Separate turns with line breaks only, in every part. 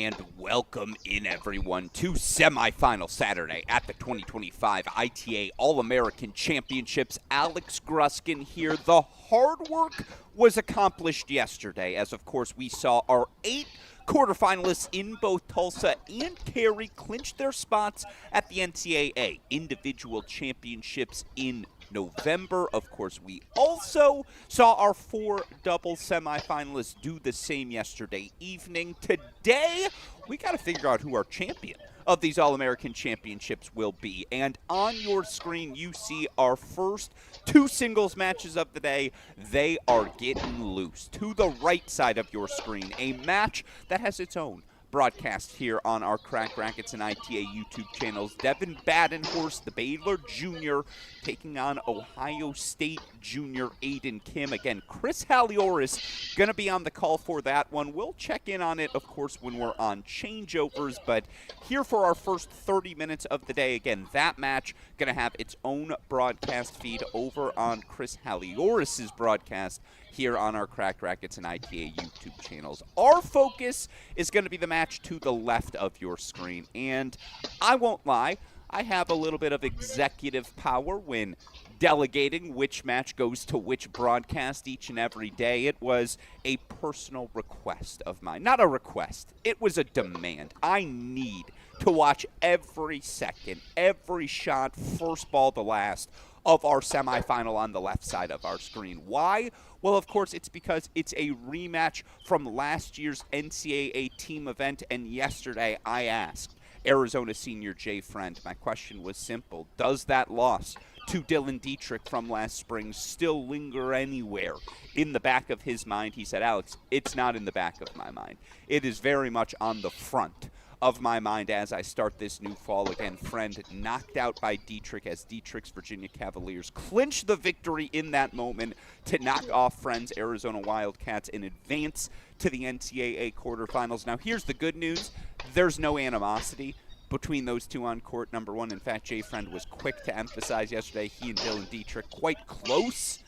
And welcome in, everyone, to Semifinal Saturday at the 2025 ITA All-American Championships. Alex Gruskin here. The hard work was accomplished yesterday, as of course we saw our 8 quarterfinalists in both Tulsa and Cary clinch their spots at the NCAA Individual Championships in November. Of course, we also saw our 4 double semifinalists do the same yesterday evening. Today, we got to figure out who our champion of these All-American Championships will be. And on your screen, you see our first 2 singles matches of the day. They are getting loose. To the right side of your screen, a match that has its own broadcast here on our Crack Rackets and ITA YouTube channels. Devin Badenhorst, the Baylor Junior, taking on Ohio State Junior Aiden Kim. Again, Chris Halioris going to be on the call for that one. We'll check in on it, of course, when we're on changeovers, but here for our first 30 minutes of the day, again, that match going to have its own broadcast feed over on Chris Halioris' broadcast here on our Crack Rackets and ITA YouTube channels. Our focus is going to be the match to the left of your screen, and I won't lie, I have a little bit of executive power when delegating which match goes to which broadcast each and every day. It was a personal request of mine. Not a request, it was a demand. I need to watch every second, every shot, first ball to last, of our semifinal on the left side of our screen. Why? Well, of course, it's because it's a rematch from last year's NCAA team event, and yesterday I asked Arizona senior Jay Friend. My question was simple. Does that loss to Dylan Dietrich from last spring still linger anywhere in the back of his mind? He said, Alex, it's not in the back of my mind. It is very much on the front of my mind as I start this new fall. Again, Friend knocked out by Dietrich as Dietrich's Virginia Cavaliers clinched the victory in that moment to knock off Friend's Arizona Wildcats and advance to the NCAA quarterfinals. Now, here's the good news. There's no animosity between those two on court number one. In fact, Jay Friend was quick to emphasize yesterday he and Dylan Dietrich quite close,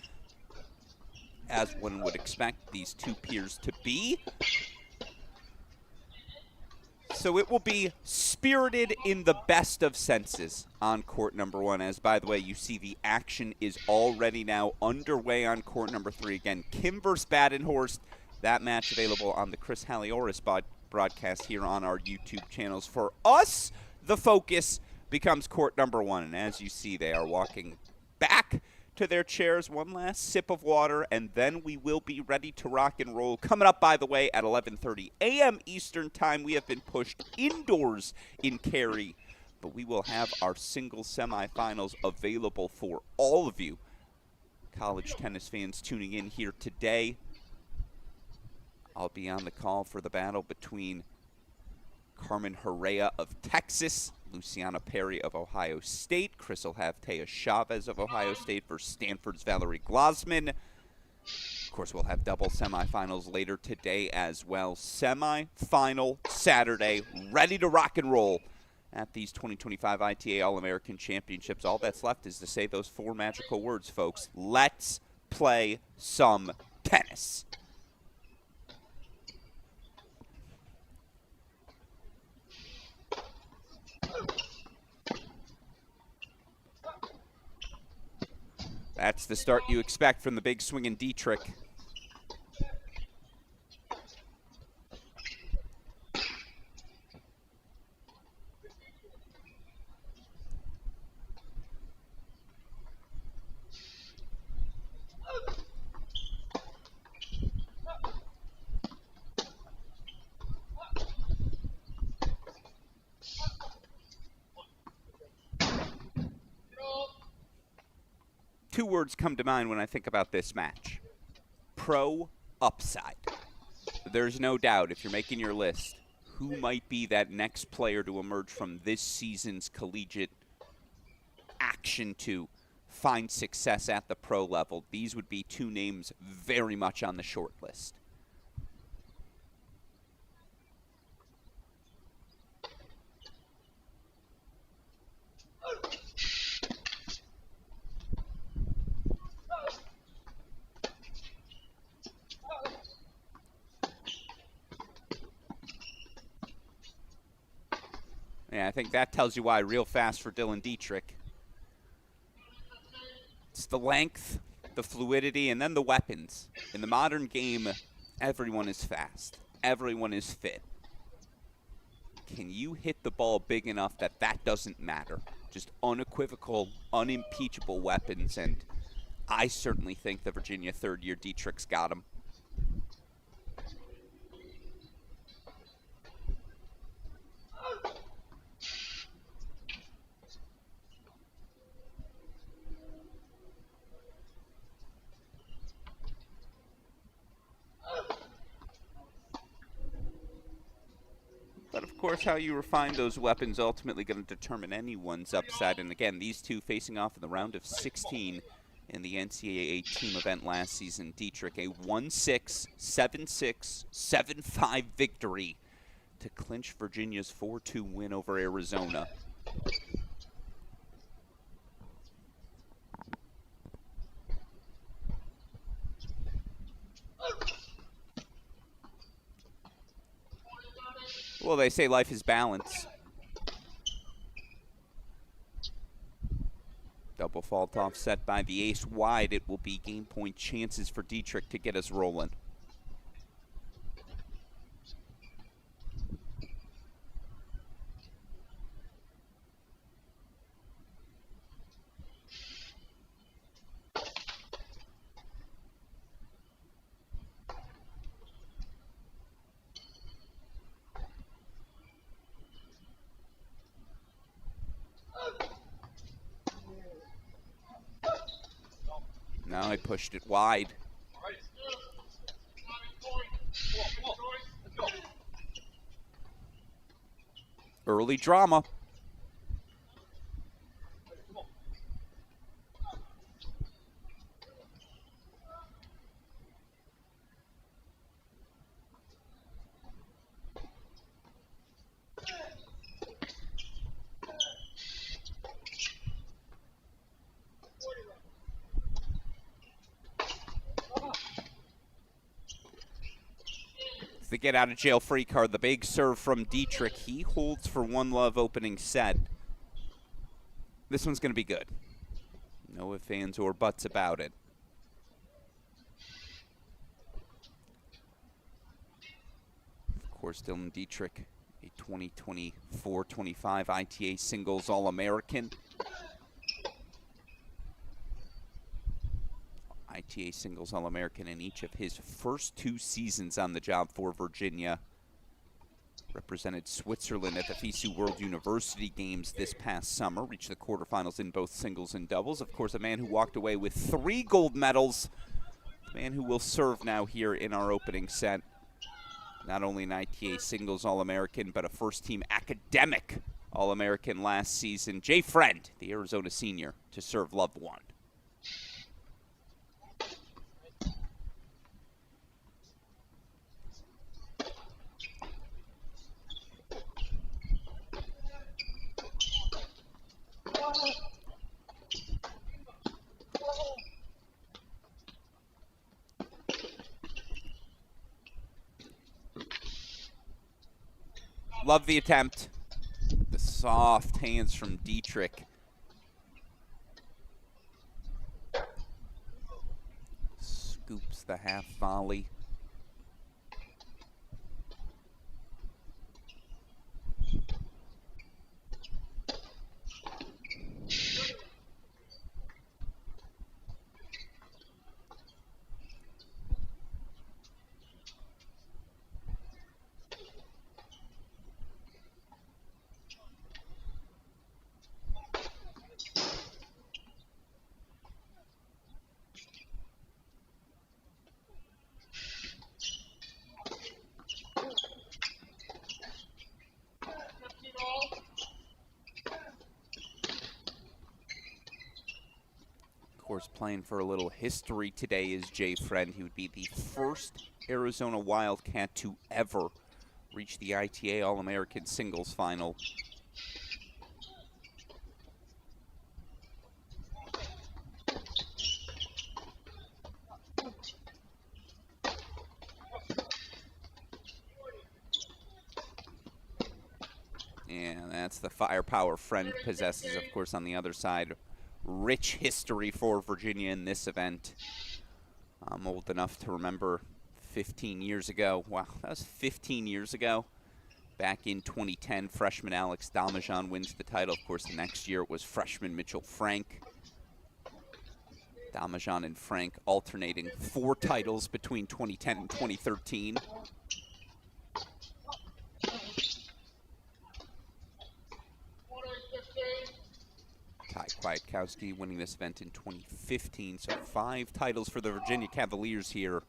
as one would expect these two peers to be. So it will be spirited in the best of senses on court number one, as, by the way, you see the action is already now underway on court number 3. Again, Kim versus Badenhorst. That match available on the Chris Halioris broadcast here on our YouTube channels. For us, the focus becomes court number 1. And as you see, they are walking back to their chairs, one last sip of water, and then we will be ready to rock and roll. Coming up, by the way, at 11:30 a.m. Eastern Time, we have been pushed indoors in Cary, but we will have our single semifinals available for all of you college tennis fans tuning in here today. I'll be on the call for the battle between Carmen Herrera of Texas, Luciana Perry of Ohio State. Chris will have Taya Chavez of Ohio State versus Stanford's Valerie Glasman. Of course, we'll have double semifinals later today as well. Semifinal Saturday, ready to rock and roll at these 2025 ITA All-American Championships. All that's left is to say those 4 magical words, folks. Let's play some tennis. That's the start you expect from the big swinging Dietrich. Two words come to mind when I think about this match. Pro upside. There's no doubt, if you're making your list, who might be that next player to emerge from this season's collegiate action to find success at the pro level. These would be 2 names very much on the short list. Yeah, I think that tells you why real fast for Dylan Dietrich. It's the length, the fluidity, and then the weapons. In the modern game, everyone is fast. Everyone is fit. Can you hit the ball big enough that that doesn't matter? Just unequivocal, unimpeachable weapons, and I certainly think the Virginia third-year Dietrich's got him. But of course, how you refine those weapons ultimately going to determine anyone's upside. And again, these two facing off in the round of 16 in the NCAA team event last season. Dietrich, a 1-6, 7-6, 7-5 victory to clinch Virginia's 4-2 win over Arizona. Well, they say life is balance. Double fault offset by the ace wide. It will be game point chances for Dietrich to get us rolling. Now I pushed it wide. Early drama. The get out of jail free card, the big serve from Dietrich. He holds for 1-love opening set. This one's going to be good. No ifs, ands, or buts about it. Of course, Dylan Dietrich, a 2024-25 ITA Singles All-American. ITA Singles All-American in each of his first 2 seasons on the job for Virginia. Represented Switzerland at the FISU World University Games this past summer. Reached the quarterfinals in both singles and doubles. Of course, a man who walked away with 3 gold medals. The man who will serve now here in our opening set. Not only an ITA Singles All-American, but a first-team academic All-American last season. Jay Friend, the Arizona senior, to serve love 1. Love the attempt. The soft hands from Dietrich. Scoops the half volley. Of course, playing for a little history today is Jay Friend. He would be the first Arizona Wildcat to ever reach the ITA All-American Singles Final. And That's the firepower Friend possesses. Of course, on the other side, rich history for Virginia in this event. I'm old enough to remember 15 years ago. Wow, that was 15 years ago. Back in 2010, freshman Alex Gruskin wins the title. Of course, the next year it was freshman Mitchell Frank. Gruskin and Frank alternating 4 titles between 2010 and 2013. Ty Kwiatkowski winning this event in 2015. So 5 titles for the Virginia Cavaliers here.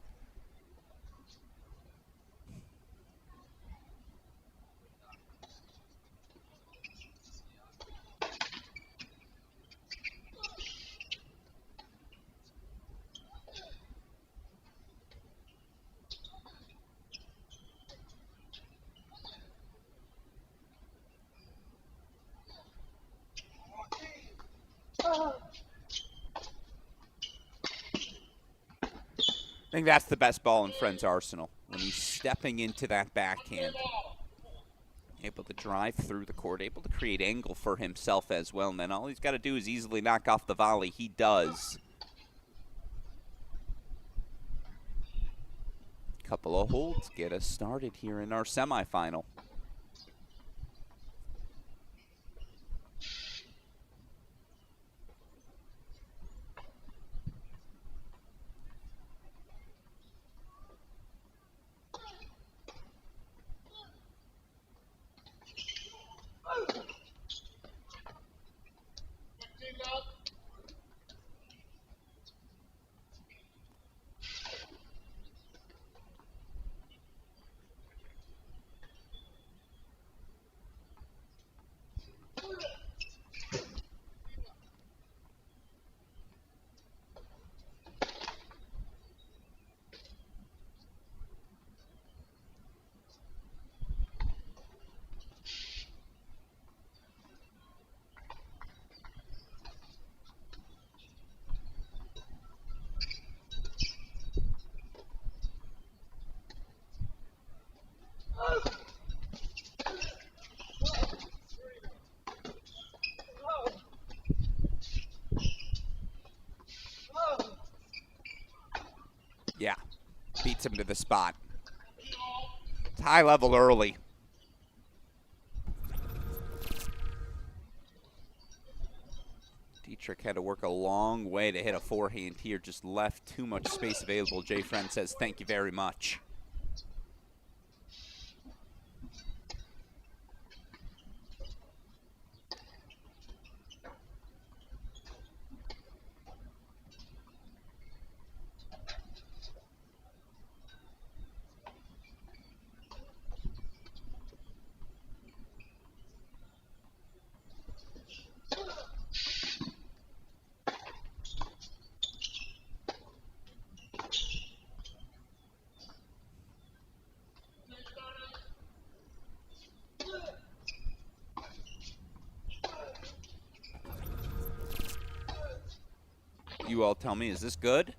I think that's the best ball in Friend's arsenal. When he's stepping into that backhand, able to drive through the court, able to create angle for himself as well. And then all he's got to do is easily knock off the volley. He does. Couple of holds get us started here in our semifinal. Yeah, beats him to the spot. It's high level early. Dietrich had to work a long way to hit a forehand here, just left too much space available. Jay Friend says, thank you very much. You all tell me, is this good?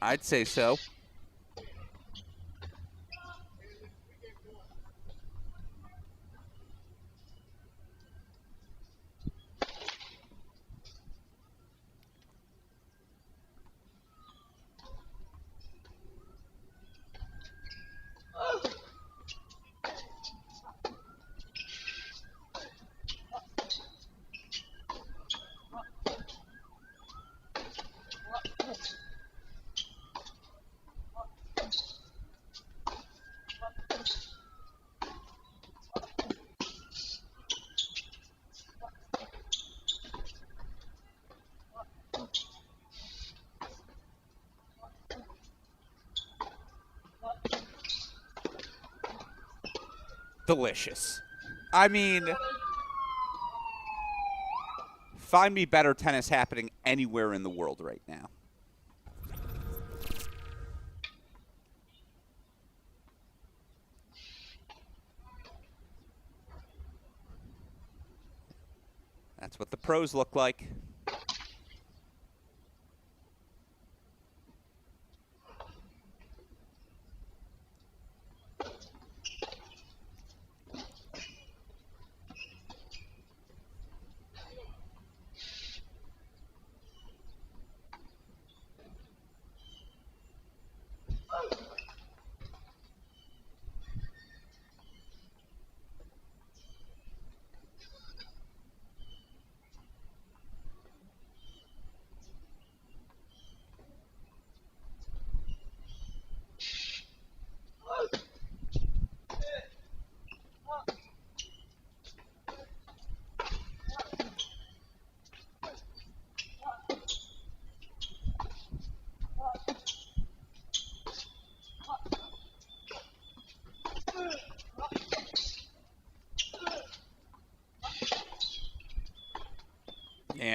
I'd say so. Delicious. I mean, find me better tennis happening anywhere in the world right now. That's what the pros look like.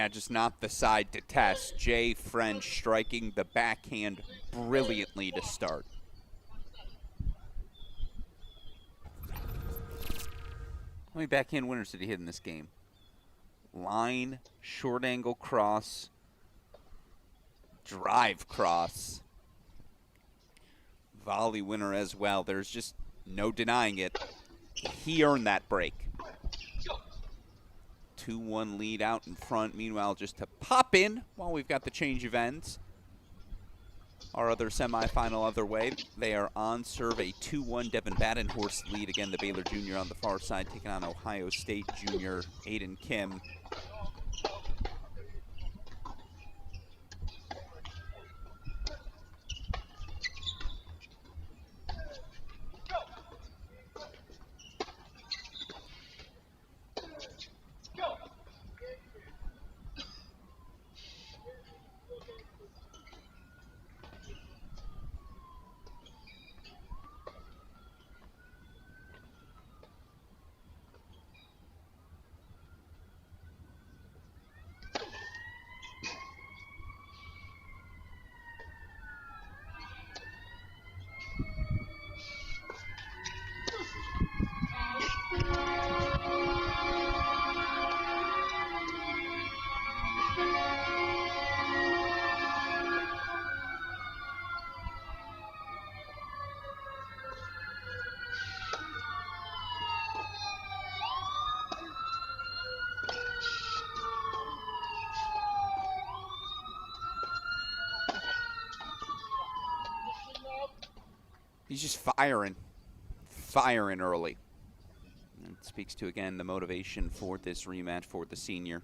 Yeah, just not the side to test. Jay French striking the backhand brilliantly to start. How many backhand winners did he hit in this game? Line, short angle cross, drive cross, volley winner as well. There's just no denying it. He earned that break. 2-1 lead out in front. Meanwhile, just to pop in while we've got the change of ends. Our other semifinal other way. They are on serve, a 2-1 Devin Badenhorst lead. Again, the Baylor junior on the far side taking on Ohio State junior Aiden Kim. He's just firing early. And it speaks to, again, the motivation for this rematch for the senior.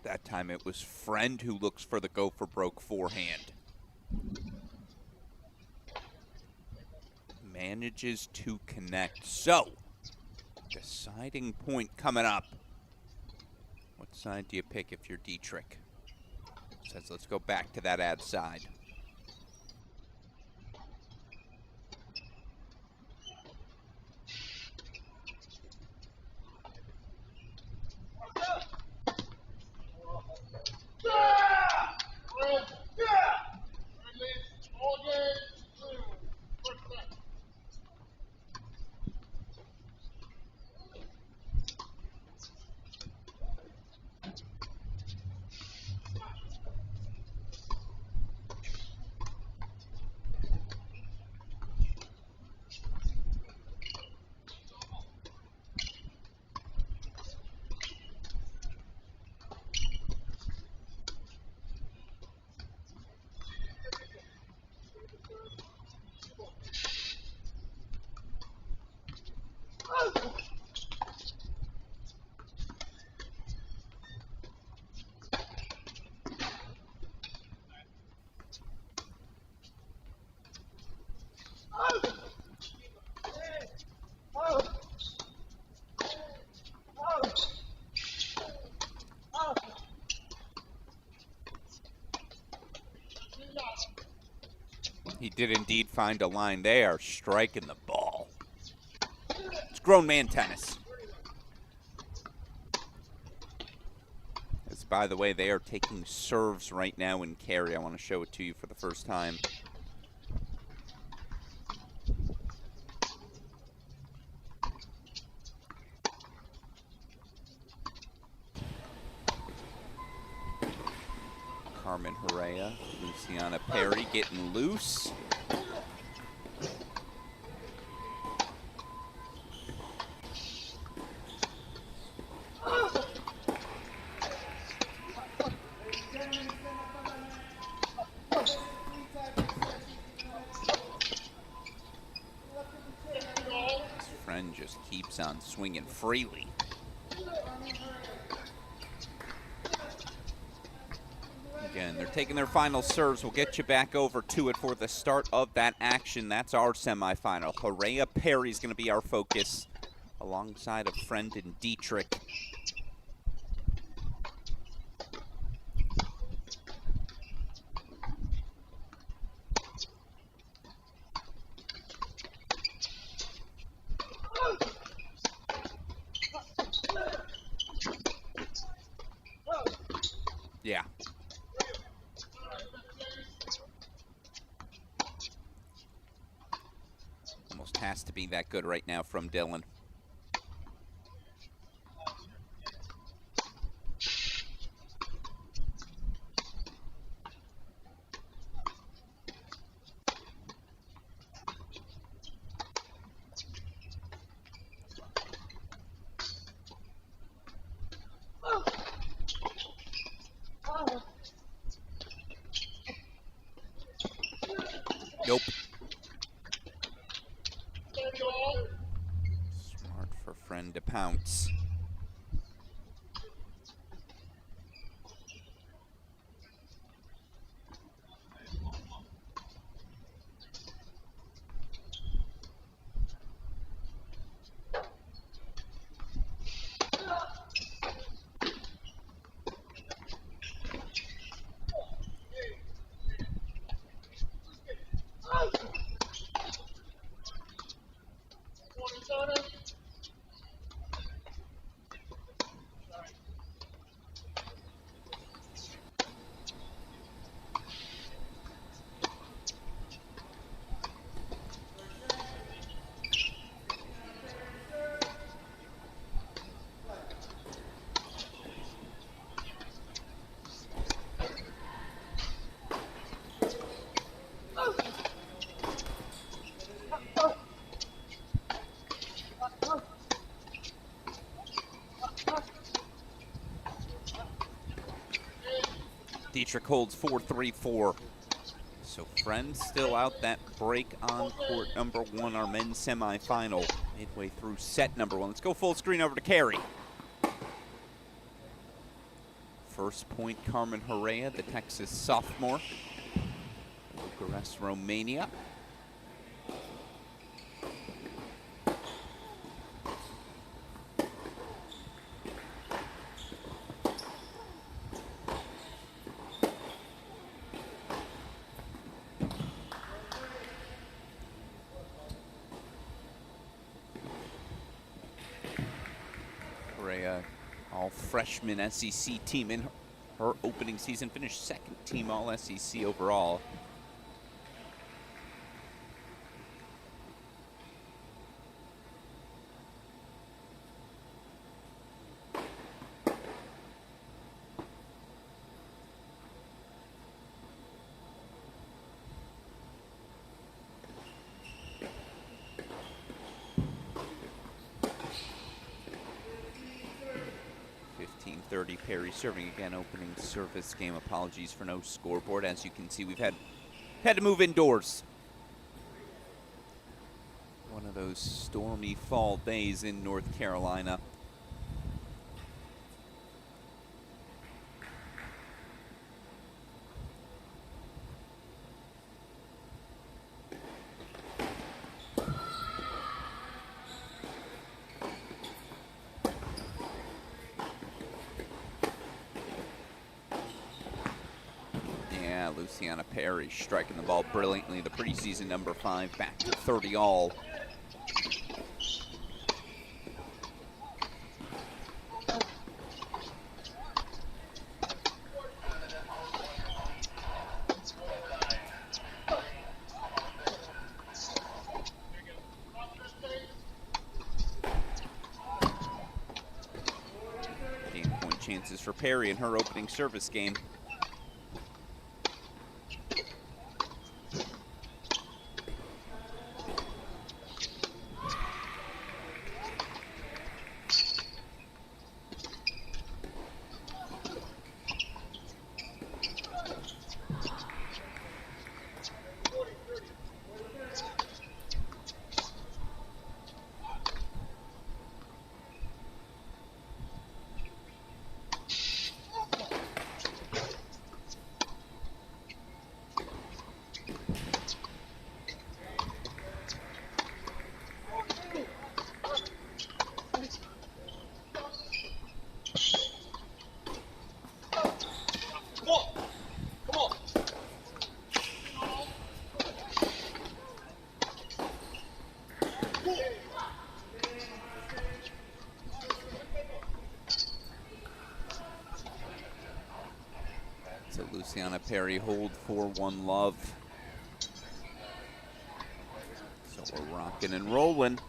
That time it was Friend who looks for the go for broke forehand. Manages to connect. So, deciding point coming up. What side do you pick if you're Dietrich? Says let's go back to that ad side. He did indeed find a line. They are striking the ball. It's grown man tennis. As, by the way, they are taking serves right now in carry. I want to show it to you for the first time. Carmen Herrera, Luciana Perry getting loose. His friend just keeps on swinging freely. Again, they're taking their final serves. We'll get you back over to it for the start of that action. That's our semifinal. Herrera Perry's going to be our focus alongside of Friend and Dietrich. Yeah. Almost has to be that good right now from Dylan. Nope. Smart for Friend to pounce. Dietrich holds 4-3-4. So Friend still out that break on court number 1, our men's semifinal, midway through set number 1. Let's go full screen over to Carey. First point, Carmen Herrera, the Texas sophomore, Bucharest, Romania. All-freshman SEC team in her opening season, finished second team All-SEC overall. Perry serving again, opening service game. Apologies for no scoreboard. As you can see, we've had to move indoors. One of those stormy fall days in North Carolina. Luciana Perry striking the ball brilliantly. The preseason number 5 back to 30 all. Game point chances for Perry in her opening service game. Luciana Perry hold 4-1 love. So we're rocking and rolling.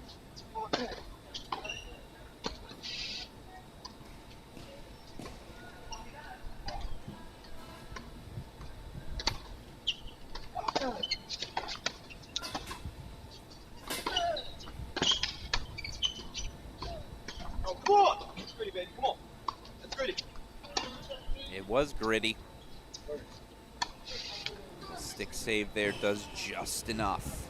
It was gritty. Stick save there does just enough.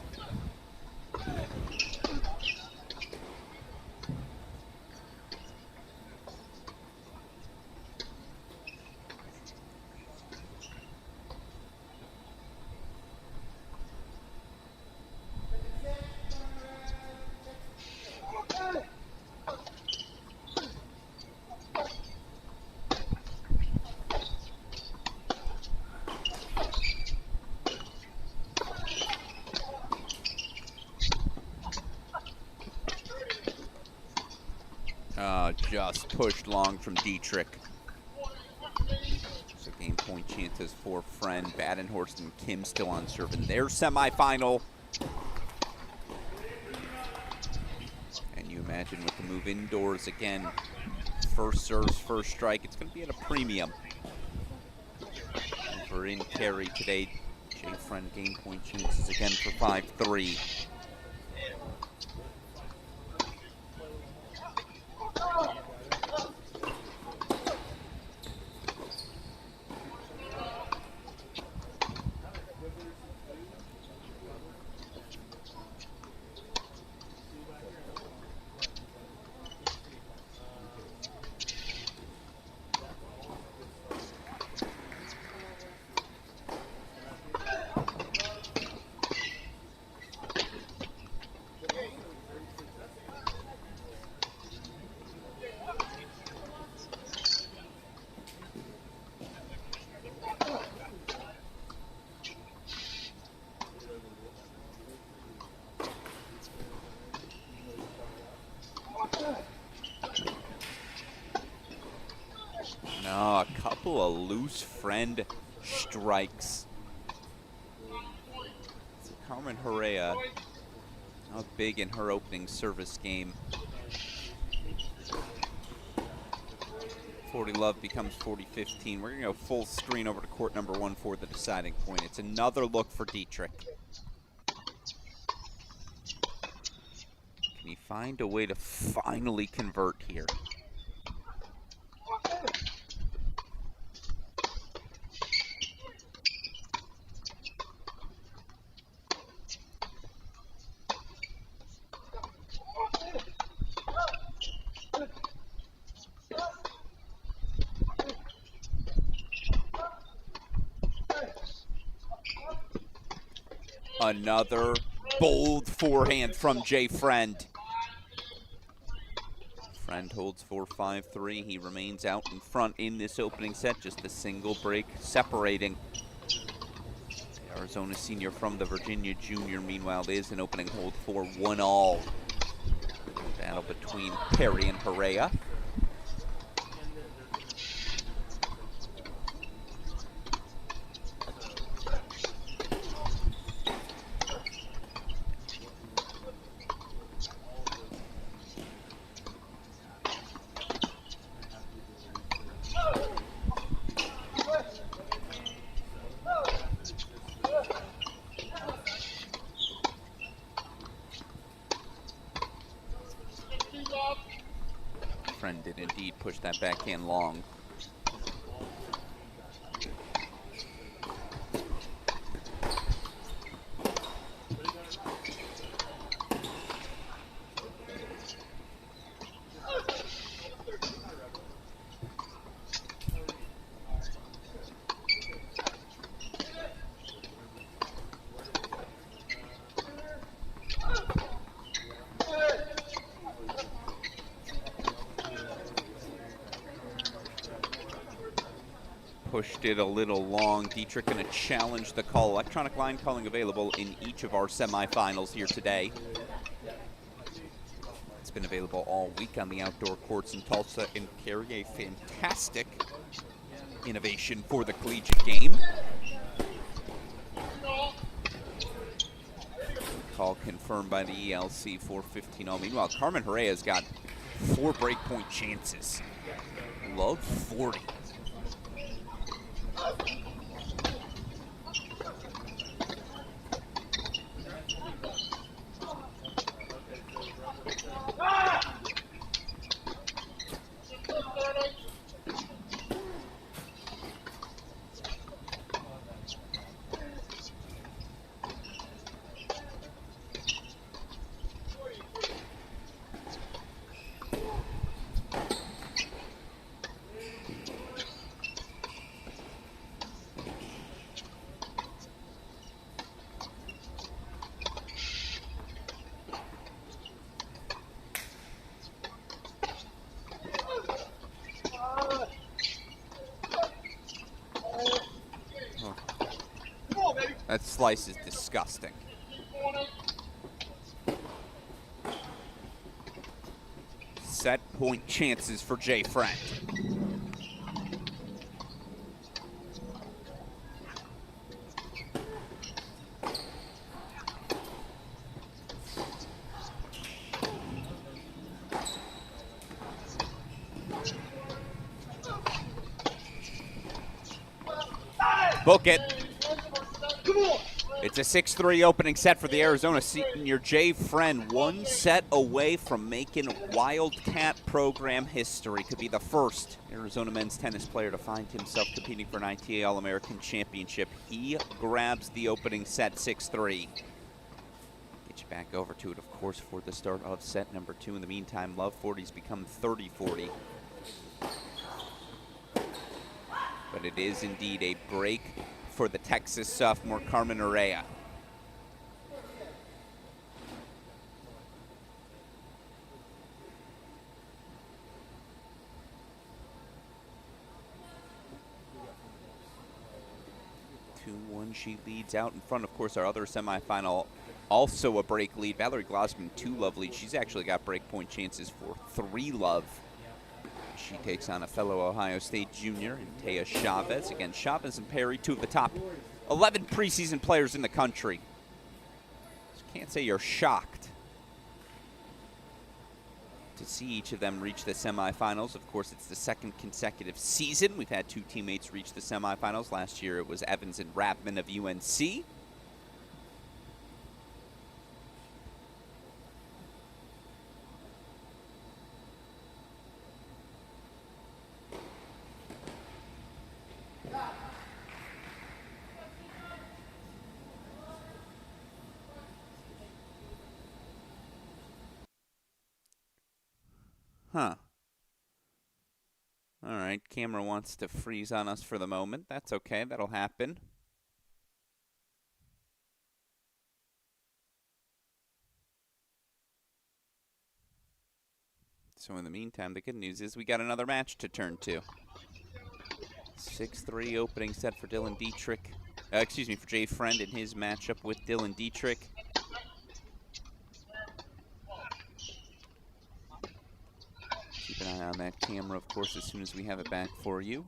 Just pushed long from Dietrich. So game point chances for Friend. Badenhorst and Kim still on serve in their semifinal. And you imagine with the move indoors again, first serves, first strike, it's going to be at a premium. Over in Carey today, Jay Friend game point chances again for 5-3. Oh, a couple of loose friend strikes. So Carmen Herrera, not big in her opening service game. 40 love becomes 40-15. We're going to go full screen over to court number 1 for the deciding point. It's another look for Dietrich. Can he find a way to finally convert here? Another bold forehand from Jay Friend. Friend holds 4-5-3. He remains out in front in this opening set. Just a single break separating the Arizona senior from the Virginia junior. Meanwhile, it is an opening hold for 1-all. Battle between Perry and Herrera. Friend did indeed push that backhand long. Pushed it a little long. Dietrich going to challenge the call. Electronic line calling available in each of our semifinals here today. It's been available all week on the outdoor courts in Tulsa and Cary. A fantastic innovation for the collegiate game. Call confirmed by the ELC for 15-all. Meanwhile, Carmen Herrera's got 4 breakpoint chances. Love 40. That slice is disgusting. Set point chances for Jay Friend. Book it. It's a 6-3 opening set for the Arizona senior Jay Friend. 1 set away from making Wildcat program history. Could be the first Arizona men's tennis player to find himself competing for an ITA All-American Championship. He grabs the opening set 6-3. Get you back over to it, of course, for the start of set number 2. In the meantime, Love 40's become 30-40. But it is indeed a break for the Texas sophomore Carmen Herrera. She leads out in front. Of course, our other semifinal, also a break lead. Valerie Glasman, 2 love lead. She's actually got break point chances for 3 love. She takes on a fellow Ohio State junior, Taya Chavez. Again, Chavez and Perry, two of the top 11 preseason players in the country. Just can't say you're shocked to see each of them reach the semifinals. Of course, it's the second consecutive season we've had two teammates reach the semifinals. Last year it was Evans and Rapman of UNC. Huh. All right, camera wants to freeze on us for the moment. That's okay, that'll happen. So in the meantime, the good news is we got another match to turn to. 6-3 opening set for Dylan Dietrich. For Jay Friend in his matchup with Dylan Dietrich. Keep an eye on that camera, of course, as soon as we have it back for you.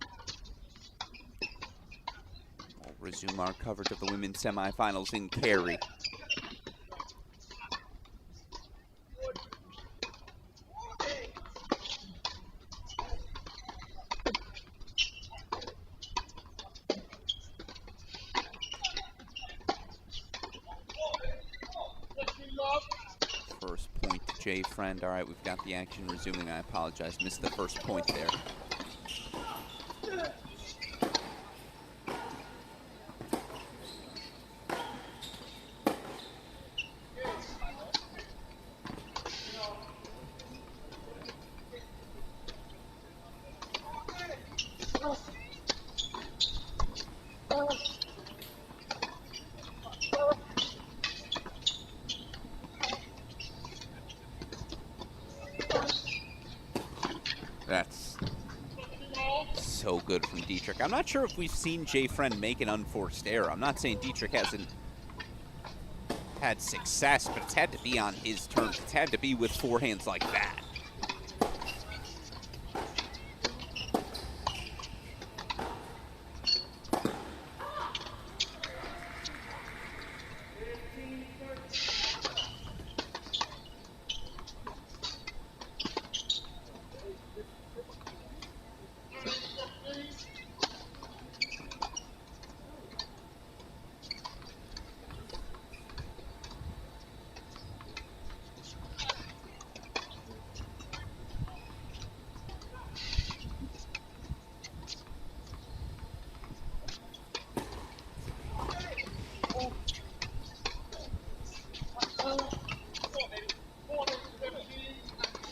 We'll resume our coverage of the women's semifinals in Cary. First point to Jay Friend. All right, we've got the action resuming. I apologize, missed the first point there. That's so good from Dietrich. I'm not sure if we've seen Jay Friend make an unforced error. I'm not saying Dietrich hasn't had success, but it's had to be on his terms. It's had to be with forehands like that.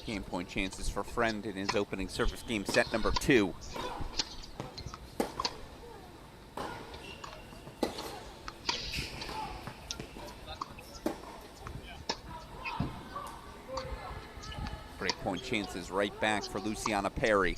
Game point chances for Friend in his opening service game, set number 2. Break point chances right back for Luciana Perry.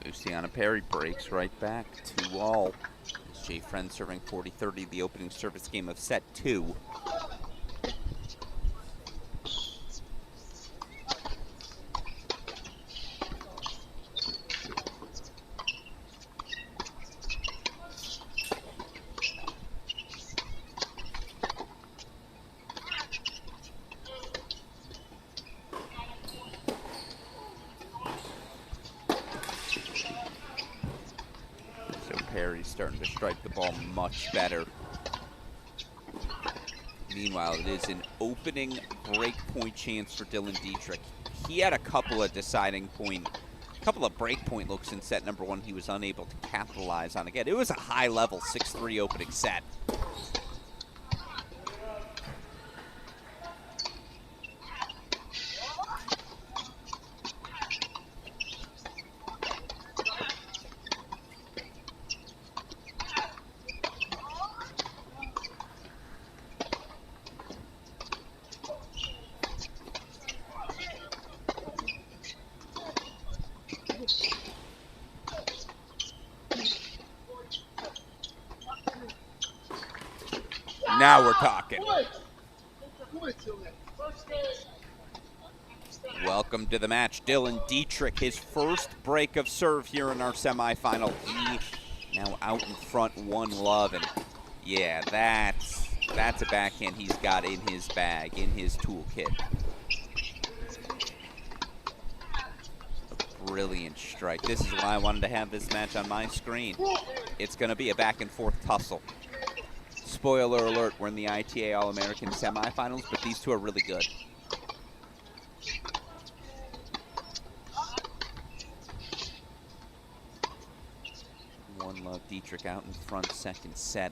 Luciana Perry breaks right back, 2-all. Jay Friend serving 40-30, the opening service game of set 2. Perry's starting to strike the ball much better. Meanwhile, it is an opening break point chance for Dylan Dietrich. He had a couple of deciding point couple of breakpoint looks in set number one he was unable to capitalize on. Again, it was a high-level 6-3 opening set. Now we're talking. Welcome to the match, Dylan Dietrich. His first break of serve here in our semifinal. He now out in front, 1-love, and yeah, that's a backhand he's got in his bag, in his toolkit. A brilliant strike. This is why I wanted to have this match on my screen. It's going to be a back-and-forth tussle. Spoiler alert, we're in the ITA All-American semifinals, but these two are really good. 1-love, Dietrich out in front, second set.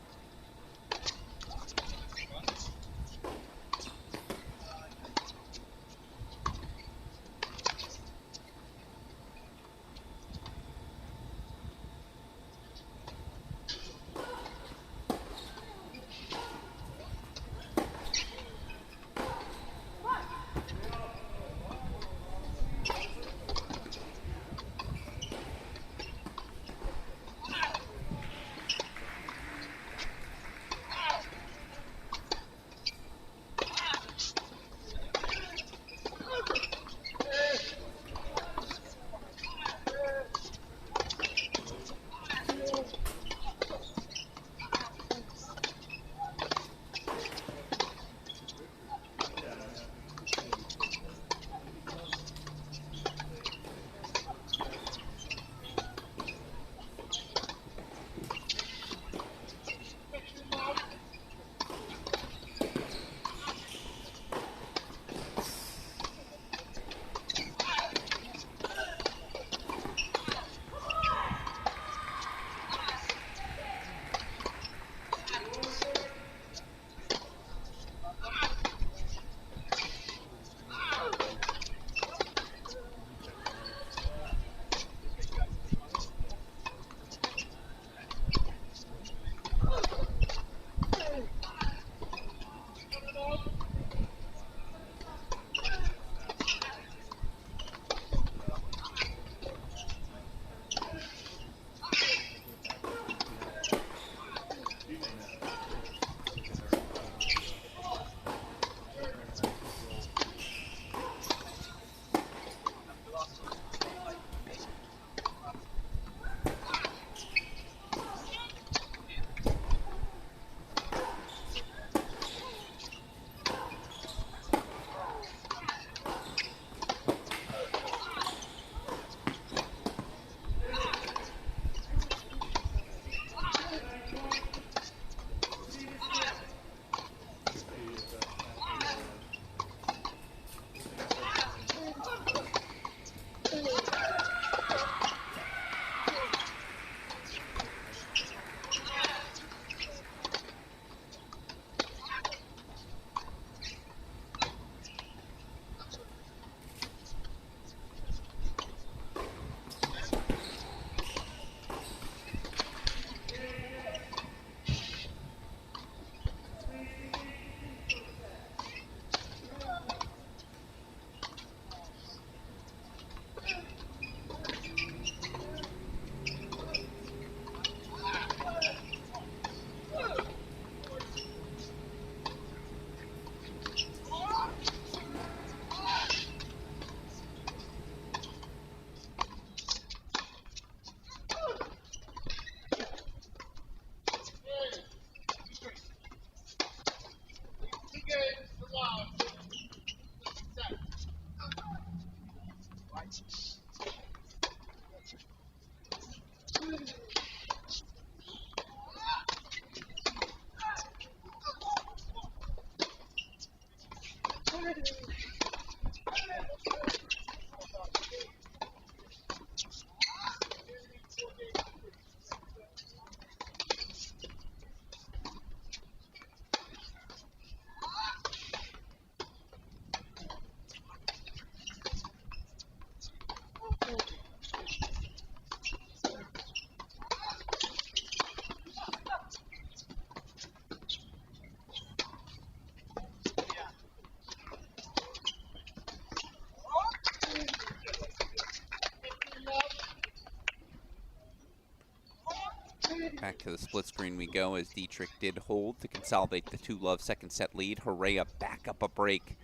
Back to the split screen we go as Dietrich did hold to consolidate the 2-love second set lead. Herrera back up a break.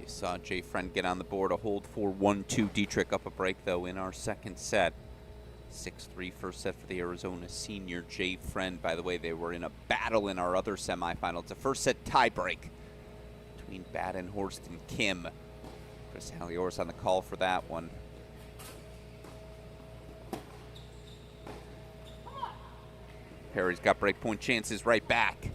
Saw Jay Friend get on the board, a hold for 1-2. Dietrich up a break, though, in our second set. 6-3 first set for the Arizona senior Jay Friend. By the way, they were in a battle in our other semifinal. It's a first set tiebreak between Badenhorst and Kim. Chris Halliors on the call for that one. Perry's got break point chances right back.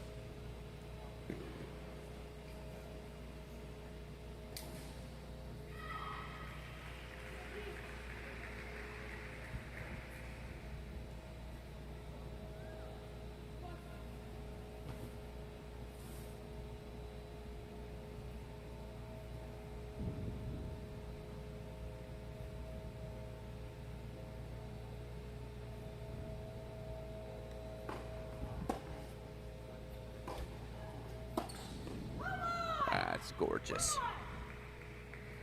That's gorgeous.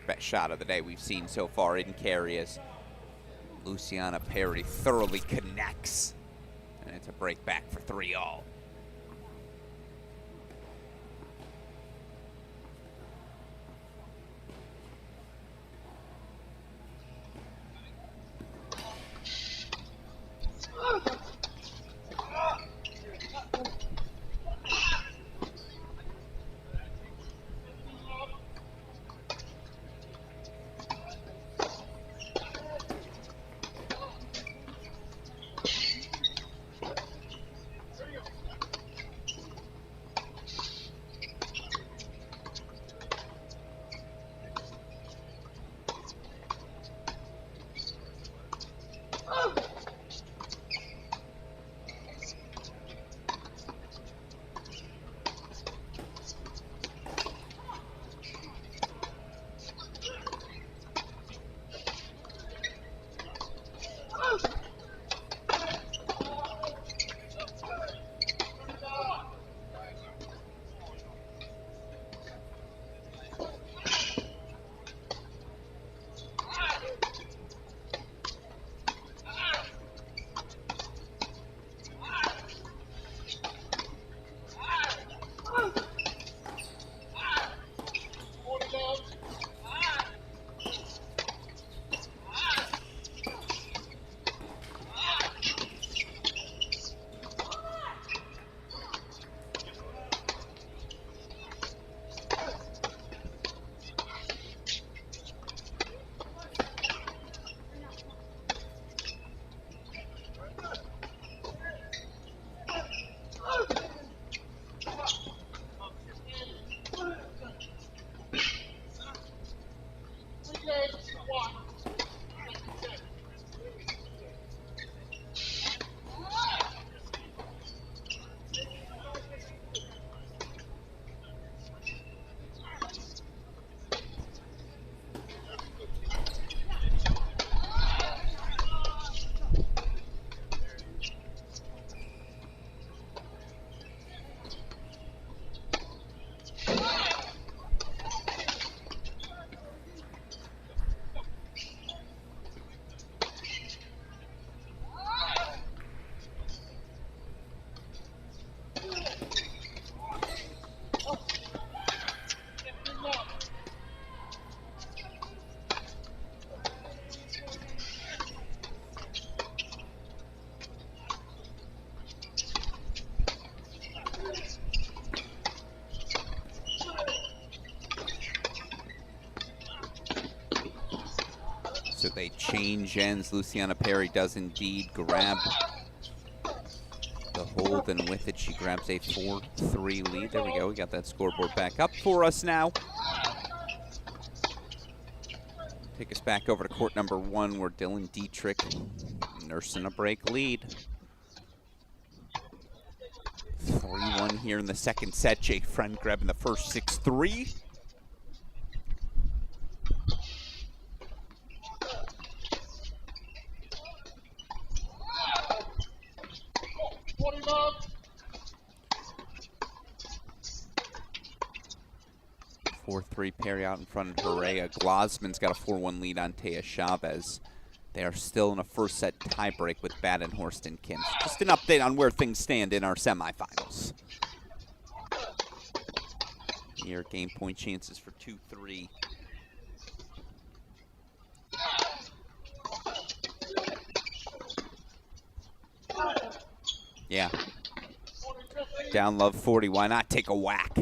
Best shot of the day we've seen so far in carry as Luciana Perry thoroughly connects. And it's a break back for 3-all. So they change ends. Luciana Perry does indeed grab the hold, and with it she grabs a 4-3 lead. There we go. We got that scoreboard back up for us now. Take us back over to court number 1 where Dylan Dietrich nursing a break lead. 3-1 here in the second set. Jake Friend grabbing the first 6-3. Perry out in front of Herrera. Glasman's got a 4-1 lead on Taya Chavez. They are still in a first set tiebreak with Badenhorst and Kim. So just an update on where things stand in our semifinals. Here, game point chances for 2-3. Yeah. Down love 40. Why not take a whack?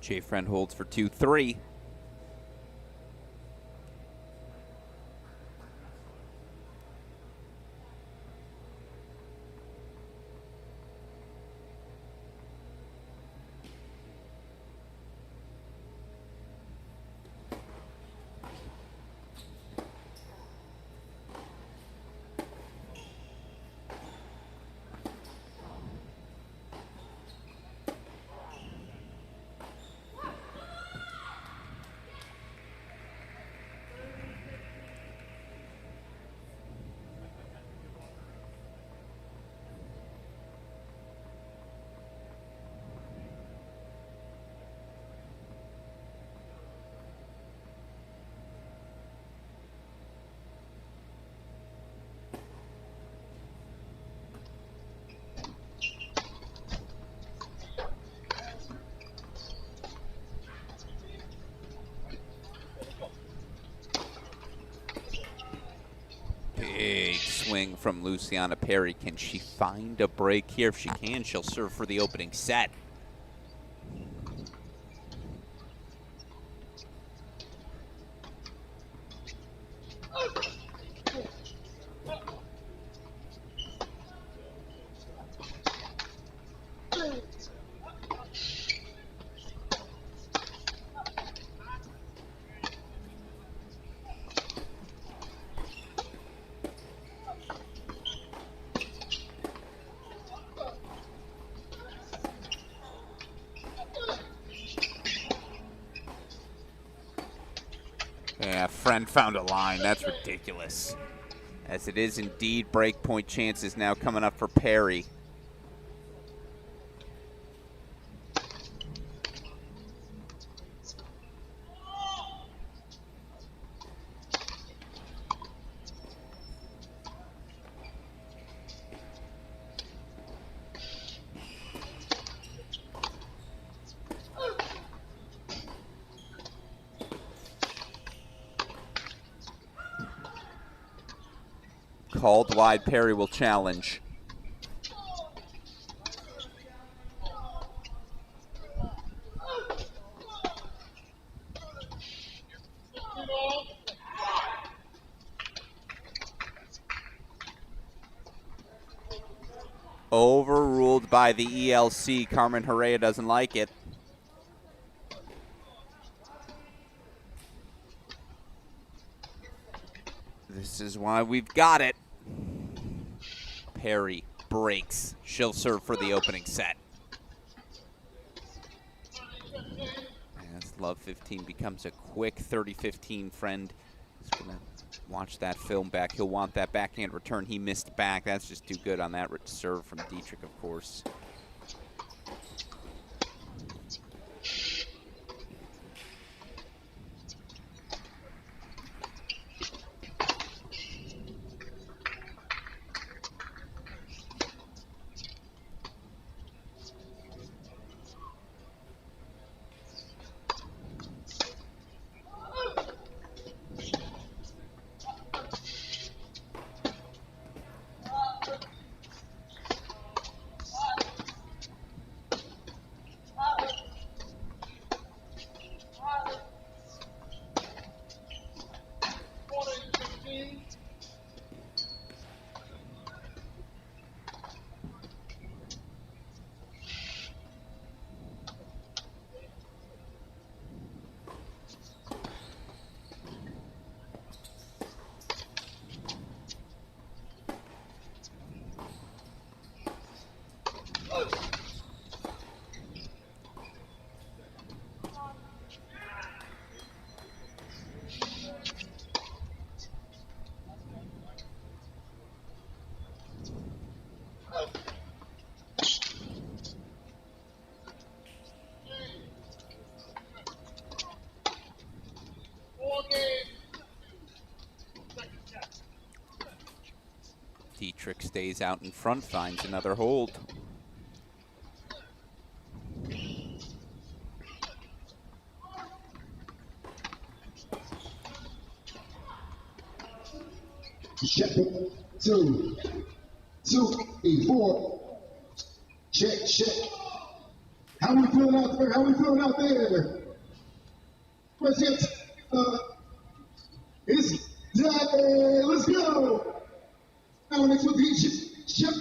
Jay Friend holds for 2-3. Big swing from Luciana Perry. Can she find a break here? If she can, she'll serve for the opening set. Yeah, Friend found a line. That's ridiculous. As it is indeed break point chances now coming up for Perry. Called wide, Perry will challenge. Overruled by the ELC. Carmen Herrera doesn't like it. This is why we've got it. Perry breaks. She'll serve for the opening set. As Love 15 becomes a quick 30-15 friend, he's going to watch that film back. He'll want that backhand return. He missed back. That's just too good on that serve from Dietrich, of course. Dietrich stays out in front, finds another hold.
Check 2, 4. Check. How we feeling out there? Present. It's done. Let's go. Now next with check.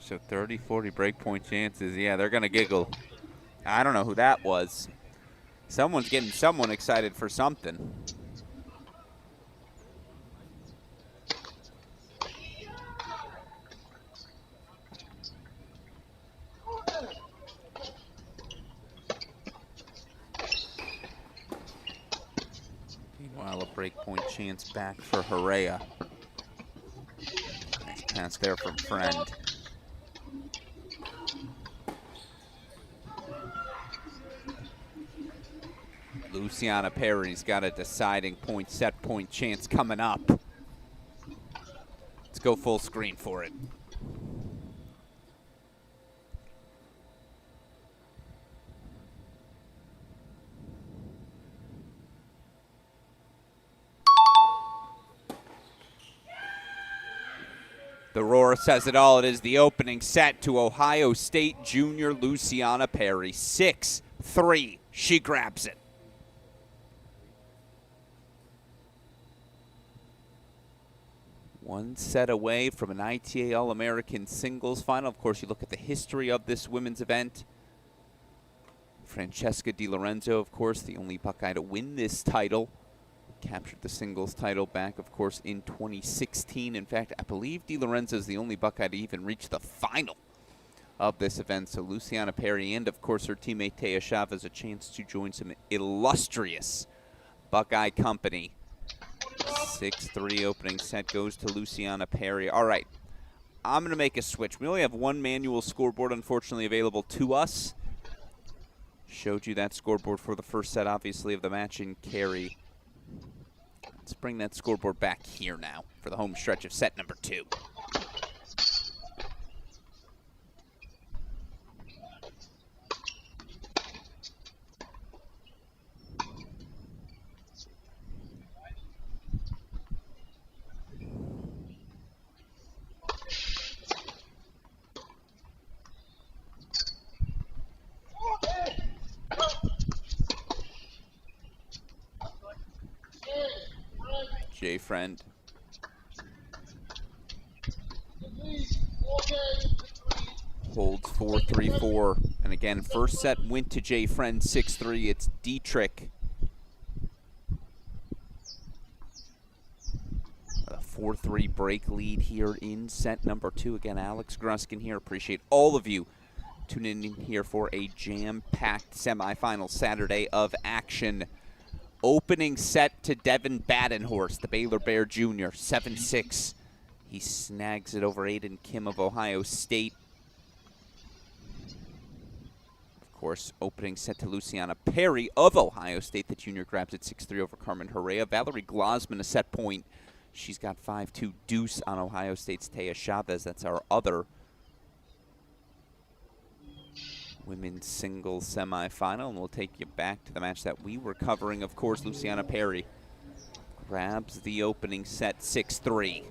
So 30-40 breakpoint chances. Yeah, they're going to giggle. I don't know who that was. Someone's getting someone excited for something. Meanwhile, a breakpoint chance back for Herrera. Nice pass there from Friend. Luciana Perry's got a deciding point, set point chance coming up. Let's go full screen for it. The roar says it all. It is the opening set to Ohio State junior Luciana Perry. 6-3. She grabs it. One set away from an ITA All-American singles final. Of course, you look at the history of this women's event. Francesca Di Lorenzo, of course, the only Buckeye to win this title. Captured the singles title back, of course, in 2016. In fact, I believe Di Lorenzo is the only Buckeye to even reach the final of this event. So Luciana Perry and, of course, her teammate Taya Chavez a chance to join some illustrious Buckeye company. 6-3 opening set goes to Luciana Perry. All right, I'm going to make a switch. We only have one manual scoreboard, unfortunately, available to us. Showed you that scoreboard for the first set, obviously, of the match in Cary. Let's bring that scoreboard back here now for the home stretch of set number 2. Jay Friend. holds 4-3-4. And again, first set went to Jay Friend 6-3. It's Dietrich. A 4-3 break lead here in set number 2. Again, Alex Gruskin here. Appreciate all of you tuning in here for a jam-packed semifinal Saturday of action. Opening set to Devin Badenhorst, the Baylor Bear Jr., 7-6. He snags it over Aiden Kim of Ohio State. Of course, opening set to Luciana Perry of Ohio State. The junior grabs it 6-3 over Carmen Herrera. Valerie Glasman, a set point. She's got 5-2 deuce on Ohio State's Taya Chavez. That's our other women's singles semifinal. And we'll take you back to the match that we were covering. Of course, Luciana Perry grabs the opening set 6-3.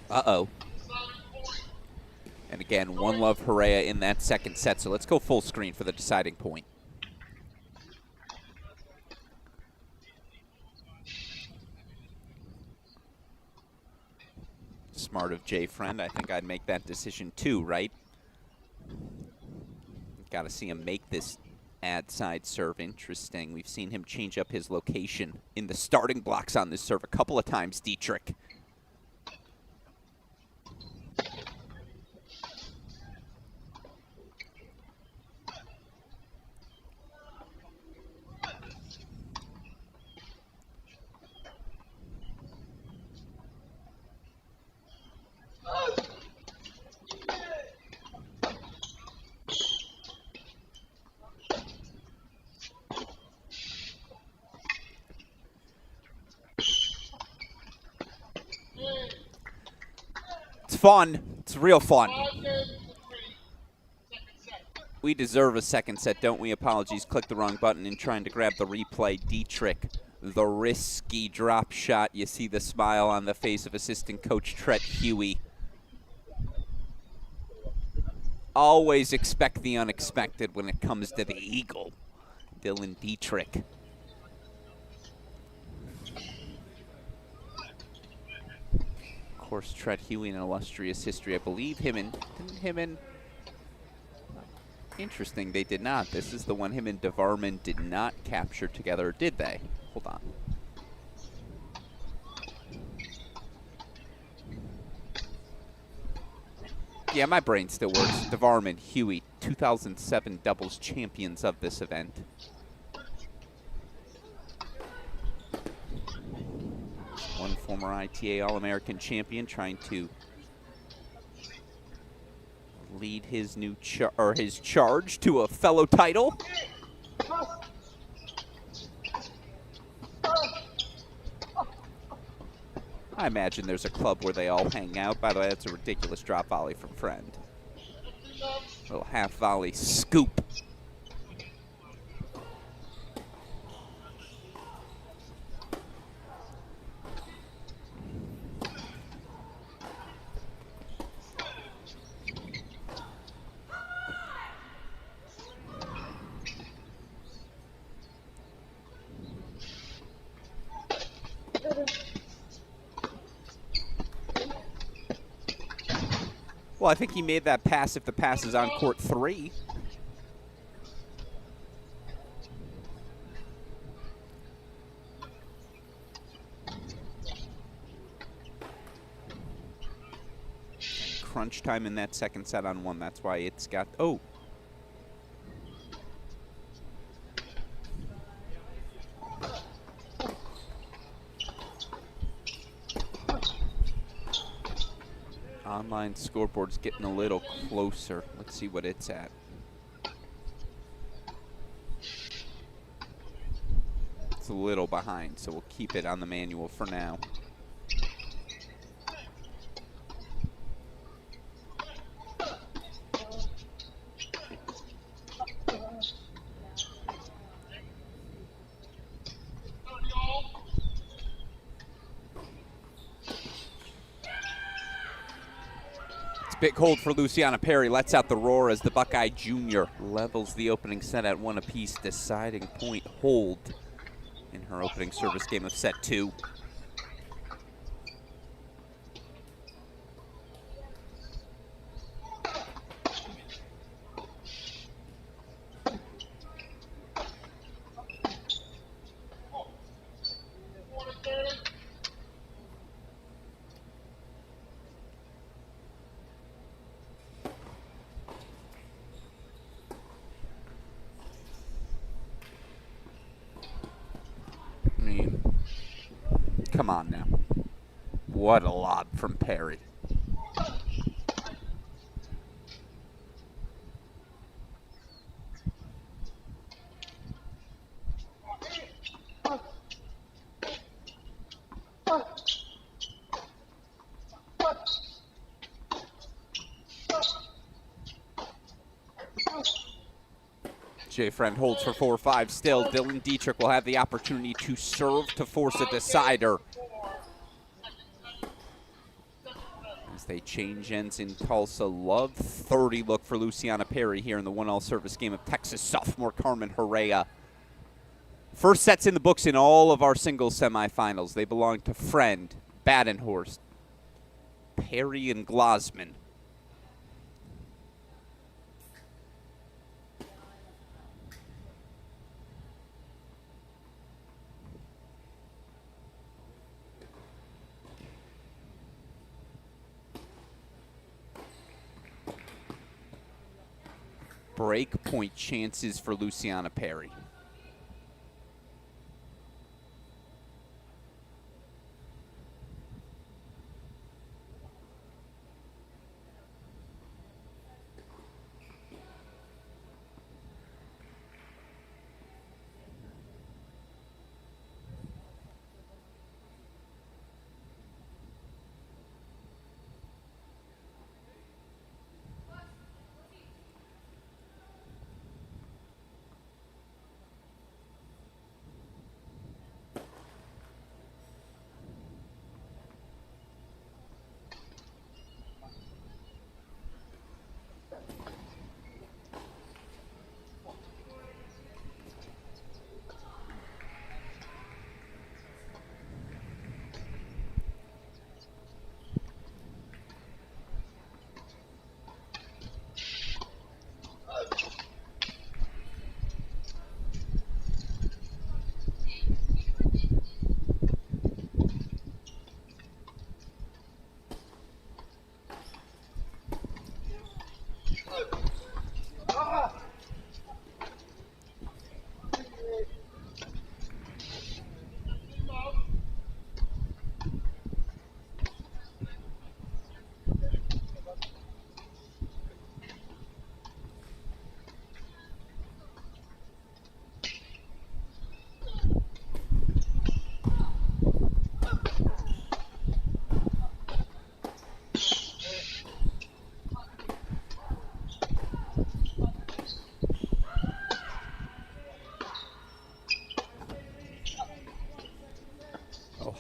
Uh-oh. And again, one love Herrera in that second set. So let's go full screen for the deciding point. Smart of Jay Friend. I think I'd make that decision too, right? Got to see him make this ad side serve. Interesting. We've seen him change up his location in the starting blocks on this serve a couple of times, Dietrich. It's fun. It's real fun. We deserve a second set, don't we? Apologies. Click the wrong button in trying to grab the replay. Dietrich, the risky drop shot. You see the smile on the face of assistant coach Tret Huey. Always expect the unexpected when it comes to the Eagle, Dylan Dietrich. Of course, Tret Huey, an illustrious history. I believe interesting, they did not. This is the one him and DeVarman did not capture together, did they? Hold on. Yeah, my brain still works. DeVarman, Huey, 2007 doubles champions of this event. One former ITA All-American champion trying to lead his new his charge to a fellow title. I imagine there's a club where they all hang out. By the way, that's a ridiculous drop volley from Friend. Little half volley scoop. Well, I think he made that pass if the pass is on court 3. Crunch time in that second set on 1. That's why it's got, oh. Online scoreboard's getting a little closer. Let's see what it's at. It's a little behind, so we'll keep it on the manual for now. Big hold for Luciana Perry, lets out the roar as the Buckeye Jr. levels the opening set at 1 apiece. Deciding point hold in her opening service game of set 2. Come on now. What a lob from Perry. Jay Friend holds for 4-5 still. Dylan Dietrich will have the opportunity to serve to force a decider. they change ends in Tulsa. Love 30 look for Luciana Perry here in the 1-all service game of Texas sophomore Carmen Herrera. First sets in the books in all of our singles semifinals. They belong to Friend, Badenhorst, Perry, and Glasman. Break point chances for Luciana Perry.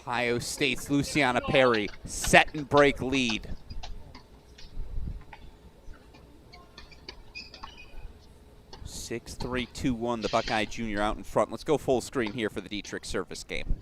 Ohio State's Luciana Perry, set and break lead. Six, 3, 2, 1, the Buckeye Junior out in front. Let's go full screen here for the Dietrich service game.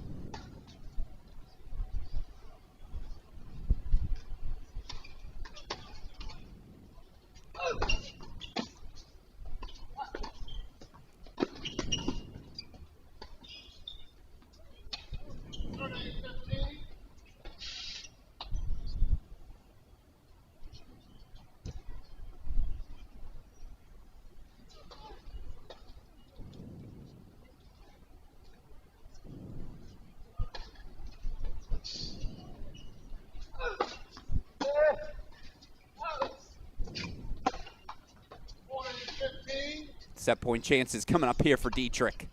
Set point chances coming up here for Dietrich.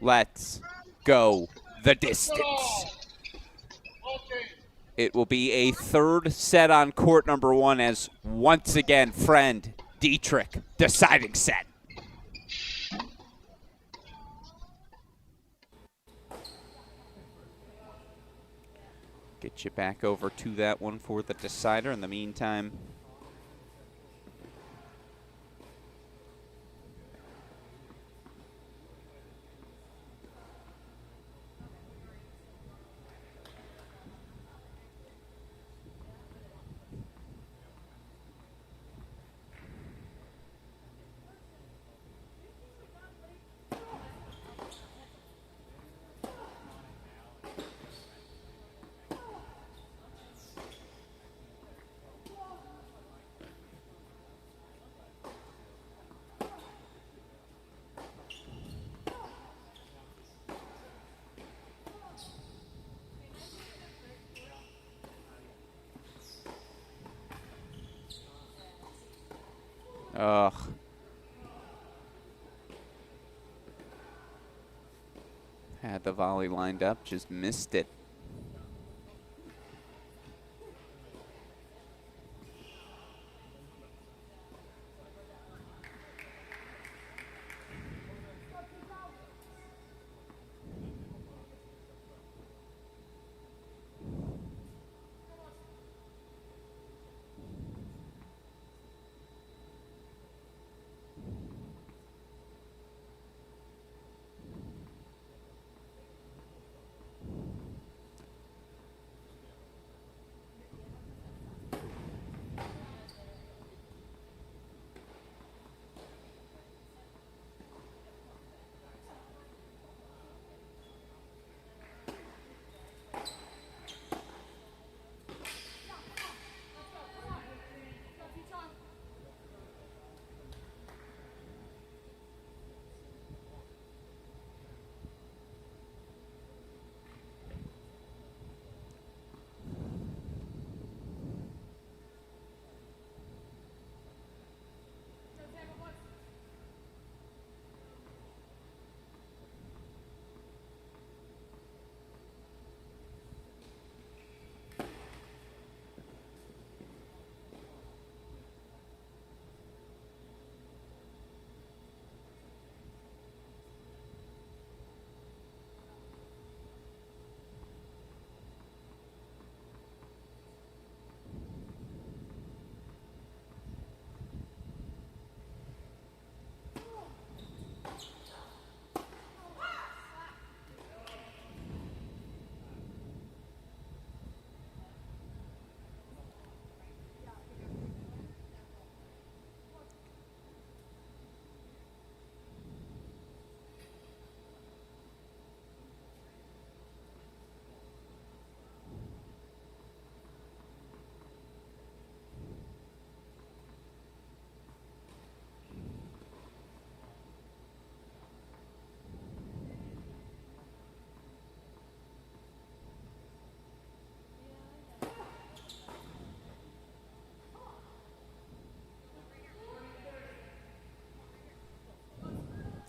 Let's go the distance. It will be a third set on court number one as once again, Friend, Dietrich, deciding set. Get you back over to that one for the decider. In the meantime, Ugh. Had the volley lined up, just missed it.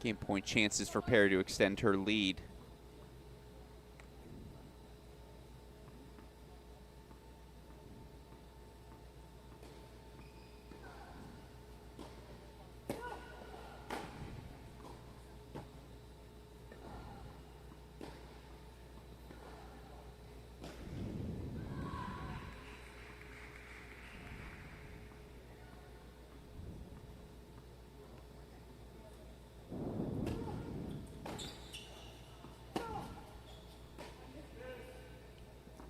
Game point chances for Perry to extend her lead.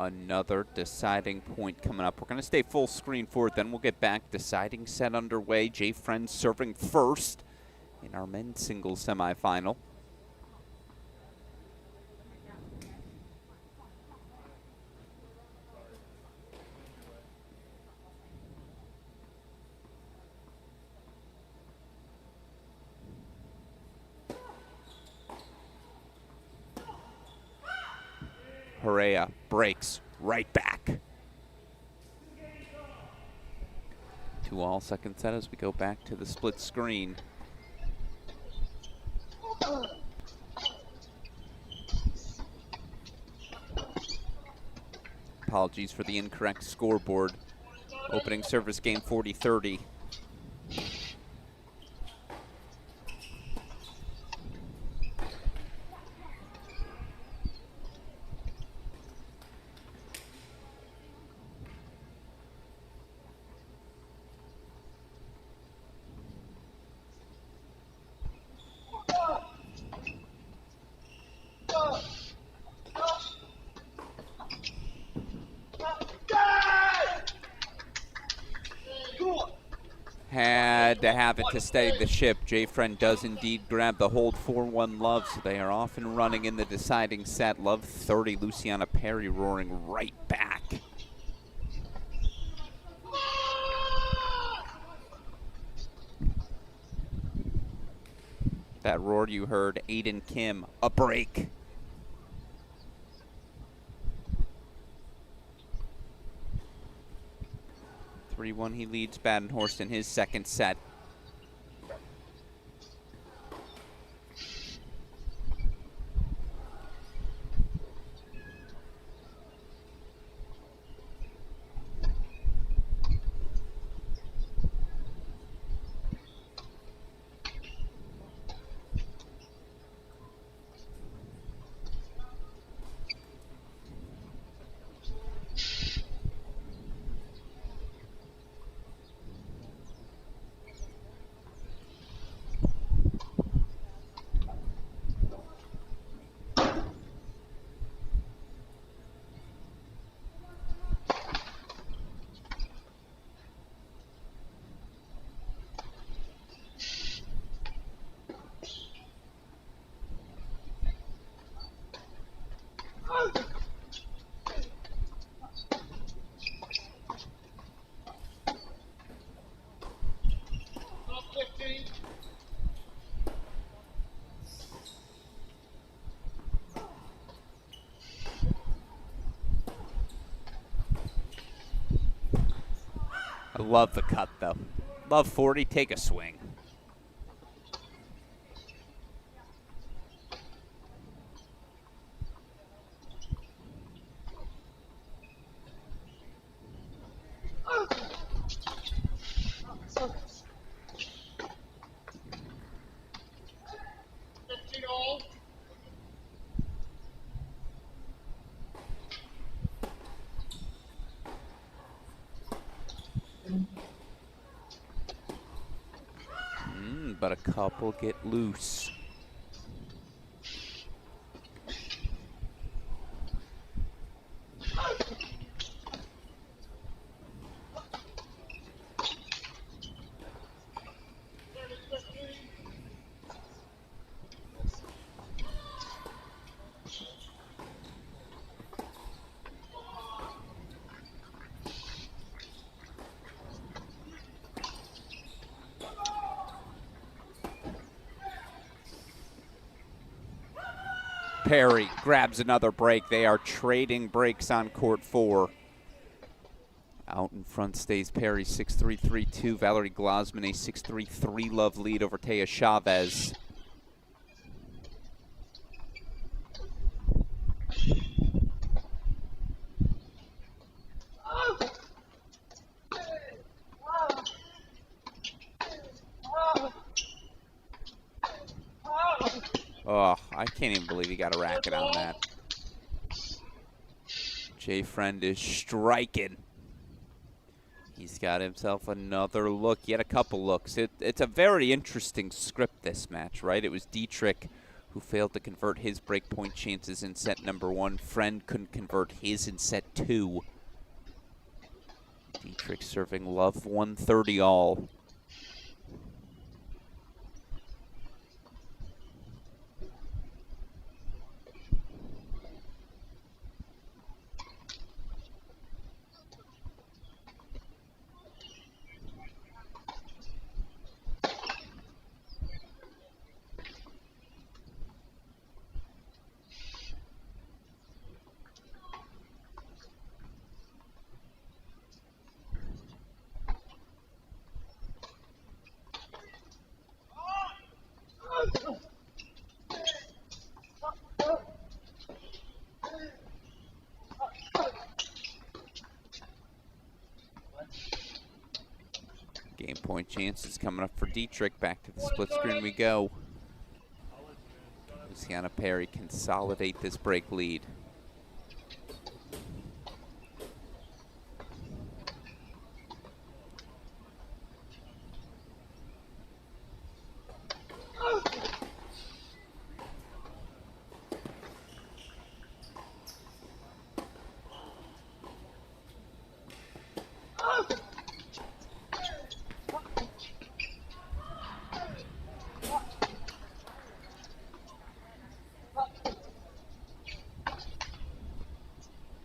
Another deciding point coming up. We're going to stay full screen for it, then we'll get back. Deciding set underway. Jay Friend serving first in our men's singles semifinal. Perea breaks right back. 2-all second set as we go back to the split screen. Apologies for the incorrect scoreboard. Opening service game 40-30. Had to have it to steady the ship. Jay Friend does indeed grab the hold 4-1 Love, so they are off and running in the deciding set. Love 30, Luciana Perry roaring right back. That roar you heard, Aiden Kim, a break. 3-1, he leads Badenhorst in his second set. Love the cut, though. Love 40, take a swing. But a couple get loose. Perry grabs another break. They are trading breaks on court 4. Out in front stays Perry, 6'3", 3'2". Valerie Glasman, a 6'3", 3-love lead over Taya Chavez. Oh, I can't even believe he got a racket on that. Jay Friend is striking. He's got himself another look. He had a couple looks. It's a very interesting script, this match, right? It was Dietrich who failed to convert his breakpoint chances in set number 1. Friend couldn't convert his in set 2. Dietrich serving love 130 all. Game point chances coming up for Dietrich. Back to the split screen we go. Luciana Perry consolidate this break lead.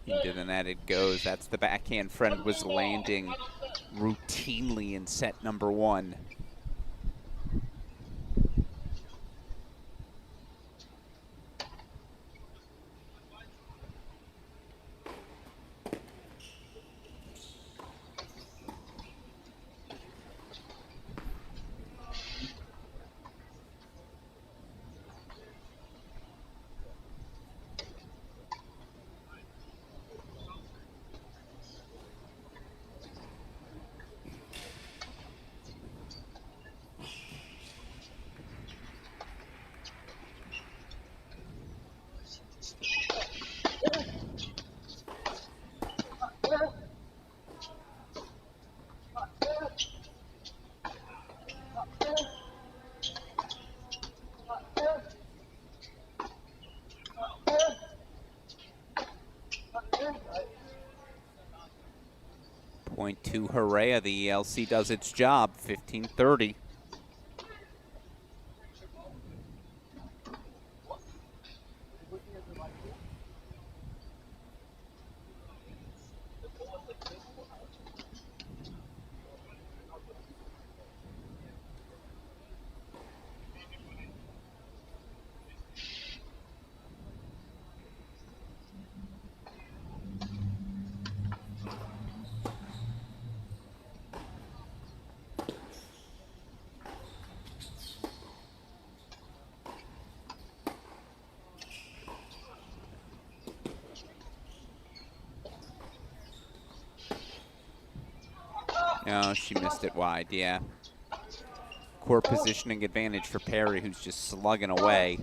Into the net it goes. That's the backhand Friend was landing routinely in set number 1. Point to Herrera. The ELC does its job, 15-30. No, she missed it wide, yeah. Court positioning advantage for Perry, who's just slugging away.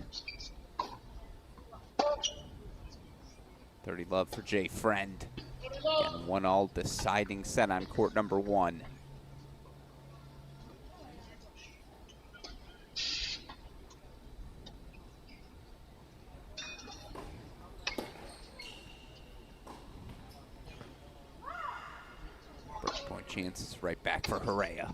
30 love for Jay Friend. Again, 1-all deciding set on court number 1. Break point chances right back for Herrera.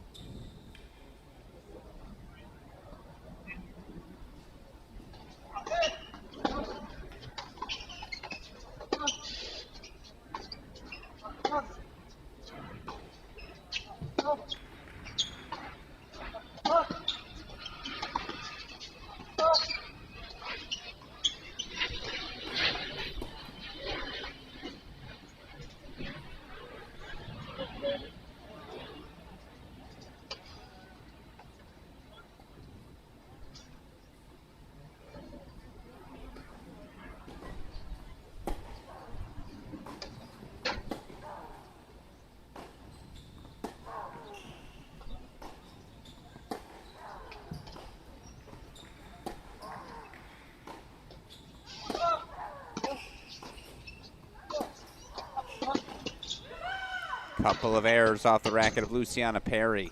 Couple of errors off the racket of Luciana Perry.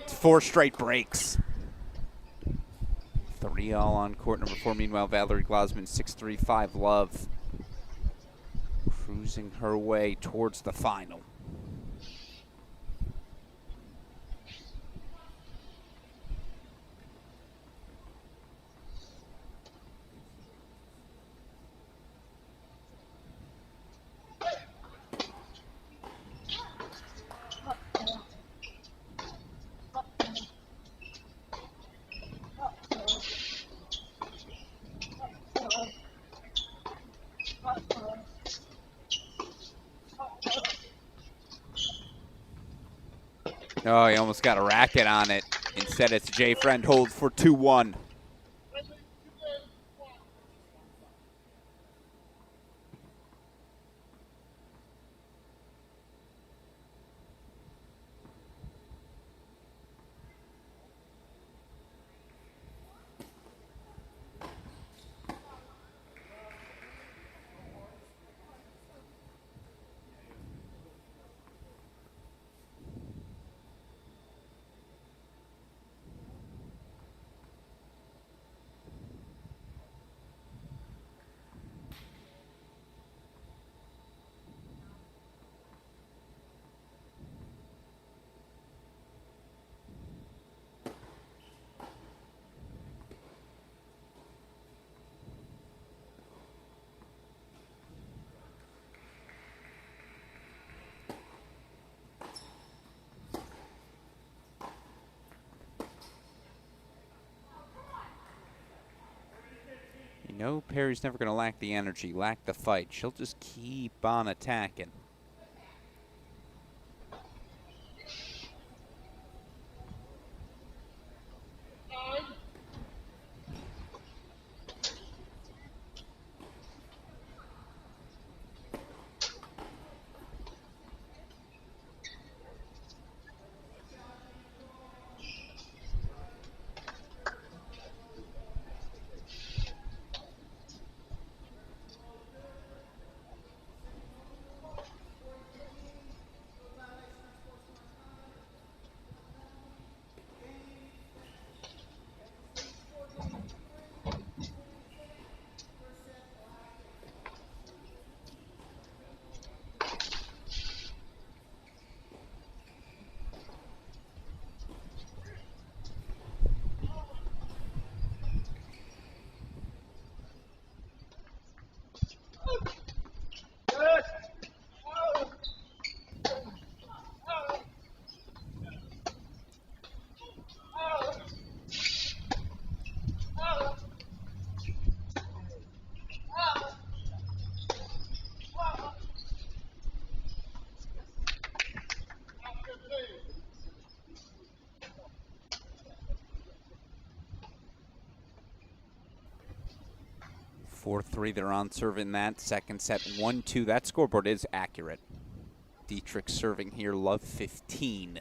It's 4 straight breaks. 3-all on court number 4. Meanwhile, Valerie Glasman, 6-3-5 love. Cruising her way towards the final. Oh, he almost got a racket on it. Instead, it's Jay Friend holds for 2-1. You know Perry's never going to lack the energy, lack the fight. She'll just keep on attacking. Four-three, they're on serve in that second set. 1-2, that scoreboard is accurate. Dietrich serving here, love 15.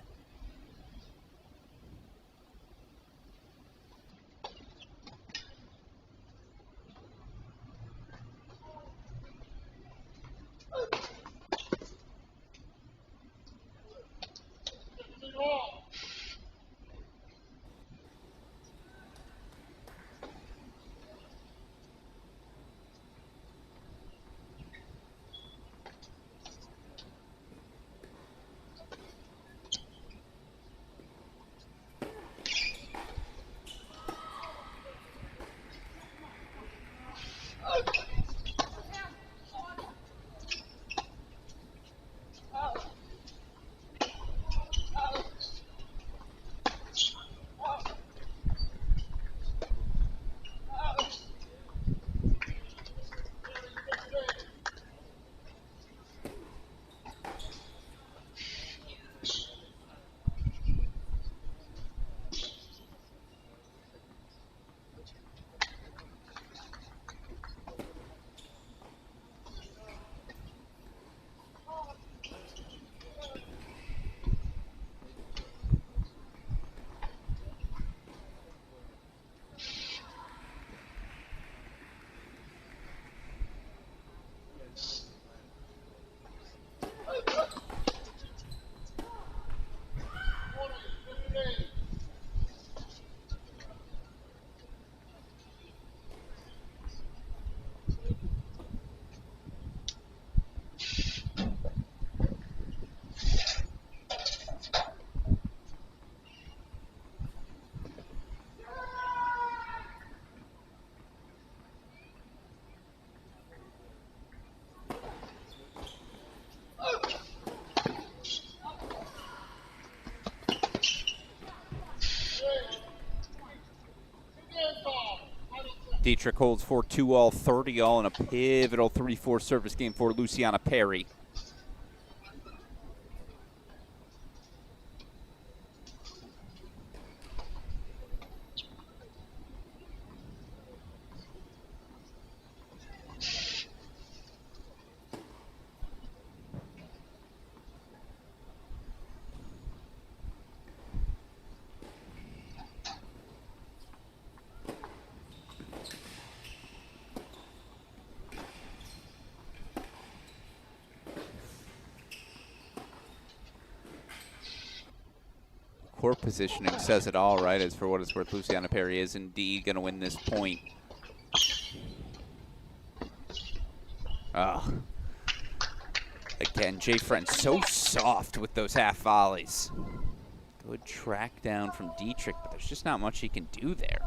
Dietrich holds for 2-all, 30-all in a pivotal 3-4 service game for Luciana Perry. Court positioning says it all, right? As for what it's worth, Luciana Perry is indeed going to win this point. Again, Jay Friend so soft with those half volleys. Good track down from Dietrich, but there's just not much he can do there.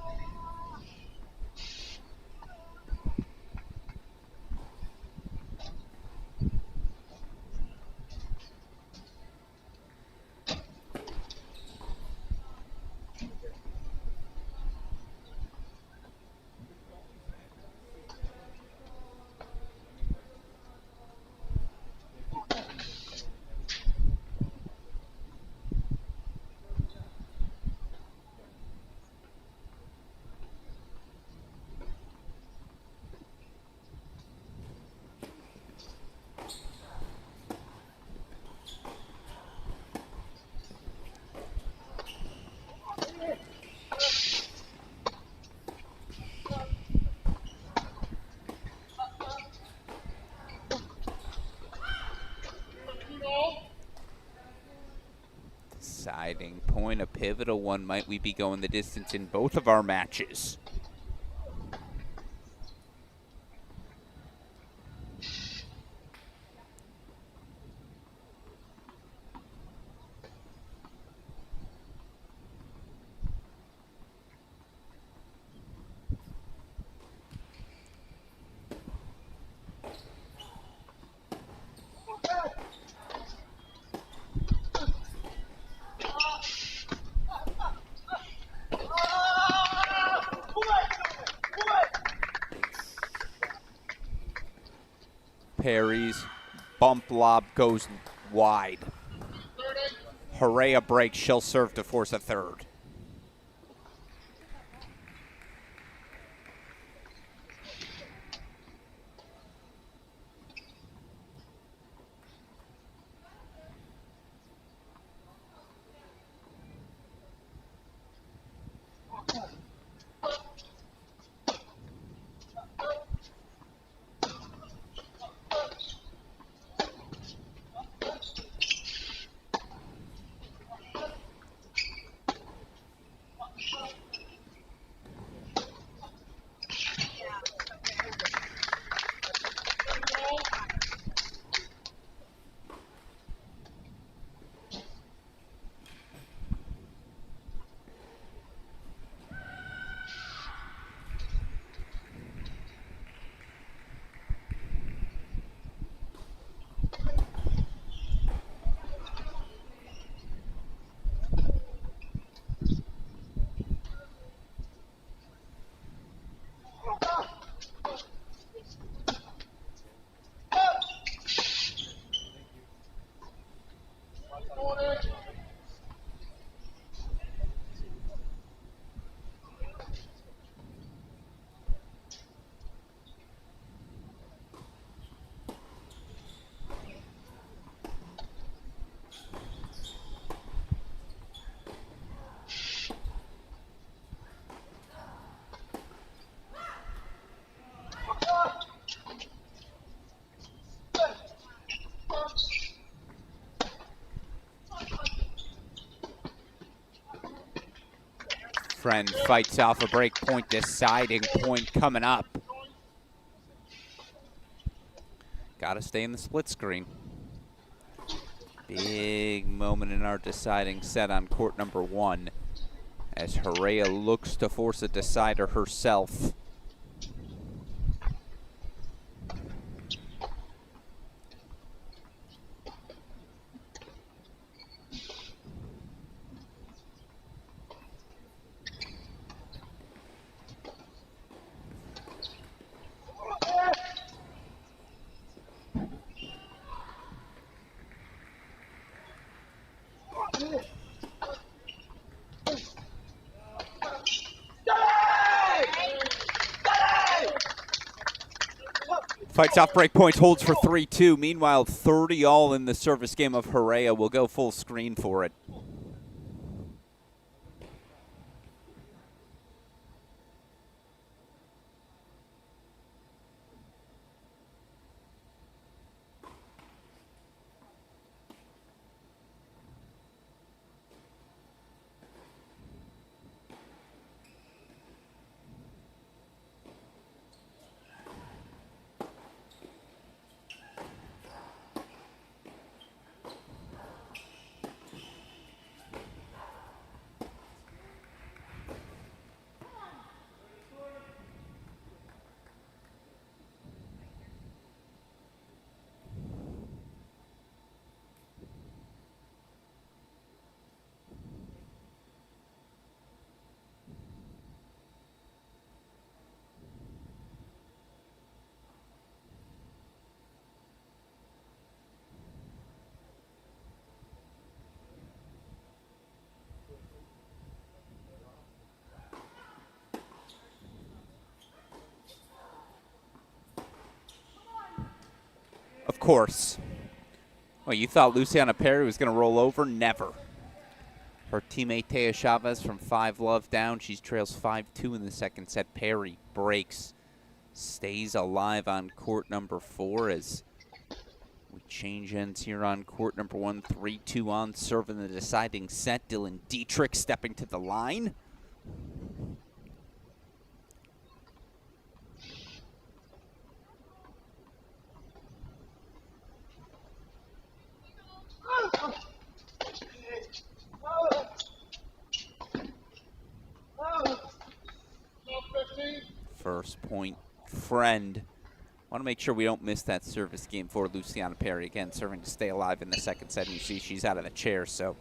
Deciding point, a pivotal one. Might we be going the distance in both of our matches? Perry's bump lob goes wide. Herrera breaks, she'll serve to force a third. Friend fights off a break point, deciding point coming up. Got to stay in the split screen. Big moment in our deciding set on court number 1 as Herrera looks to force a decider herself. Fights off break points, holds for 3-2. Meanwhile, 30-all in the service game of Herrera. Will go full screen for it. Of course. Well, you thought Luciana Perry was going to roll over? Never. Her teammate Taya Chavez from 5-love down. She trails 5-2 in the second set. Perry breaks, stays alive on court number 4 as we change ends here on court number 1. 3-2 on serve in the deciding set. Dylan Dietrich stepping to the line. First point, Friend. Want to make sure we don't miss that service game for Luciana Perry. Again, serving to stay alive in the second set. And you see she's out of the chair, so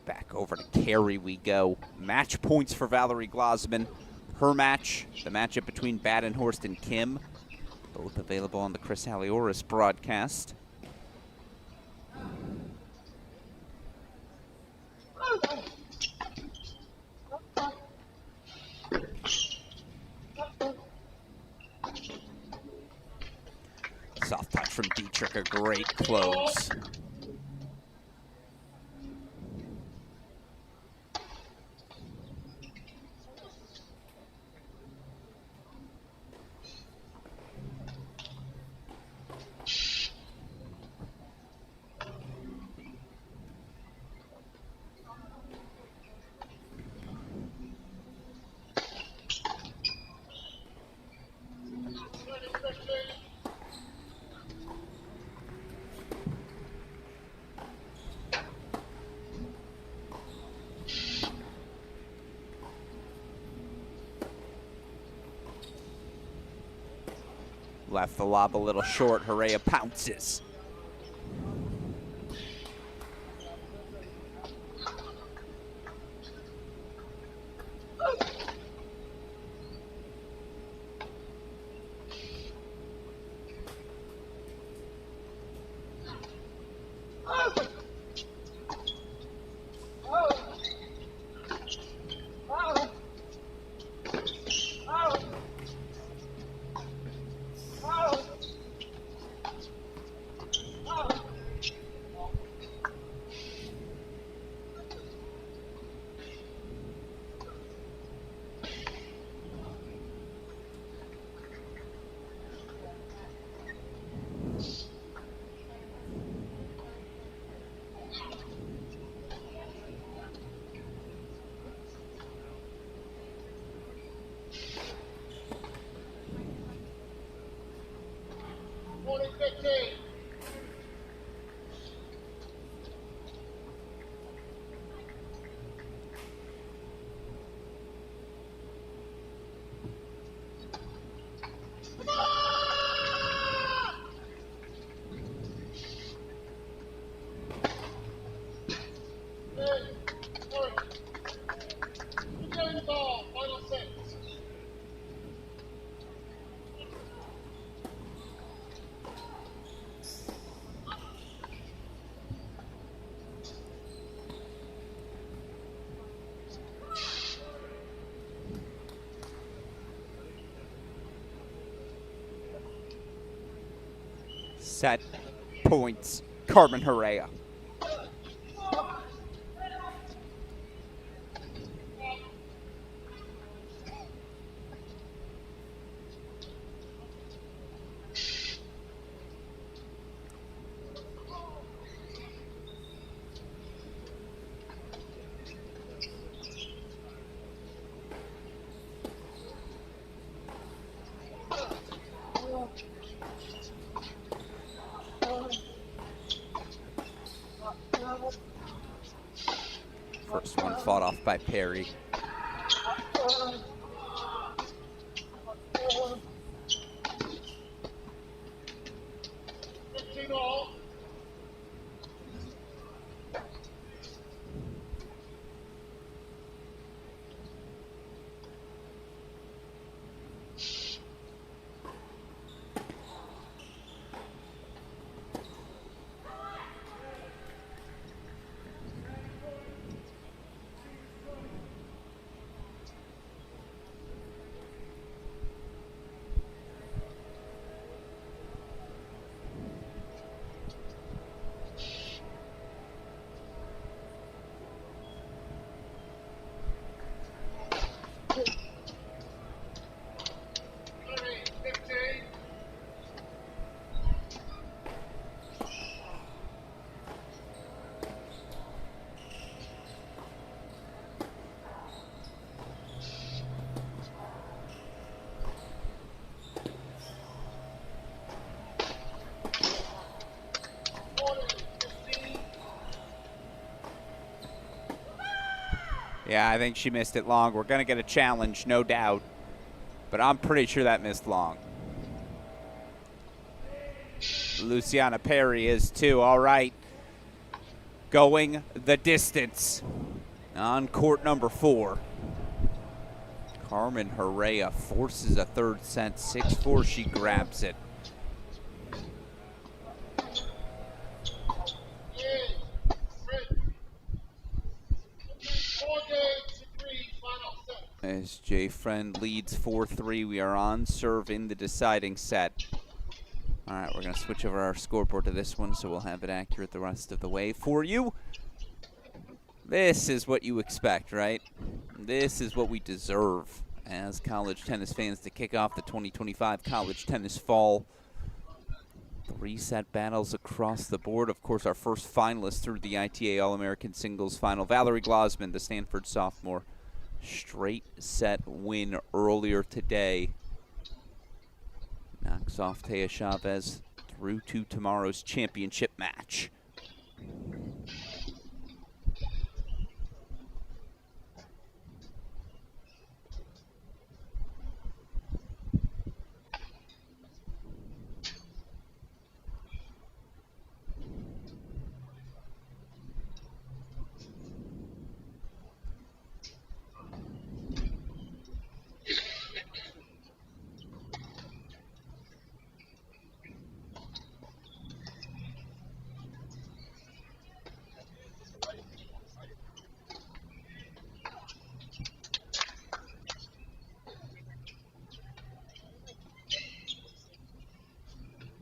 back over to Carey we go. Match points for Valerie Glasman. Her match, the matchup between Badenhorst and Kim, both available on the Chris Alioris broadcast. Soft touch from Dietrich, a great close. Left the lob a little short. Herrera pounces. Set. Points. Carmen Herrera. First one fought off by Perry. Yeah, I think she missed it long. We're going to get a challenge, no doubt. But I'm pretty sure that missed long. Luciana Perry is too. All right. Going the distance on court number 4. Carmen Herrera forces a third set. 6-4, she grabs it. As Jay Friend leads 4-3, we are on serve in the deciding set. All right, we're going to switch over our scoreboard to this one, so we'll have it accurate the rest of the way for you. This is what you expect, right? This is what we deserve as college tennis fans to kick off the 2025 college tennis fall. 3-set battles across the board. Of course, our first finalist through the ITA All-American Singles Final, Valerie Glasman, the Stanford sophomore. Straight set win earlier today. Knocks off Taya Chavez through to tomorrow's championship match.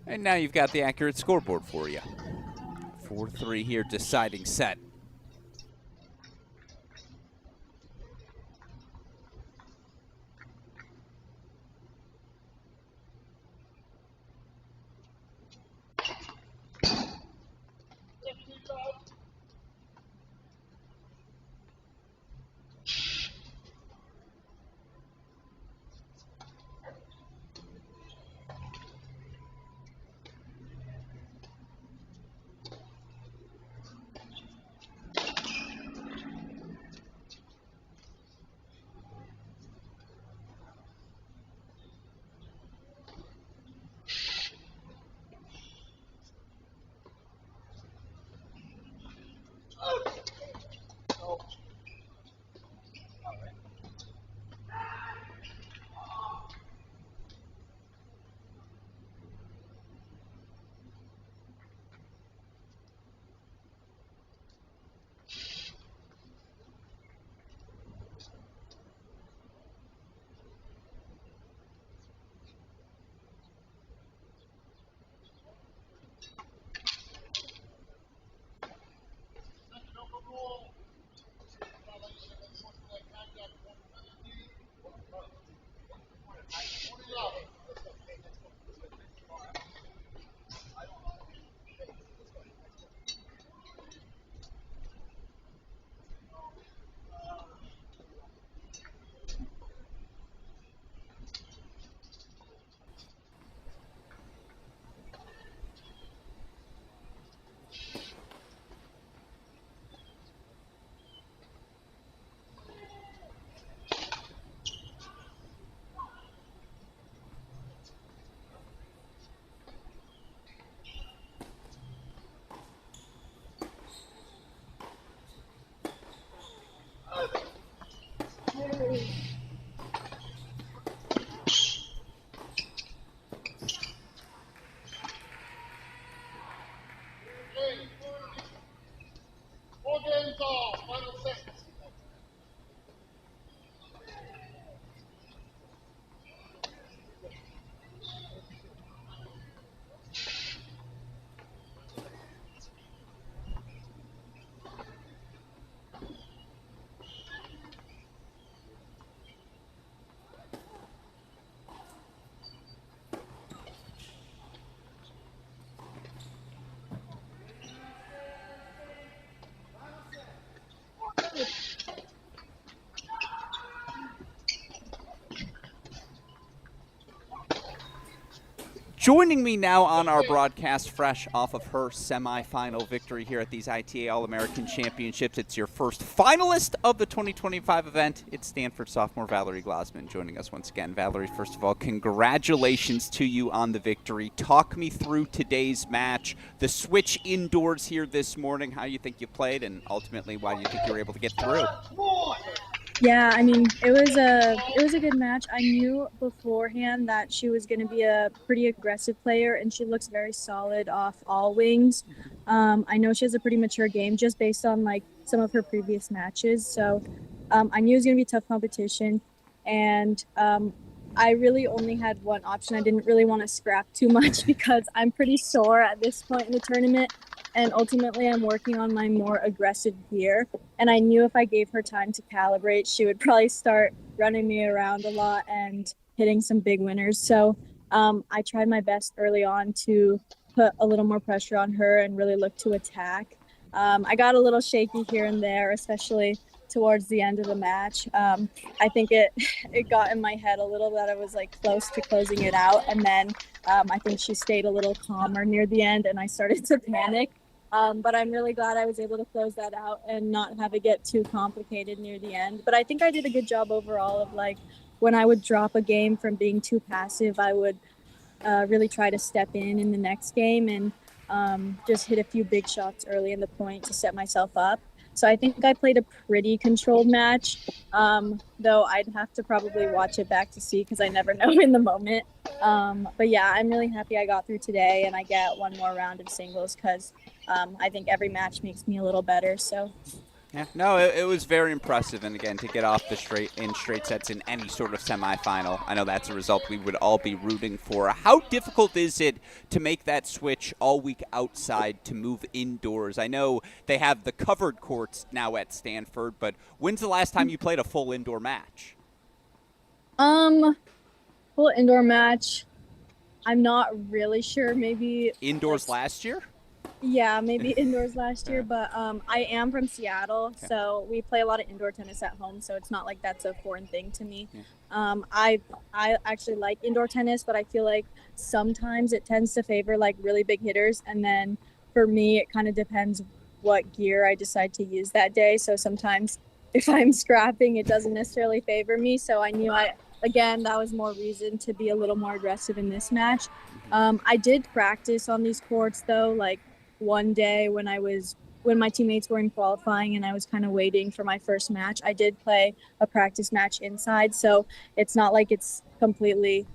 And now you've got the accurate scoreboard for you. 4-3 here, deciding set. Joining me now on our broadcast, fresh off of her semifinal victory here at these ITA All-American Championships. It's your first finalist of the 2025 event. It's Stanford sophomore Valerie Glasman joining us once again. Valerie, first of all, congratulations to you on the victory. Talk me through today's match, the switch indoors here this morning, how you think you played, and ultimately why you think you were able to get through.
Yeah, I mean, it was a good match. I knew beforehand that she was going to be a pretty aggressive player, and she looks very solid off all wings. I know she has a pretty mature game just based on like some of her previous matches. So I knew it was going to be tough competition, and I really only had one option. I didn't really want to scrap too much because I'm pretty sore at this point in the tournament. And ultimately, I'm working on my more aggressive gear. And I knew if I gave her time to calibrate, she would probably start running me around a lot and hitting some big winners. So I tried my best early on to put a little more pressure on her and really look to attack. I got a little shaky here and there, especially towards the end of the match. I think it got in my head a little that I was like close to closing it out. And then I think she stayed a little calmer near the end and I started to panic. But I'm really glad I was able to close that out and not have it get too complicated near the end. But I think I did a good job overall of like when I would drop a game from being too passive, I would really try to step in the next game and just hit a few big shots early in the point to set myself up. So I think I played a pretty controlled match, though I'd have to probably watch it back to see because I never know in the moment. But yeah, I'm really happy I got through today and I get one more round of singles because I think every match makes me a little better. So.
Yeah, no, it was very impressive, and again, to get off the straight sets in any sort of semifinal, I know that's a result we would all be rooting for. How difficult is it to make that switch all week outside to move indoors? I know they have the covered courts now at Stanford, but when's the last time you played a full indoor match?
Full indoor match. I'm not really sure. Maybe
indoors last year?
Yeah, maybe indoors last year, but I am from Seattle, so we play a lot of indoor tennis at home, so it's not like that's a foreign thing to me. Yeah. I actually like indoor tennis, but I feel like sometimes it tends to favor like really big hitters, and then for me, it kind of depends what gear I decide to use that day. So sometimes if I'm scrapping, it doesn't necessarily favor me. So I knew again, that was more reason to be a little more aggressive in this match. I did practice on these courts though, like one day when my teammates were in qualifying and I was kind of waiting for my first match, I did play a practice match inside. So it's not like it's completely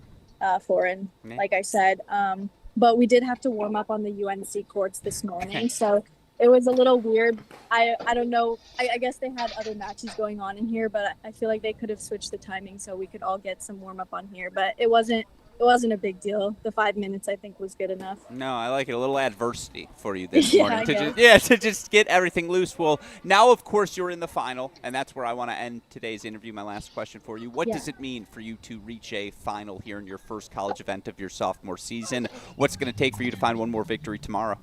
foreign, like I said. But we did have to warm up on the UNC courts this morning. So it was a little weird. I don't know. I guess they had other matches going on in here, but I feel like they could have switched the timing so we could all get some warm up on here. But it wasn't a big deal. The 5 minutes, I think, was good enough.
No, I like it. A little adversity for you this morning to just get everything loose. Well, now, of course, you're in the final, and that's where I want to end today's interview. My last question for you. What does it mean for you to reach a final here in your first college event of your sophomore season? What's it going to take for you to find one more victory tomorrow?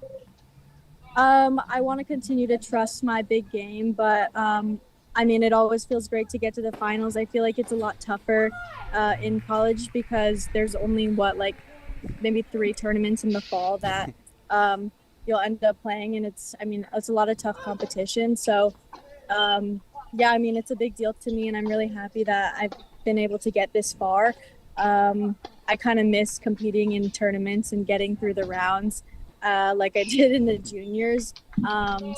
I want to continue to trust my big game, but I mean, it always feels great to get to the finals. I feel like it's a lot tougher in college because there's only maybe 3 tournaments in the fall that you'll end up playing, and it's a lot of tough competition. So yeah, I mean, it's a big deal to me, and I'm really happy that I've been able to get this far. I kind of miss competing in tournaments and getting through the rounds like I did in the juniors.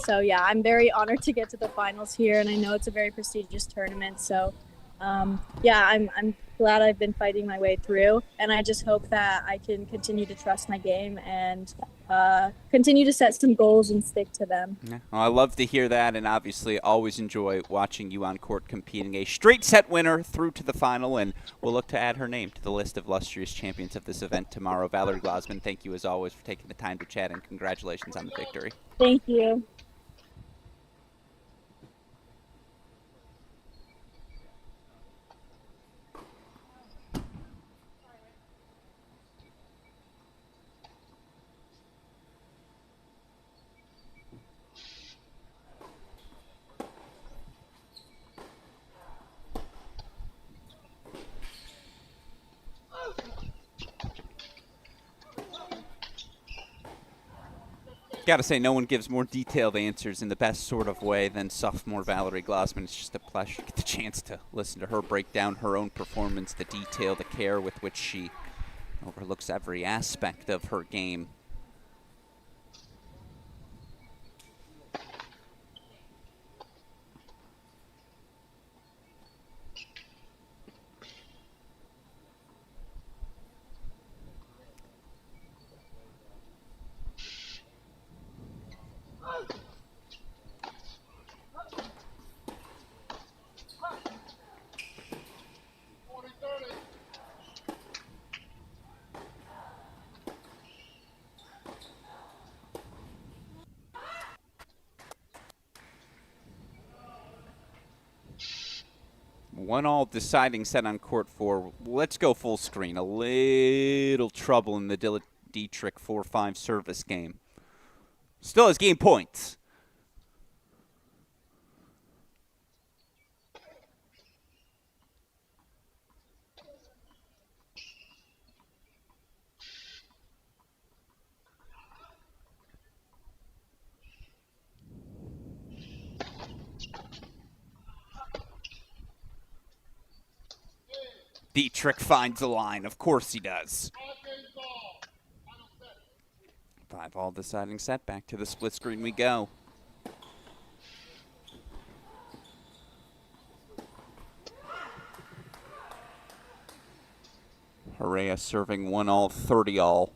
So yeah, I'm very honored to get to the finals here, and I know it's a very prestigious tournament. So yeah, I'm glad I've been fighting my way through, and I just hope that I can continue to trust my game and continue to set some goals and stick to them.
Yeah. Well, I love to hear that, and obviously always enjoy watching you on court competing. A straight set winner through to the final, and we'll look to add her name to the list of illustrious champions of this event tomorrow. Valerie Glasman, thank you as always for taking the time to chat, and congratulations on the victory.
Thank you.
Gotta say, no one gives more detailed answers in the best sort of way than sophomore Valerie Glasman. It's just a pleasure to get the chance to listen to her break down her own performance, the detail, the care with which she overlooks every aspect of her game. One all deciding set on court 4. Let's go full screen. A little trouble in the Dylan Dietrich 4-5 service game. Still has game points. Dietrich finds the line. Of course he does. 5-all deciding set. Back to the split screen we go. Herrera serving 1-all, 30-all.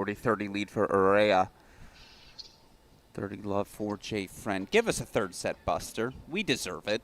.30 lead for Herrera. 30 love for Jay Friend. Give us a third set, Buster. We deserve it.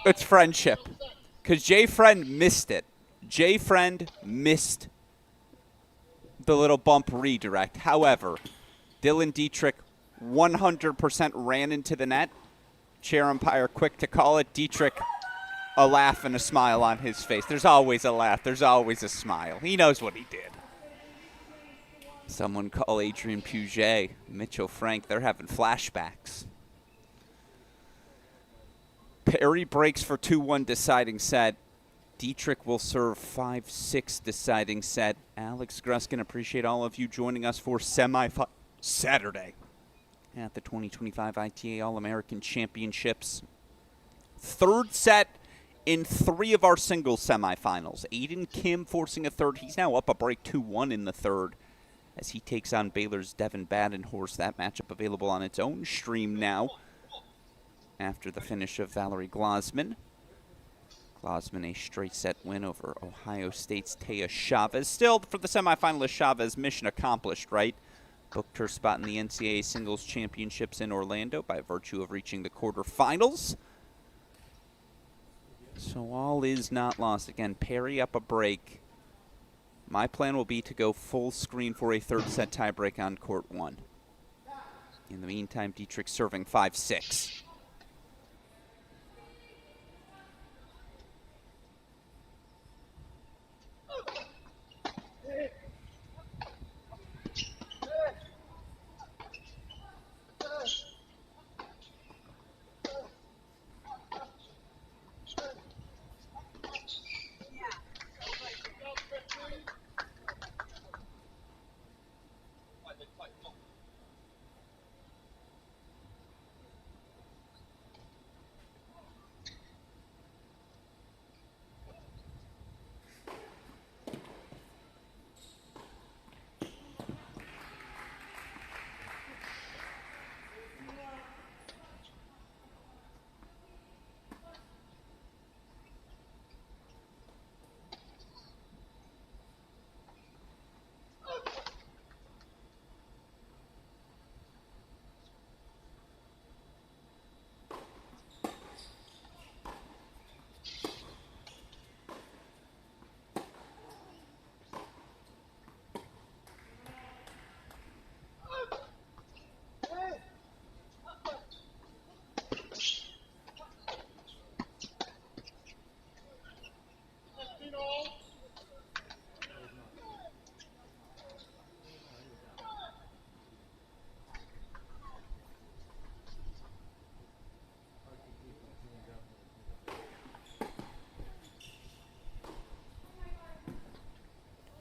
It's friendship, because Jay Friend missed it. Jay Friend missed the little bump redirect. However, Dylan Dietrich 100% ran into the net. Chair umpire quick to call it. Dietrich, a laugh and a smile on his face. There's always a laugh. There's always a smile. He knows what he did. Someone call Adrian Puget, Mitchell Frank. They're having flashbacks. Perry breaks for 2-1 deciding set. Dietrich will serve 5-6 deciding set. Alex Gruskin, appreciate all of you joining us for semifinal Saturday at the 2025 ITA All-American Championships. Third set in 3 of our singles semifinals. Aiden Kim forcing a third. He's now up a break 2-1 in the third as he takes on Baylor's Devin Badenhorst. That matchup available on its own stream now after the finish of Valerie Glasman. Glasman a straight set win over Ohio State's Taya Chavez. Still, for the semifinalist, Chavez, mission accomplished, right? Booked her spot in the NCAA Singles Championships in Orlando by virtue of reaching the quarterfinals. So all is not lost. Again, Perry up a break. My plan will be to go full screen for a third set tiebreak on court 1. In the meantime, Dietrich serving 5-6.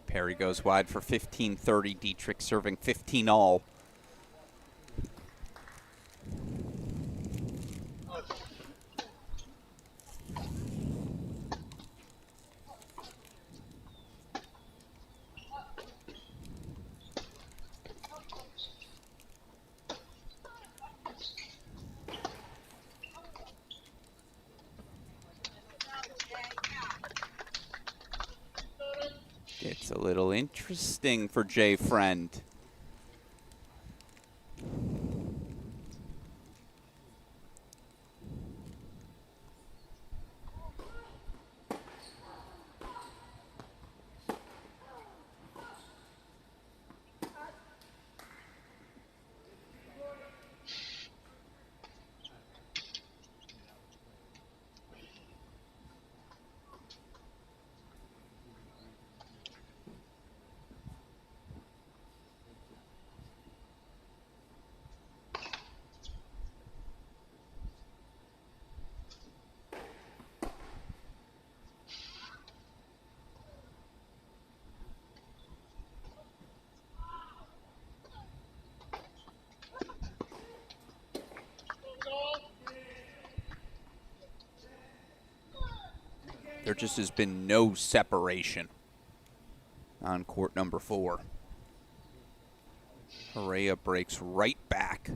Perry goes wide for 15-30. Dietrich serving 15-all. It's a little interesting for Jay Friend. There just has been no separation on court number 4. Correa breaks right back.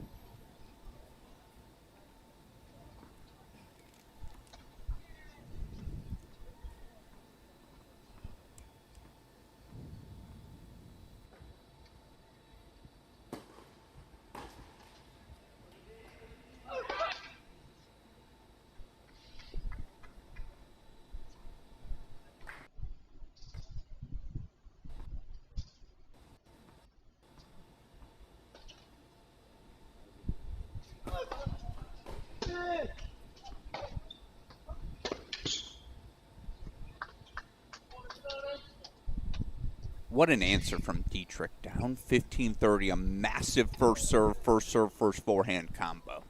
What an answer from Dietrich. Down 15-30, a massive first serve, first forehand combo.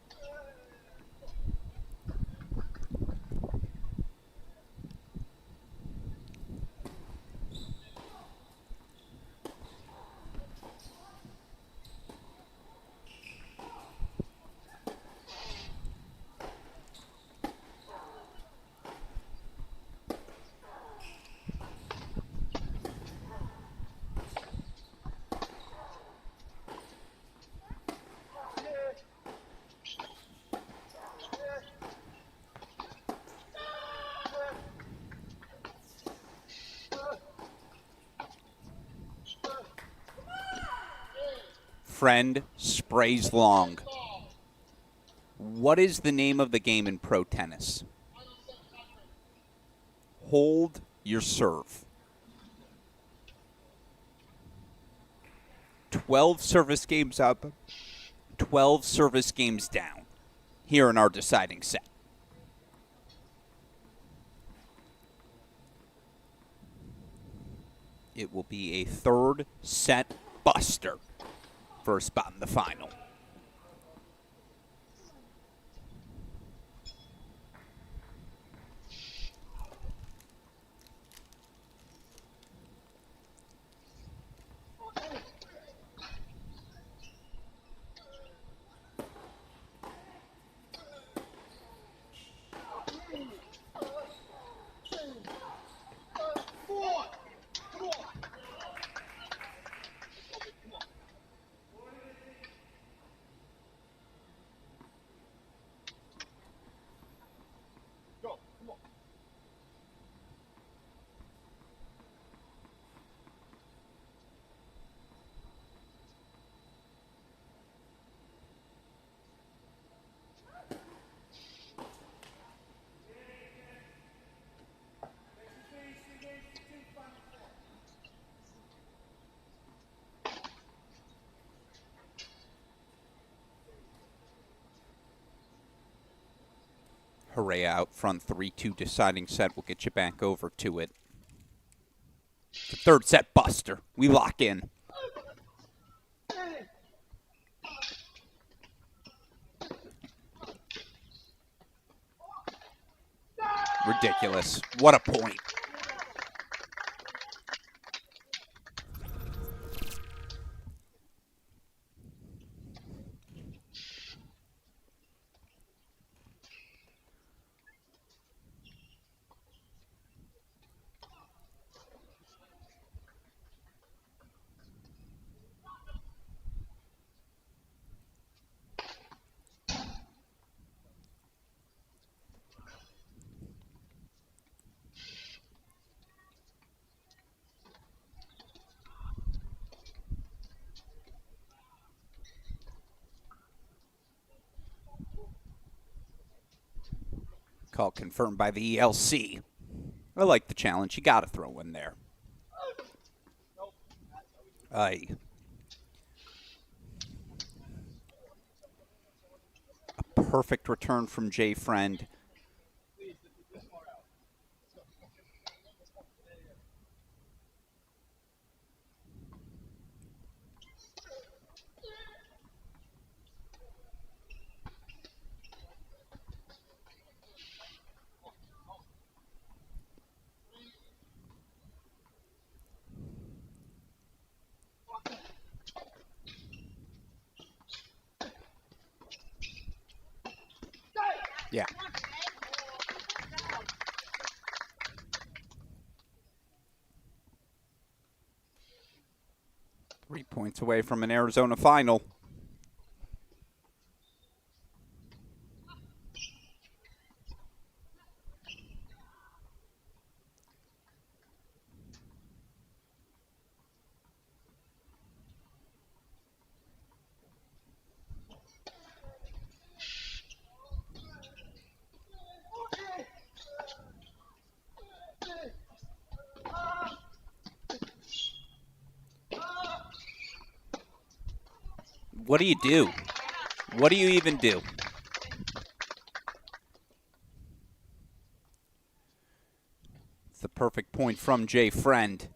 Friend sprays long. What is the name of the game in pro tennis? Hold your serve. 12 service games up, 12 service games down here in our deciding set. It will be a third set buster for a spot in the final. Hooray out front, 3-2 deciding set. We'll get you back over to it. The third set buster. We lock in. Ridiculous. What a point. Call confirmed by the ELC. I like the challenge. You got to throw one there. Aye. A perfect return from Jay Friend. Yeah. Three points away from an Arizona final. What do you do? What do you even do? It's the perfect point from Jay Friend.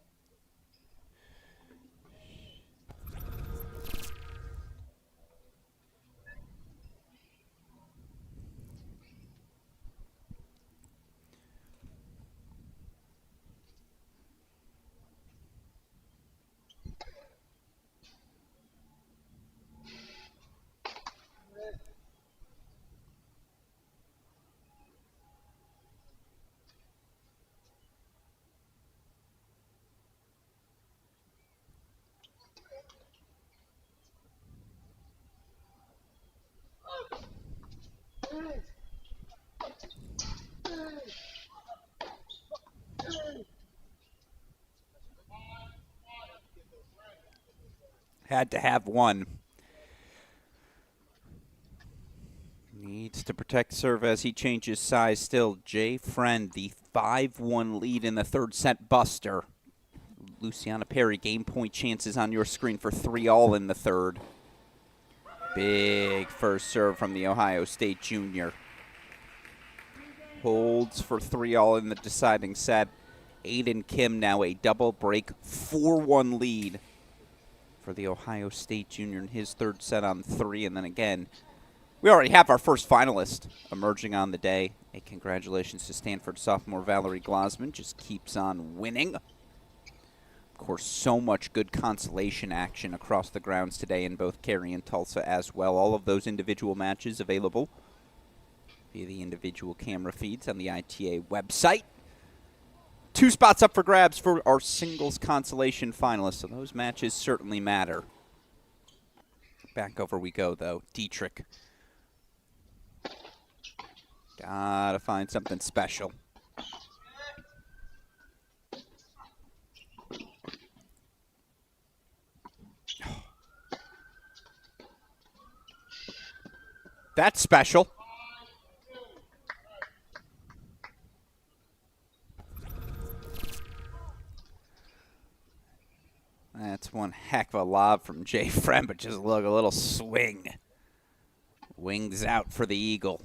Had to have one. Needs to protect serve as he changes size still. Jay Friend, the 5-1 lead in the third set buster. Luciana Perry, game point chances on your screen for 3-all in the third. Big first serve from the Ohio State junior. Holds for 3-all in the deciding set. Aiden Kim now a double break 4-1 lead for the Ohio State junior in his third set on 3. And then again, we already have our first finalist emerging on the day. A congratulations to Stanford sophomore Valerie Glasman. Just keeps on winning. Of course, so much good consolation action across the grounds today in both Cary and Tulsa as well. All of those individual matches available via the individual camera feeds on the ITA website. 2 spots up for grabs for our singles consolation finalists, so those matches certainly matter. Back over we go, though. Dietrich. Gotta find something special. That's special. That's one heck of a lob from Jay Friend, but just look, a little swing. Wings out for the Eagle.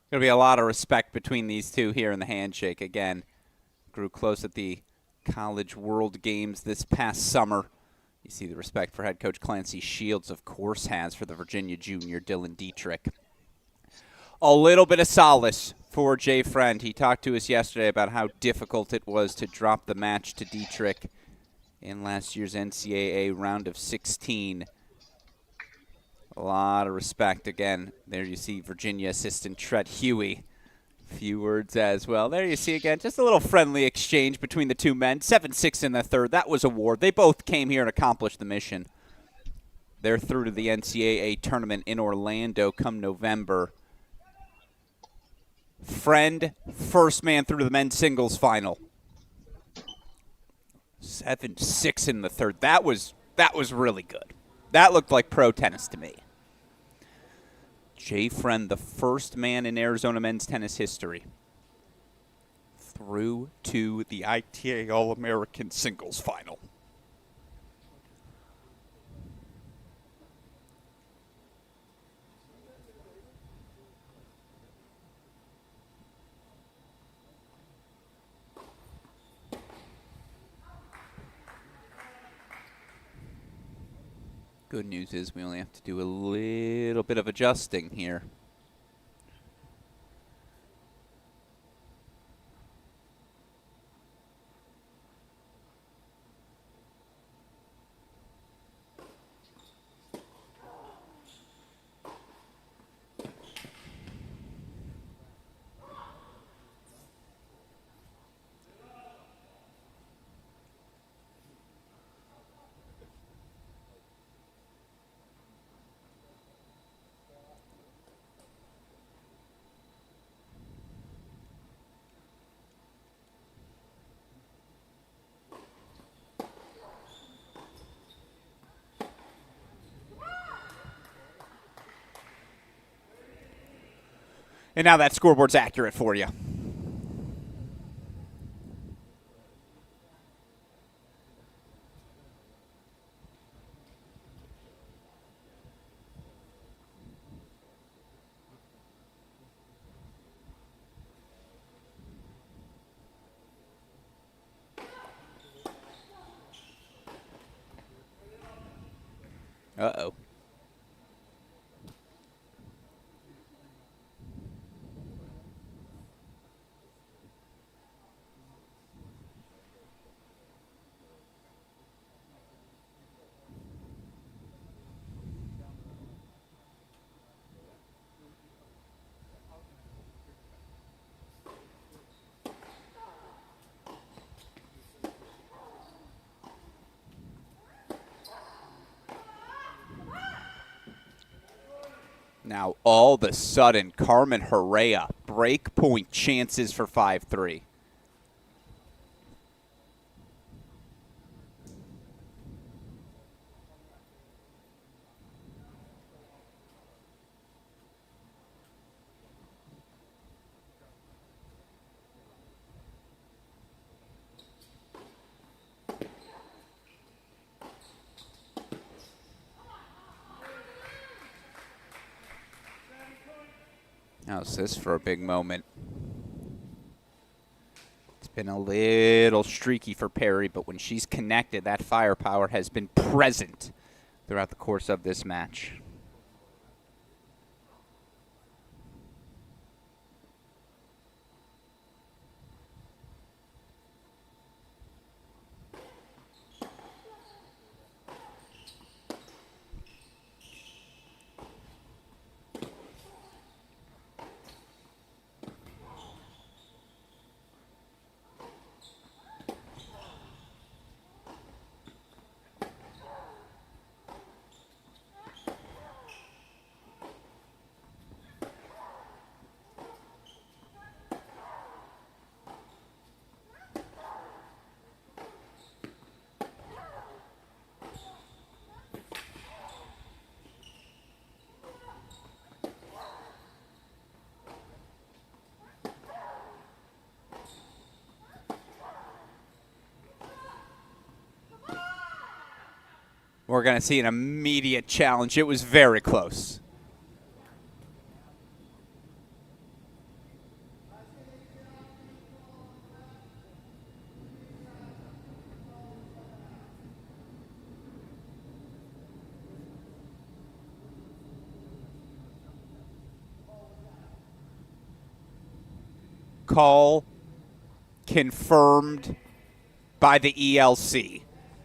Going to be a lot of respect between these two here in the handshake. Again, grew close at the College World Games this past summer. You see the respect for head coach Clancy Shields, of course, has for the Virginia junior Dylan Dietrich. A little bit of solace for Jay Friend. He talked to us yesterday about how difficult it was to drop the match to Dietrich in last year's NCAA round of 16. A lot of respect. Again, there you see Virginia assistant Tret Huey. Few words as well. There you see again, just a little friendly exchange between the two men. 7-6 in the third. That was a war. They both came here and accomplished the mission. They're through to the NCAA tournament in Orlando come November. Friend, first man through to the men's singles final. 7-6 in the third. That was really good. That looked like pro tennis to me. Jay Friend, the first man in Arizona men's tennis history through to the ITA All-American singles final. Good news is we only have to do a little bit of adjusting here. And now that scoreboard's accurate for you. Uh-oh. Now, all of a sudden, Carmen Herrera, break point chances for 5-3. How's this for a big moment? It's been a little streaky for Perry, but when she's connected, that firepower has been present throughout the course of this match. We're going to see an immediate challenge. It was very close. Call confirmed by the ELC.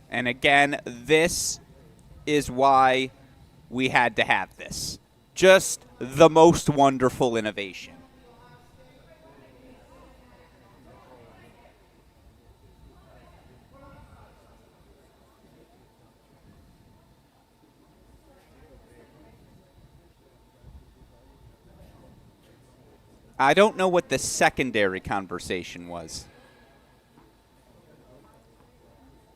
And again, this is why we had to have this. Just the most wonderful innovation. I don't know what the secondary conversation was.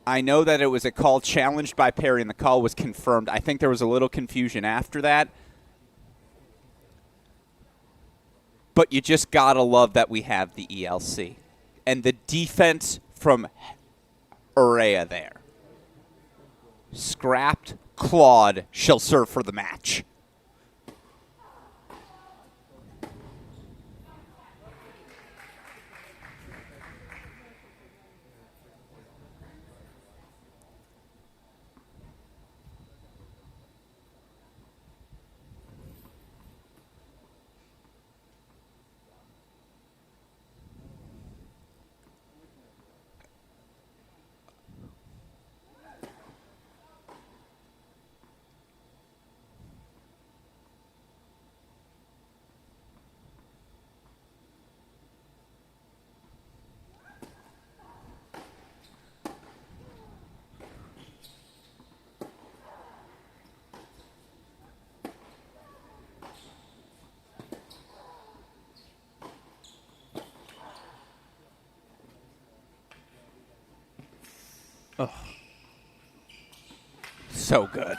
I know that it was a call challenged by Perry, and the call was confirmed. I think there was a little confusion after that. But you just got to love that we have the ELC. And the defense from Urea there. Scrapped, clawed, she'll serve for the match. Oh, so good.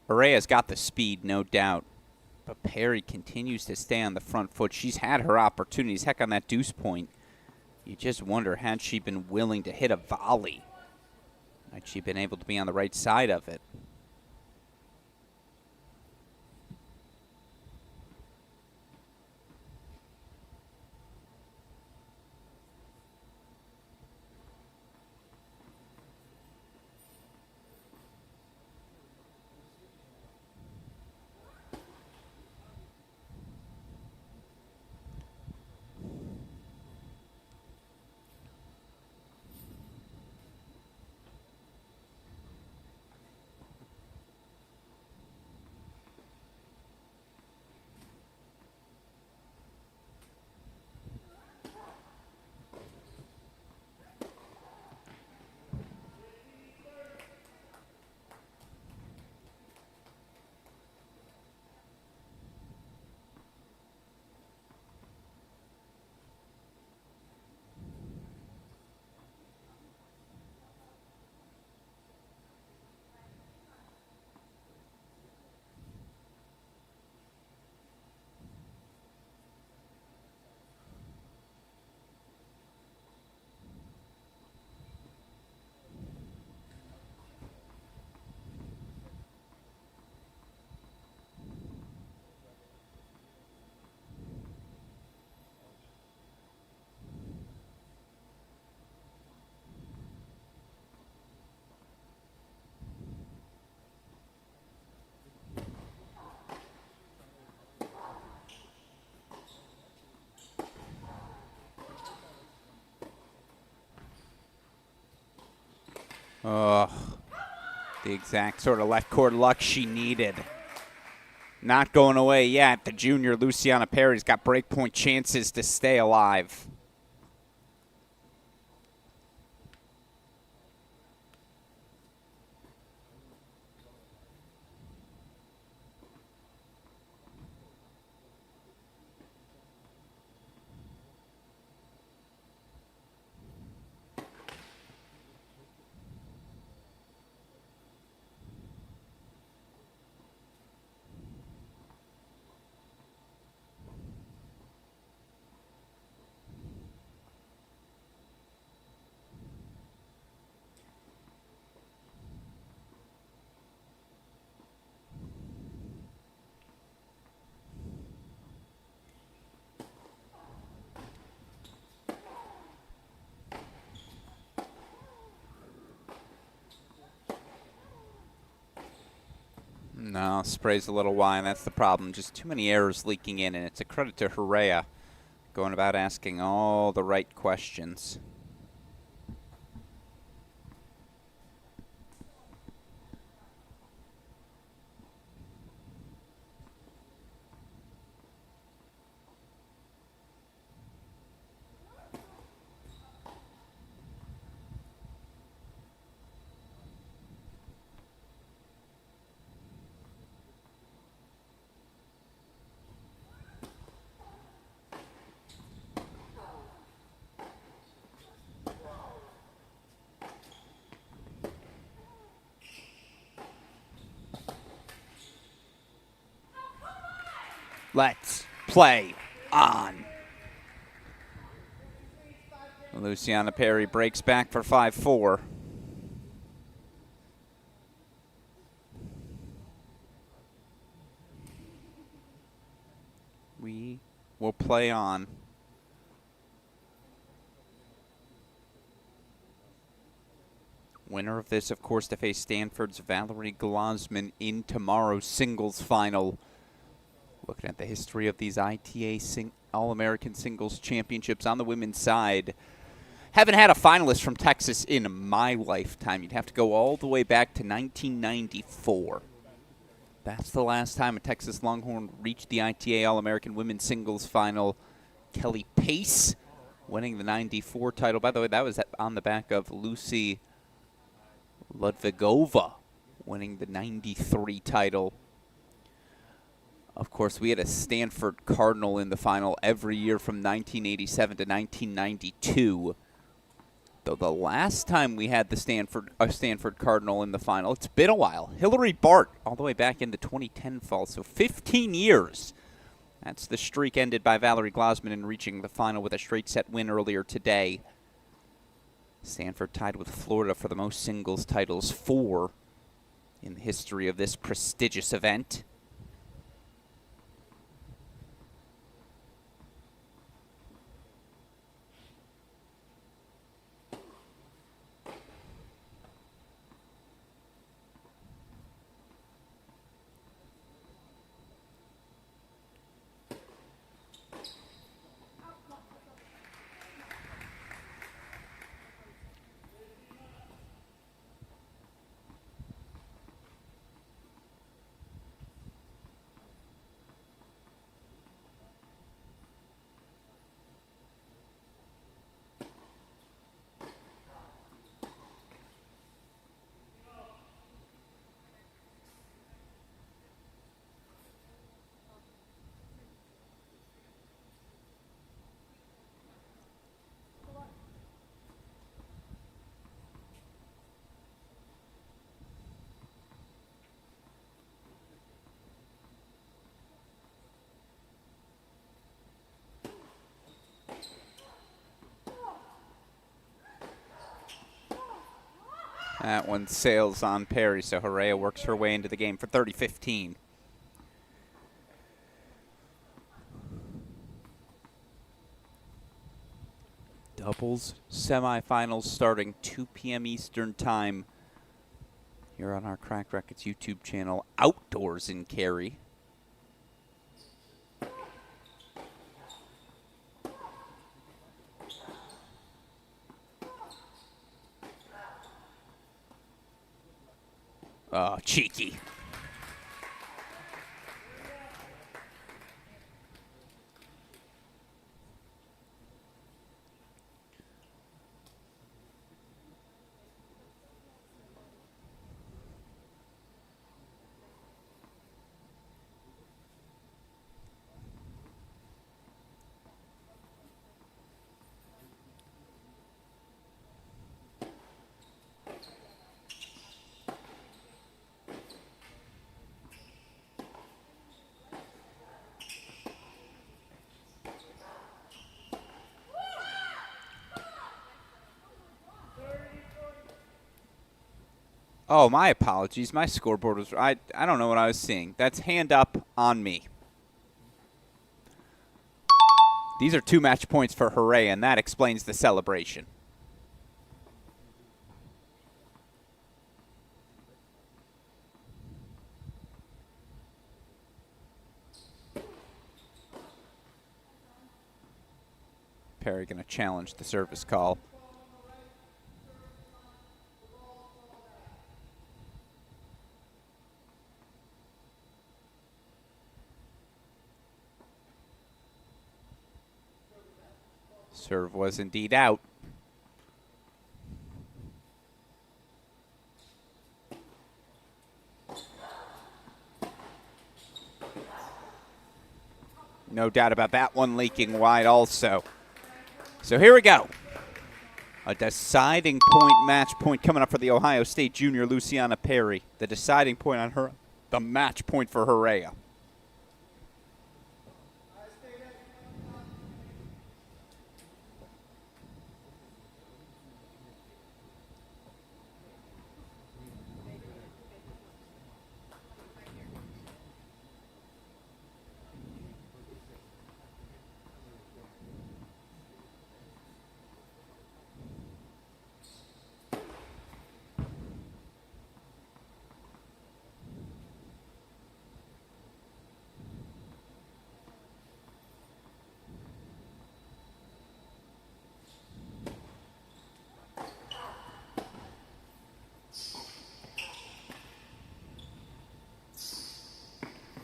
Urea's got the speed, no doubt. But Perry continues to stay on the front foot. She's had her opportunities. Heck, on that deuce point, you just wonder, had she been willing to hit a volley? Had she been able to be on the right side of it? Oh, the exact sort of left court luck she needed. Not going away yet. The junior Luciana Perry's got breakpoint chances to stay alive. No, sprays a little wide. That's the problem. Just too many errors leaking in, and it's a credit to Herrera going about asking all the right questions. Let's play on. Luciana Perry breaks back for 5-4. We will play on. Winner of this, of course, to face Stanford's Valerie Glasman in tomorrow's singles final. Looking at the history of these ITA All-American Singles Championships on the women's side, haven't had a finalist from Texas in my lifetime. You'd have to go all the way back to 1994. That's the last time a Texas Longhorn reached the ITA All-American Women's Singles Final. Kelly Pace winning the 94 title. By the way, that was on the back of Lucy Ludvigova winning the 93 title. Of course, we had a Stanford Cardinal in the final every year from 1987 to 1992. Though the last time we had the Stanford Cardinal in the final, it's been a while. Hillary Bart, all the way back in the 2010 fall, so 15 years. That's the streak ended by Valerie Glasman in reaching the final with a straight set win earlier today. Stanford tied with Florida for the most singles titles, 4 in the history of this prestigious event. That one sails on Perry, so Herrera works her way into the game for 30-15. Doubles semifinals starting 2 p.m. Eastern Time here on our Cracked Racquets YouTube channel, outdoors in Cary. Oh, cheeky. Oh, my apologies. My scoreboard was I don't know what I was seeing. That's hand up on me. These are 2 match points for Hooray, and that explains the celebration. Perry going to challenge the service call. Serve was indeed out. No doubt about that one leaking wide also. So here we go. A deciding point, match point coming up for the Ohio State junior Luciana Perry. The deciding point on her, the match point for Hooray.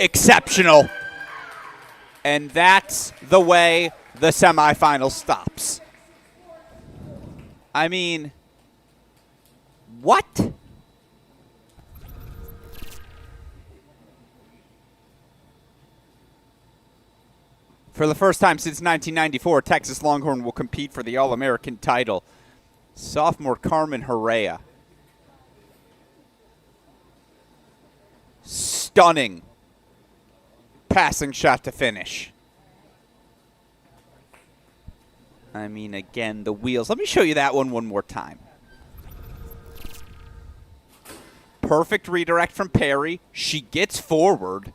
Exceptional. And that's the way the semifinal stops. I mean, what? For the first time since 1994, Texas Longhorn will compete for the All-American title. Sophomore Carmen Herrera. Stunning passing shot to finish. I mean, again, the wheels. Let me show you that one more time. Perfect redirect from Perry. She gets forward.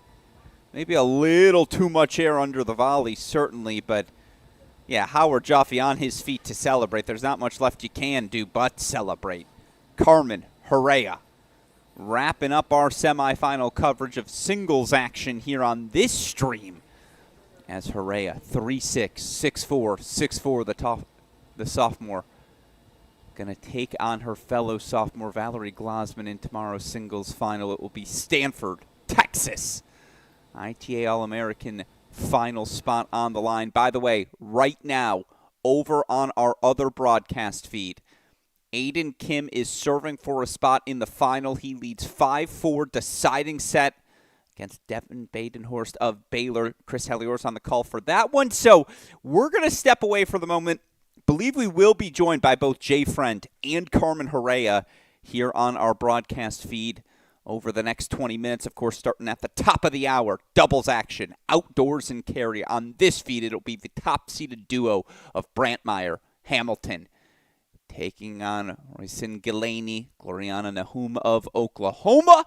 Maybe a little too much air under the volley, certainly, but yeah, Howard Jaffe on his feet to celebrate. There's not much left you can do but celebrate. Carmen Herrera wrapping up our semifinal coverage of singles action here on this stream as Herrera 3-6, 6-4, 6-4, the sophomore, going to take on her fellow sophomore Valerie Glasman in tomorrow's singles final. It will be Stanford, Texas. ITA All-American final spot on the line. By the way, right now, over on our other broadcast feed, Aiden Kim is serving for a spot in the final. He leads 5-4 deciding set against Devin Badenhorst of Baylor. Chris Heliors on the call for that one. So we're going to step away for the moment. Believe we will be joined by both Jay Friend and Carmen Herrera here on our broadcast feed over the next 20 minutes. Of course, starting at the top of the hour, doubles action, outdoors and carry. On this feed, it'll be the top-seeded duo of Brantmeyer, Hamilton, taking on Royson Gillaney, Gloriana Nahum of Oklahoma.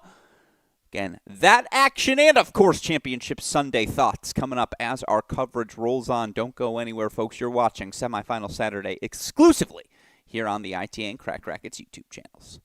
Again, that action and, of course, Championship Sunday thoughts coming up as our coverage rolls on. Don't go anywhere, folks. You're watching Semifinal Saturday exclusively here on the ITA and Cracked Racquets YouTube channels.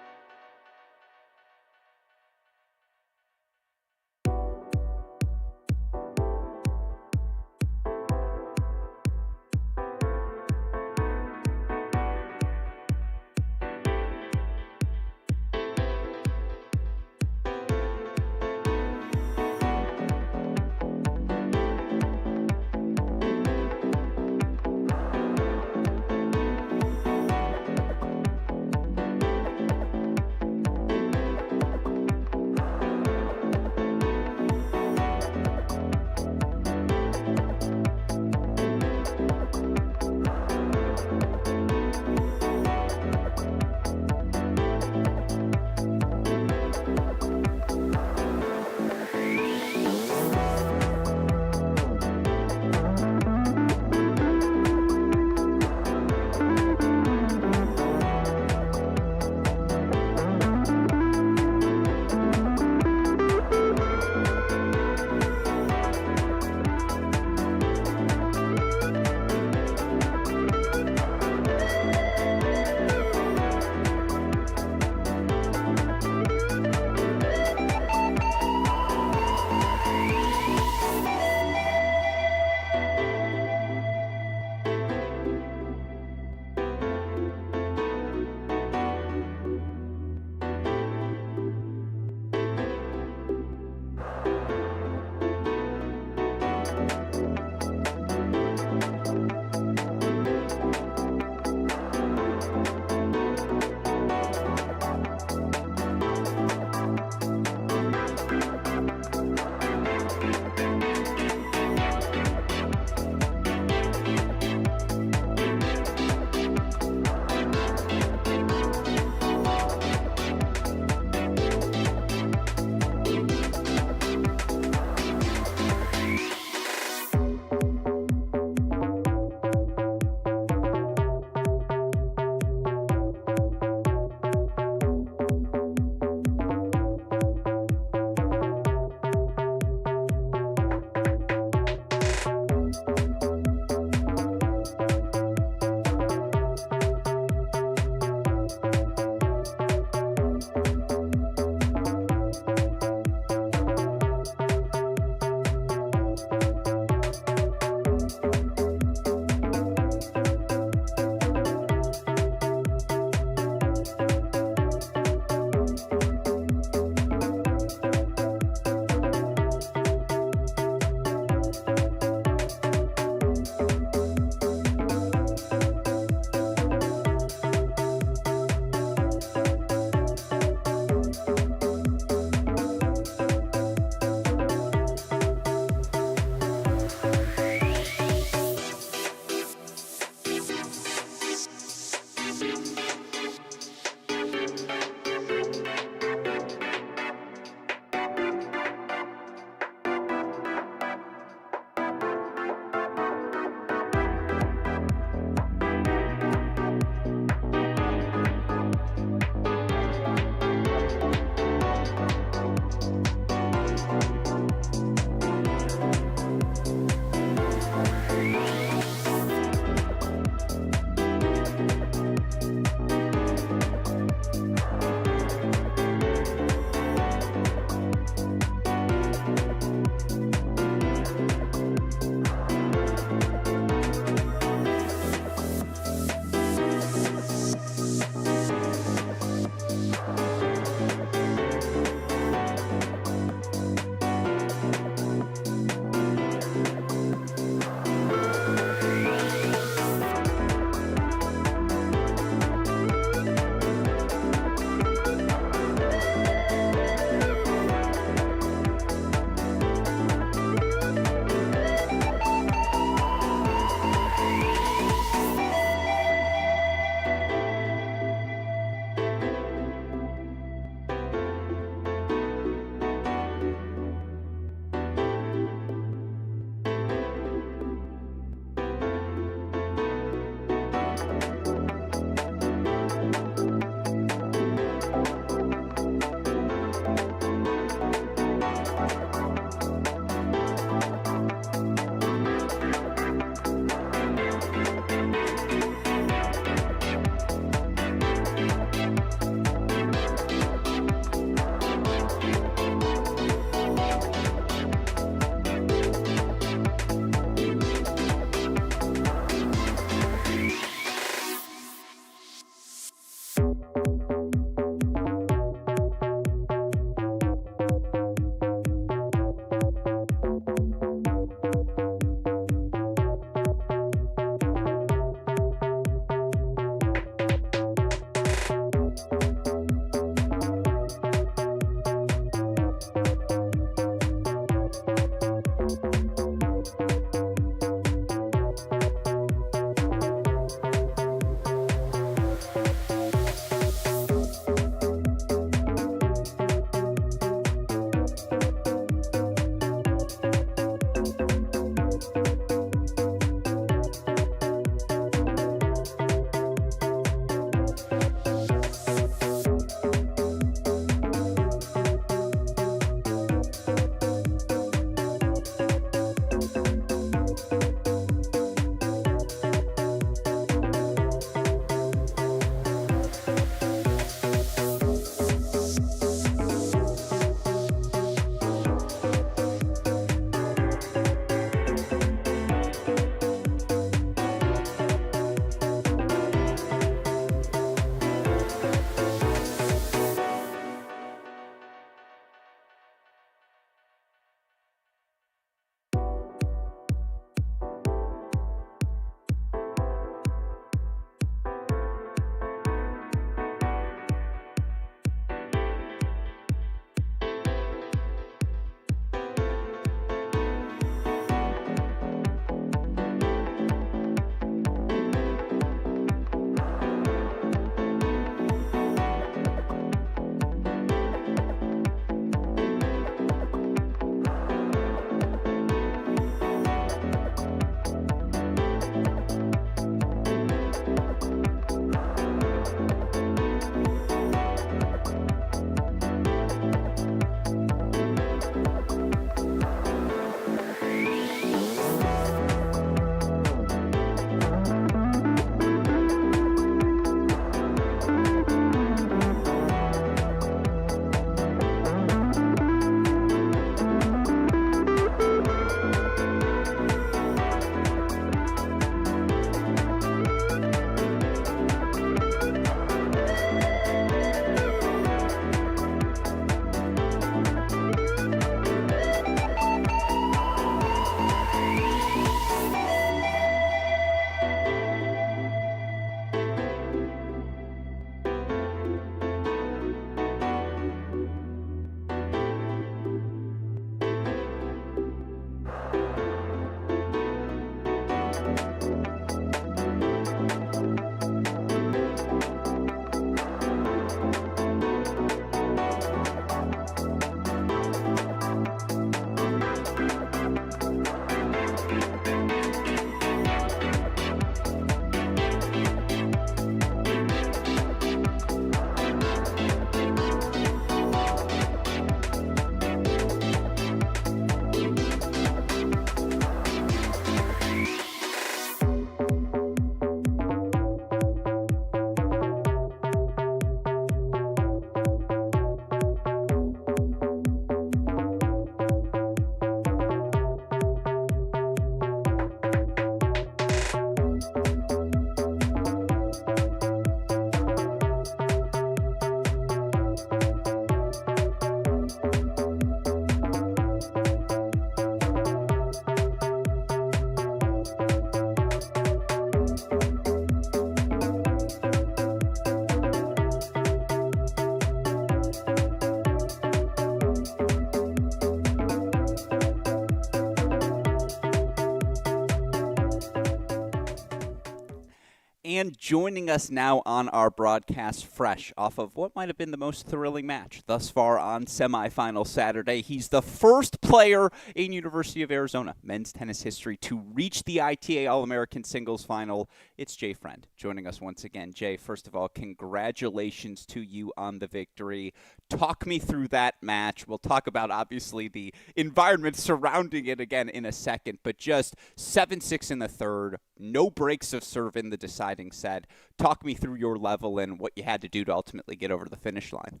And joining us now on our broadcast, fresh off of what might have been the most thrilling match thus far on semifinal Saturday. He's the first player in University of Arizona men's tennis history to reach the ITA All-American singles final. It's Jay Friend joining us once again. Jay, first of all, congratulations to you on the victory. Talk me through that match. We'll talk about, obviously, the environment surrounding it again in a second, but just 7-6 in the third, no breaks of serve in the deciding set. Talk me through your level and what you had to do to ultimately get over the finish line.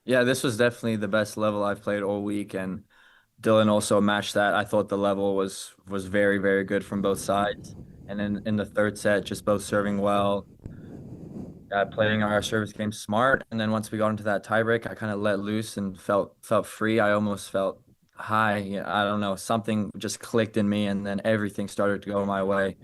Yeah, this was definitely the best level I've played all week, and Dylan also matched that. I thought the level was very, very good from both sides. And then in the third set, just both serving well, playing our service game smart. And then once we got into that tiebreak, I kind of let loose and felt free. I almost felt high. I don't know, something just clicked in me, and then everything started to go my way.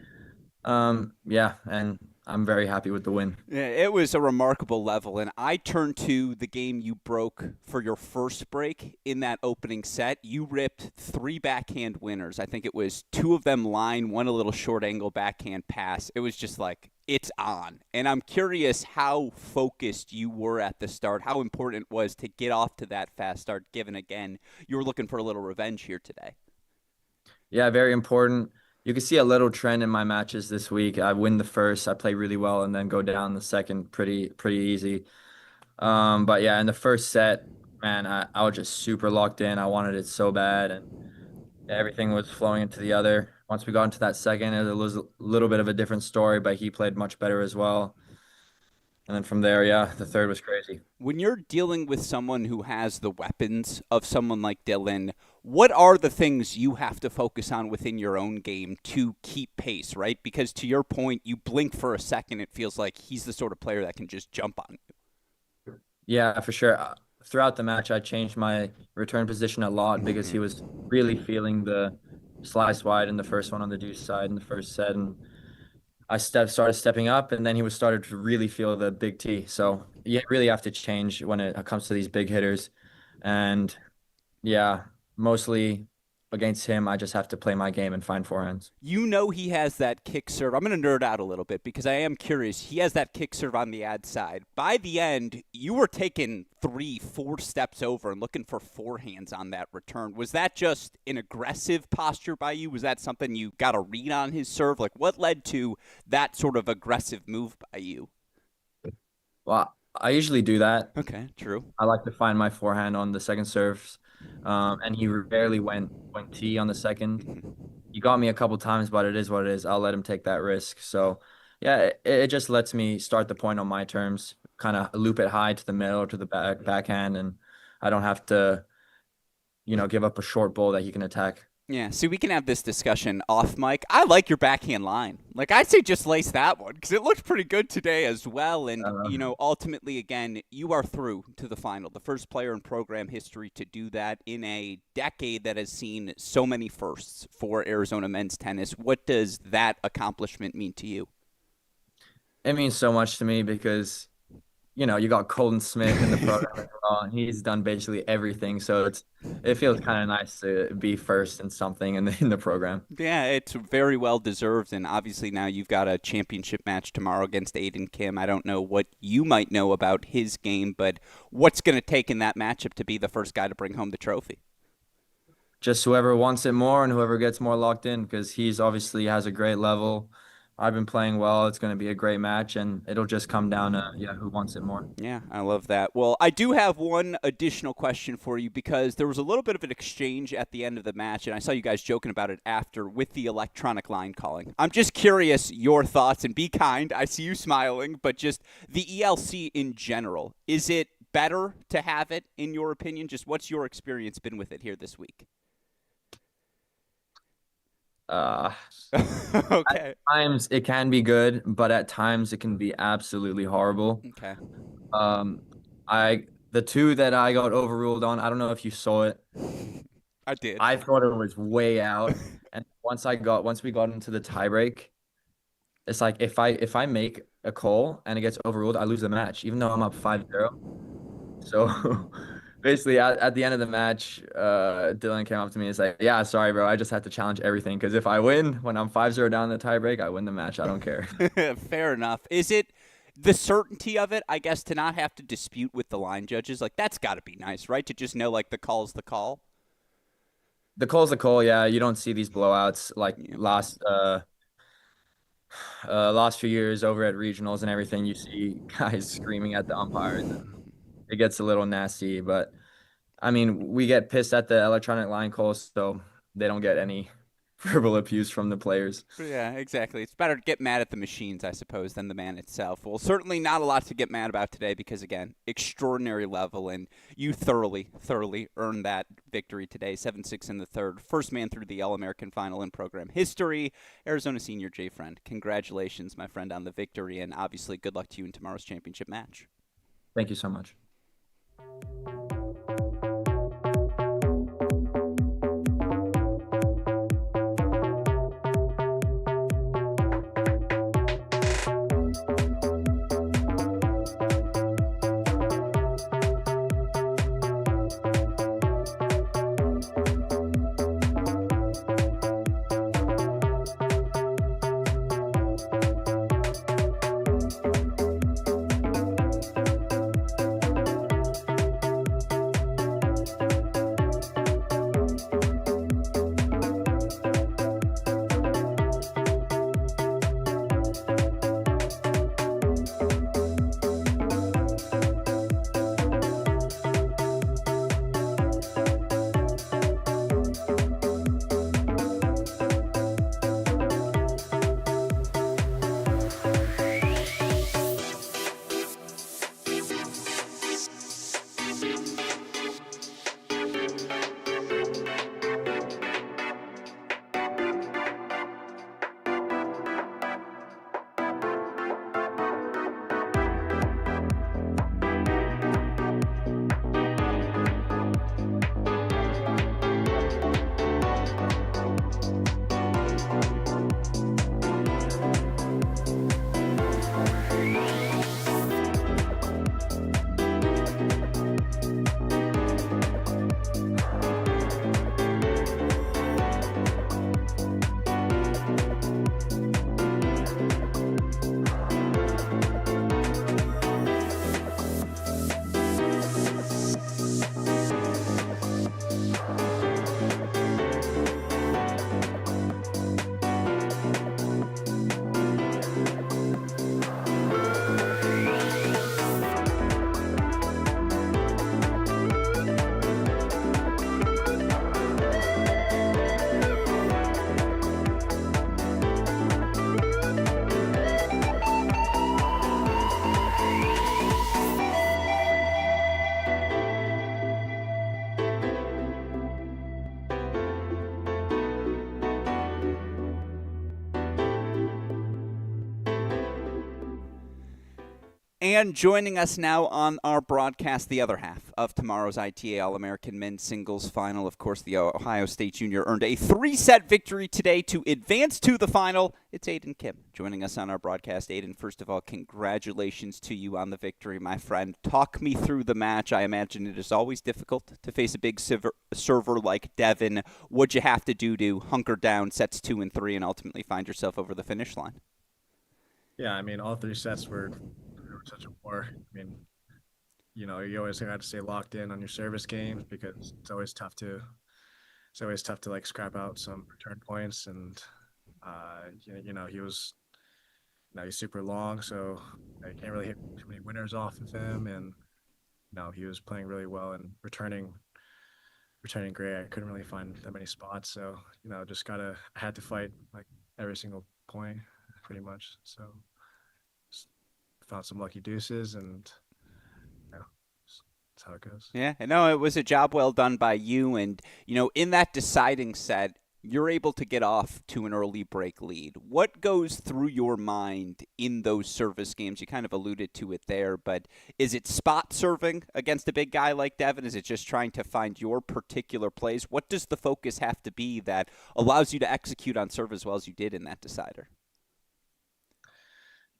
Yeah, and I'm very happy with the win.
Yeah, it was a remarkable level, and I turned to the game you broke for your first break in that opening set. You ripped 3 backhand winners. I think it was 2 of them line, 1 a little short angle backhand pass. It was just like, it's on. And I'm curious how focused you were at the start, how important it was to get off to that fast start, given, again, you were looking for a little revenge here today.
Yeah, very important. You can see a little trend in my matches this week. I win the first, I play really well, and then go down the second pretty easy. But yeah, in the first set, man, I was just super locked in. I wanted it so bad, and everything was flowing into the other. Once we got into that second, it was a little bit of a different story, but he played much better as well. And then from there, yeah, the third was crazy.
When you're dealing with someone who has the weapons of someone like Dylan, what are the things you have to focus on within your own game to keep pace, right? Because to your point, you blink for a second, it feels like he's the sort of player that can just jump on you.
Yeah, for sure. Throughout the match, I changed my return position a lot because he was really feeling the slice wide in the first one on the deuce side in the first set, and I started stepping up, and then he was started to really feel the big T. So you really have to change when it comes to these big hitters. And yeah, mostly against him, I just have to play my game and find forehands.
You know he has that kick serve. I'm going to nerd out a little bit because I am curious. He has that kick serve on the ad side. By the end, you were taking 3-4 steps over and looking for forehands on that return. Was that just an aggressive posture by you? Was that something you got a read on his serve? Like, what led to that sort of aggressive move by you?
Well, I usually do that.
Okay, true.
I like to find my forehand on the second serves. And he rarely went T on the second. He got me a couple times, but it is what it is. I'll let him take that risk. So, yeah, it just lets me start the point on my terms, kind of loop it high to the middle, to the backhand, and I don't have to, give up a short ball that he can attack.
Yeah, see, we can have this discussion off mic. I like your backhand line. Like, I'd say just lace that one because it looked pretty good today as well. And, ultimately, again, you are through to the final. The first player in program history to do that in a decade that has seen so many firsts for Arizona men's tennis. What does that accomplishment mean to you?
It means so much to me because, you got Colton Smith in the program as well, and he's done basically everything. So it feels kind of nice to be first in something in the program.
Yeah, it's very well deserved, and obviously now you've got a championship match tomorrow against Aiden Kim. I don't know what you might know about his game, but what's going to take in that matchup to be the first guy to bring home the trophy?
Just whoever wants it more and whoever gets more locked in, because he's obviously has a great level. I've been playing well. It's going to be a great match, and it'll just come down to, who wants it more.
Yeah, I love that. Well, I do have one additional question for you because there was a little bit of an exchange at the end of the match, and I saw you guys joking about it after with the electronic line calling. I'm just curious your thoughts, and be kind. I see you smiling, but just the ELC in general. Is it better to have it, in your opinion? Just what's your experience been with it here this week? Okay.
At times it can be good, but at times it can be absolutely horrible.
Okay.
The 2 that I got overruled on, I don't know if you saw it.
I did.
I thought it was way out. And once we got into the tiebreak, it's like if I make a call and it gets overruled, I lose the match, even though I'm up 5-0. So Basically, at the end of the match, Dylan came up to me and was like, "Yeah, sorry, bro. I just had to challenge everything because if I win when I'm 5-0 down in the tiebreak, I win the match. I don't care."
Fair enough. Is it the certainty of it, I guess, to not have to dispute with the line judges? Like, that's got to be nice, right? To just know, like, the call's the call.
The call's the call. Yeah, you don't see these blowouts like
Yeah.
last few years over at regionals and everything. You see guys screaming at the umpires. It gets a little nasty, but I mean, we get pissed at the electronic line calls, so they don't get any verbal abuse from the players.
Yeah, exactly. It's better to get mad at the machines, I suppose, than the man itself. Well, certainly not a lot to get mad about today because, again, extraordinary level, and you thoroughly earned that victory today. 7-6 in the third. First man through the All-American final in program history. Arizona senior Jay Friend. Congratulations, my friend, on the victory, and obviously good luck to you in tomorrow's championship match.
Thank you so much.
And joining us now on our broadcast, the other half of tomorrow's ITA All-American Men's Singles Final. Of course, the Ohio State Junior earned a 3-set victory today to advance to the final. It's Aiden Kim joining us on our broadcast. Aiden, first of all, congratulations to you on the victory, my friend. Talk me through the match. I imagine it is always difficult to face a big server like Devin. What'd you have to do to hunker down sets 2 and 3 and ultimately find yourself over the finish line?
Yeah, I mean, all 3 sets were such a war. I mean, you always have to stay locked in on your service games because it's always tough to like scrap out some return points. And he's super long, so I can't really hit too many winners off of him. And he was playing really well and returning great. I couldn't really find that many spots, so I had to fight like every single point pretty much. So found some lucky deuces, and that's how it goes.
Yeah, no, it was a job well done by you. And, in that deciding set, you're able to get off to an early break lead. What goes through your mind in those service games? You kind of alluded to it there, but is it spot serving against a big guy like Devin? Is it just trying to find your particular plays? What does the focus have to be that allows you to execute on serve as well as you did in that decider?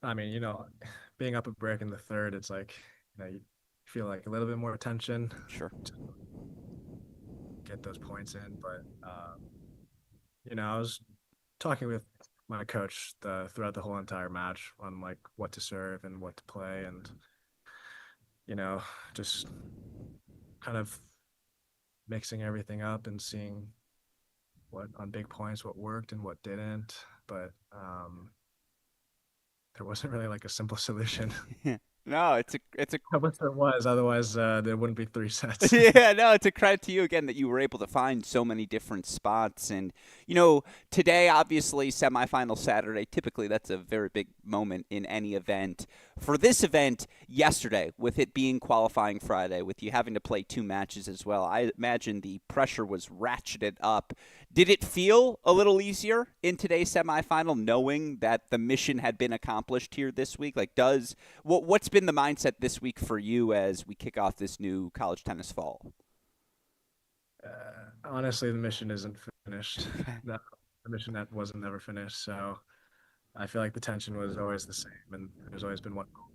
I mean, being up a break in the third, it's like, you feel like a little bit more attention
Sure.
to get those points in. But I was talking with my coach throughout the whole entire match on like what to serve and what to play, and just kind of mixing everything up and seeing what on big points what worked and what didn't. But there wasn't really like a simple solution.
No, it's a
I wish there was, otherwise there wouldn't be 3 sets.
yeah, no, it's a credit to you again that you were able to find so many different spots. And, today, obviously, semifinal Saturday, typically that's a very big moment in any event. For this event, yesterday, with it being qualifying Friday, with you having to play 2 matches as well, I imagine the pressure was ratcheted up. Did it feel a little easier in today's semifinal, knowing that the mission had been accomplished here this week? Like, what's been the mindset this week for you as we kick off this new college tennis fall?
Honestly, the mission isn't finished. The mission that wasn't never finished. So I feel like the tension was always the same, and there's always been one goal.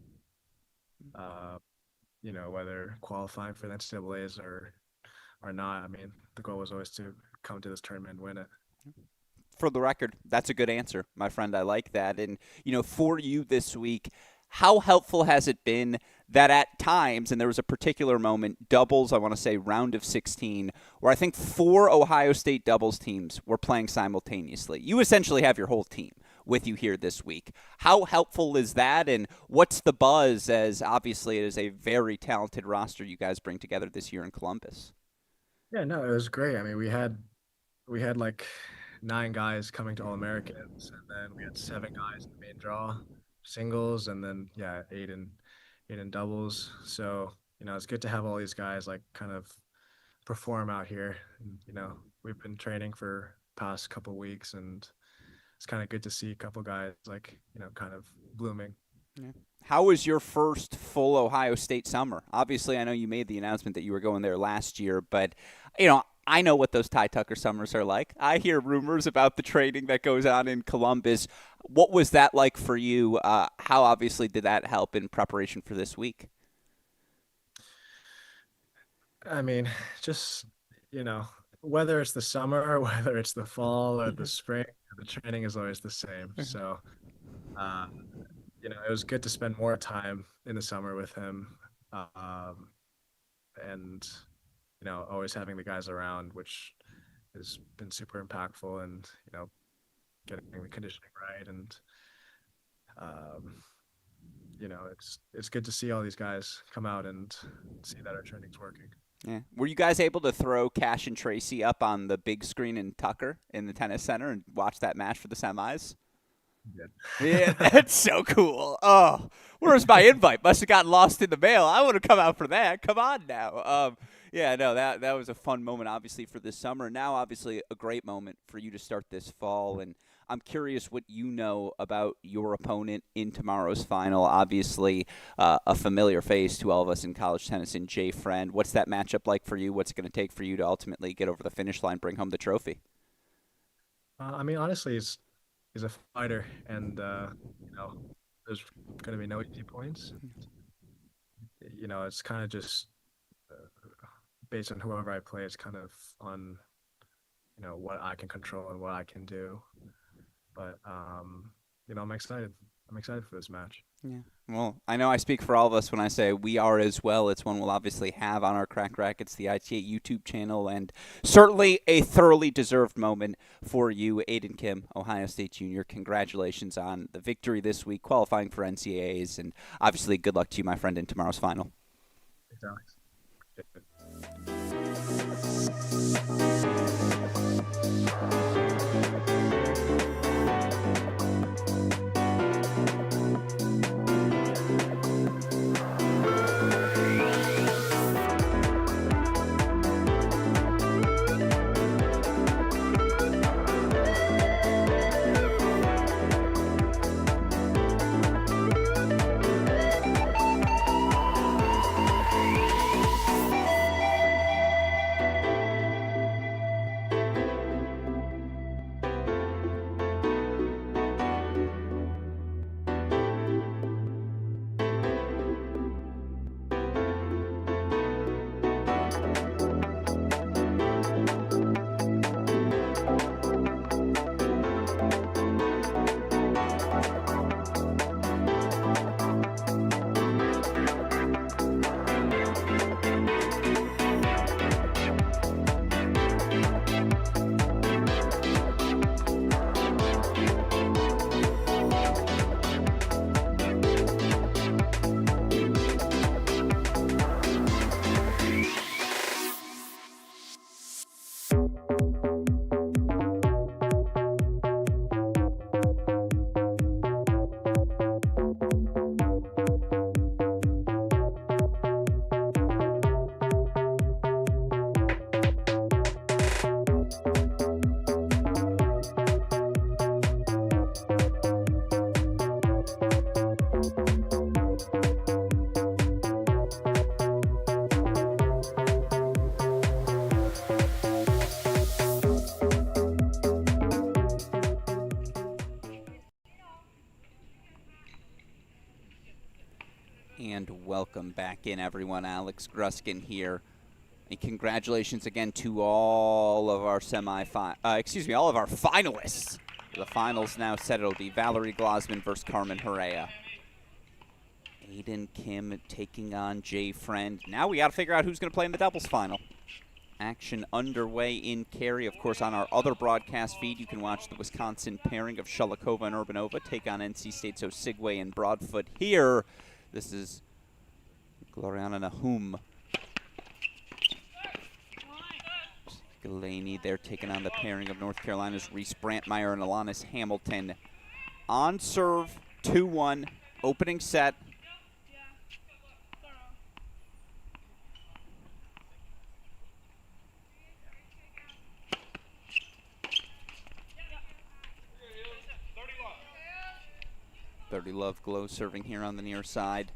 Whether qualifying for the NCAAs or not, I mean, the goal was always to come to this tournament and win it.
For the record, that's a good answer, my friend. I like that. And, for you this week, how helpful has it been that at times, and there was a particular moment, doubles, I want to say round of 16, where I think 4 Ohio State doubles teams were playing simultaneously. You essentially have your whole team with you here this week. How helpful is that, and what's the buzz, as obviously it is a very talented roster you guys bring together this year in Columbus?
Yeah, no, it was great. I mean, we had like 9 guys coming to All-Americans, and then we had 7 guys in the main draw, singles, and then eight in doubles. So it's good to have all these guys like kind of perform out here. We've been training for past couple weeks, and it's kind of good to see a couple guys like kind of blooming.
Yeah. How was your first full Ohio State summer? Obviously, I know you made the announcement that you were going there last year, but I know what those Ty Tucker summers are like. I hear rumors about the training that goes on in Columbus. What was that like for you? How obviously did that help in preparation for this week?
I mean, just, whether it's the summer or whether it's the fall or the spring, the training is always the same. So, it was good to spend more time in the summer with him. And always having the guys around, which has been super impactful, and getting the conditioning right, and it's good to see all these guys come out and see that our training's working.
Yeah. Were you guys able to throw Cash and Tracy up on the big screen in Tucker in the tennis center and watch that match for the semis? Yeah, that's so cool. Oh, where's my invite? Must have gotten lost in the mail. I want to come out for that. Come on now. That was a fun moment, obviously, for this summer. Now, obviously, a great moment for you to start this fall. And I'm curious what you know about your opponent in tomorrow's final. Obviously, a familiar face to all of us in college tennis in Jay Friend. What's that matchup like for you? What's it going to take for you to ultimately get over the finish line, bring home the trophy?
I mean, honestly, he's a fighter, and there's going to be no easy points. It's kind of just based on whoever I play. It's kind of on what I can control and what I can do. But I'm excited. I'm excited for this match.
Yeah. Well, I know I speak for all of us when I say we are as well. It's one we'll obviously have on our Crack Rackets, the ITA YouTube channel, and certainly a thoroughly deserved moment for you, Aiden Kim, Ohio State Junior. Congratulations on the victory this week, qualifying for NCAAs, and obviously good luck to you, my friend, in tomorrow's final.
Thanks, Alex.
And welcome back in, everyone. Alex Gruskin here. And congratulations again to all of our all of our finalists. The finals now set. It'll be Valerie Glasman versus Carmen Herrera. Aiden Kim taking on Jay Friend. Now we got to figure out who's going to play in the doubles final. Action underway in Cary. Of course, on our other broadcast feed, you can watch the Wisconsin pairing of Shellikova and Urbanova take on NC State's Osigwe and Broadfoot. Here, this is Gloriana Nahum. Galaney, they're taking on the pairing of North Carolina's Reese Brantmeyer and Alanis Hamilton. On serve, 2-1, opening set. Love Glow serving here on the near side.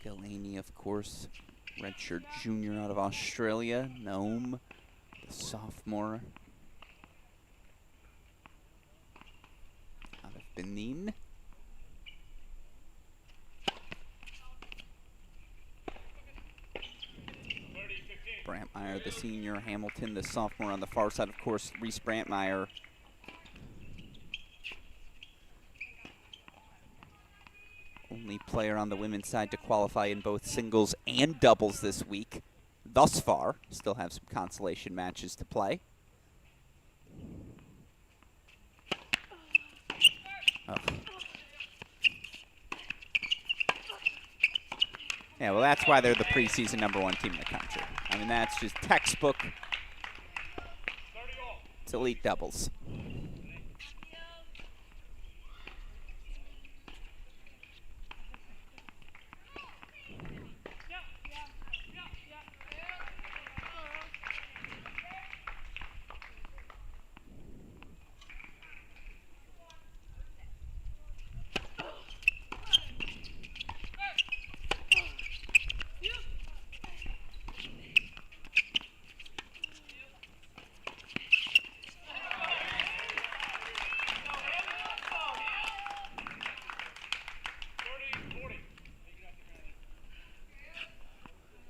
Galaney, of course, redshirt junior out of Australia. Naum, the sophomore out of Benin. Brantmeyer, the senior. Hamilton, the sophomore on the far side. Of course, Reese Brantmeyer. Only player on the women's side to qualify in both singles and doubles this week. Thus far, still have some consolation matches to play. Oh. Yeah, well, that's why they're the preseason #1 team in the country. I mean, that's just textbook. It's elite doubles.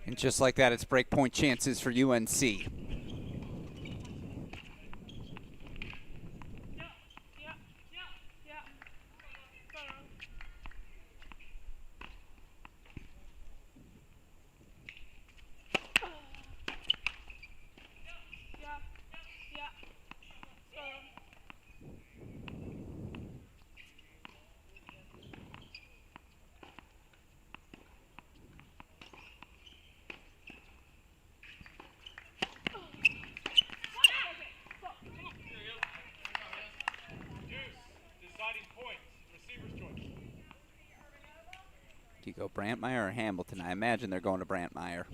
And just like that, it's breakpoint chances for UNC. Do you go Brantmeyer or Hamilton? I imagine they're going to Brantmeyer.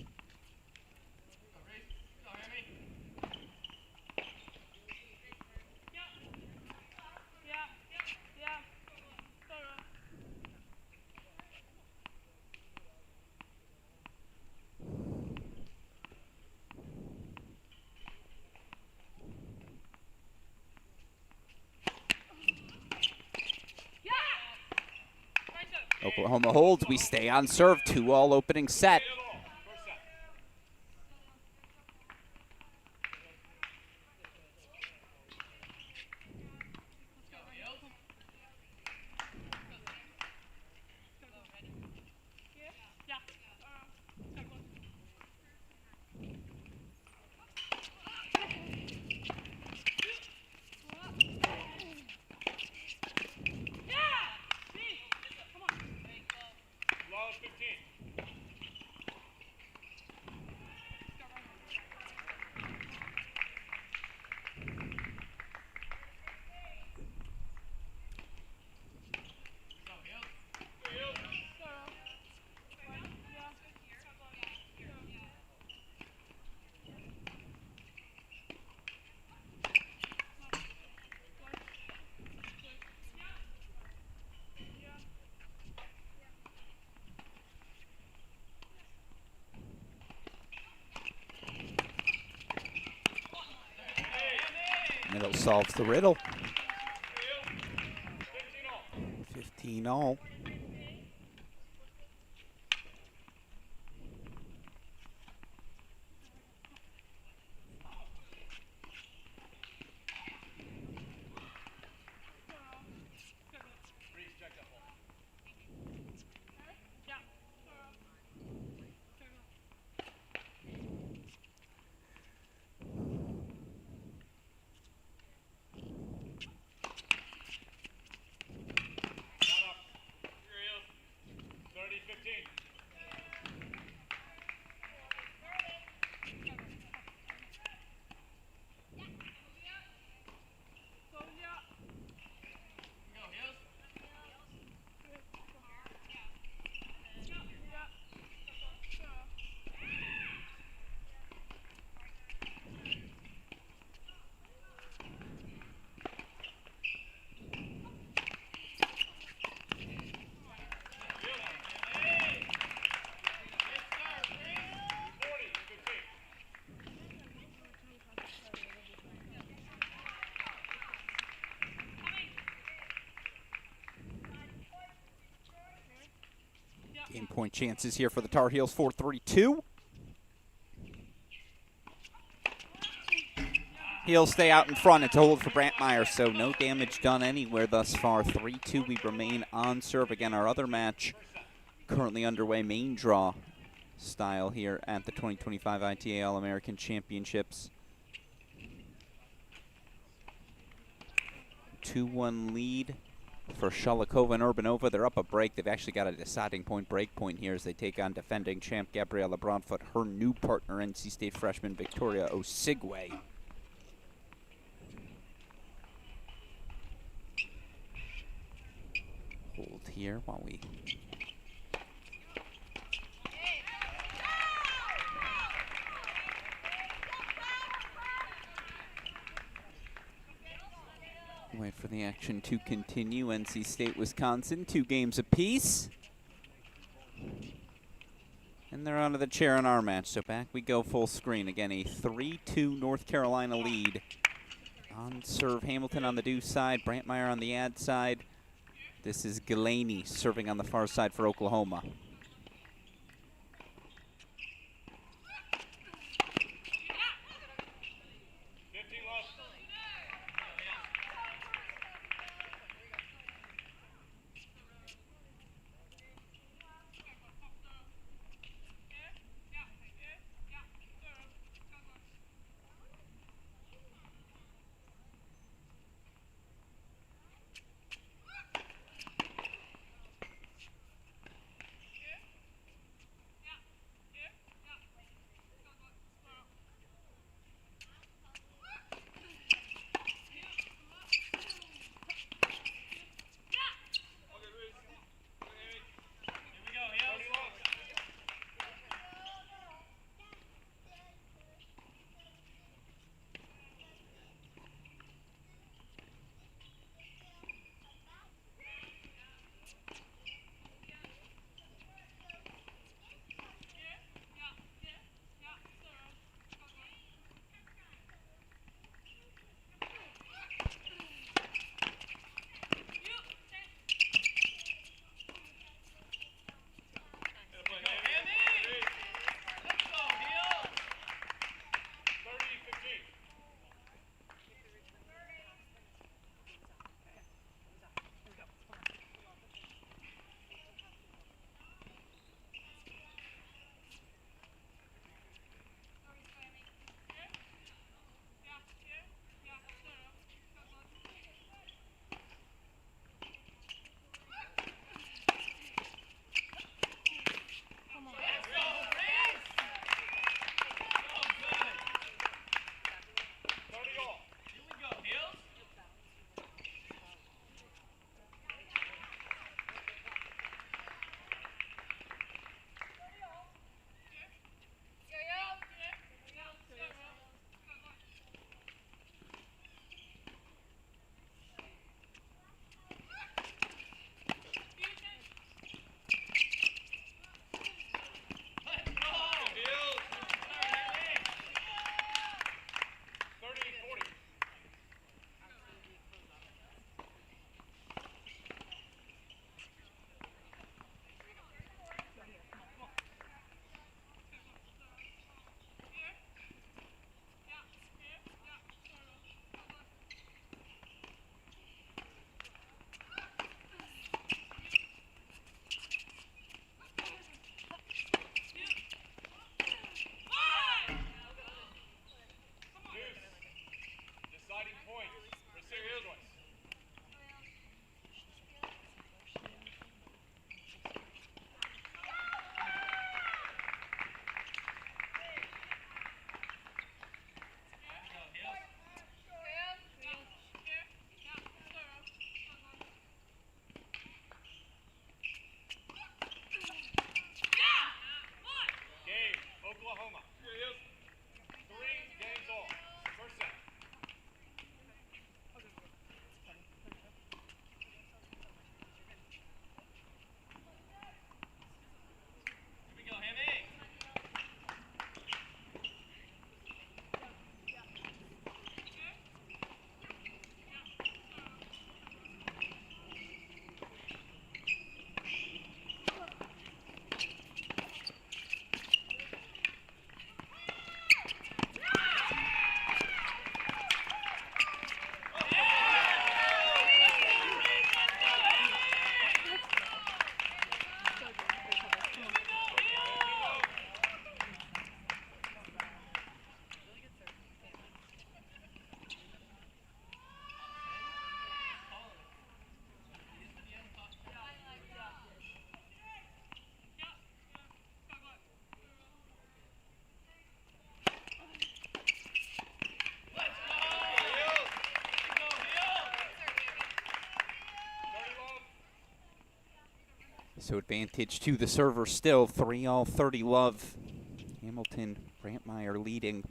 Oklahoma holds. We stay on serve. 2-all opening set. Heels solves the riddle. 15 all. Game point chances here for the Tar Heels, 4-3-2. Heels stay out in front. It's a hold for Brantmeyer, so no damage done anywhere thus far. 3-2, we remain on serve. Again, our other match currently underway, main draw style here at the 2025 ITA All-American Championships. 2-1 lead for Shalikova and Urbanova. They're up a break. They've actually got a deciding point, break point here as they take on defending champ Gabriella Broadfoot, her new partner, NC State freshman Victoria Osigwe. Hold here while we wait for the action to continue. NC State, Wisconsin, 2 games apiece. And they're onto the chair in our match, so back we go full screen. Again, a 3-2 North Carolina lead. On serve, Hamilton on the deuce side, Brantmeyer on the ad side. This is Galaney serving on the far side for Oklahoma. So advantage to the server still, 3-all, 30 love. Hamilton, Brantmeyer leading.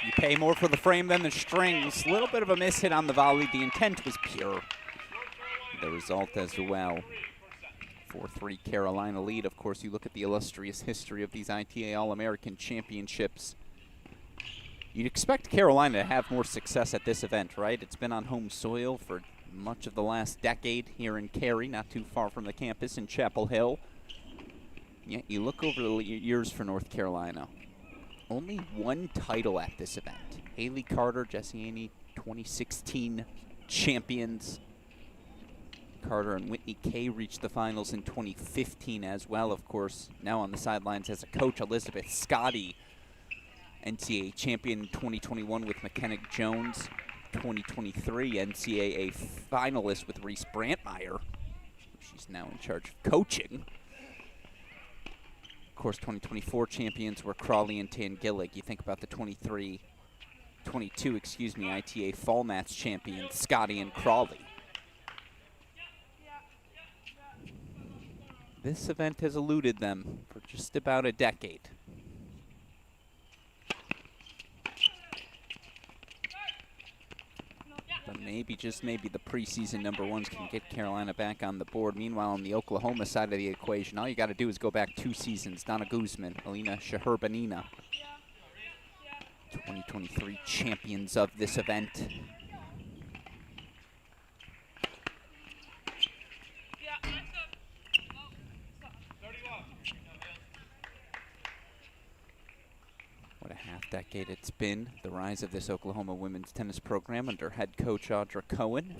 You pay more for the frame than the strings. A little bit of a miss hit on the volley. The intent was pure. The result as well. 4-3 Carolina lead. Of course, you look at the illustrious history of these ITA All-American Championships. You'd expect Carolina to have more success at this event, right? It's been on home soil for much of the last decade here in Cary, not too far from the campus in Chapel Hill. Yet you look over the years for North Carolina. Only one title at this event. Haley Carter, Jesse Aney, 2016 champions. Carter and Whitney Kay reached the finals in 2015 as well, of course. Now on the sidelines as a coach, Elizabeth Scotty, NCAA champion in 2021 with McKenna Jones. 2023 NCAA finalist with Reese Brantmeyer. She's now in charge of coaching. Of course, 2024 champions were Crawley and Tangillig. You think about the 22 ITA Fall Match champions, Scotty and Crawley. This event has eluded them for just about a decade. But maybe, just maybe, the preseason #1s can get Carolina back on the board. Meanwhile, on the Oklahoma side of the equation, all you got to do is go back 2 seasons. Donna Guzman, Alina Shaherbanina, 2023 champions of this event. What a half-decade it's been, the rise of this Oklahoma women's tennis program under head coach Audra Cohen.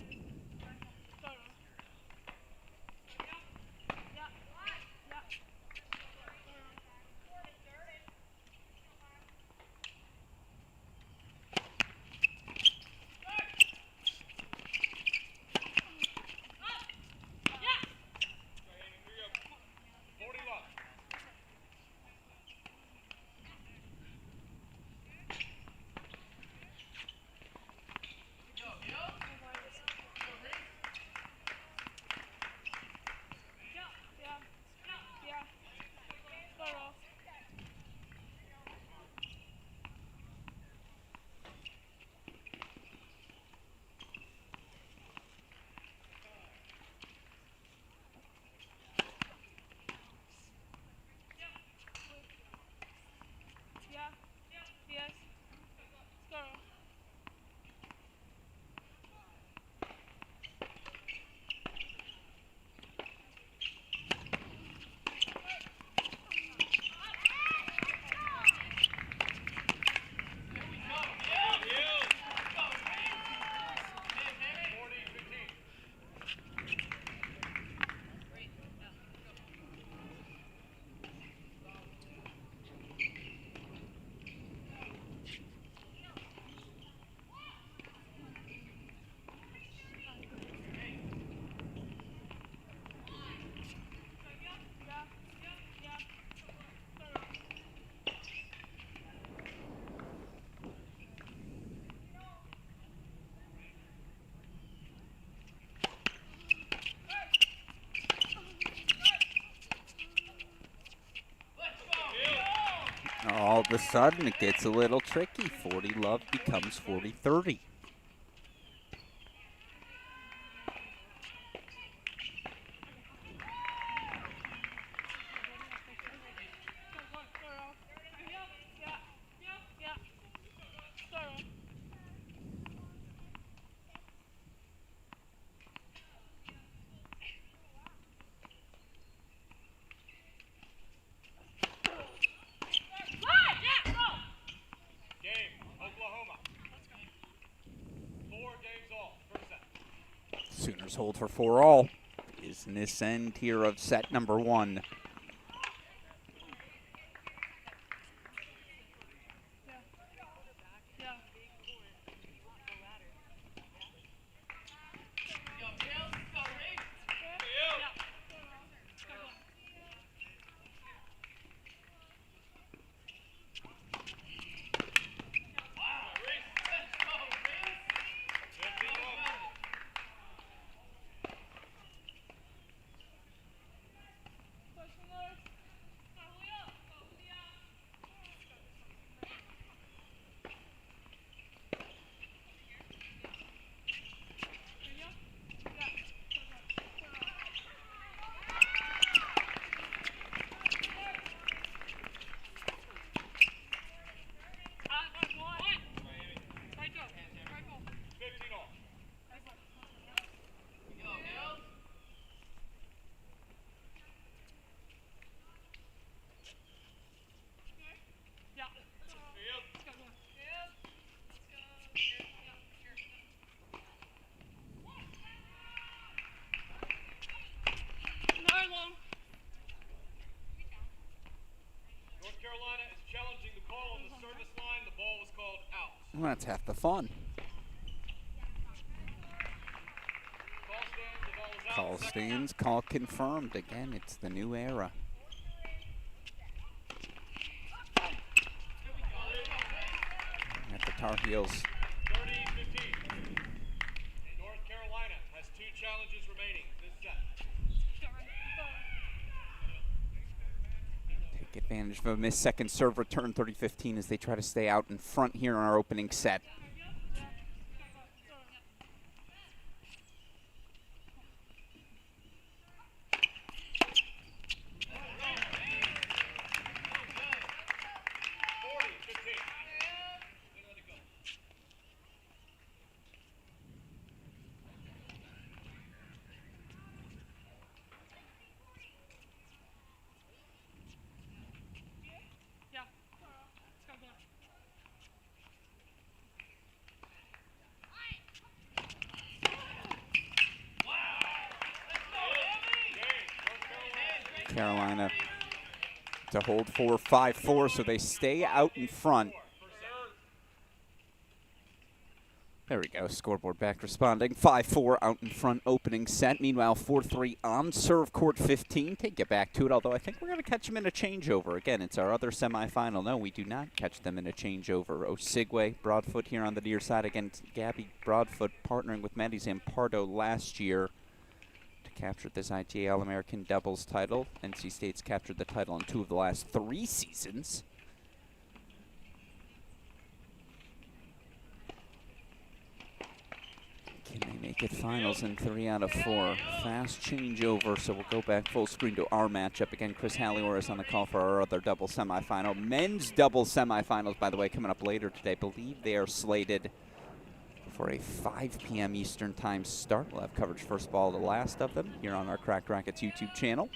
a sudden, it gets a little tricky. 40 love becomes 40-30. Sooners hold for 4-all. Business end here of set number 1. Well, that's half the fun. Call stands, call confirmed. Again, it's the new era. At the Tar Heels.
30-15. North Carolina has 2 challenges remaining this set.
Take advantage of a missed second serve return, 30-15, as they try to stay out in front here in our opening set. Carolina to hold for 5-4, so they stay out in front. There we go, scoreboard back responding. 5-4 out in front opening set. Meanwhile, 4-3 on serve court 15. Can't get back to it, although I think we're going to catch them in a changeover. Again, it's our other semifinal. No, we do not catch them in a changeover. Osigwe, Broadfoot here on the near side against Gabby Broadfoot, partnering with Maddie Zampardo last year to capture this ITA All-American doubles title. NC State's captured the title in 2 of the last 3 seasons. Can they make it finals in 3 out of 4? Fast changeover, so we'll go back full screen to our matchup. Again, Chris Halliwell is on the call for our other double semifinal. Men's double semifinals, by the way, coming up later today. I believe they are slated for a 5 p.m. Eastern time start. We'll have coverage first of all the last of them here on our Cracked Rackets YouTube channel.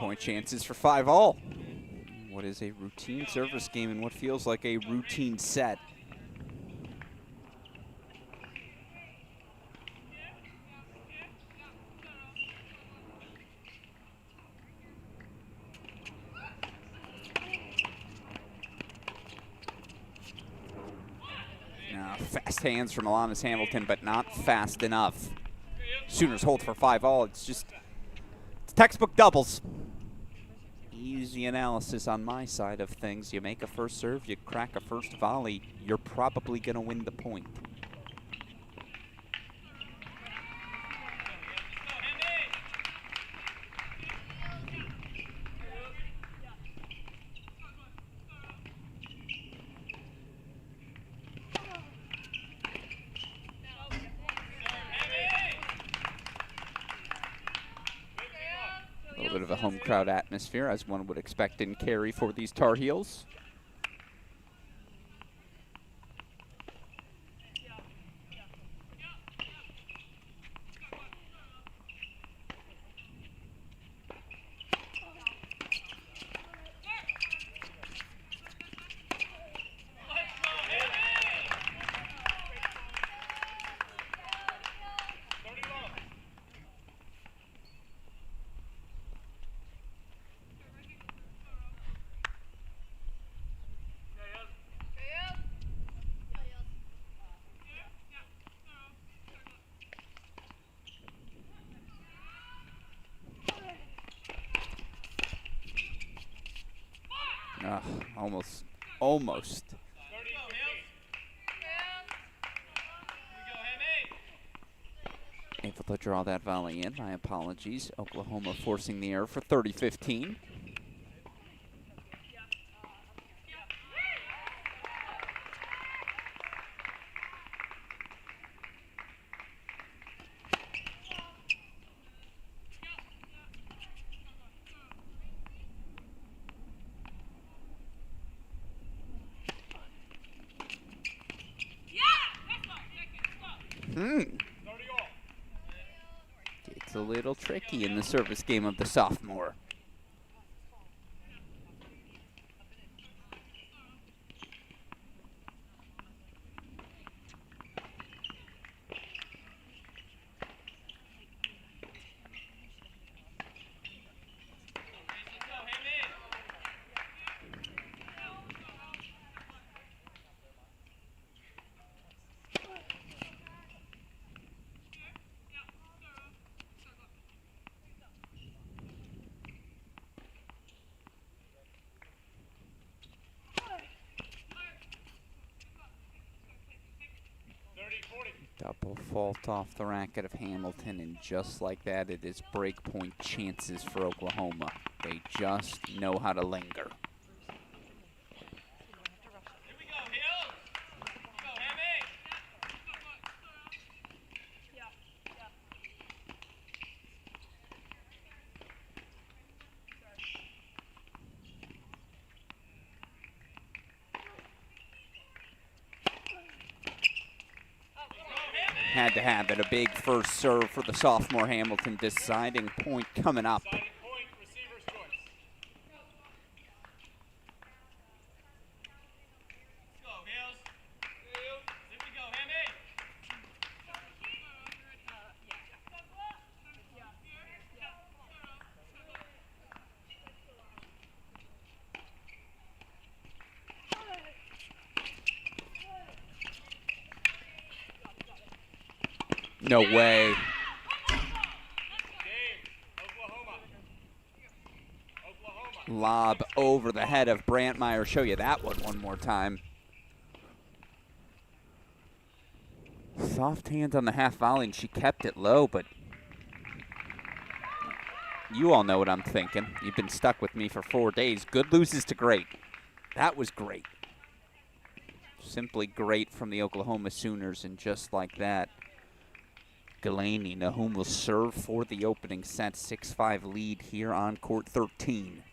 Point chances for 5-all. What is a routine service game and what feels like a routine set. Fast hands from Alanis Hamilton, but not fast enough. Sooners hold for 5-all. It's textbook doubles. Easy analysis on my side of things. You make a first serve, you crack a first volley, you're probably going to win the point. A little bit of a home crowd atmosphere, as one would expect in Cary for these Tar Heels. Almost. Able to draw that volley in. My apologies. Oklahoma forcing the error for 30-15. It's a little tricky in the service game of the sophomore. Double fault off the racket of Hamilton, and just like that, it is break point chances for Oklahoma. They just know how to linger. Had to have it. A big first serve for the sophomore Hamilton. Deciding point coming up. No way. Lob over the head of Brantmeyer. Show you that one more time. Soft hands on the half volley, and she kept it low, but you all know what I'm thinking. You've been stuck with me for 4 days. Good loses to great. That was great. Simply great from the Oklahoma Sooners, and just like that, Galaney, Nahum will serve for the opening set. 6-5 lead here on court 13.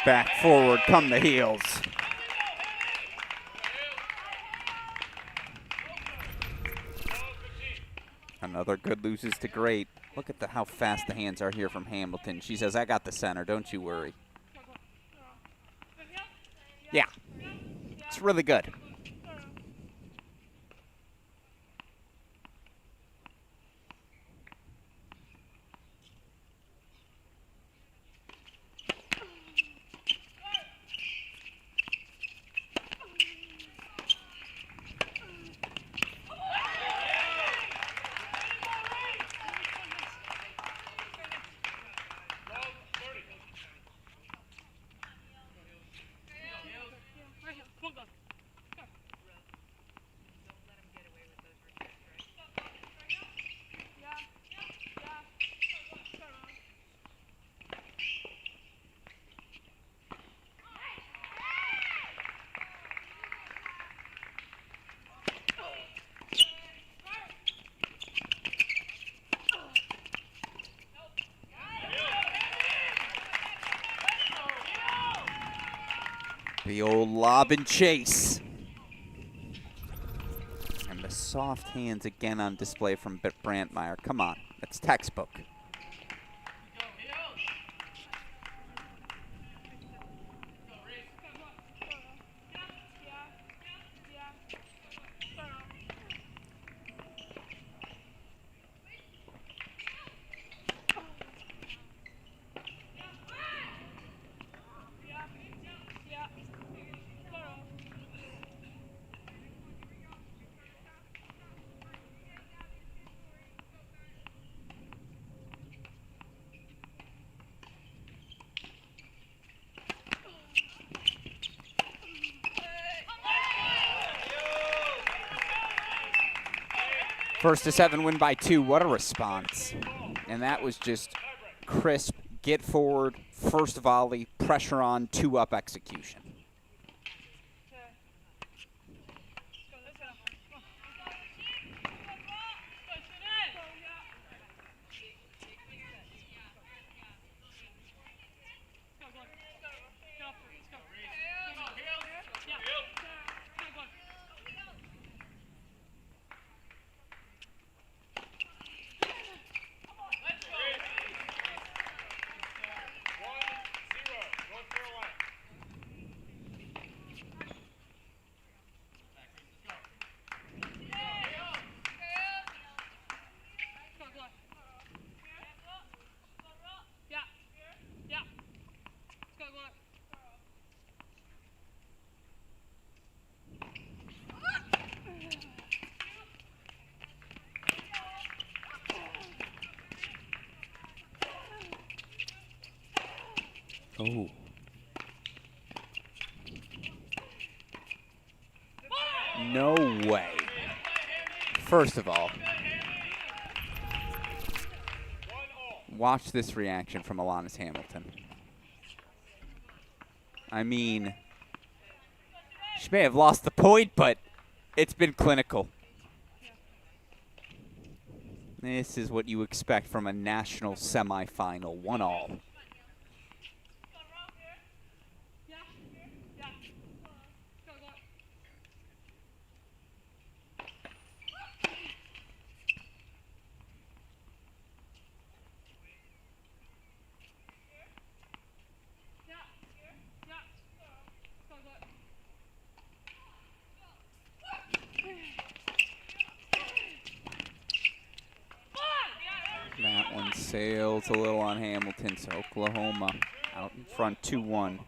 Back forward come the heels. Another good loses to great. Look at how fast the hands are here from Hamilton. She says, I got the center, don't you worry. Yeah, it's really good. The old lob and chase. And the soft hands again on display from Brandmeier. Come on, that's textbook. First to 7, win by 2. What a response. And that was just crisp, get forward, first volley, pressure on, 2-up execution. Oh. No way. First of all, watch this reaction from Alanis Hamilton. I mean, she may have lost the point, but it's been clinical. This is what you expect from a national semifinal, 1-all. That one sails a little on Hamilton, so Oklahoma out in front 2-1.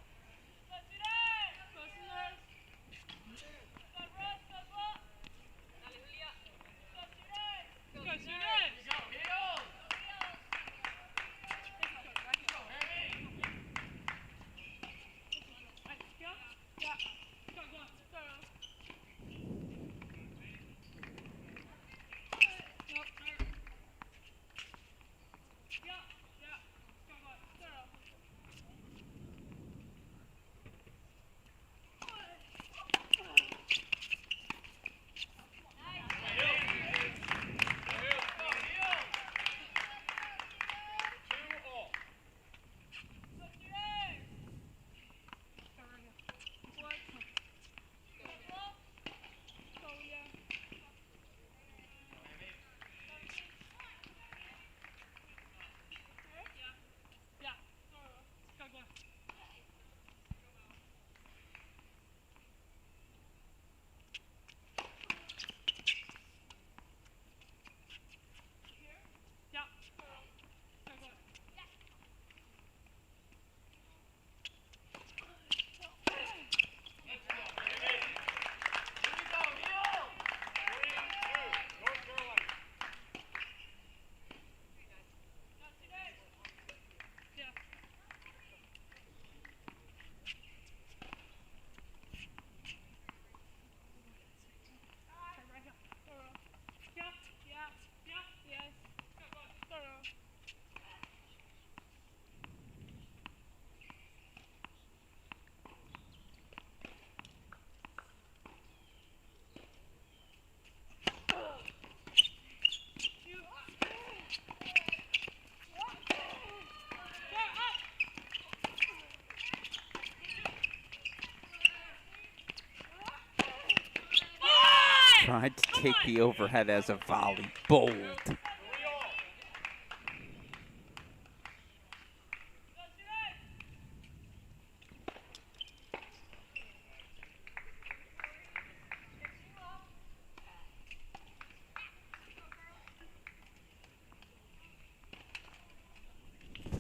Tried to take the overhead as a volley. Bold.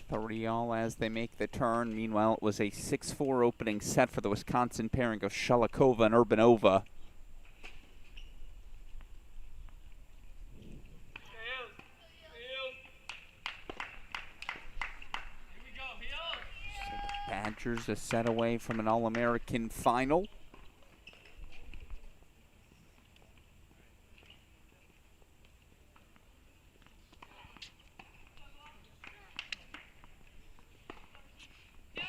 Three all as they make the turn. Meanwhile, it was a 6-4 opening set for the Wisconsin pairing of Shalikova and Urbanova. So the Badgers a set away from an All-American final.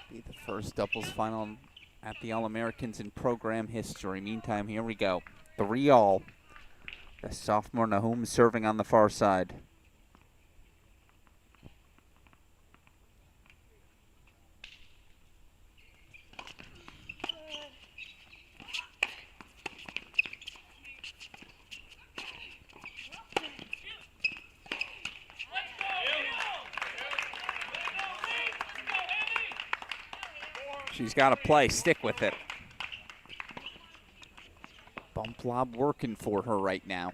Be the first doubles final at the All-Americans in program history. Meantime, here we go. 3-all. The sophomore Nahum serving on the far side. She's got to play. Stick with it. Bump lob working for her right now.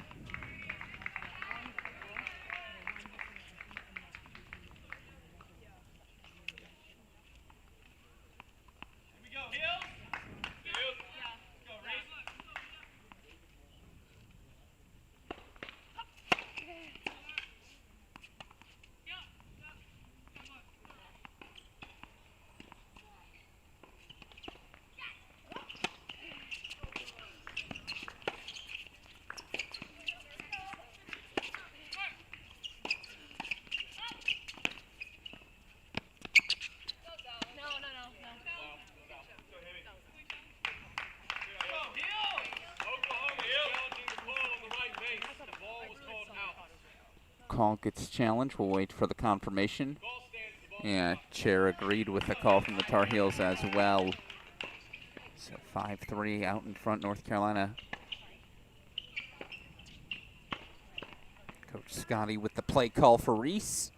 Call gets challenged. We'll wait for the confirmation. Yeah, chair agreed with the call from the Tar Heels as well. So 5-3 out in front, North Carolina. Coach Scotty with the play call for Reese.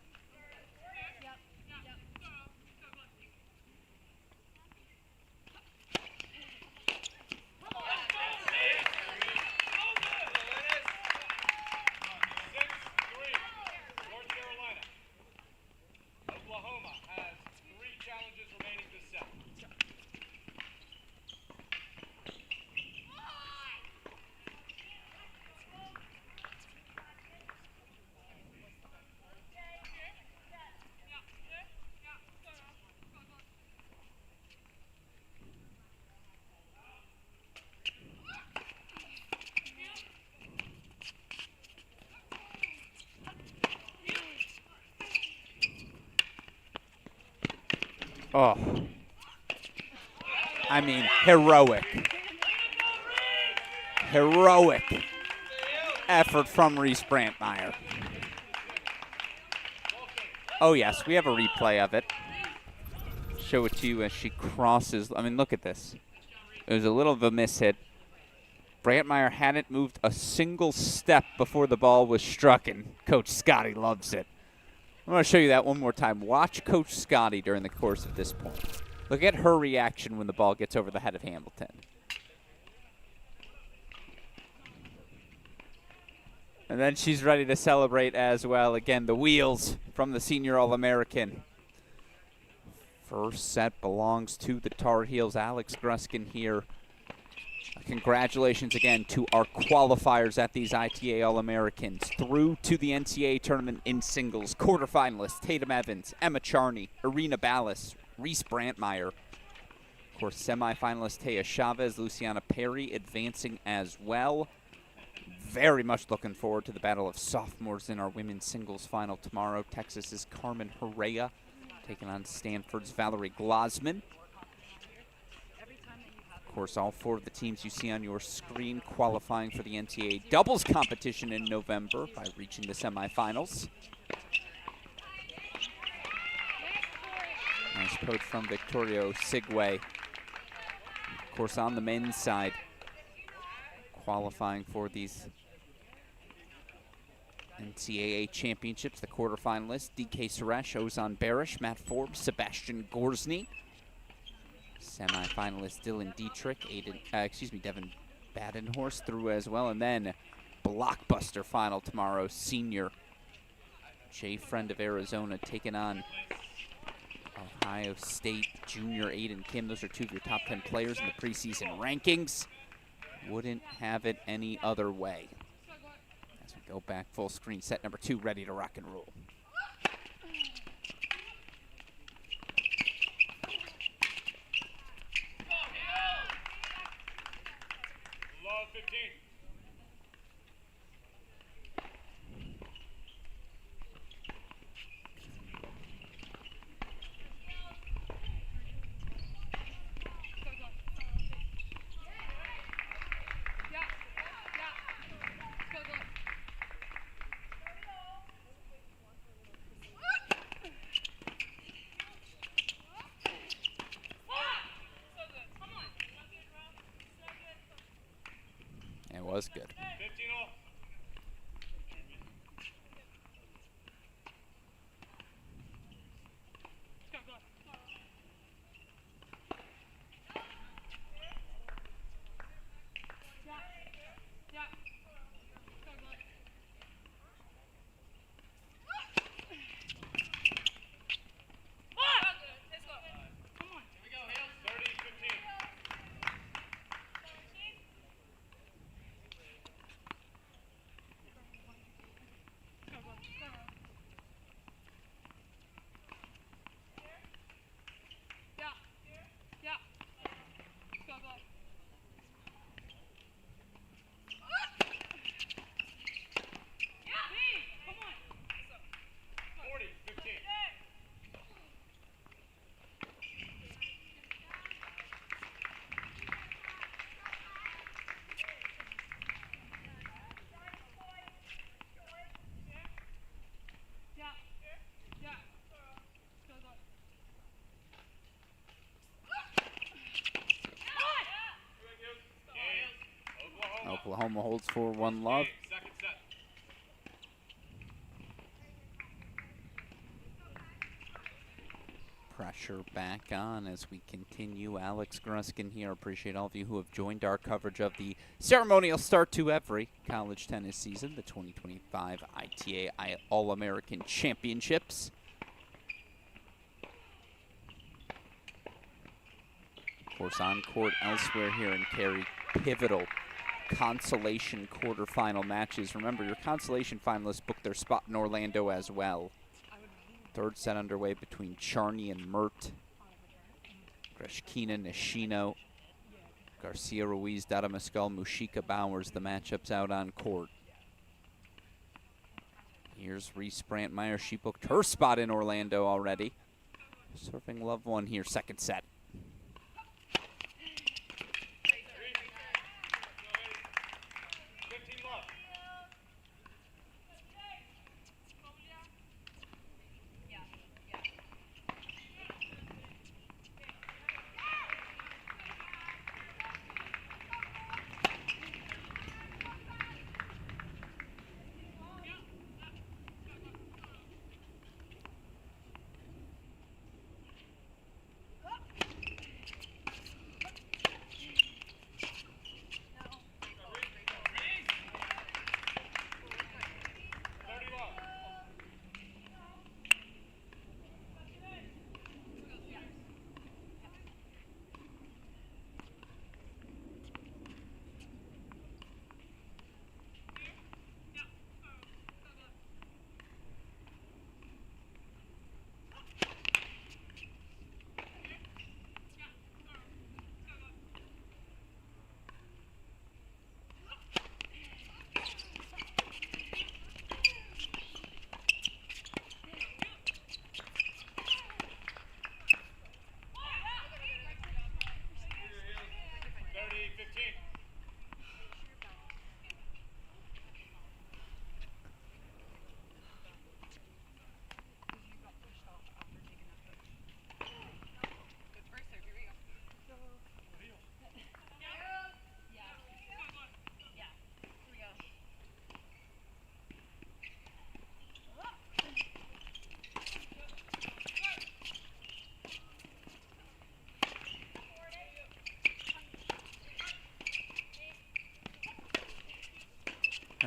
Oh, I mean, heroic effort from Reese Brantmeyer. Oh yes, we have a replay of it. Show it to you as she crosses. I mean, look at this. It was a little of a mishit. Brantmeyer hadn't moved a single step before the ball was struck, and Coach Scotty loves it. I'm going to show you that one more time. Watch Coach Scotty during the course of this point. Look at her reaction when the ball gets over the head of Hamilton. And then she's ready to celebrate as well. Again, the wheels from the senior All-American. First set belongs to the Tar Heels. Alex Gruskin here. Congratulations again to our qualifiers at these ITA All-Americans. Through to the NCAA tournament in singles. Quarterfinalists, Tatum Evans, Emma Charney, Irina Ballas, Reese Brantmeyer. Of course, semifinalist Taya Chavez, Luciana Perry advancing as well. Very much looking forward to the battle of sophomores in our women's singles final tomorrow. Texas's Carmen Herrera taking on Stanford's Valerie Glasman. Of course, all four of the teams you see on your screen qualifying for the NCAA doubles competition in November by reaching the semifinals. Nice poach from Victorio Sigway. Of course, on the men's side, qualifying for these NCAA championships. The quarterfinalists: DK Suresh, Ozan Barish, Matt Forbes, Sebastian Gorsny. Semifinalists: Dylan Dietrich, Devin Badenhorst through as well. And then blockbuster final tomorrow, senior Jay Friend of Arizona taking on Ohio State junior Aiden Kim. Those are two of your top 10 players in the preseason rankings. Wouldn't have it any other way. As we go back full screen, set number 2, ready to rock and roll.
Love 15.
It was good.
15 all.
Oklahoma holds 4-1 love.
Second set.
Pressure back on as we continue. Alex Gruskin here. Appreciate all of you who have joined our coverage of the ceremonial start to every college tennis season, the 2025 ITA All-American Championships. Of course, on court elsewhere here in Cary, pivotal consolation quarterfinal matches. Remember, your consolation finalists booked their spot in Orlando as well. Third set underway between Charney and Mert. Greshkina, Nishino, Garcia Ruiz, Dada Mescal, Mushika Bowers. The matchups out on court. Here's Reese Brantmeyer. She booked her spot in Orlando already. Serving love one here, second set.
15 love.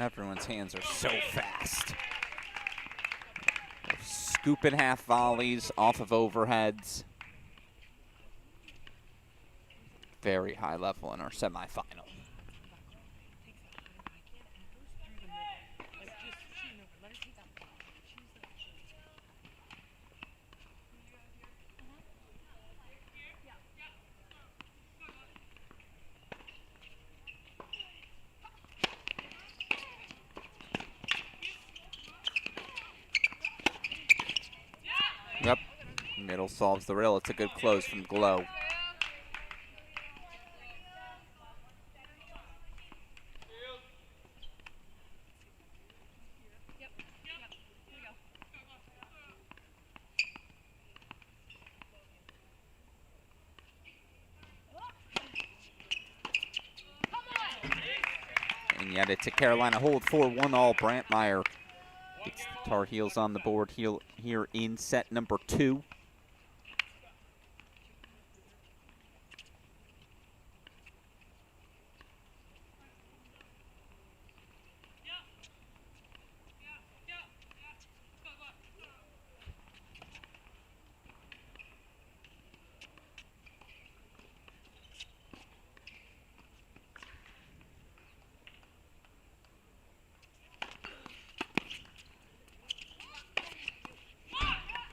Everyone's hands are so fast. They're scooping half volleys off of overheads. Very high level in our semifinal. Yep, middle solves the riddle. It's a good close from Glow. And yet it's a Carolina hold 4-1 all. Brantmeyer gets the Tar Heels on the board here in set number 2.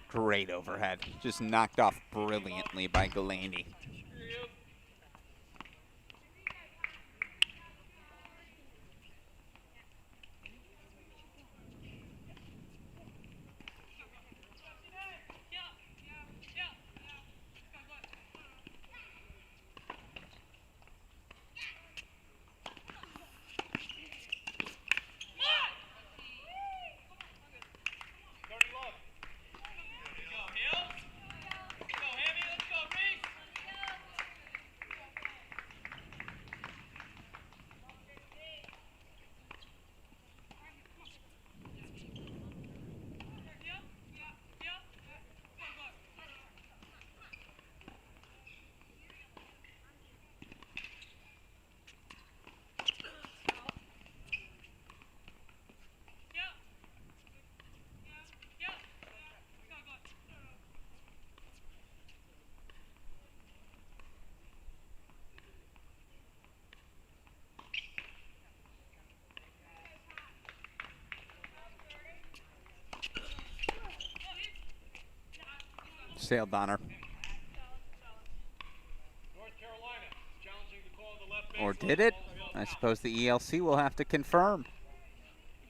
Great overhead. Just knocked off brilliantly by Galaney. Sailed on her.
North Carolina challenging the call on the left base.
Or did it? I suppose the ELC will have to confirm.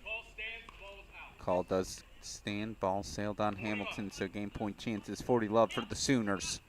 Call stands, ball is out.
Call does stand. Ball sailed on Hamilton, so game point chances 40 love for the Sooners.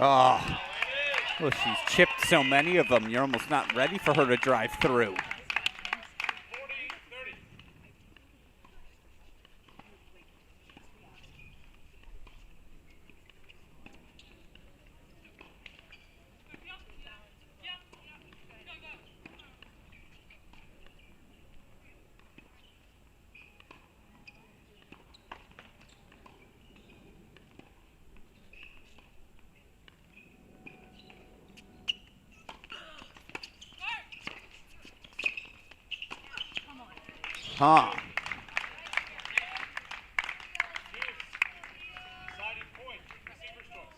Oh, well, she's chipped so many of them, you're almost not ready for her to drive through.
40-30.
Huh.
Deciding point, receiver's choice.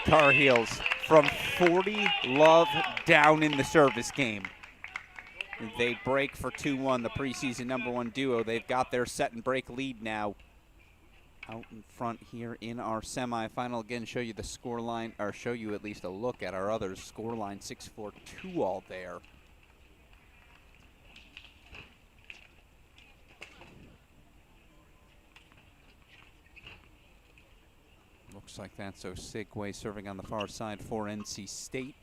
Tar Heels from 40 love down in the service game. They break for 2-1, the preseason #1 duo. They've got their set and break lead now. Out in front here in our semifinal. Again, show you the score line, or show you at least a look at our others. Score line 6-4, 2-all there. Looks like that's Osigwe serving on the far side for NC State.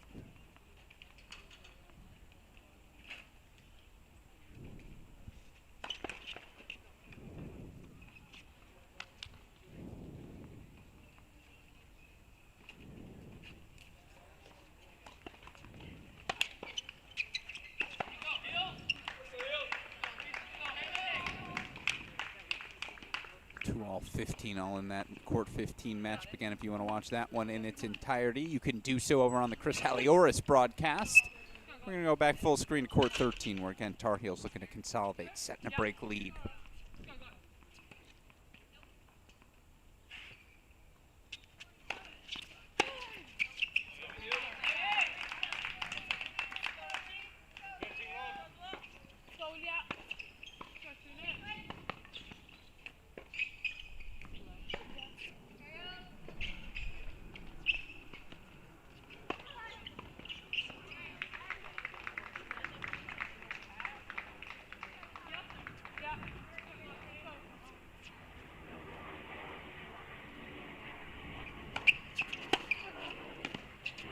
All 15 all in that court 15 match. Again, if you want to watch that one in its entirety, you can do so over on the Chris Halioris broadcast. We're going to go back full screen to court 13, where again Tar Heels looking to consolidate, set and a break lead.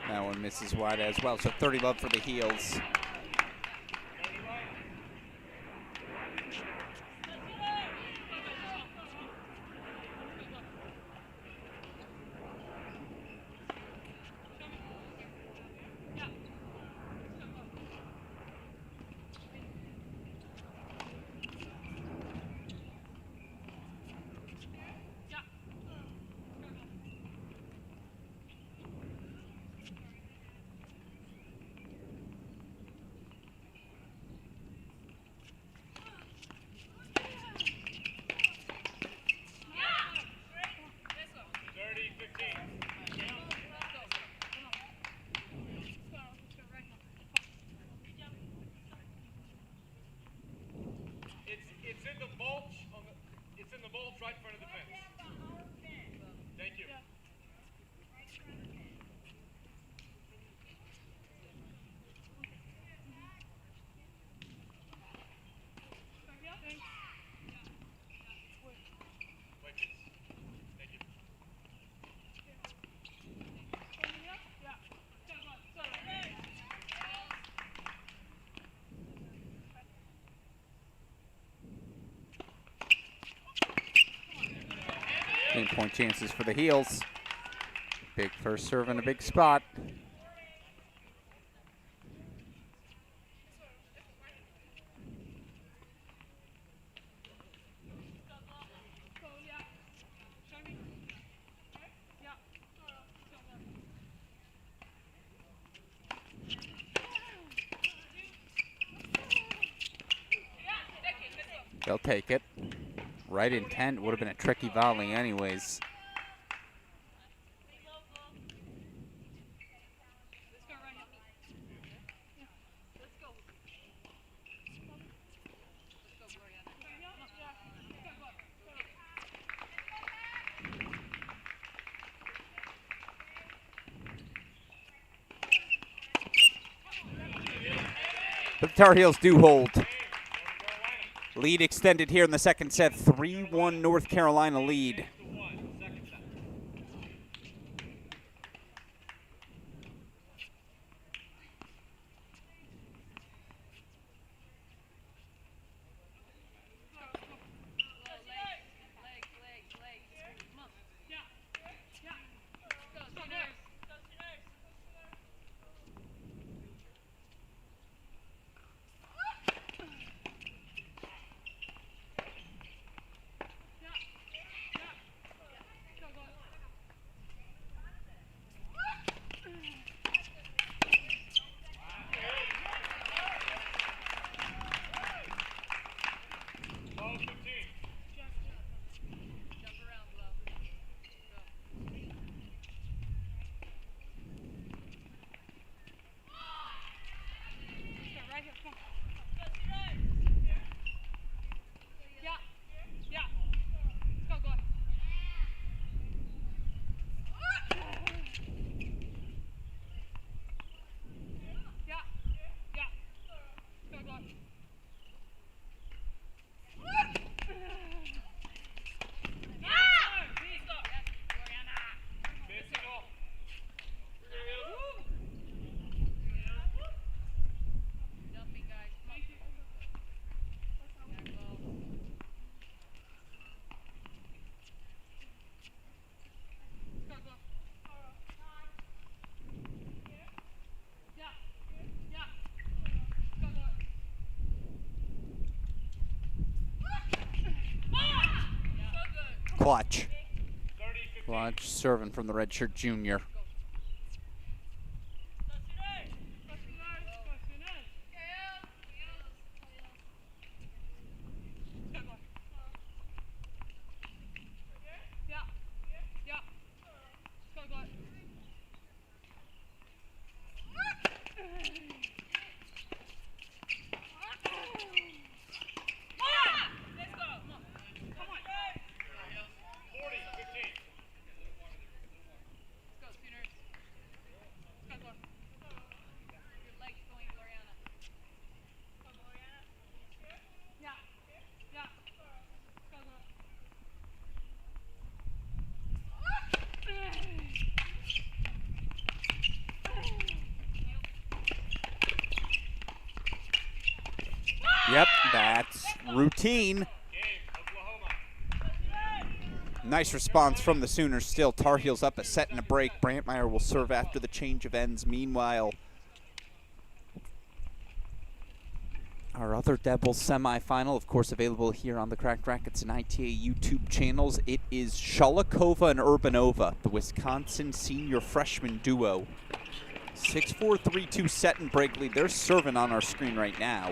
That one misses wide as well, so 30 love for the Heels.
It's in the mulch right in front of the fence. Thank you. Wait, please. Thank you.
Point chances for the Heels. Big first serve in a big spot. They'll take it. Right intent, would have been a tricky volley anyways. But the Tar Heels do hold. Lead extended here in the second set, 3-1 North Carolina lead. Clutch.
30-15.
Clutch serving from the redshirt junior. Yep, that's routine.
Game, Oklahoma.
Nice response from the Sooners still. Tar Heels up a set and a break. Brantmeyer will serve after the change of ends. Meanwhile, our other Devils semifinal, of course, available here on the Cracked Rackets and ITA YouTube channels. It is Sholokova and Urbanova, the Wisconsin senior freshman duo. 6-4, 3-2 set and break lead. They're serving on our screen right now.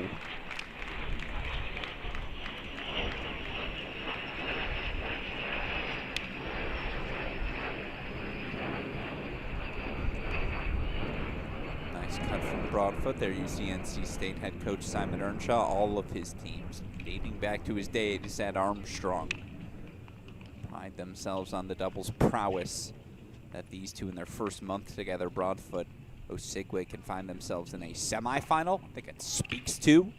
Cut from Broadfoot. There you see NC State head coach Simon Earnshaw. All of his teams, dating back to his days at Armstrong, pride themselves on the doubles prowess that these two in their first month together, Broadfoot, Osigwe, can find themselves in a semifinal. I think it speaks to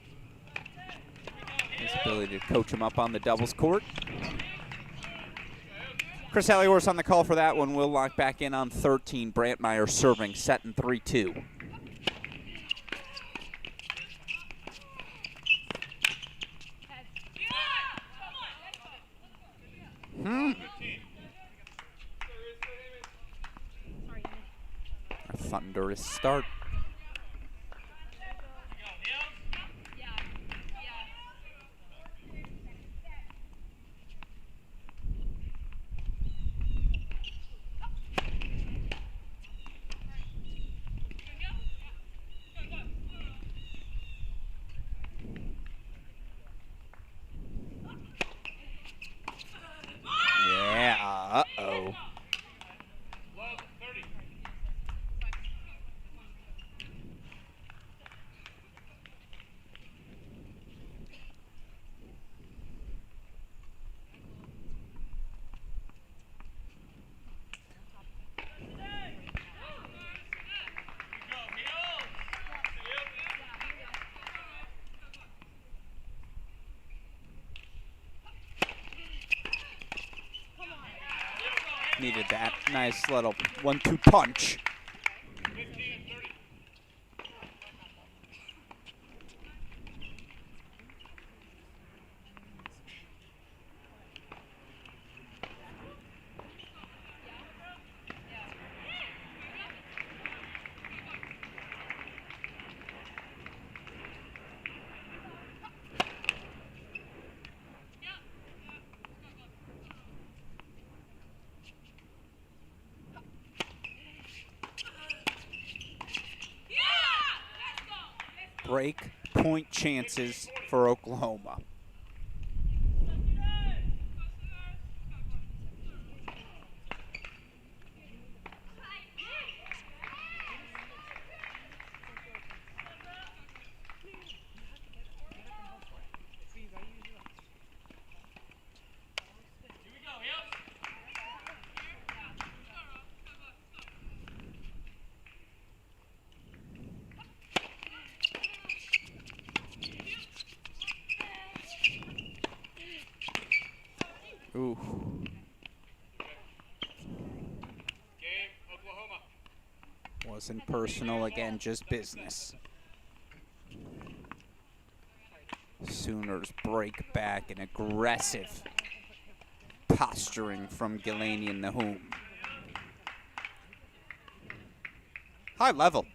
his ability to coach him up on the doubles court. Chris Hallihorse on the call for that one. We'll lock back in on 13. Brantmeyer serving, set in 3-2. A thunderous start. Yeah, uh-oh.
Love, 30.
Needed that. Nice little 1-2 punch.
15, 30.
Break point chances for Oklahoma. Ooh.
Game, Oklahoma.
Wasn't personal again, just business. Sooners break back, an aggressive posturing from Gilani Nahum. High level.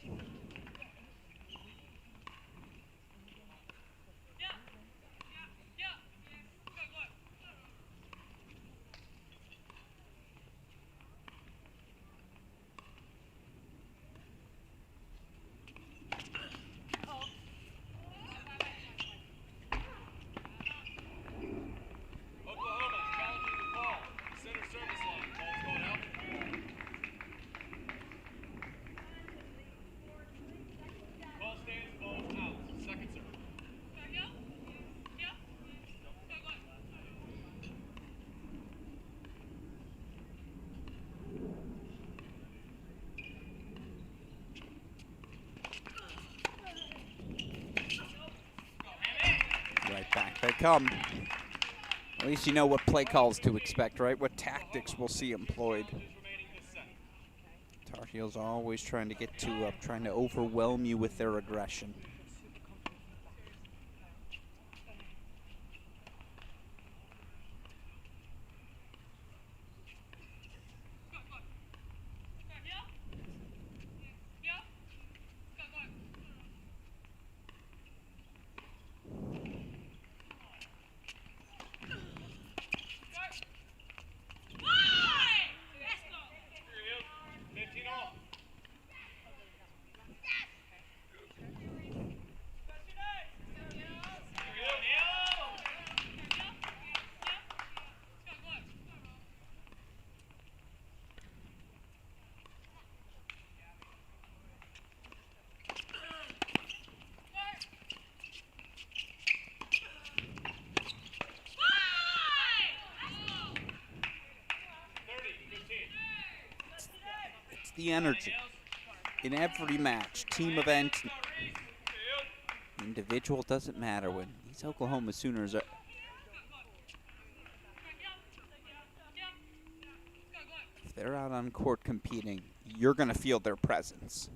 come. At least you know what play calls to expect, right? What tactics we'll see employed. Tar Heels always trying to get 2 up, trying to overwhelm you with their aggression. The energy in every match, team event, individual, doesn't matter. When these Oklahoma Sooners are, if they're out on court competing, you're going to feel their presence.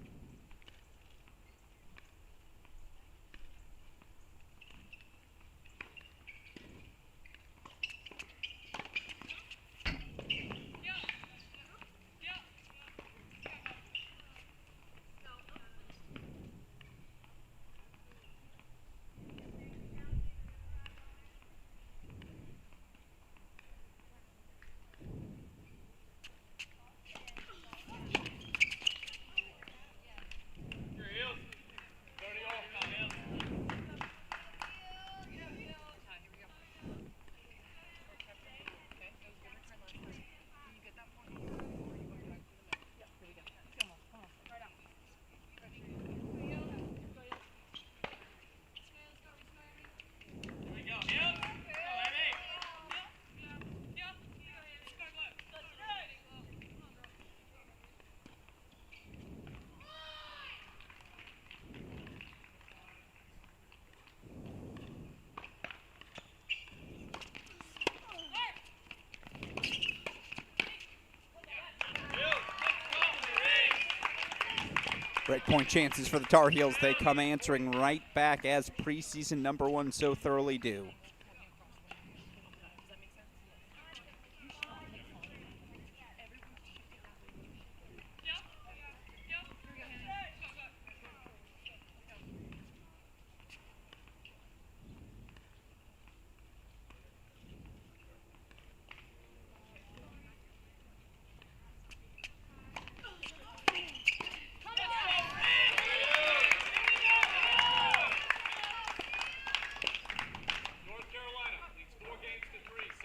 Breakpoint chances for the Tar Heels. They come answering right back as preseason #1 so thoroughly do.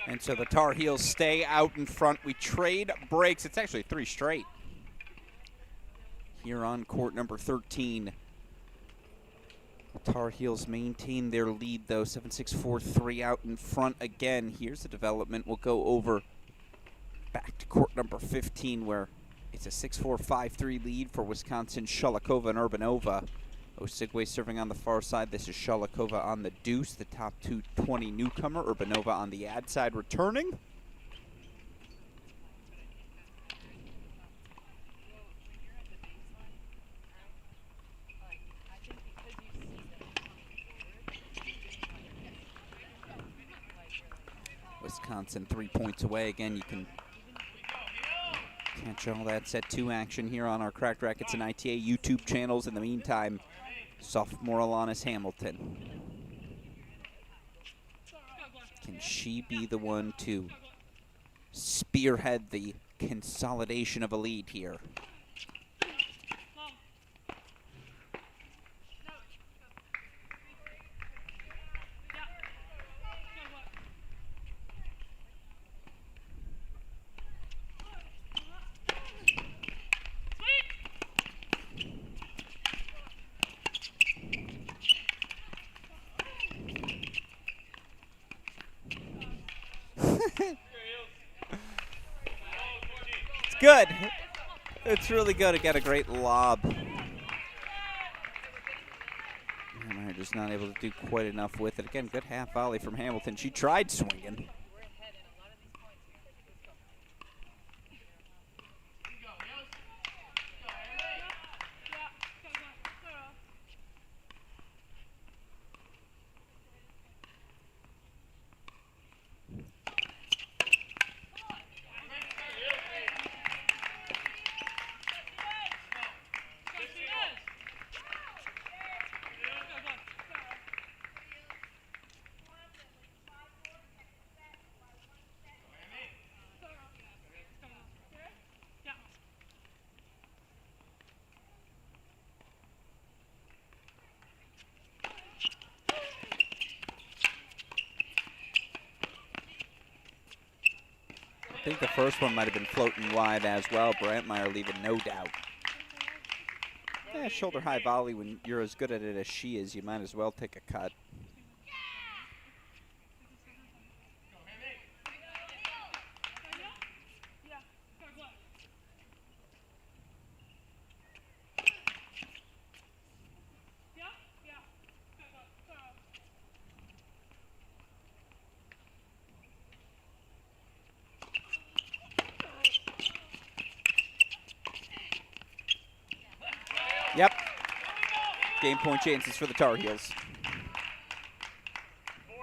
And so the Tar Heels stay out in front. We trade breaks. It's actually 3 straight. Here on court number 13. The Tar Heels maintain their lead, though. 7-6-4-3 out in front again. Here's the development. We'll go over back to court number 15, where it's a 6-4-5-3 lead for Wisconsin, Shulikova and Urbanova. Osigwe serving on the far side. This is Shulikova on the deuce, the top 220 newcomer. Urbanova on the ad side returning. Wisconsin 3 points away. Again, you can catch all that set 2 action here on our Cracked Rackets and ITA YouTube channels. In the meantime, sophomore Alanis Hamilton. Can she be the one to spearhead the consolidation of a lead here? It's good. It's really good to get a great lob. And our just not able to do quite enough with it. Again, good half volley from Hamilton. She tried swinging. I think the first one might have been floating wide as well. Brantmeyer leaving no doubt. Yeah, shoulder high volley, when you're as good at it as she is, you might as well take a cut. Yep. Game point chances for the Tar Heels.
40-15.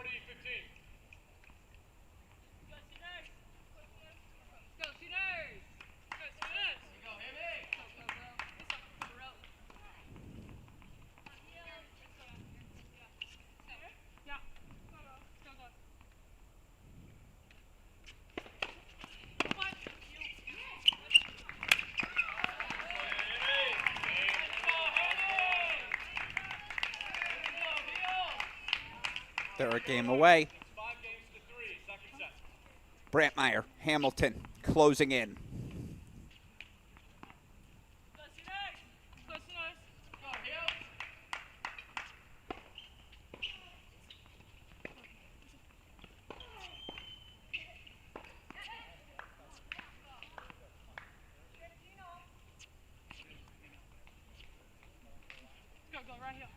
They're a game away.
5 games to 3. Second set.
Brantmeyer, Hamilton, closing in.
Go right here.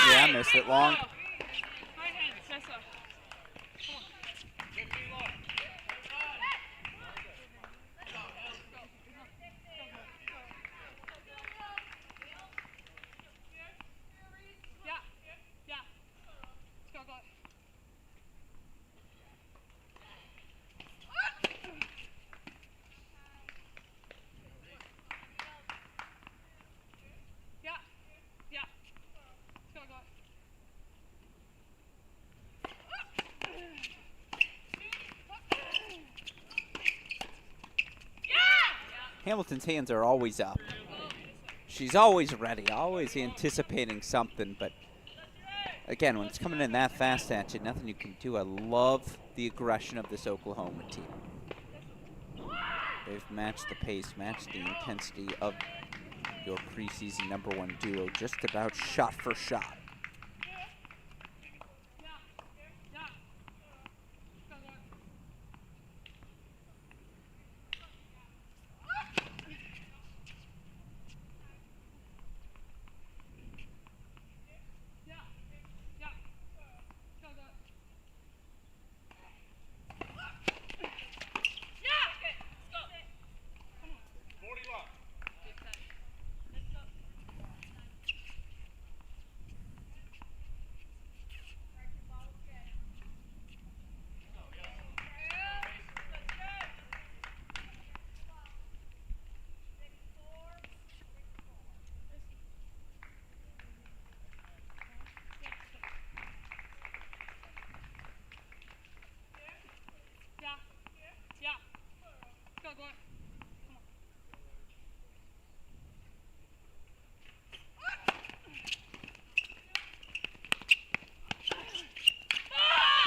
Yeah, missed it long.
Right hand, Cessa. Come on. 15 long. Yeah. Yeah. Go, go. Yeah. Yeah. Go, go.
Hamilton's hands are always up. She's always ready, always anticipating something, but again, when it's coming in that fast at you, nothing you can do. I love the aggression of this Oklahoma team. They've matched the pace, matched the intensity of your preseason #1 duo, just about shot for shot.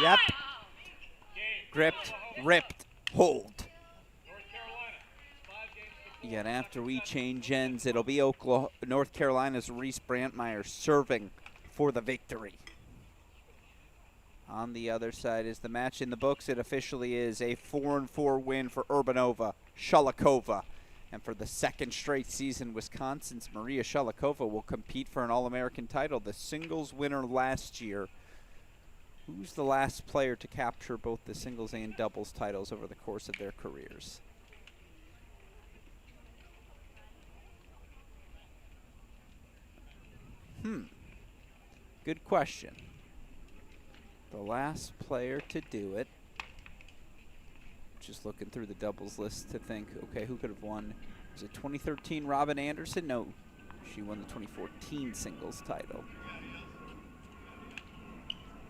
Yep. Gripped, ripped, hold.
North Carolina.
Yet after we change ends, it'll be North Carolina's Reese Brantmeyer serving for the victory. On the other side is the match in the books. It officially is a 4-4 win for Urbanova Shalikova. And for the second straight season, Wisconsin's Maria Shalikova will compete for an All-American title, the singles winner last year. Who's the last player to capture both the singles and doubles titles over the course of their careers? Good question. The last player to do it. Just looking through the doubles list to think, okay, who could have won? Was it 2013 Robin Anderson? No, she won the 2014 singles title.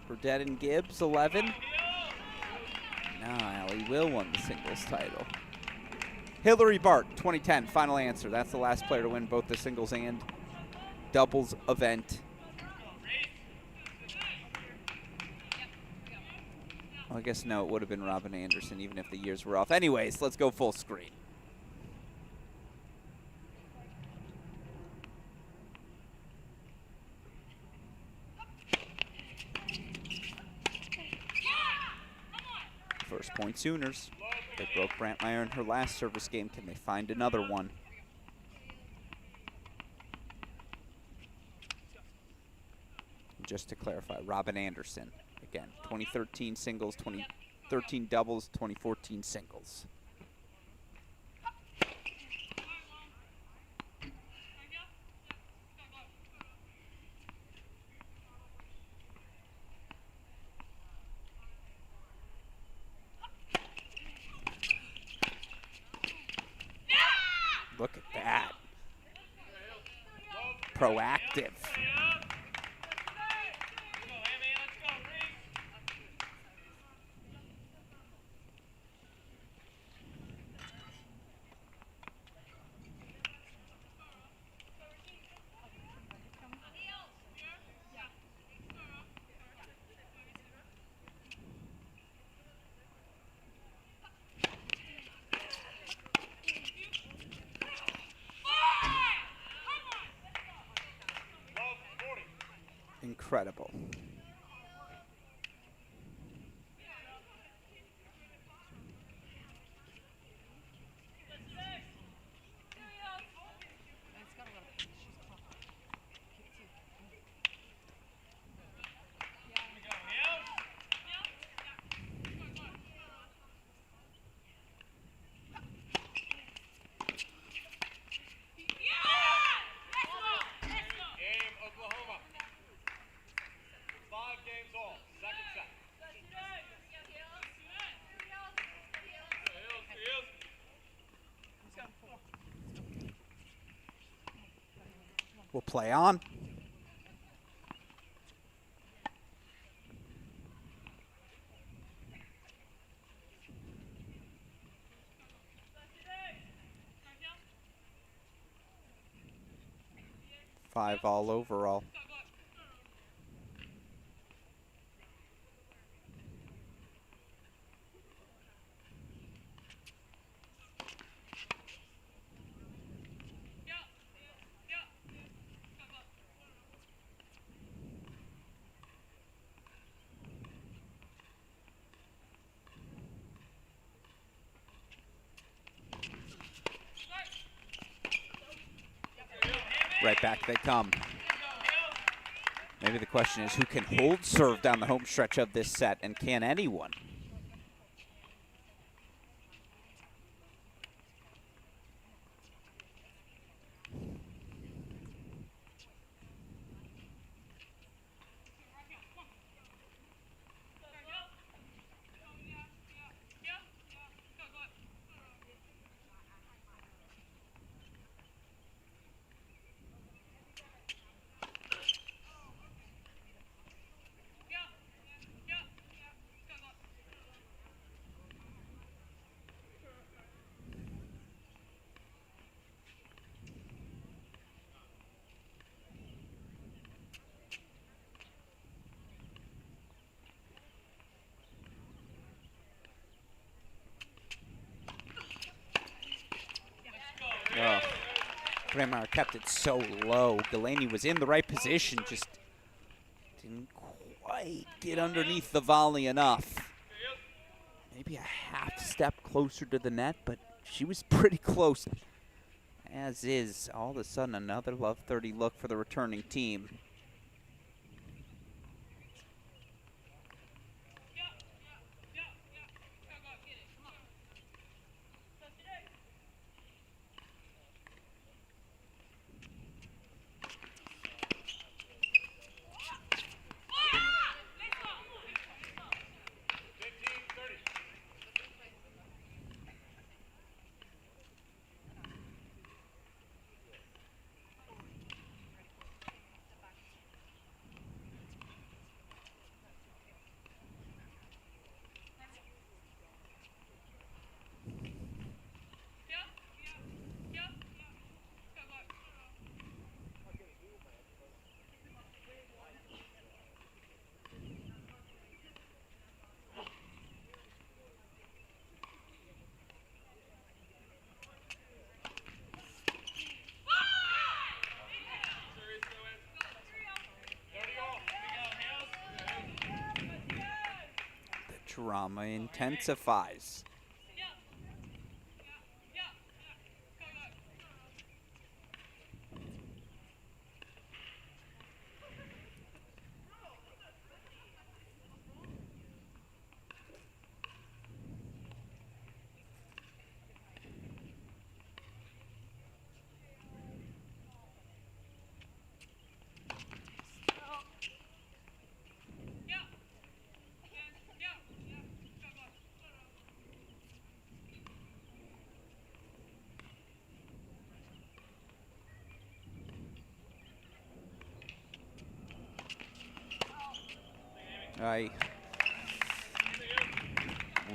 Burdett and Gibbs, 11. No, Allie Will won the singles title. Hillary Bart, 2010, final answer. That's the last player to win both the singles and doubles event. Well, I guess no, it would have been Robin Anderson, even if the years were off. Anyways, let's go full screen. First point Sooners. They broke Brantmeyer in her last service game. Can they find another one? Just to clarify, Robin Anderson. Again, 2013 singles, 2013 doubles, 2014 singles. Look at that. Proactive. Incredible. We'll play on. Five all overall. Right back they come. Maybe the question is who can hold serve down the home stretch of this set, and can anyone? Grandmeyer kept it so low. Delaney was in the right position, just didn't quite get underneath the volley enough. Maybe a half step closer to the net, but she was pretty close. As is, all of a sudden, another Love 30 look for the returning team. Drama intensifies.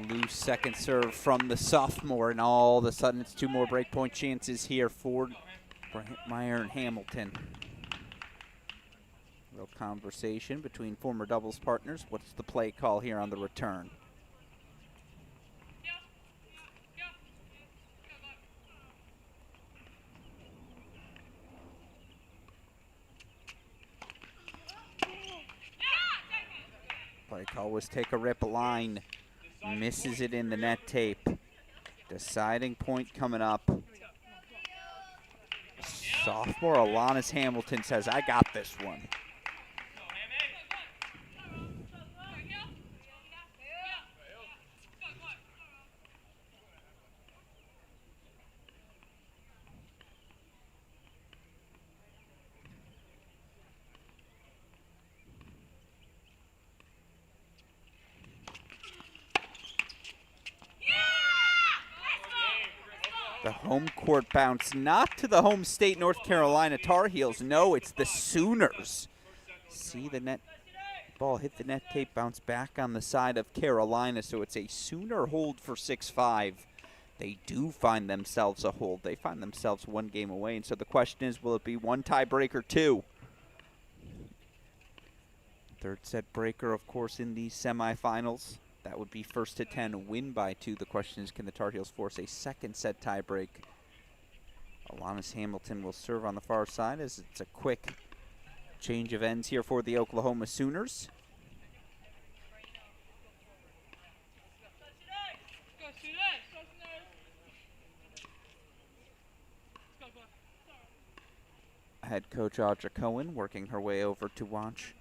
Loose second serve from the sophomore, and all of a sudden it's 2 more breakpoint chances here for Meyer and Hamilton. Real conversation between former doubles partners. What's the play call here on the return? Play call was take a rip line. Misses it in the net tape. Deciding point coming up. Sophomore Alanis Hamilton says, I got this one. The home court bounce, not to the home state North Carolina Tar Heels. No, it's the Sooners. See the net ball hit the net tape, bounce back on the side of Carolina, so it's a Sooner hold for 6-5. They do find themselves a hold. They find themselves 1 game away, and so the question is, will it be 1 tiebreaker, 2? Third set breaker, of course, in the semifinals. That would be first to 10, win by 2. The question is, can the Tar Heels force a second set tiebreak? Alanis Hamilton will serve on the far side as it's a quick change of ends here for the Oklahoma Sooners. Head coach Audra Cohen working her way over to watch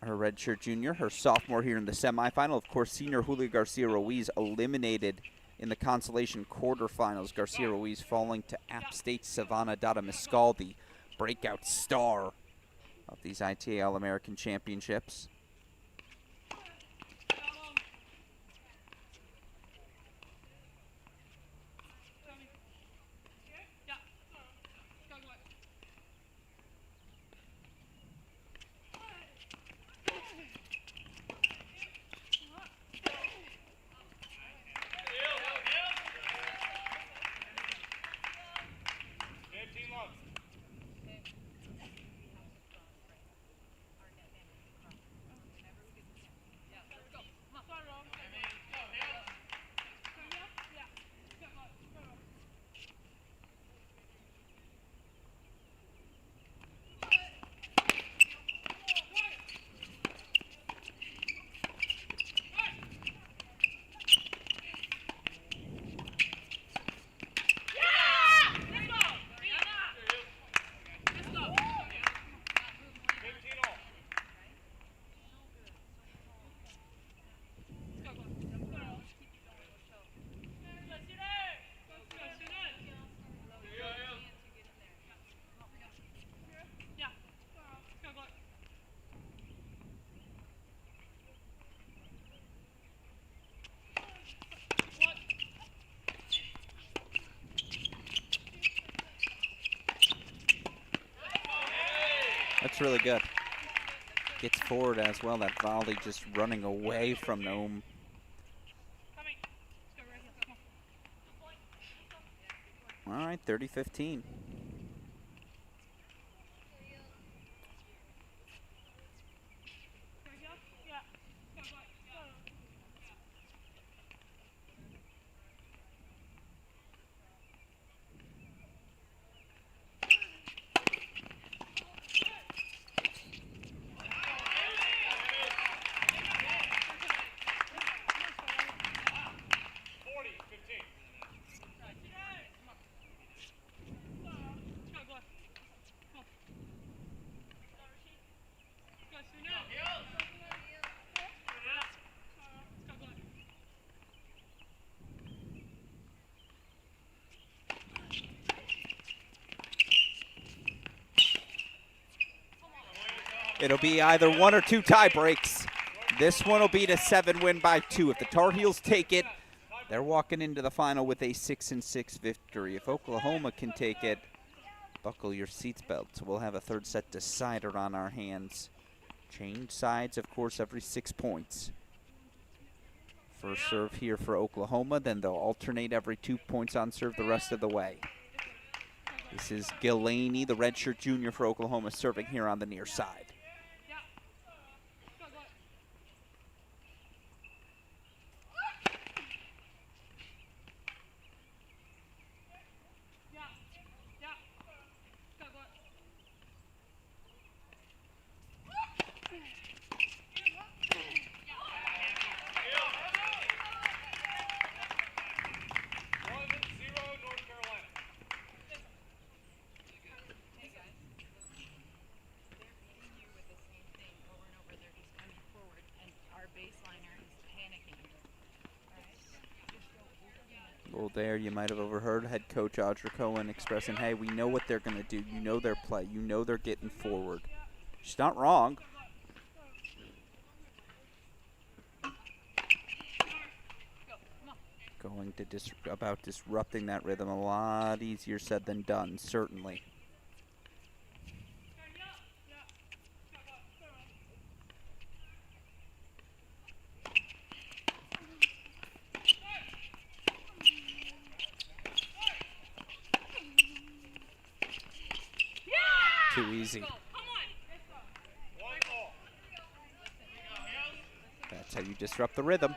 her redshirt junior, her sophomore here in the semifinal. Of course, senior Julia Garcia-Ruiz eliminated in the consolation quarterfinals. Garcia-Ruiz falling to App State's Savannah Dada-Mescal, the breakout star of these ITA All-American Championships. really good. Gets forward as well. That volley just running away from Noam. All right, 30-15. It'll be either 1 or 2 tie breaks. This one will be to 7, win by 2. If the Tar Heels take it, they're walking into the final with a 6-6 victory. If Oklahoma can take it, buckle your seatbelts. We'll have a third set decider on our hands. Change sides, of course, every 6 points. First serve here for Oklahoma, then they'll alternate every 2 points on serve the rest of the way. This is Gillaney, the redshirt junior for Oklahoma, serving here on the near side. Well, there you might have overheard head coach Audra Cohen expressing, hey, we know what they're going to do. You know their play. You know they're getting forward. She's not wrong. Going to about disrupting that rhythm, a lot easier said than done, certainly. Too easy. That's how you disrupt the rhythm.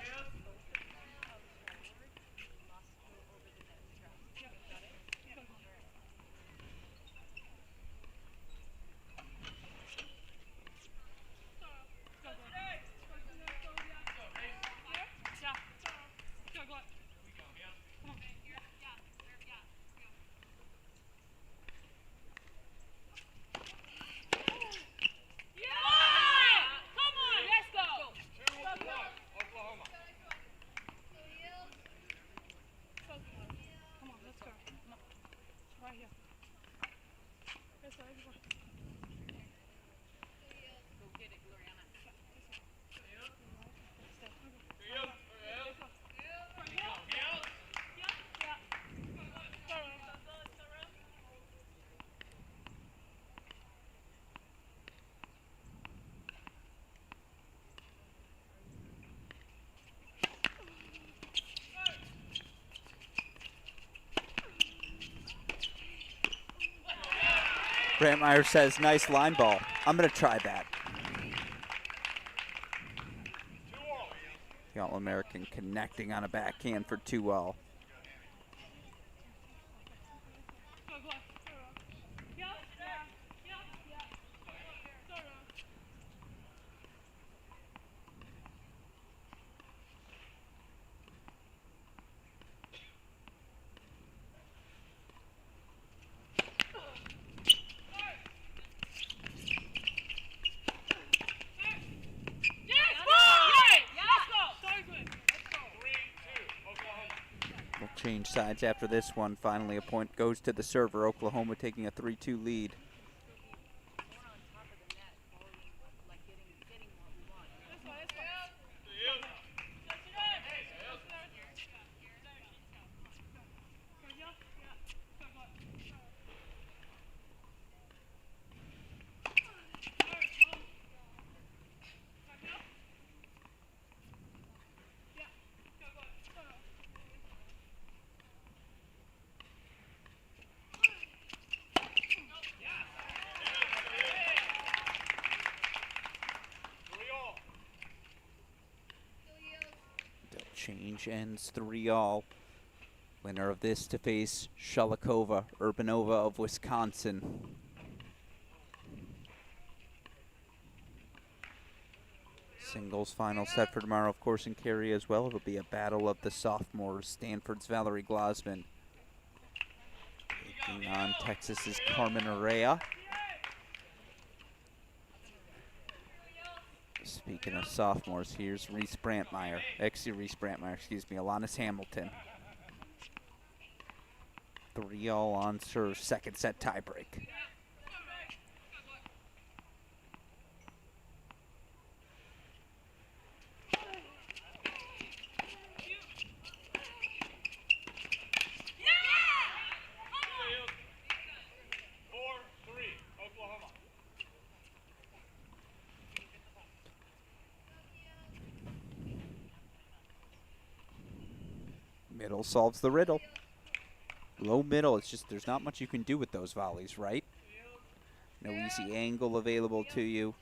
Brantmeyer says, nice line ball. I'm going to try that. The All-American connecting on a backhand for 2-0. Change sides after this one. Finally, a point goes to the server. Oklahoma taking a 3-2 lead. Exchange ends 3-all. Winner of this to face Urbanova of Wisconsin. Singles final set for tomorrow, of course, in Cary as well. It'll be a battle of the sophomores. Stanford's Valerie Glasman taking on Texas's Carmen Arrea. Speaking of sophomores, here's Alanis Hamilton. 3-all on serve, second set tiebreak. Middle solves the riddle. Low middle, it's just there's not much you can do with those volleys, right? No easy angle available to you.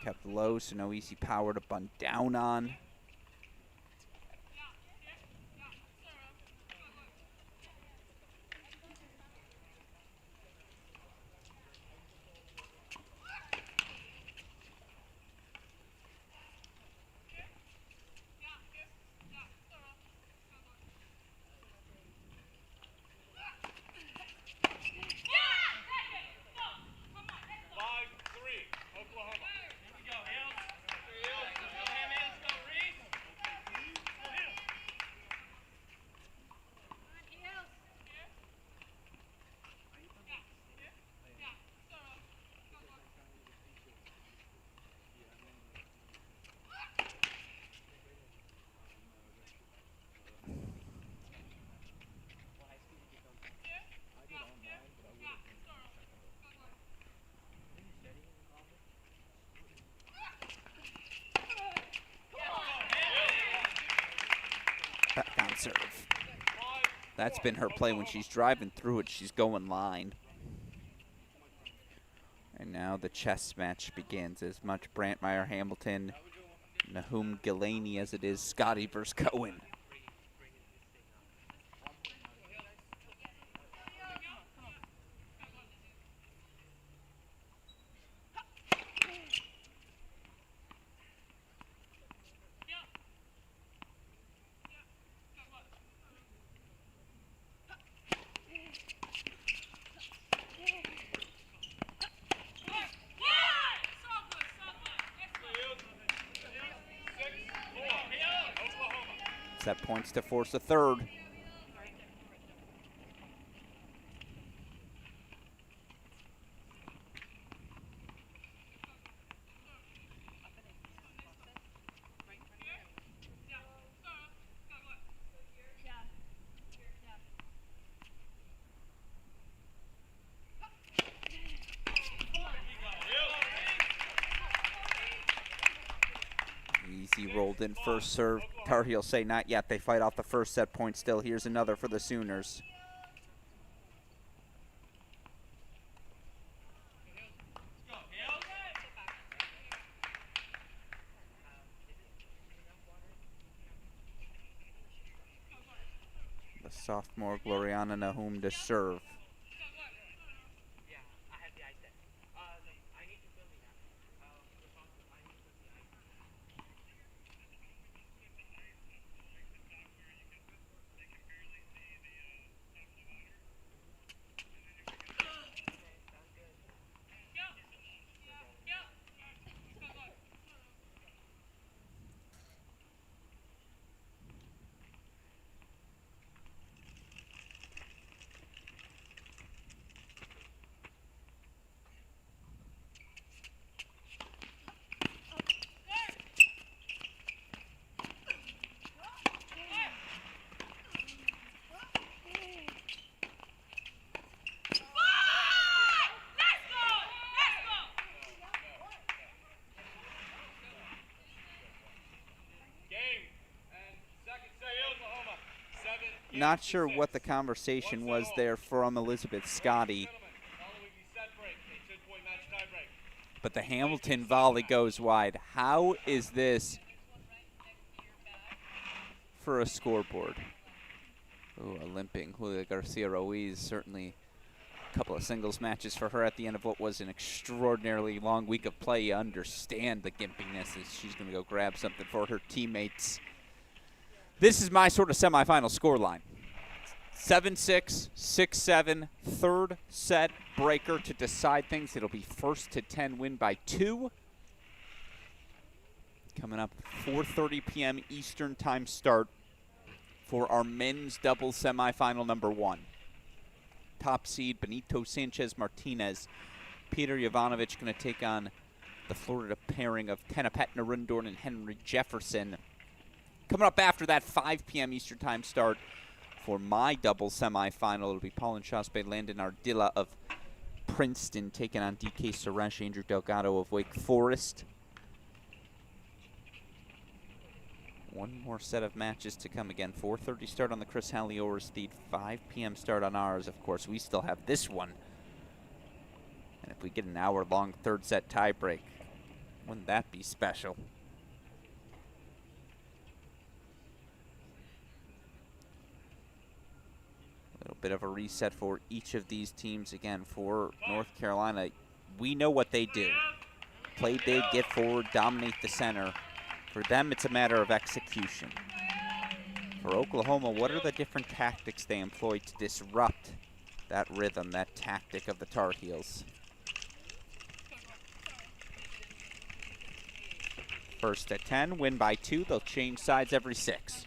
Kept low, so no easy power to bunt down on. Back serve. That's been her play when she's driving through it. She's going line. And now the chess match begins. As much Brantmeyer, Hamilton, Nahum Gilani as it is Scotty versus Cohen. Set points to force a third. Easy rolled in first serve. Tar Heels say not yet. They fight off the first set point still. Here's another for the Sooners. The sophomore Gloriana Nahum to serve. Not sure what the conversation was there from Elizabeth Scotty. But the Hamilton volley goes wide. How is this for a scoreboard. Ooh, a limping Julia Garcia Ruiz. Certainly a couple of singles matches for her at the end of what was an extraordinarily long week of play. You understand the gimpiness as she's going to go grab something for her teammates. This is my sort of semifinal scoreline. 7-6, 6-7, third set breaker to decide things. It'll be first to 10, win by 2. Coming up, 4:30 p.m. Eastern time start for our men's doubles semifinal number 1. Top seed Benito Sanchez Martinez. Peter Jovanovic going to take on the Florida pairing of Tenapet Narundorn and Henry Jefferson. Coming up after that, 5 p.m. Eastern time start for my doubles semifinal. It'll be Paul and Shaspe Landon Ardilla of Princeton taking on DK Suresh, Andrew Delgado of Wake Forest. One more set of matches to come again. 4:30 start on the Chris Halley Obersteed, 5 p.m. start on ours. Of course, we still have this one. And if we get an hour-long third set tiebreak, wouldn't that be special? A little bit of a reset for each of these teams. Again, for North Carolina, we know what they do. Play big, get forward, dominate the center. For them, it's a matter of execution. For Oklahoma, what are the different tactics they employ to disrupt that rhythm, that tactic of the Tar Heels? First at 10, win by 2. They'll change sides every 6.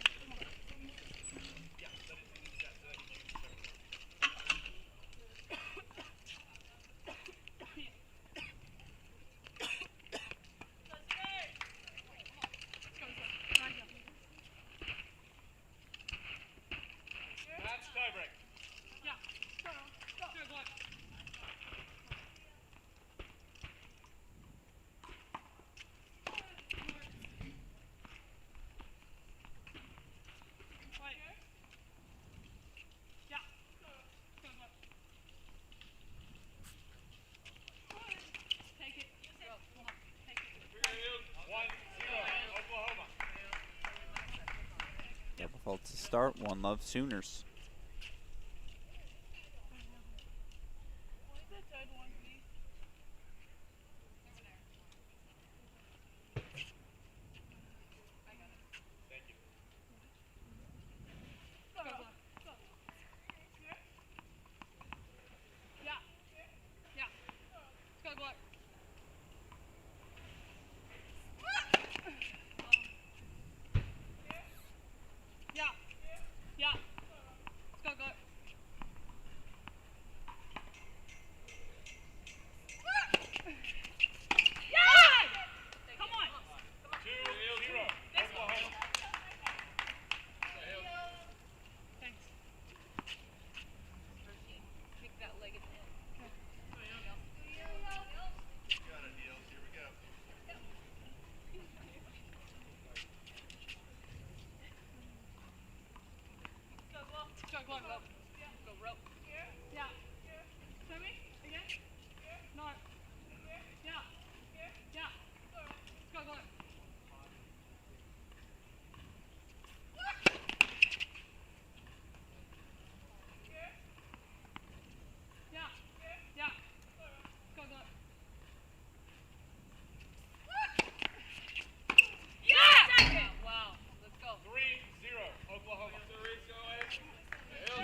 To start, One Love Sooners.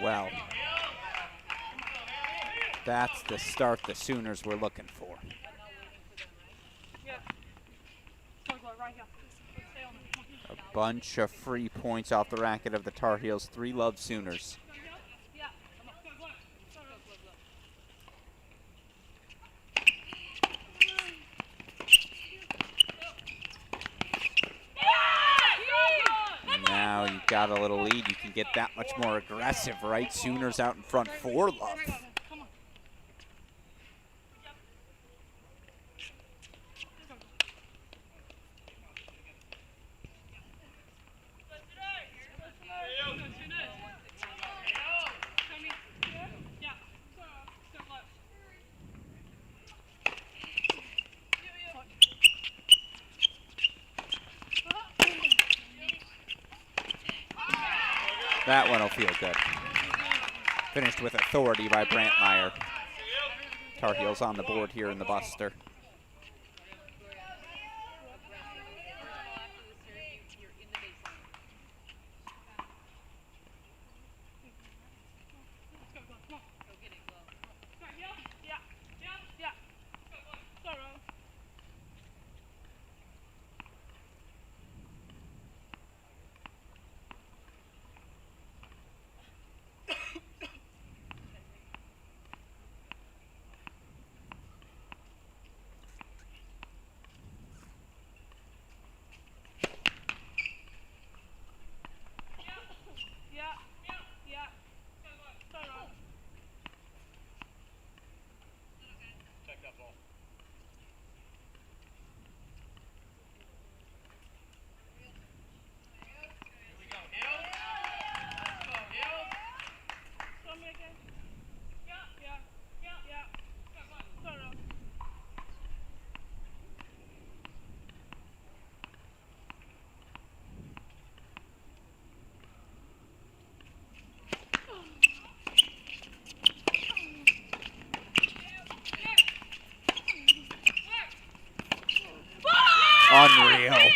Well, that's the start the Sooners were looking for. A bunch of free points off the racket of the Tar Heels. 3 Love Sooners. Now you've got a little lead. You can get that much more aggressive, right? Sooners out in front, 4 Love. That one will feel good. Finished with authority by Brantmeyer. Tar Heels on the board here in the Buster.
Check that ball. Here we go, Hills. Let's go, Hills. Show me again. Yeah. Come on.
Unreal.
5-1.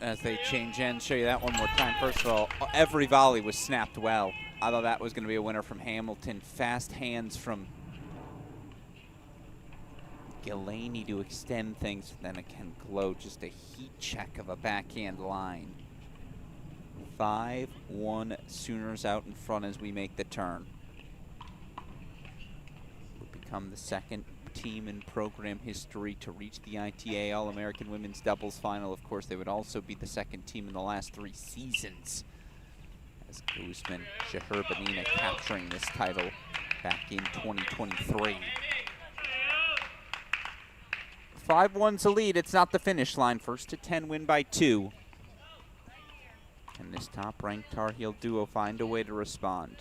As they change ends, show you that one more time. First of all, every volley was snapped well. I thought that was going to be a winner from Hamilton. Fast hands from Galaney to extend things. Then again, Glow, just a heat check of a backhand line. 5-1 Sooners out in front as we make the turn. Will become the second team in program history to reach the ITA All-American Women's Doubles Final. Of course, they would also be the second team in the last 3 seasons, as Guzman, Sheherbanina capturing this title back in 2023. 5-1's a lead. It's not the finish line. First to 10 win by 2. Can this top-ranked Tar Heel duo find a way to respond?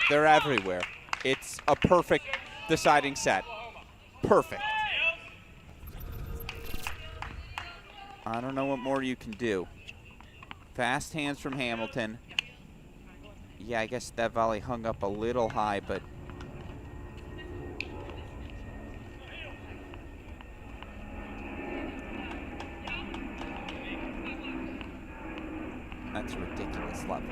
They're everywhere. It's a perfect deciding set. Perfect. I don't know what more you can do. Fast hands from Hamilton. Yeah, I guess that volley hung up a little high, but that's a ridiculous level.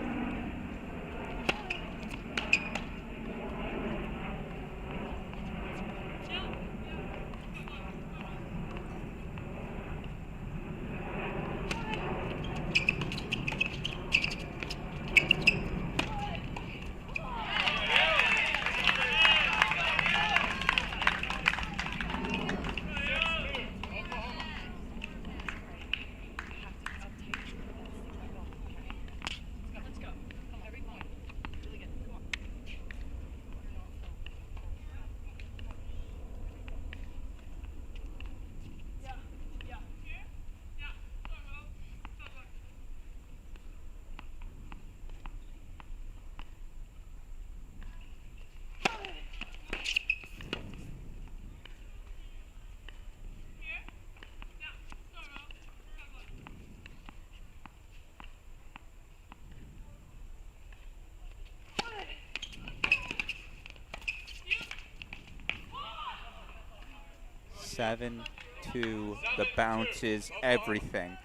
Seven, 2, the bounces, everything.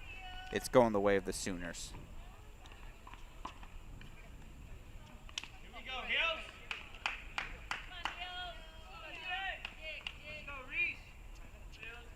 It's going the way of the Sooners.
Here we go, Hills. Let's go, Reese. Hills.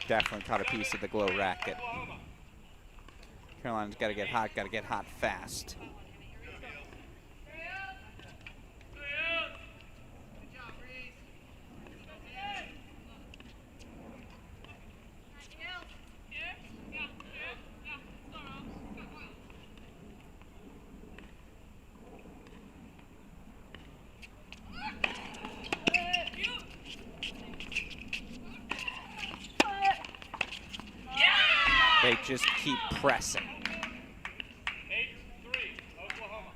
definitely caught a piece of the glow racket. Carolina's got to get hot fast. They just keep pressing.
8-3, Oklahoma.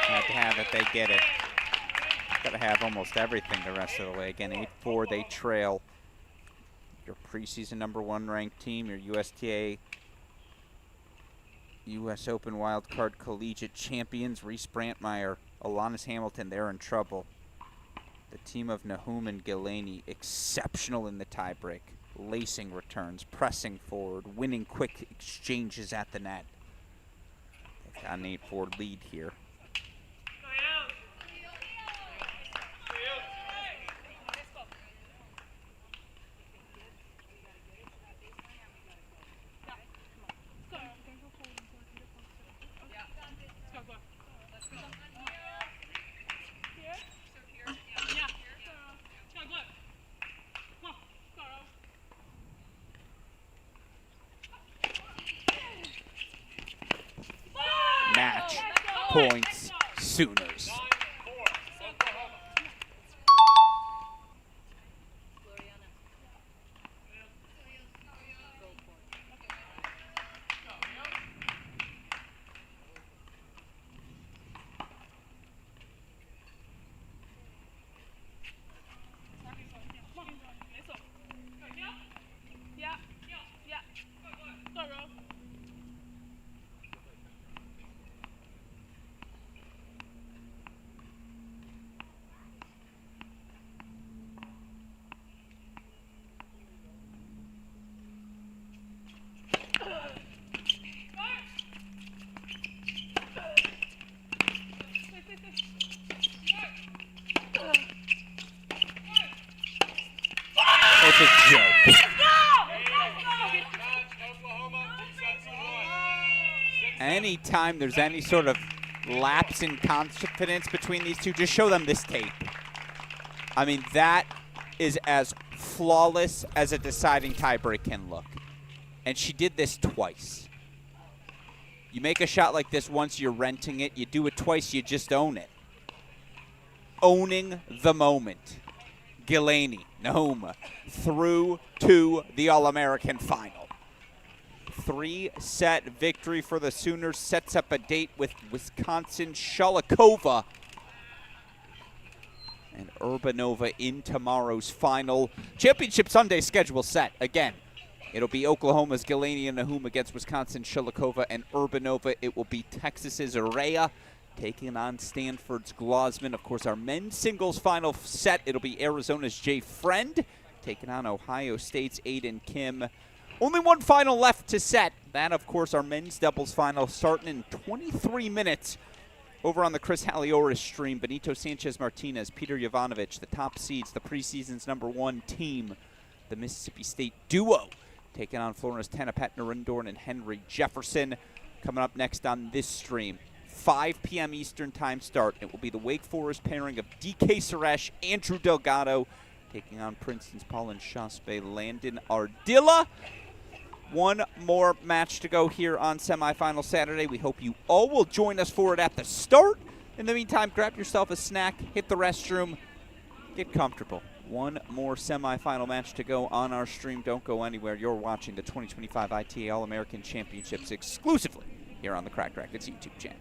Had to have it, they get it. Got to have almost everything the rest of the way. Again, 8-4, they trail your preseason #1 ranked team, your USTA U.S. Open wildcard collegiate champions, Reese Brantmeyer, Alanis Hamilton, they're in trouble. The team of Nahum and Gillaney, exceptional in the tiebreak. Lacing returns, pressing forward, winning quick exchanges at the net. They've got an 8-4 lead here. Match points, Sooners. It's a joke. Anytime there's any sort of lapse in confidence between these two, just show them this tape. I mean, that is as flawless as a deciding tiebreak can look. And she did this twice. You make a shot like this once, you're renting it. You do it twice, you just own it. Owning the moment. Gillaney, Nahum, through to the All-American final. 3-set victory for the Sooners sets up a date with Wisconsin Shalikova and Urbanova in tomorrow's final. Championship Sunday schedule set. Again, it'll be Oklahoma's Gillaney and Nahum against Wisconsin Shalikova and Urbanova. It will be Texas's Araya taking on Stanford's Glasman. Of course, our men's singles final set, it'll be Arizona's Jay Friend taking on Ohio State's Aiden Kim. Only one final left to set. That, of course, our men's doubles final starting in 23 minutes over on the Chris Halioris stream. Benito Sanchez-Martinez, Peter Jovanovic, the top seeds, the preseason's #1 team, the Mississippi State duo, taking on Florida's Tanapet Narendorn and Henry Jefferson. Coming up next on this stream, 5 p.m. Eastern time start. It will be the Wake Forest pairing of DK Suresh, Andrew Delgado, taking on Princeton's Paulin Shaspe, Landon Ardilla. One more match to go here on Semifinal Saturday. We hope you all will join us for it at the start. In the meantime, grab yourself a snack, hit the restroom, get comfortable. One more semifinal match to go on our stream. Don't go anywhere. You're watching the 2025 ITA All-American Championships exclusively here on the Cracked Racquets YouTube channel.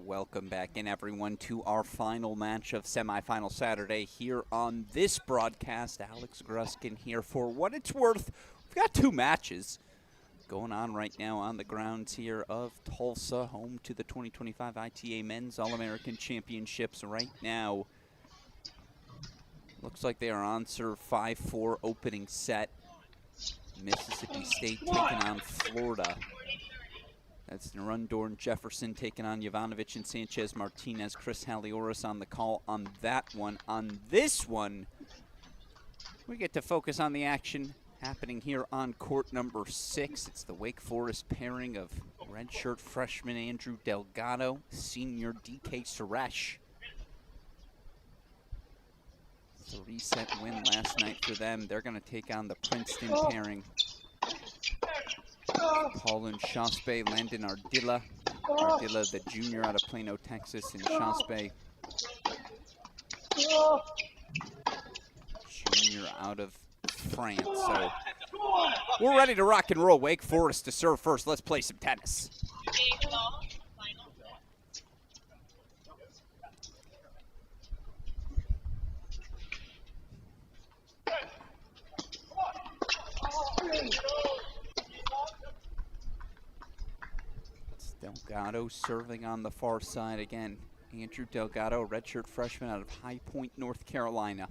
Welcome back in, everyone, to our final match of semifinal Saturday here on this broadcast. Alex Gruskin here. For what it's worth, we've got two matches going on right now on the grounds here of Tulsa, home to the 2025 ITA Men's All-American Championships. Right now, looks like they are on serve 5-4 opening set. Mississippi State taking on Florida. That's Narundorn Jefferson taking on Jovanovic and Sanchez Martinez. Chris Halioris on the call on that one. On this one, we get to focus on the action happening here on court number 6. It's the Wake Forest pairing of redshirt freshman Andrew Delgado, senior DK Suresh. 3-set win last night for them. They're going to take on the Princeton pairing. Paulin Shaspe, Landon Ardilla. Ardilla, the junior out of Plano, Texas, and Shaspe, junior out of France. So we're ready to rock and roll. Wake Forest to serve first. Let's play some tennis. Delgado serving on the far side again. Andrew Delgado, redshirt freshman out of High Point, North Carolina.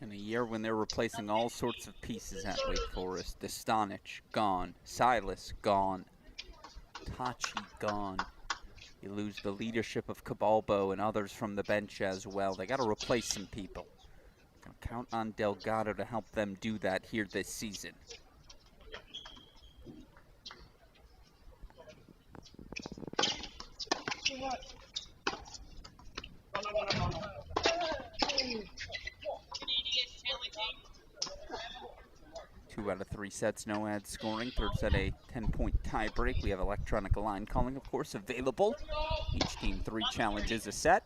In a year when they're replacing all sorts of pieces at Wake Forest. Destanich, gone. Silas, gone. Tachi, gone. You lose the leadership of Cabalbo and others from the bench as well. They got to replace some people. Count on Delgado to help them do that here this season. Two out of 3 sets, no ad scoring. Third set, a 10-point tie break. We have electronic line calling, of course, available. Each team 3 challenges a set.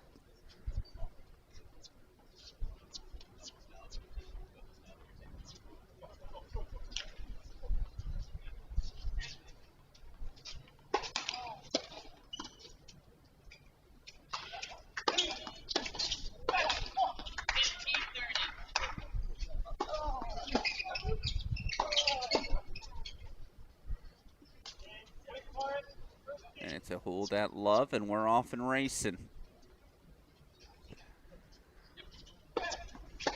To hold that love, and we're off and racing.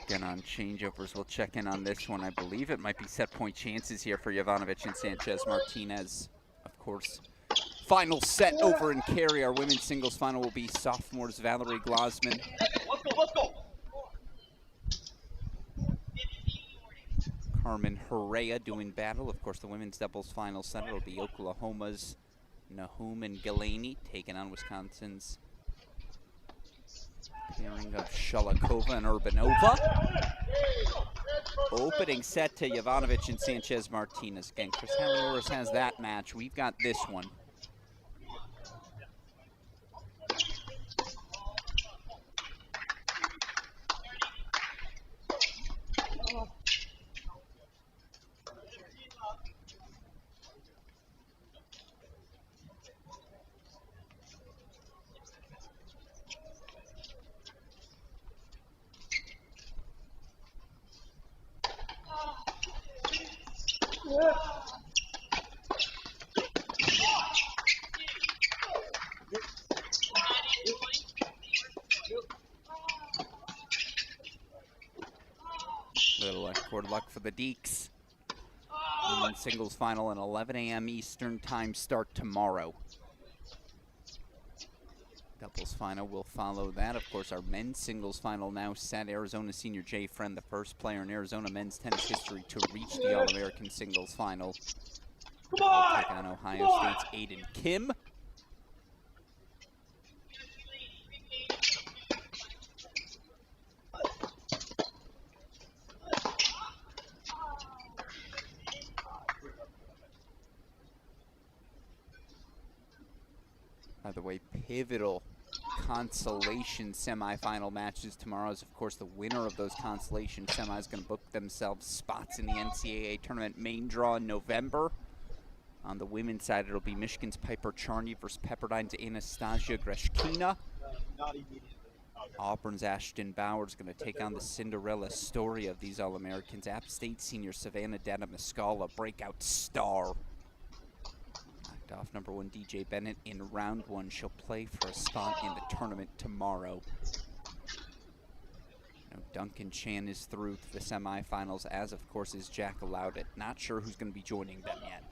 Again, on changeovers, we'll check in on this one. I believe it might be set point chances here for Jovanovic and Sanchez Martinez. Of course, final set over in Cary. Our women's singles final will be sophomores Valerie Glasman. Carmen Herrera doing battle. Of course, the women's doubles final set will be Oklahoma's Nahum and Galaney taking on Wisconsin's pairing of Shalakova and Urbanova. Opening set to Jovanovic and Sanchez Martinez. Again, Chris Halioris has that match. We've got this one. Little extra luck for the Deeks. Women's singles final, an 11 a.m. Eastern time start tomorrow. Doubles final will follow that. Of course, our men's singles final now set. Arizona senior Jay Friend, the first player in Arizona men's tennis history to reach the All-American singles final. Take on Ohio State's Aiden Kim. By the way, pivotal consolation semifinal matches tomorrow. Is of course the winner of those consolation semis going to book themselves spots in the NCAA tournament main draw in November. On the women's side, it'll be Michigan's Piper Charney versus Pepperdine's Anastasia Greshkina. Auburn's Ashton Bauer is going to take on the Cinderella story of these All-Americans, App State senior Savannah Dana-Muscala, breakout star. Knocked off number 1 DJ Bennett in round 1. She'll play for a spot in the tournament tomorrow. Duncan Chan is through to the semifinals, as of course is Jack Allowdit. Not sure who's going to be joining them yet.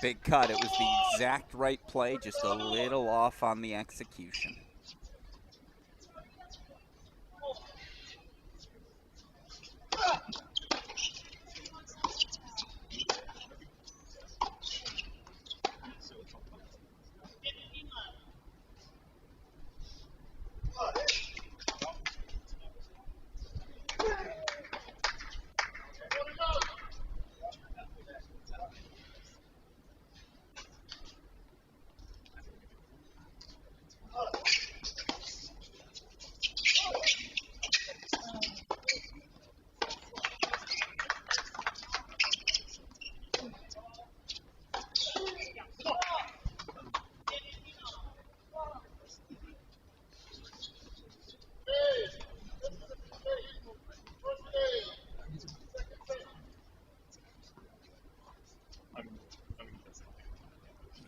Big cut. It was the exact right play, just a little off on the execution.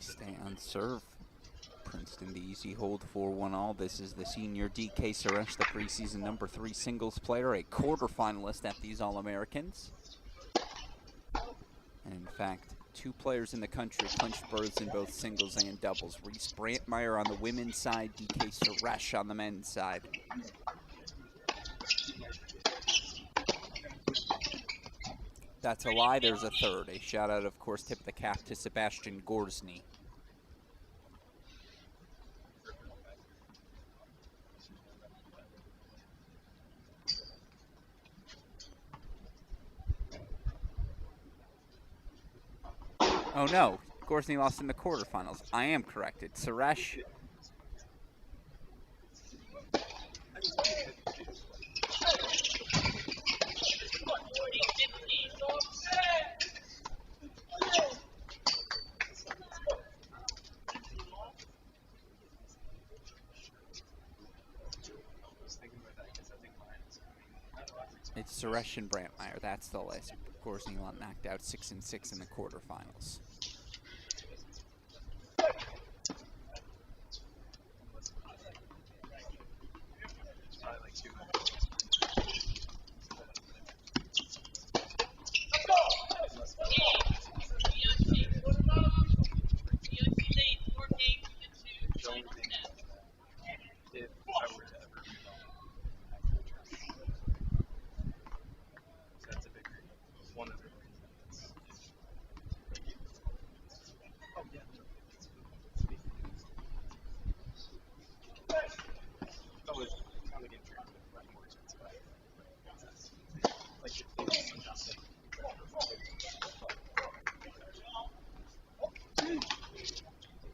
Stay on serve. Princeton, the easy hold 4-1 all. This is the senior DK Suresh, the preseason number 3 singles player, a quarterfinalist at these All-Americans. And in fact, 2 players in the country clinched berths in both singles and doubles. Reese Brantmeyer on the women's side, DK Suresh on the men's side. That's a lie, there's a third. A shout out, of course, tip of the cap to Sebastian Gorsny. Oh no, Gorsny lost in the quarterfinals. I am corrected. Suresh. It's Suresh and Brantmeyer. That's the list. Gorsny knocked out 6-6 in the quarterfinals.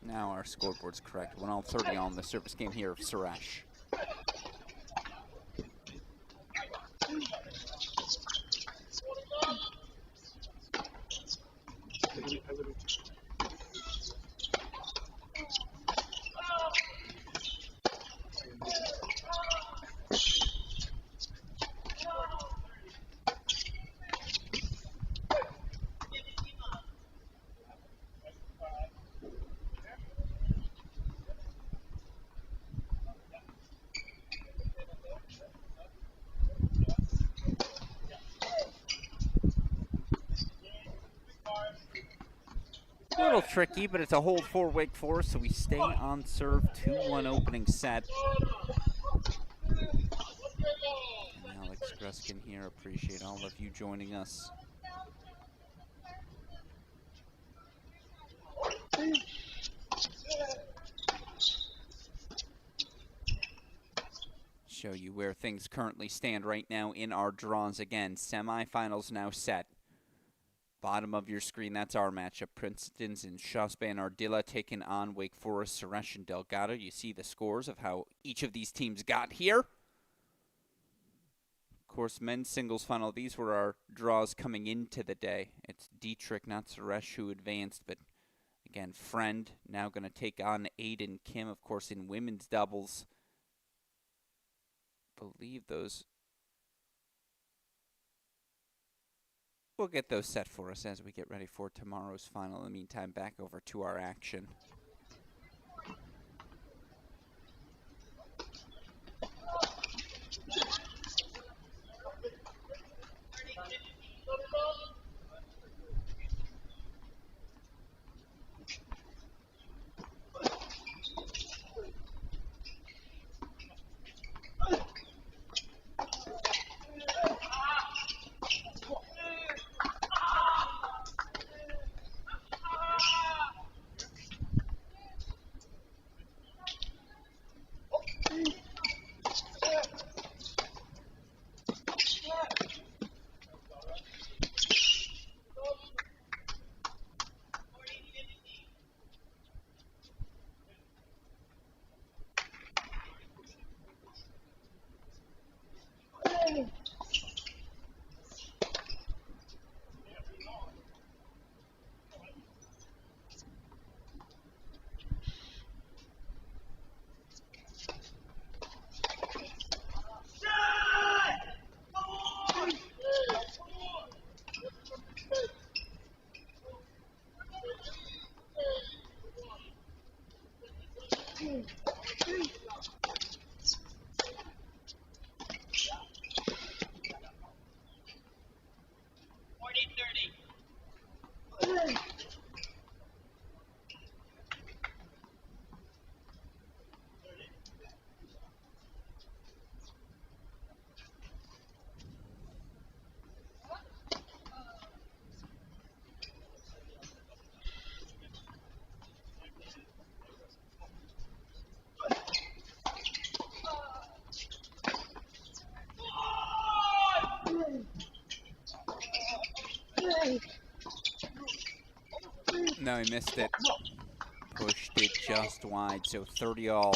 Now our scoreboard's correct. 1:30 on the service game here of Suresh. little tricky, but it's a hold for Wake Forest, so we stay on serve. 2-1 opening set. And Alex Gruskin here. Appreciate all of you joining us. Show you where things currently stand right now in our draws. Again, semifinals now set. Bottom of your screen, that's our matchup. Princeton's and Shasban Ardila taking on Wake Forest, Suresh and Delgado. You see the scores of how each of these teams got here. Of course, men's singles final, these were our draws coming into the day. It's Dietrich, not Suresh, who advanced, but again, Friend now going to take on Aiden Kim, of course, in women's doubles. Believe those. We'll get those set for us as we get ready for tomorrow's final. In the meantime, back over to our action. No, he missed it. Pushed it just wide, so 30 all.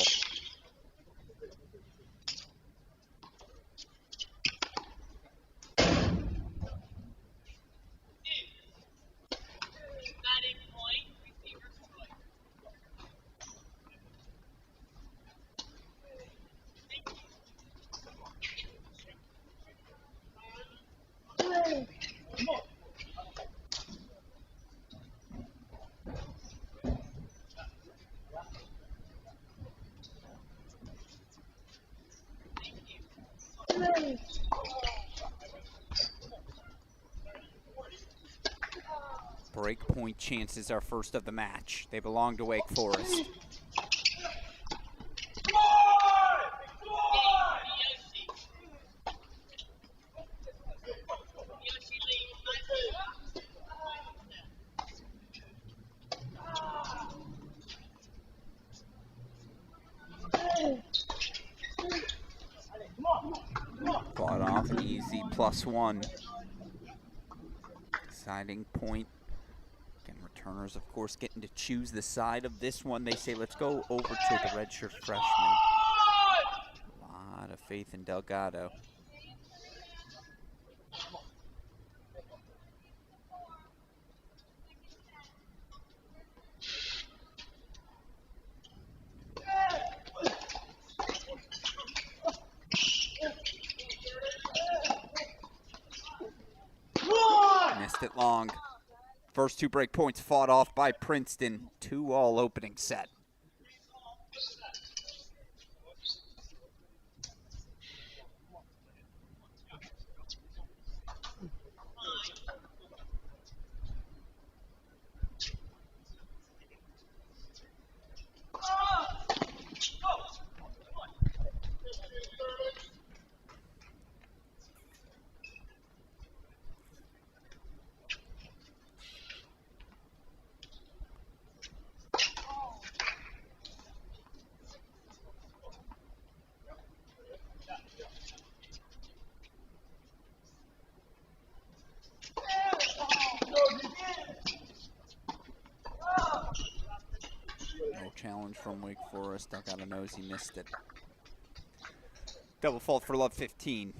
Break point chances are first of the match. They belong to Wake Forest. Fought off an easy +1. Deciding point. Again, returners, of course, getting to choose the side of this one. They say, let's go over to the redshirt freshman. A lot of faith in Delgado. Missed it long. First two break points fought off by Princeton. 2-all opening set. challenge from Wake Forest. Delgado knows he missed it. Double fault for Love 15.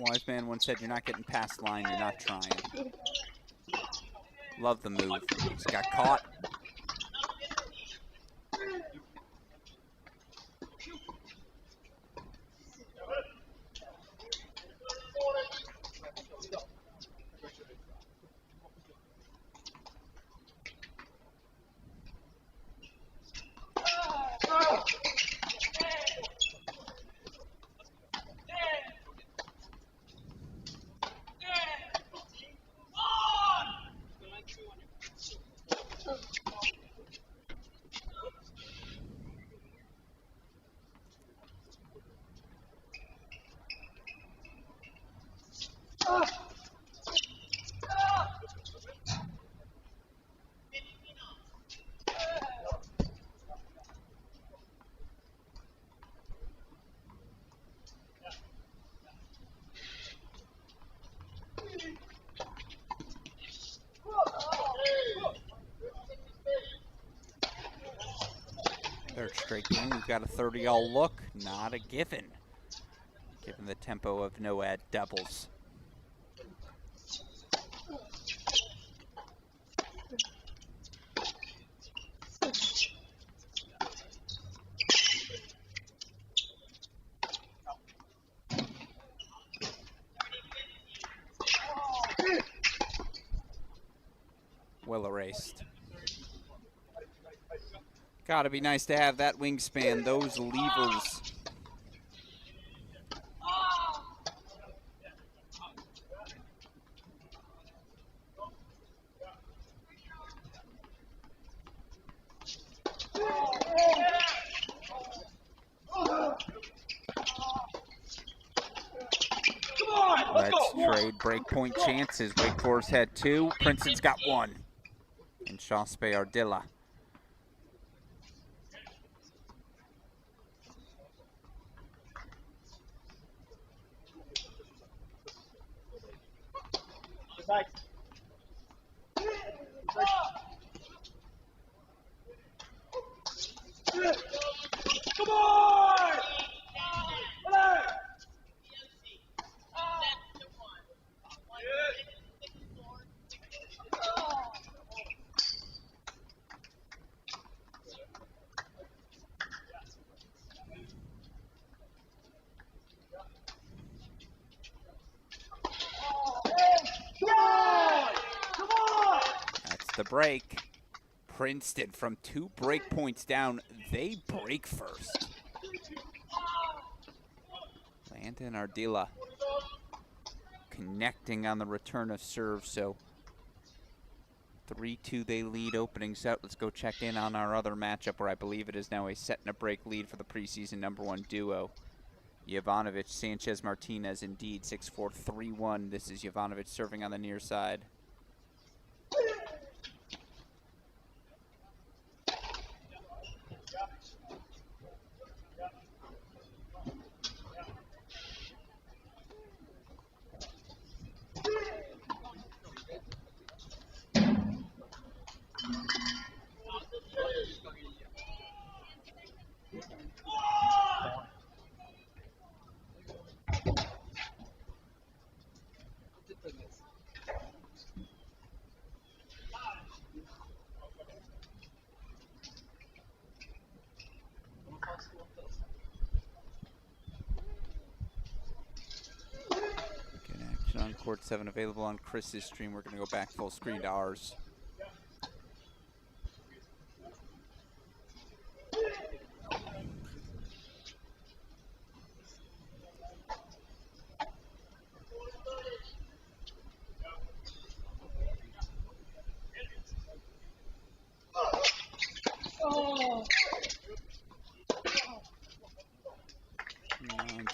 Wise man once said, "You're not getting past line, you're not trying." Love the move. He's got caught. Third straight game, we've got a 30-all look. Not a given, given the tempo of no-ad doubles. Well erased. Gotta be nice to have that wingspan, those levers. Let's trade breakpoint chances. Wake Forest had 2, Princeton's got 1. And Shaspe Ardilla.
Come on!
That's the break. Princeton from 2 break points down, they break first. Landon Ardila connecting on the return of serve, so 3-2 they lead opening set. Let's go check in on our other matchup where I believe it is now a set and a break lead for the preseason #1 duo. Jovanovic, Sanchez Martinez, indeed 6-4, 3-1. This is Jovanovic serving on the near side. On Court 7 available on Chris's stream. We're going to go back full screen to ours.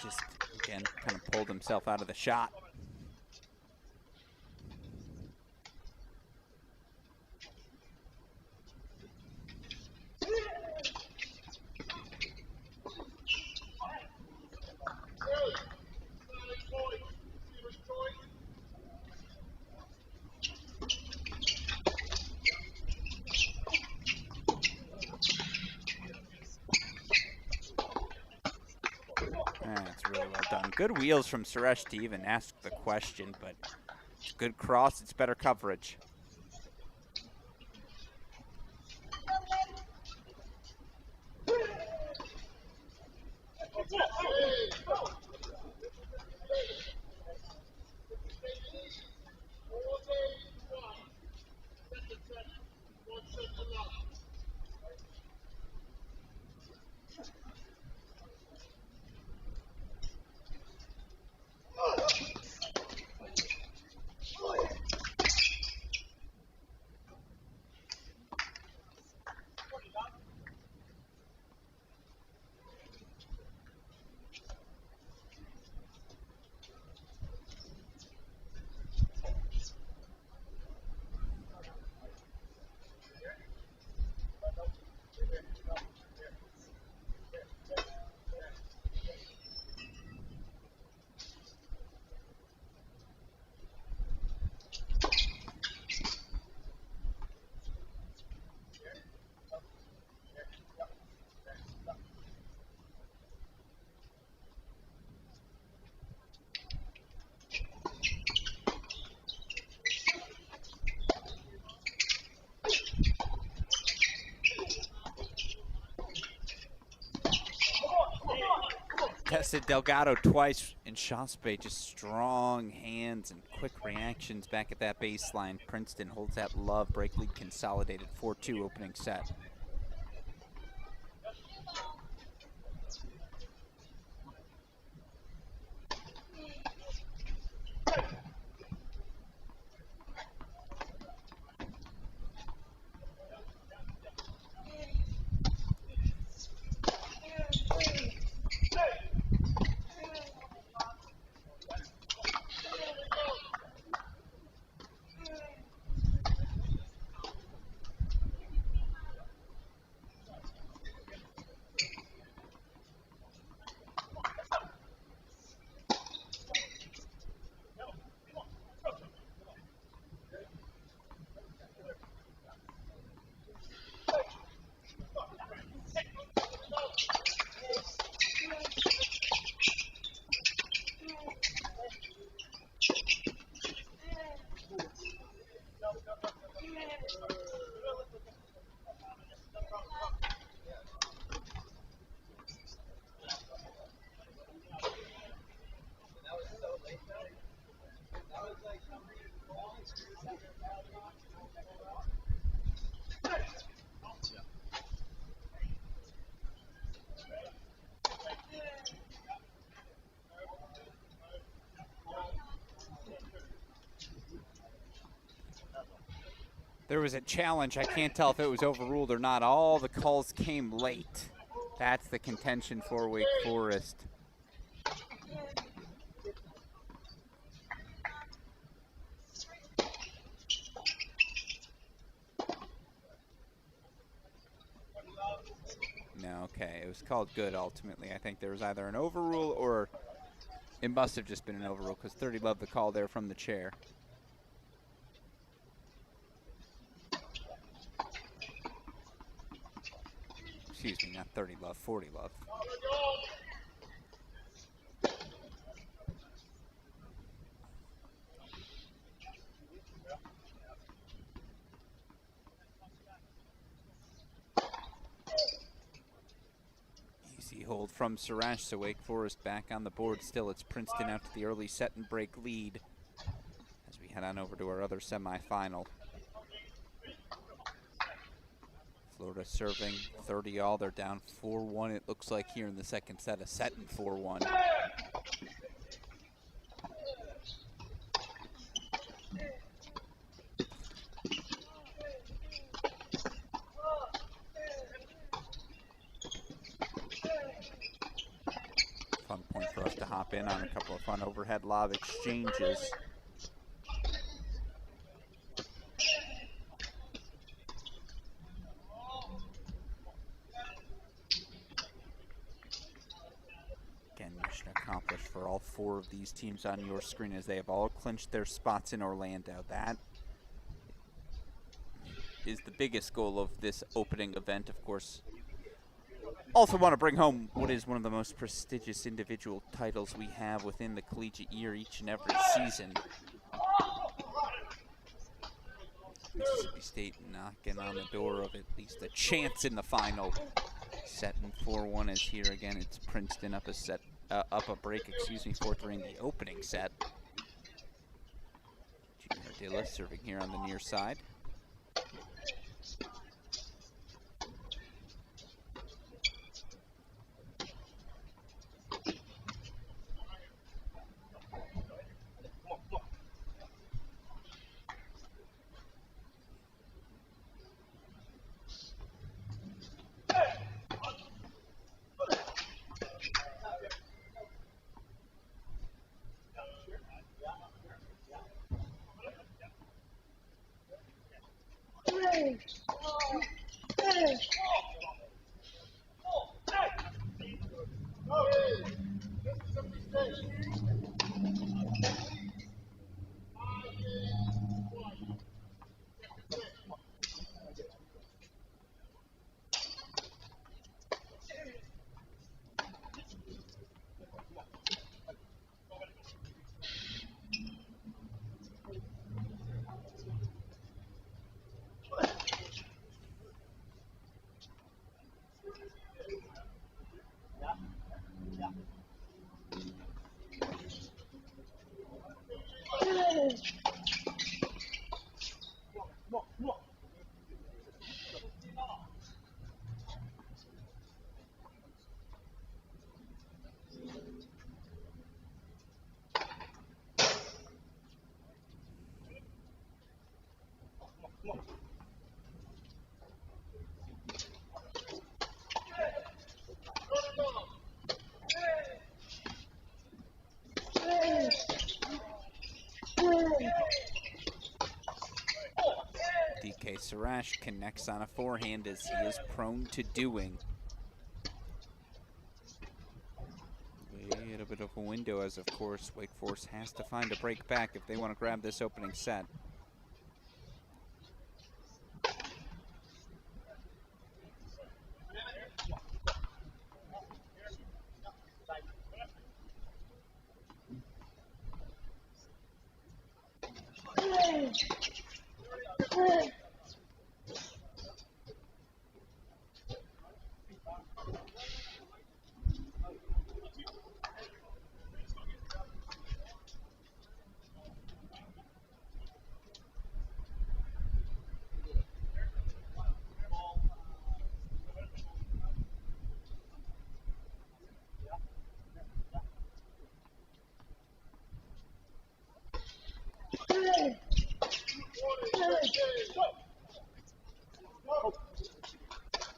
Just, again, kind of pulled himself out of the shot. good wheels from Suresh to even ask the question, but it's good cross. It's better coverage. Tested Delgado twice in Shaspe, just strong hands and quick reactions back at that baseline. Princeton holds that love, break lead consolidated, 4-2 opening set. There was a challenge. I can't tell if it was overruled or not. All the calls came late. That's the contention for Wake Forest. No, okay. It was called good ultimately. I think there was either an overrule or it must have just been an overrule because 30 loved the call there from the chair. Excuse me, not 30 love, 40 love. Easy hold from Suresh, so Wake Forest back on the board. Still, it's Princeton out to the early set and break lead as we head on over to our other semifinal. Florida serving 30 all. They're down 4-1. It looks like here in the second set, a set in 4-1. Fun point for us to hop in on a couple of fun overhead lob exchanges. Mission accomplished for all four of these teams on your screen as they have all clinched their spots in Orlando. That is the biggest goal of this opening event. Of course, Also want to bring home what is one of the most prestigious individual titles we have within the collegiate year each and every season. Mississippi State knocking on the door of at least a chance in the final. Setting 4-1 is here again. It's Princeton up a break, 4th during the opening set. Junior Ardilla serving here on the near side. DK Sarash connects on a forehand as he is prone to doing. A bit of a window as, of course, Wake Forest has to find a break back if they want to grab this opening set.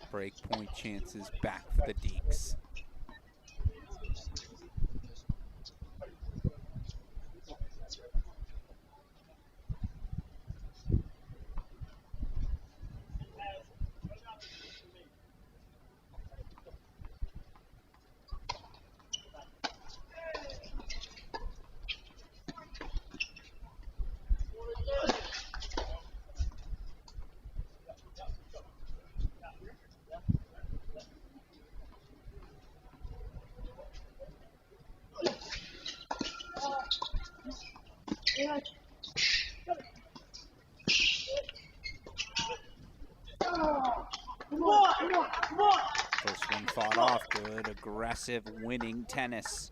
Break point chances back for the Deeks. First one fought off. Good, aggressive, winning tennis.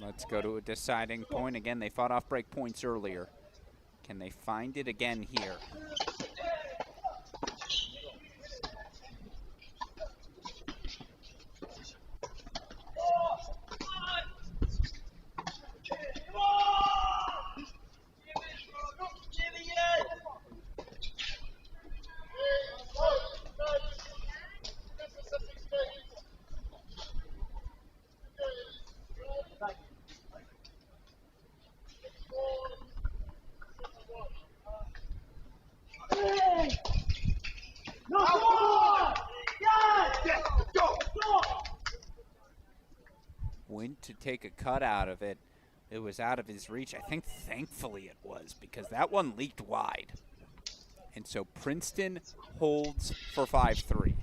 Let's go to a deciding point. Again, they fought off break points earlier. Can they find it again here? went to take a cut out of it. It was out of his reach. I think thankfully it was, because that one leaked wide. And so Princeton holds for 5-3.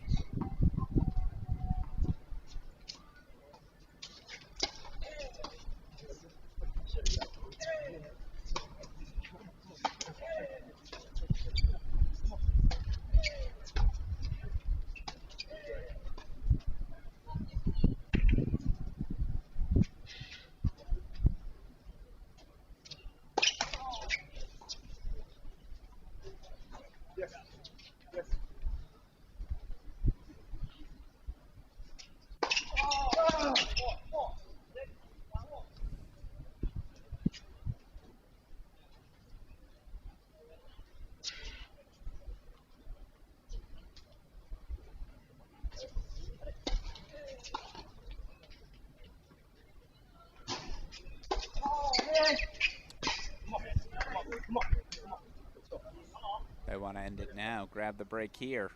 They want to end it now. Grab the break here.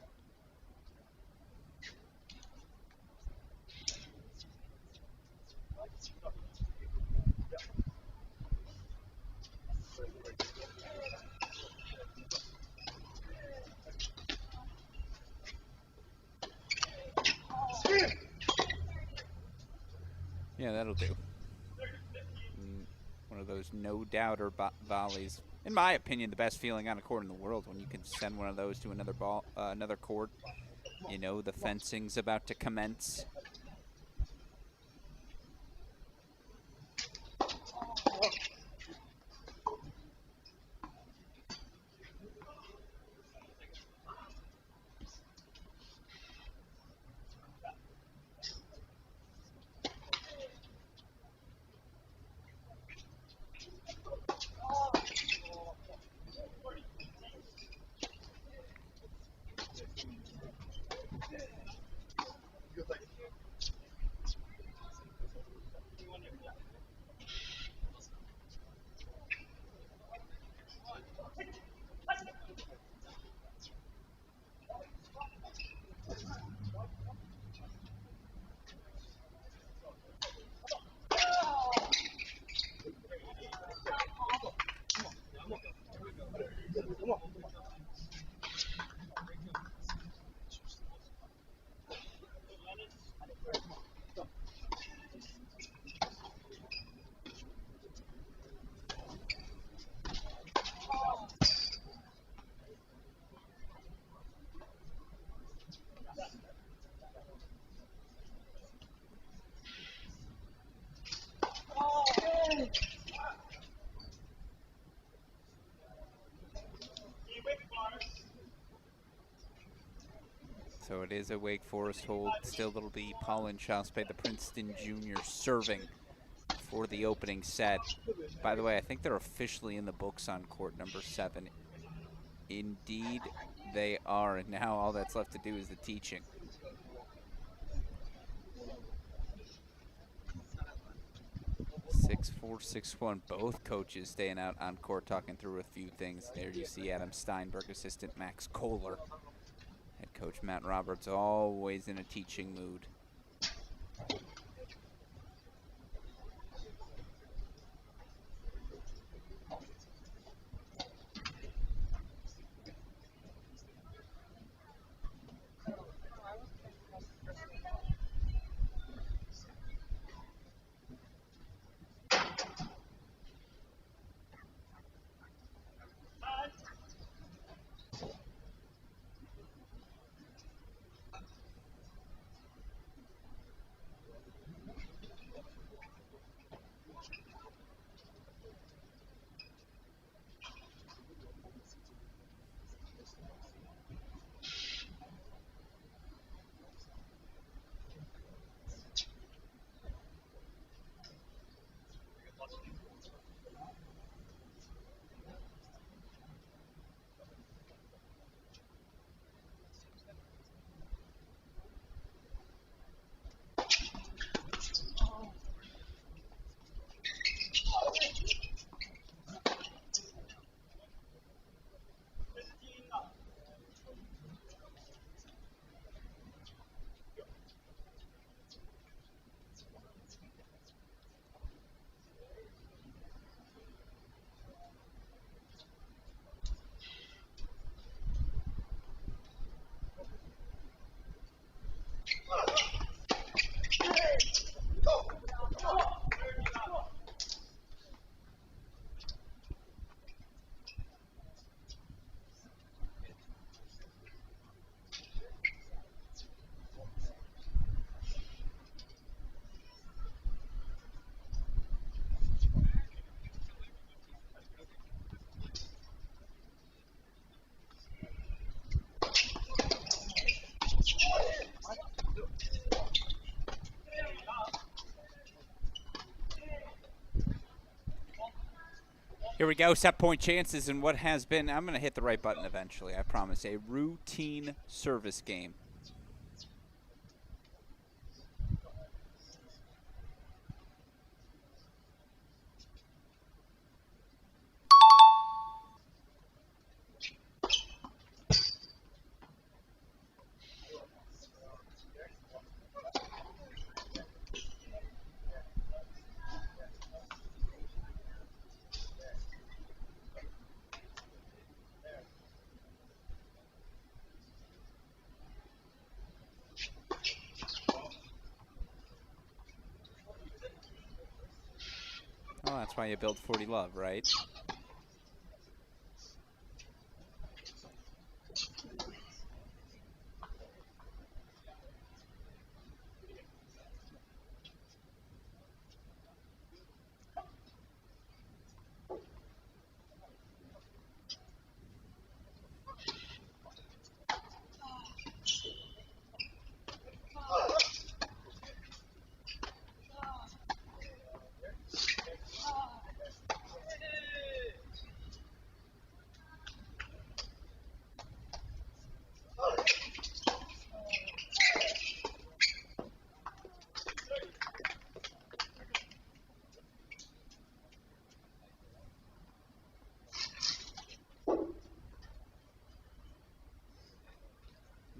Yeah, that'll do. One of those no-doubter volleys. In my opinion, the best feeling on a court in the world when you can send one of those to another another court. You know the fencing's about to commence. So it is a Wake Forest hold. Still, it'll be Paulin Chauspe, the Princeton junior, serving for the opening set. By the way, I think they're officially in the books on court number 7. Indeed, they are. And now all that's left to do is the teaching. Six, 4, 6-1. Both coaches staying out on court talking through a few things. There you see Adam Steinberg, assistant Max Kohler. Head coach Matt Roberts always in a teaching mood. Here we go, set point chances in what has been, I'm going to hit the right button eventually, I promise, a routine service game. Well, that's why you build 40 love, right?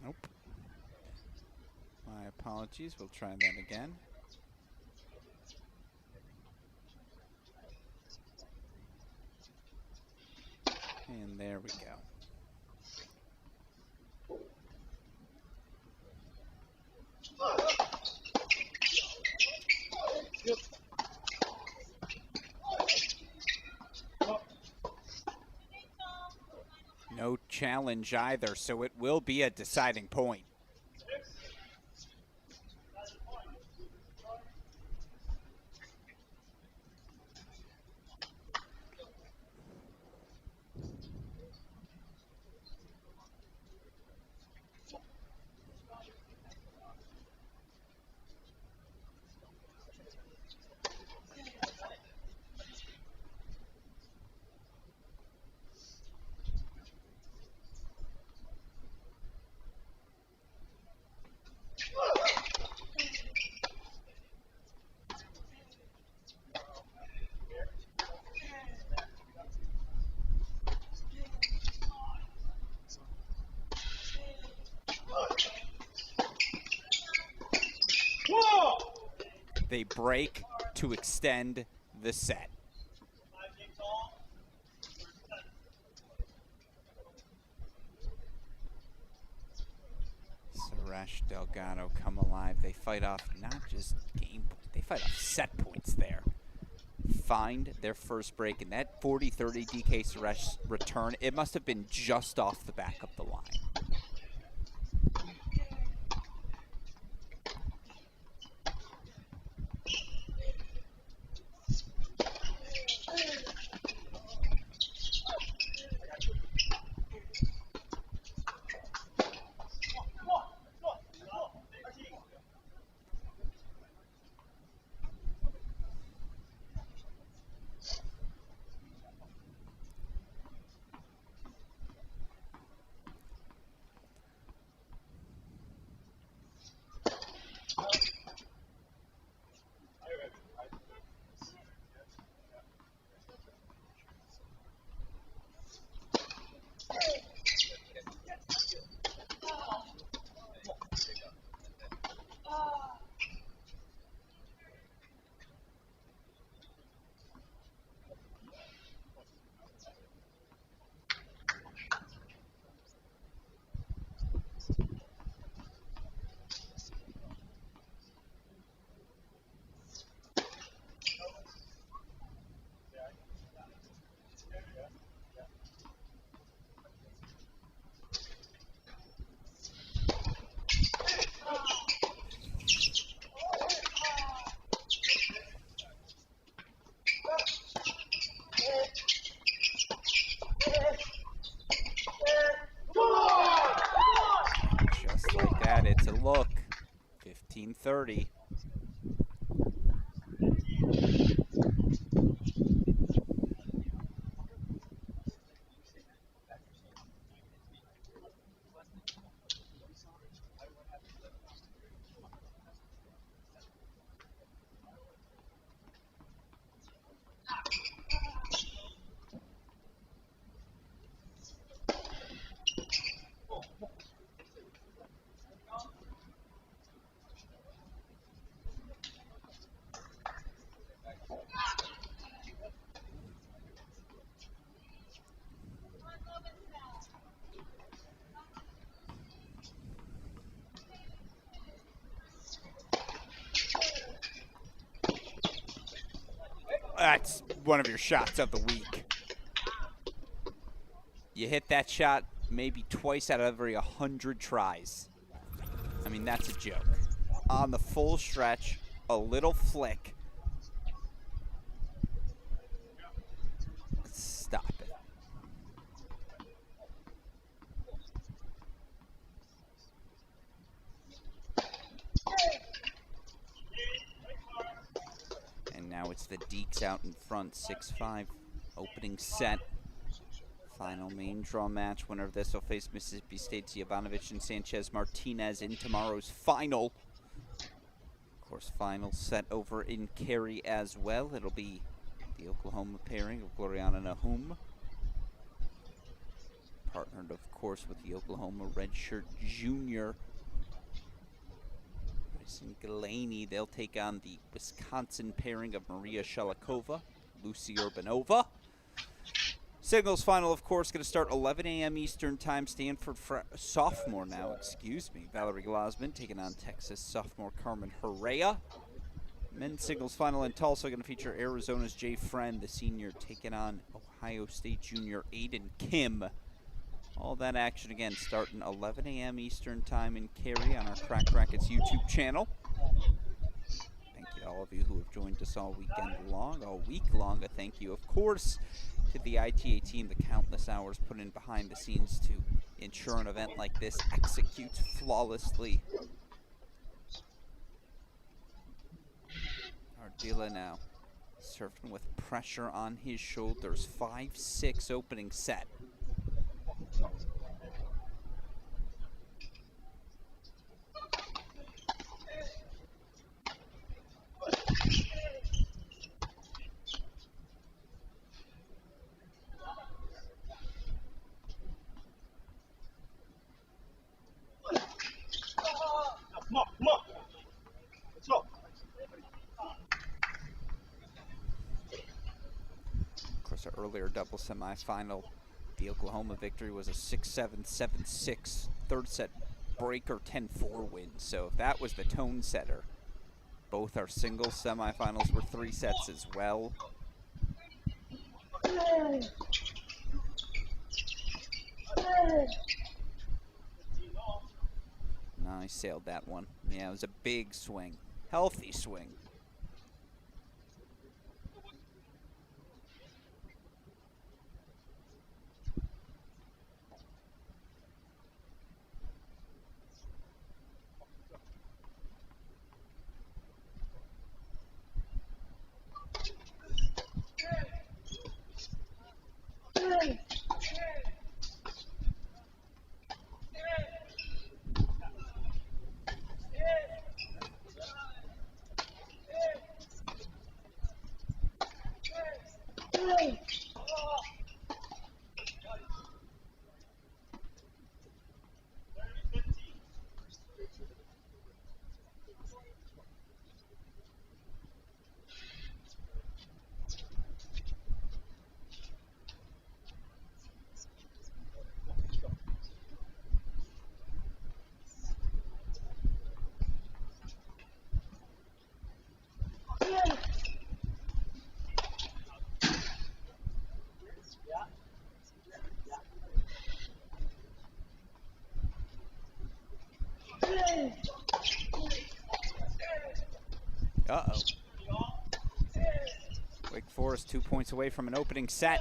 Nope. My apologies. We'll try that again. And there we go. No challenge either, so it will be a deciding point. They break to extend the set. Suresh, Delgado come alive. They fight off not just game points, they fight off set points there. Find their first break, and that 40-30 DK Suresh return, it must have been just off the back of the line. Just like that, it's a look. 15-30. That's one of your shots of the week. You hit that shot maybe twice out of every 100 tries. I mean, that's a joke. On the full stretch, a little flick. Stop it. And now it's the Deeks out in front, 6-5, opening set. Final main draw match. Winner of this will face Mississippi State's Jovanovic and Sanchez Martinez in tomorrow's final. Of course, final set over in Cary as well. It'll be the Oklahoma pairing of Gloriana Nahum, partnered, of course, with the Oklahoma redshirt junior Bryson Galaney. They'll take on the Wisconsin pairing of Maria Shelikova, Lucy Urbanova. Singles final, of course, going to start 11 a.m. Eastern Time. Stanford sophomore now, Valerie Glasman taking on Texas sophomore Carmen Herrera. Men's singles final in Tulsa going to feature Arizona's Jay Friend, the senior, taking on Ohio State junior Aiden Kim. All that action again starting 11 a.m. Eastern Time in Cary on our Cracked Rackets YouTube channel. Thank you to all of you who have joined us all week long. A thank you, of course, to the ITA team, the countless hours put in behind the scenes to ensure an event like this executes flawlessly. Ardila now surfing with pressure on his shoulders. 5-6 opening set.
Come on. Let's go.
Of course, our earlier double semifinal, the Oklahoma victory was a 6-7, 7-6 third set breaker 10-4 win. So if that was the tone setter, both our singles semifinals were 3 sets as well. No, I sailed that one. Yeah, it was a big swing. Healthy swing. Uh-oh. Wake Forest 2 points away from an opening set.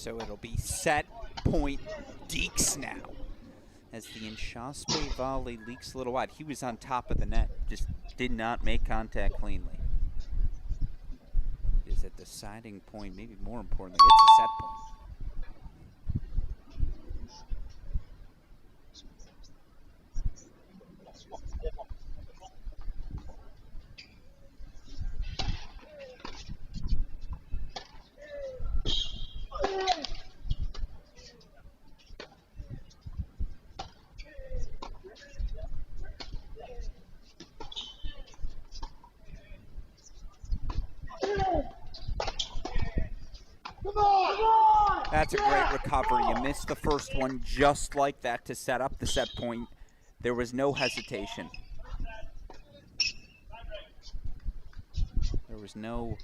So it'll be set point Deeks now. As the Inshaspe volley leaks a little wide. He was on top of the net, just did not make contact cleanly. It is a deciding point, maybe more importantly, it's a set point. That's a great recovery. You missed the first one just like that to set up the set point. There was no hesitation. There was no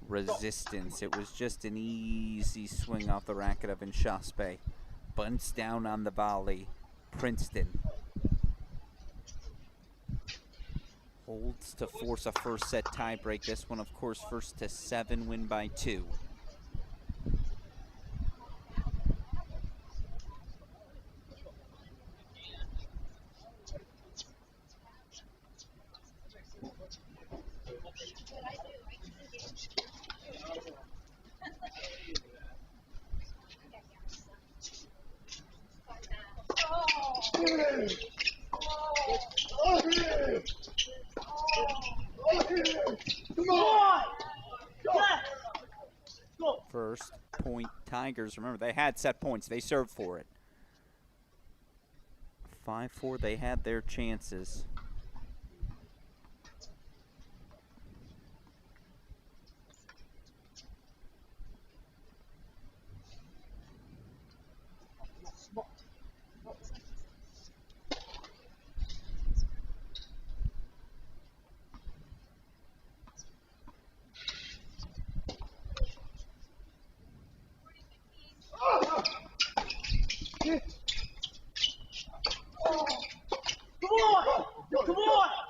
resistance. It was just an easy swing off the racket of Inshaspe. Bunts down on the volley. Princeton holds to force a first set tiebreak. This one, of course, first to 7, win by 2. First point Tigers. Remember, they had set points. They served for it. 5-4, they had their chances.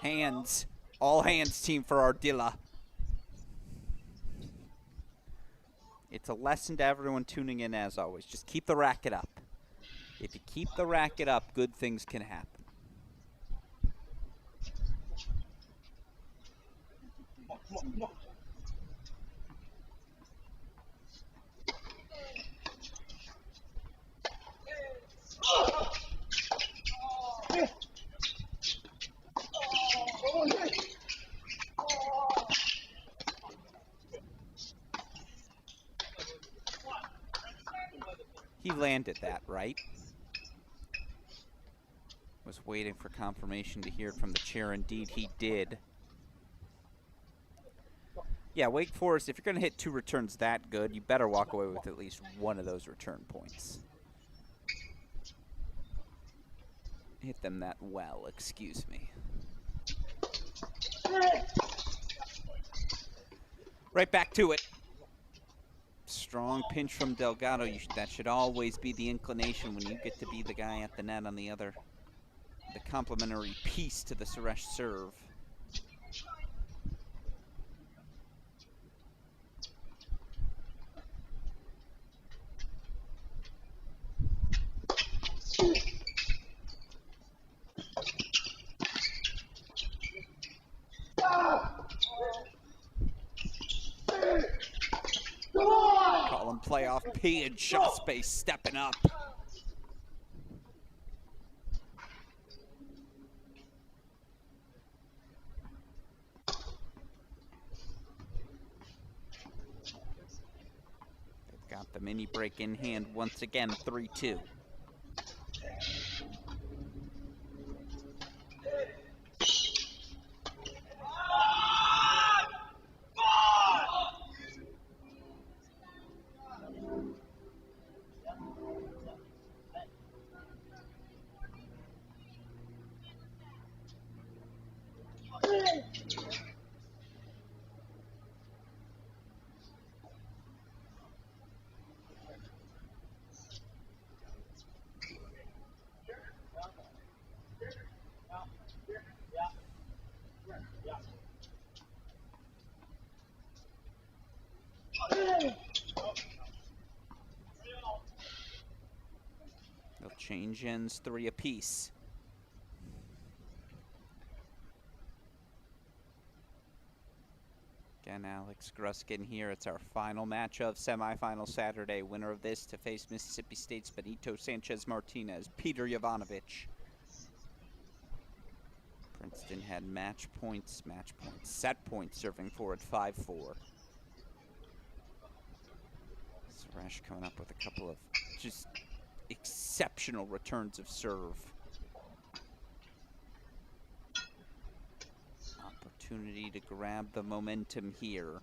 Hands. All hands team for Ardilla. It's a lesson to everyone tuning in as always. Just keep the racket up. If you keep the racket up, good things can happen. He landed that, right? Was waiting for confirmation to hear it from the chair. Indeed, he did. Yeah, Wake Forest, if you're going to hit 2 returns that good, you better walk away with at least one of those return points. Hit them that well, excuse me. Right back to it. Strong pinch from Delgado. That should always be the inclination when you get to be the guy at the net on the other. The complementary piece to the Suresh serve. Call him playoff P and Shawspace stepping up. They've got the mini break in hand once again, 3-2. Change ends 3 apiece. Again, Alex Gruskin here. It's our final match of semifinal Saturday. Winner of this to face Mississippi State's Benito Sanchez-Martinez, Peter Jovanovic. Princeton had match points, set points serving forward 5-4. Suresh coming up with a couple of just exceptional returns of serve. Opportunity to grab the momentum here.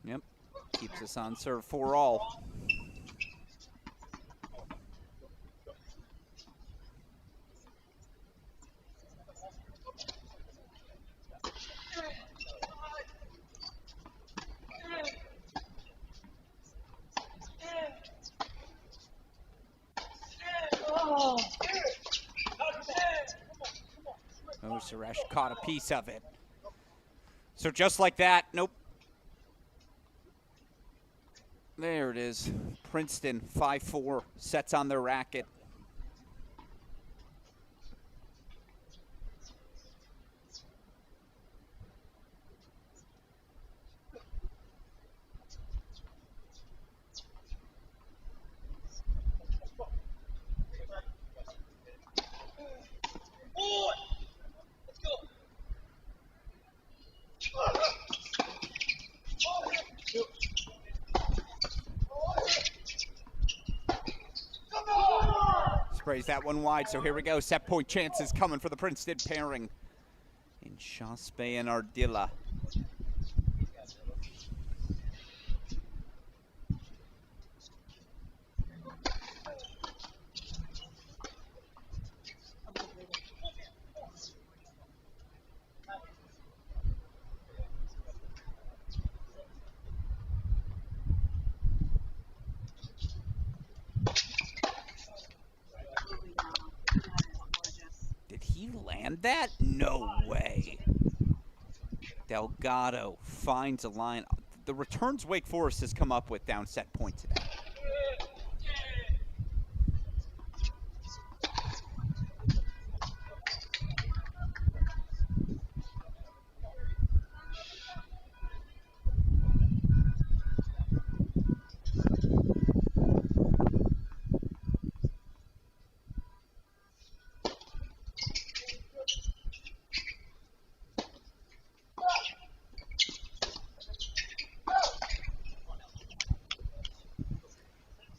Yep, keeps us on serve 4-all. Oh, Suresh caught a piece of it. So just like that, nope. There it is. Princeton 5-4 sets on their racket. Sprays that one wide, so here we go. Set point chances coming for the Princeton pairing in Shaspe and Ardila. Land that? No way. Delgado finds a line. The returns Wake Forest has come up with down set point today.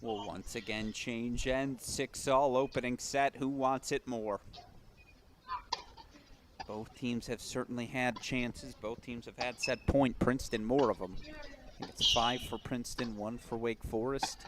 Will once again change end 6-all opening set. Who wants it more? Both teams have certainly had chances. Both teams have had set point. Princeton more of them. I think it's 5 for Princeton, 1 for Wake Forest.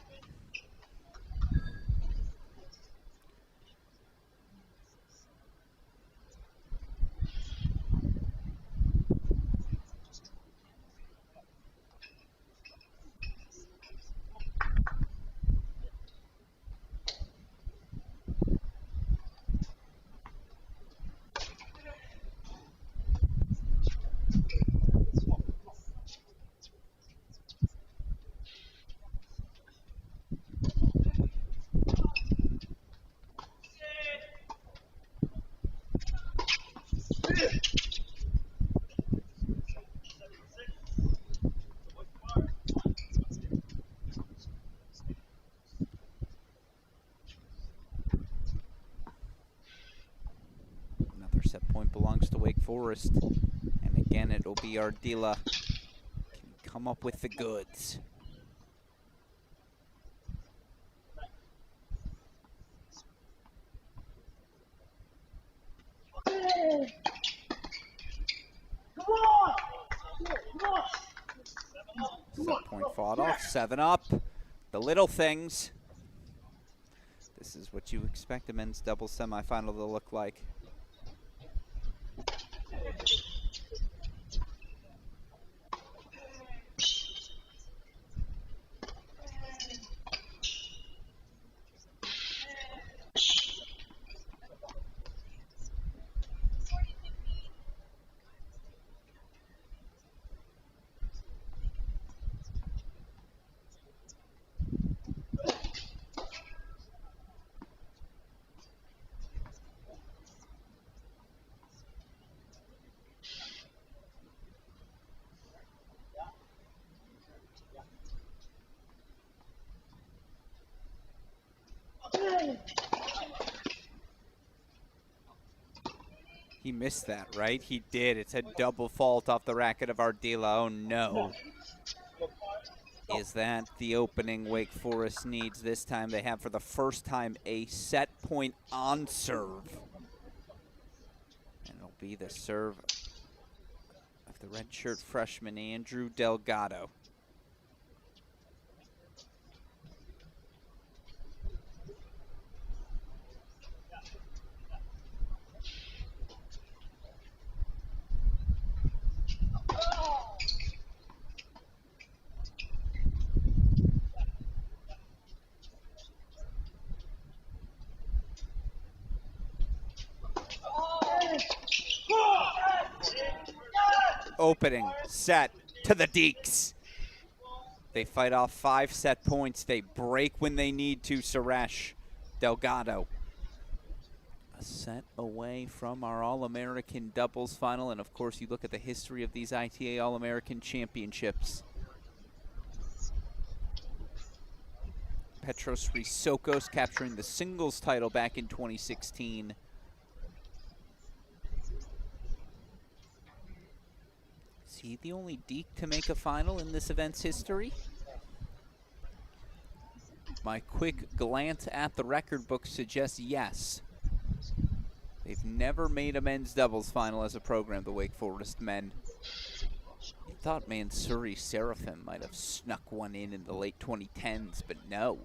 Set point belongs to Wake Forest. And Again, it'll be Ardila. Can come up with the goods. Set point fought off, 7 up. The little things. This is what you expect a men's doubles semifinal to look like. He missed that, right? He did. It's a double fault off the racket of Ardila. Oh, no. Is that the opening Wake Forest needs? This time they have, for the first time, a set point on serve. And it'll be the serve of the redshirt freshman, Andrew Delgado. Opening set to the Deeks. They fight off 5 set points. They break when they need to. Suresh Delgado. A set away from our All-American doubles final. And of course, you look at the history of these ITA All-American Championships. Petros Risokos capturing the singles title back in 2016. Is he the only Deke to make a final in this event's history? My quick glance at the record book suggests yes. They've never made a men's doubles final as a program, the Wake Forest men. You thought Mansouri Seraphim might have snuck one in the late 2010s, but no.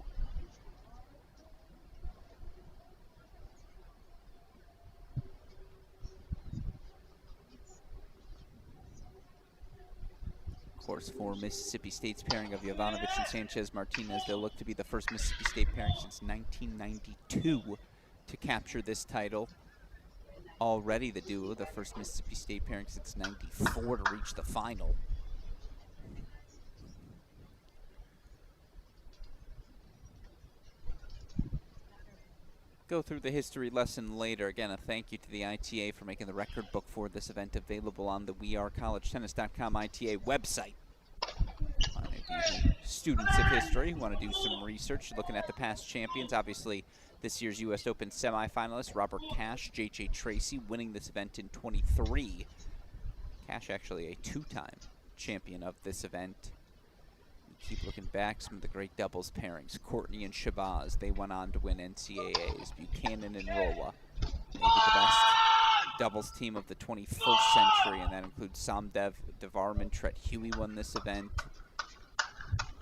Of course, for Mississippi State's pairing of Jovanovic and Sanchez Martinez, they'll look to be the first Mississippi State pairing since 1992 to capture this title. Already the duo, the first Mississippi State pairing since '94 to reach the final. Go through the history lesson later. Again, a thank you to the ITA for making the record book for this event available on the wearecollegetennis.com ITA website. Students of history who want to do some research, looking at the past champions. Obviously, this year's U.S. Open semifinalist, Robert Cash, J.J. Tracy, winning this event in 23. Cash actually a 2-time champion of this event. Keep looking back, some of the great doubles pairings. Courtney and Shabazz, they went on to win NCAAs. Buchanan and Rolla, maybe the best doubles team of the 21st century, and that includes Samdev Devarman. Tret Huey won this event.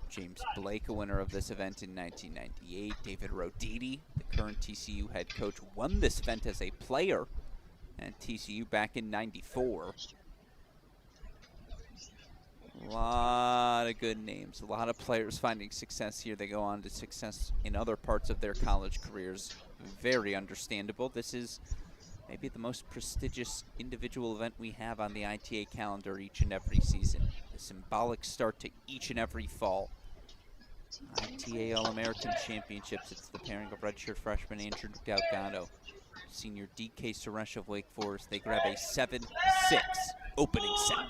James Blake, a winner of this event in 1998. David Roditi, the current TCU head coach, won this event as a player at TCU back in '94. A lot of good names, a lot of players finding success here. They go on to success in other parts of their college careers. Very understandable. This is maybe the most prestigious individual event we have on the ITA calendar each and every season. A symbolic start to each and every fall. ITA All-American Championships. It's the pairing of redshirt freshman Andrew Delgado, senior DK Suresh of Wake Forest. They grab a 7-6 opening set.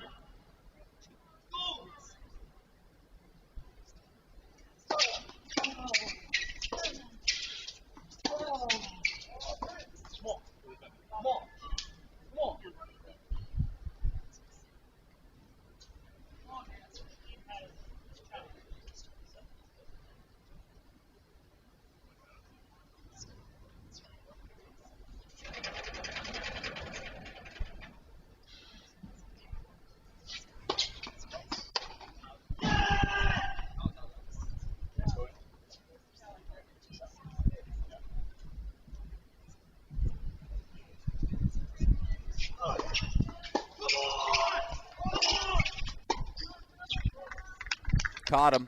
Caught him.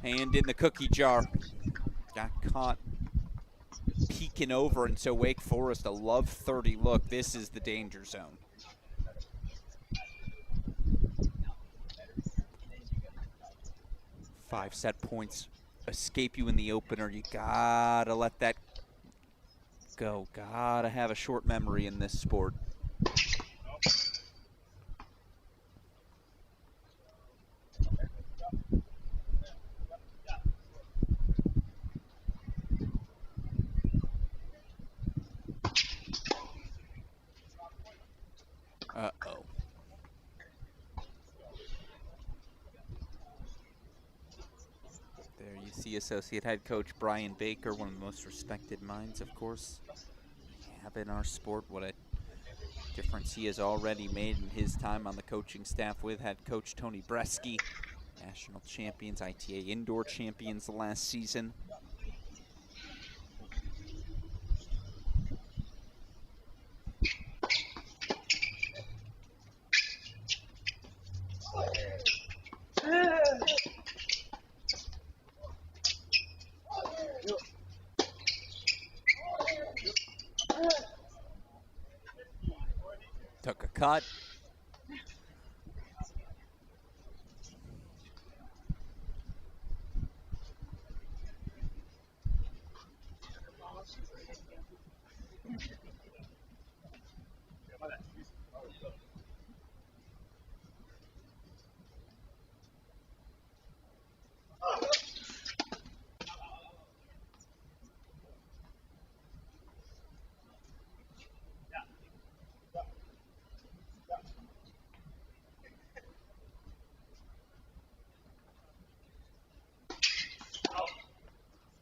Hand in the cookie jar. Got caught peeking over, and so Wake Forest, a love 30 look. This is the danger zone. Five set points escape you in the opener. You gotta let that go. Gotta have a short memory in this sport. Uh-oh. There you see Associate Head Coach Brian Baker, one of the most respected minds, of course, we have in our sport. What a difference he has already made in his time on the coaching staff with head coach Tony Bresky. National champions, ITA indoor champions last season. Took a cut.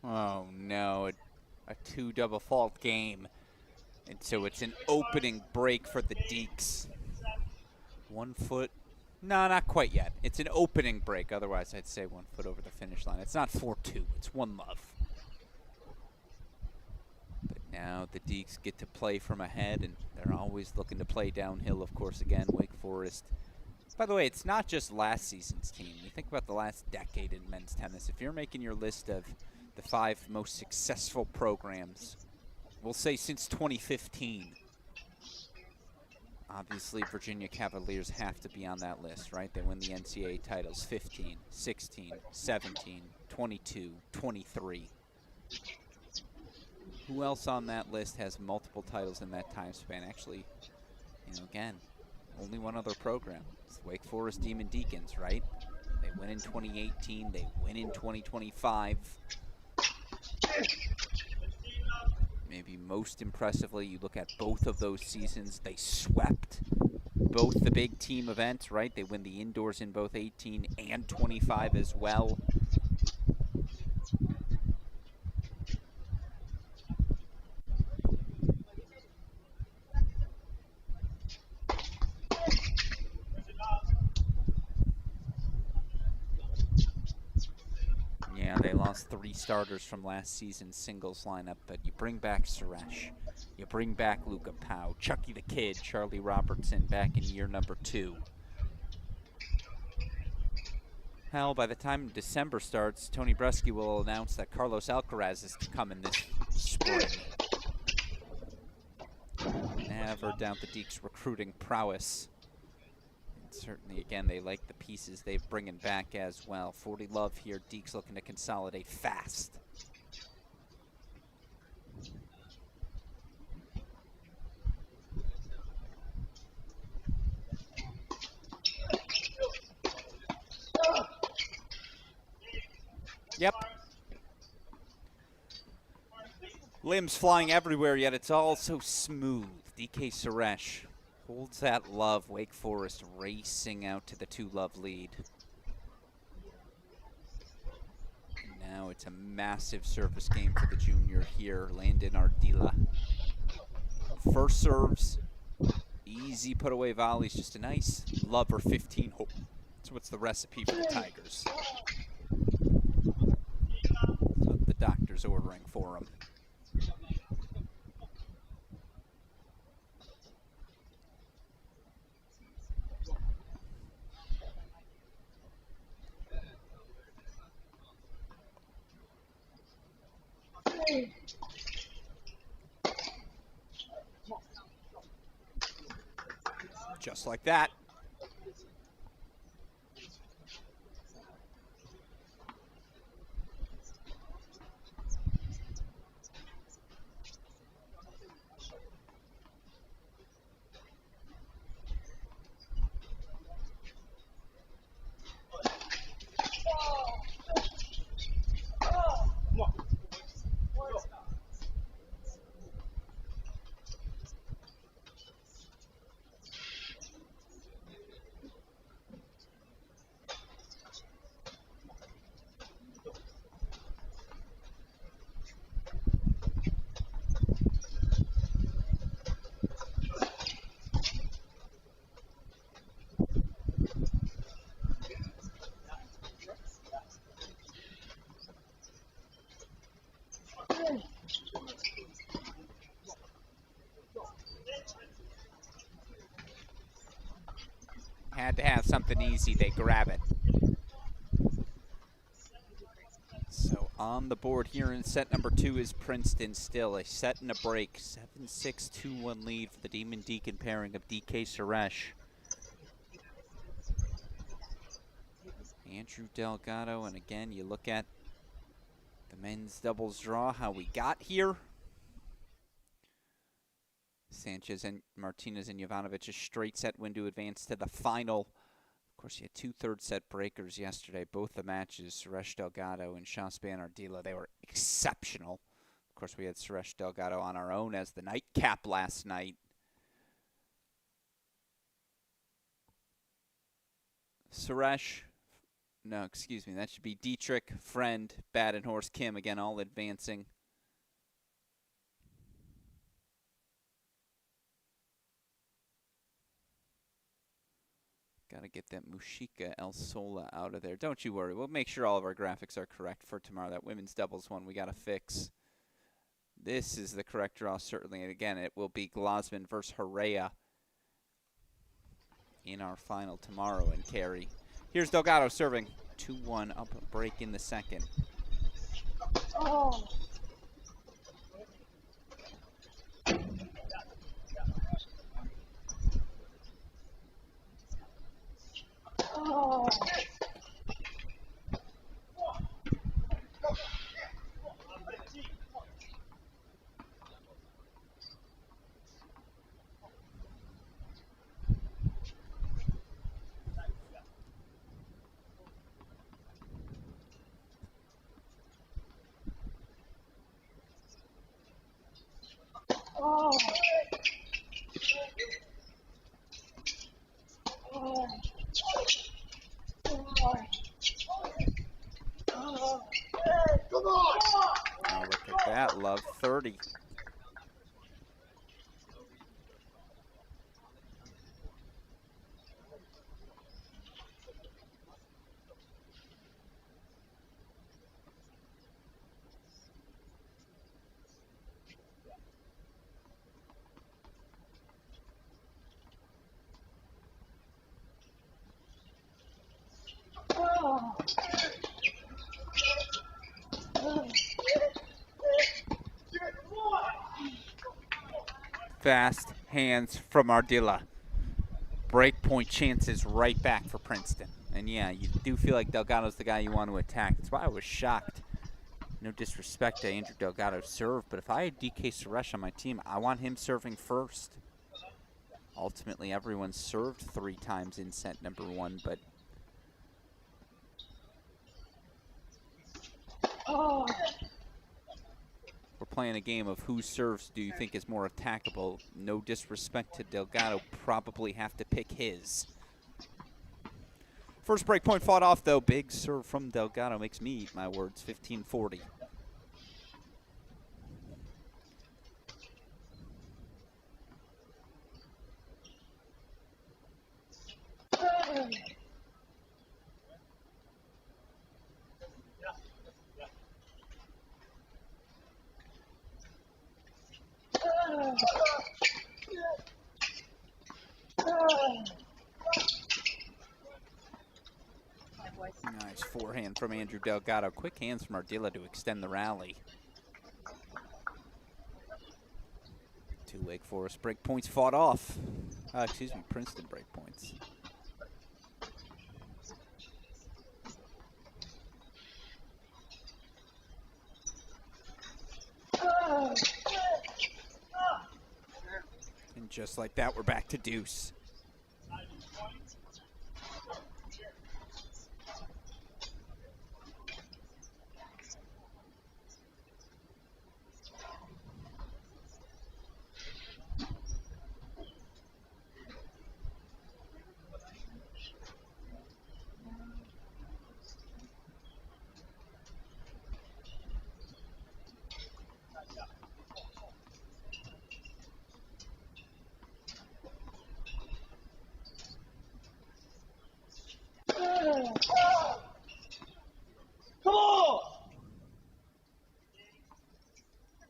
Oh no, a two double fault game. And so it's an opening break for the Deeks. 1 foot, no, not quite yet. It's an opening break, otherwise I'd say 1 foot over the finish line. It's not 4-2, it's 1 love. But now the Deeks get to play from ahead, and they're always looking to play downhill, of course, again, Wake Forest. By the way, it's not just last season's team. You think about the last decade in men's tennis. If you're making your list of the 5 most successful programs, we'll say since 2015, obviously Virginia Cavaliers have to be on that list, right? They win the NCAA titles 15, 16, 17, 22, 23. Who else on that list has multiple titles in that time span? Actually, you know, again, only one other program. It's Wake Forest Demon Deacons, right? They win in 2018, they win in 2025. Maybe most impressively, you look at both of those seasons, they swept both the big team events, right? They win the indoors in both 18 and 25 as well. Yeah, they lost 3 starters from last season's singles lineup, but you bring back Suresh, you bring back Luca Pau, Chucky the Kid, Charlie Robertson back in year number 2. Hell, by the time December starts, Tony Bresky will announce that Carlos Alcaraz is coming this spring. Never doubt the Deeks' recruiting prowess. Certainly, again, they like the pieces they've bringing back as well. 40 love here. Deeks looking to consolidate fast. Yep. Limbs flying everywhere, yet it's all so smooth. DK Suresh holds that love. Wake Forest racing out to the 2-love lead. Now it's a massive service game for the junior here, Landon Ardila. First serves, easy put away volleys, just a nice lover 15 hole. So what's the recipe for the Tigers? That's what the doctor's ordering for them. Just like that. Had to have something easy, they grab it. So on the board here in set number 2 is Princeton still. A set and a break. 7-6, 2-1 lead for the Demon Deacon pairing of DK Suresh. Andrew Delgado, and again, you look at the men's doubles draw, how we got here. Sanchez and Martinez and Jovanovic, a straight set win to advance to the final. Of course, you had 2 third-set breakers yesterday. Both the matches, Suresh Delgado and Shahspan Ardila, they were exceptional. Of course, we had Suresh Delgado on our own as the nightcap last night. Suresh, no, excuse me, that should be Dietrich, Friend, Badenhorst, Kim, again, all advancing. Got to get that Mushika El Sola out of there. Don't you worry. We'll make sure all of our graphics are correct for tomorrow. That women's doubles one we got to fix. This is the correct draw, certainly. And again, it will be Glasman versus Herrera in our final tomorrow in Cary. Here's Delgado serving. 2-1 up a break in the second.
Oh. Oh. Oh. Oh. Come on!
Oh, look at that, love. 30.
Oh.
Fast hands from Ardila. Breakpoint chances right back for Princeton. And yeah, you do feel like Delgado's the guy you want to attack. That's why I was shocked. No disrespect to Andrew Delgado's serve, but if I had DK Suresh on my team, I want him serving first. Ultimately, everyone served 3 times in set number 1, but
Oh.
we're playing a game of whose serves do you think is more attackable. No disrespect to Delgado, probably have to pick his. First break point fought off, though. Big serve from Delgado makes me eat my words. 15-40. Nice forehand from Andrew Delgado. Quick hands from Ardila to extend the rally. 2 Wake Forest break points fought off. Excuse me, Princeton break points. And just like that, we're back to deuce.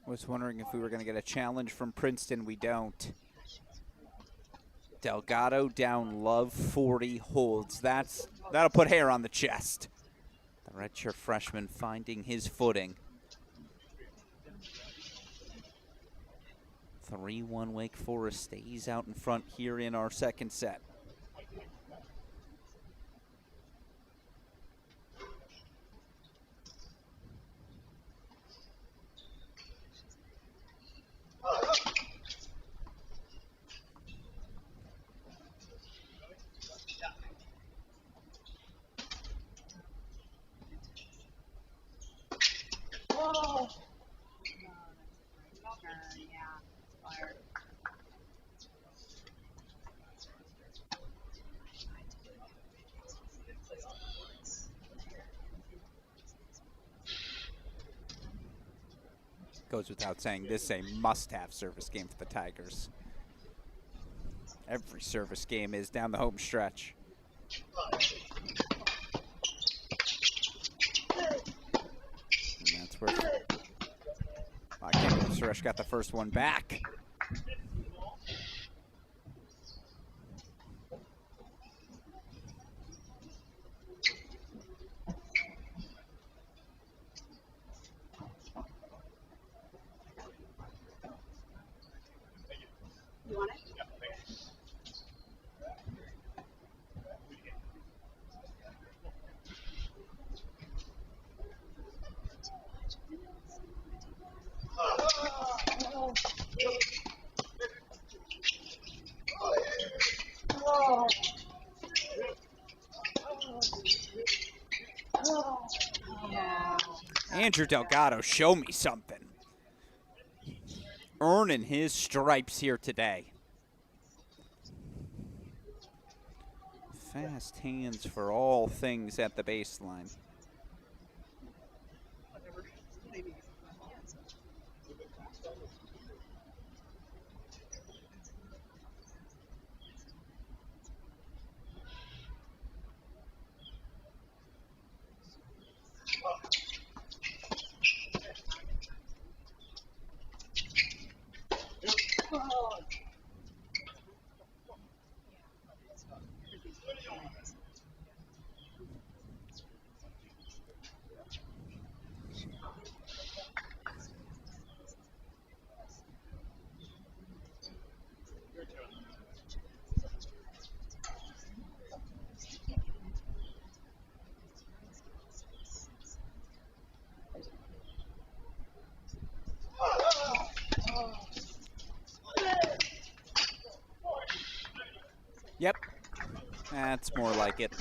Was wondering if we were going to get a challenge from Princeton. We don't. Delgado down, Love 40 holds. That'll put hair on the chest. The redshirt freshman finding his footing. 3-1 Wake Forest stays out in front here in our second set. Goes without saying, this is a must-have service game for the Tigers. Every service game is down the home stretch. And that's where I can't believe Suresh got the first one back. Andrew Delgado, show me something. Earning his stripes here today. Fast hands for all things at the baseline. Yep, that's more like it.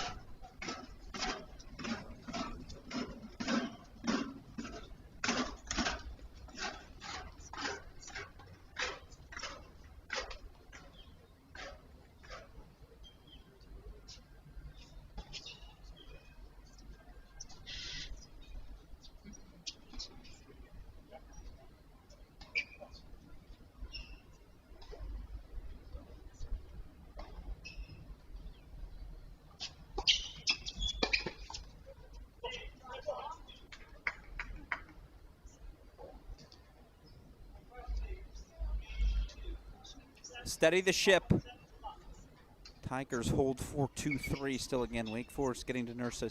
Steady the ship. Tigers hold 4-2-3 still again. Wake Forest getting to nurse a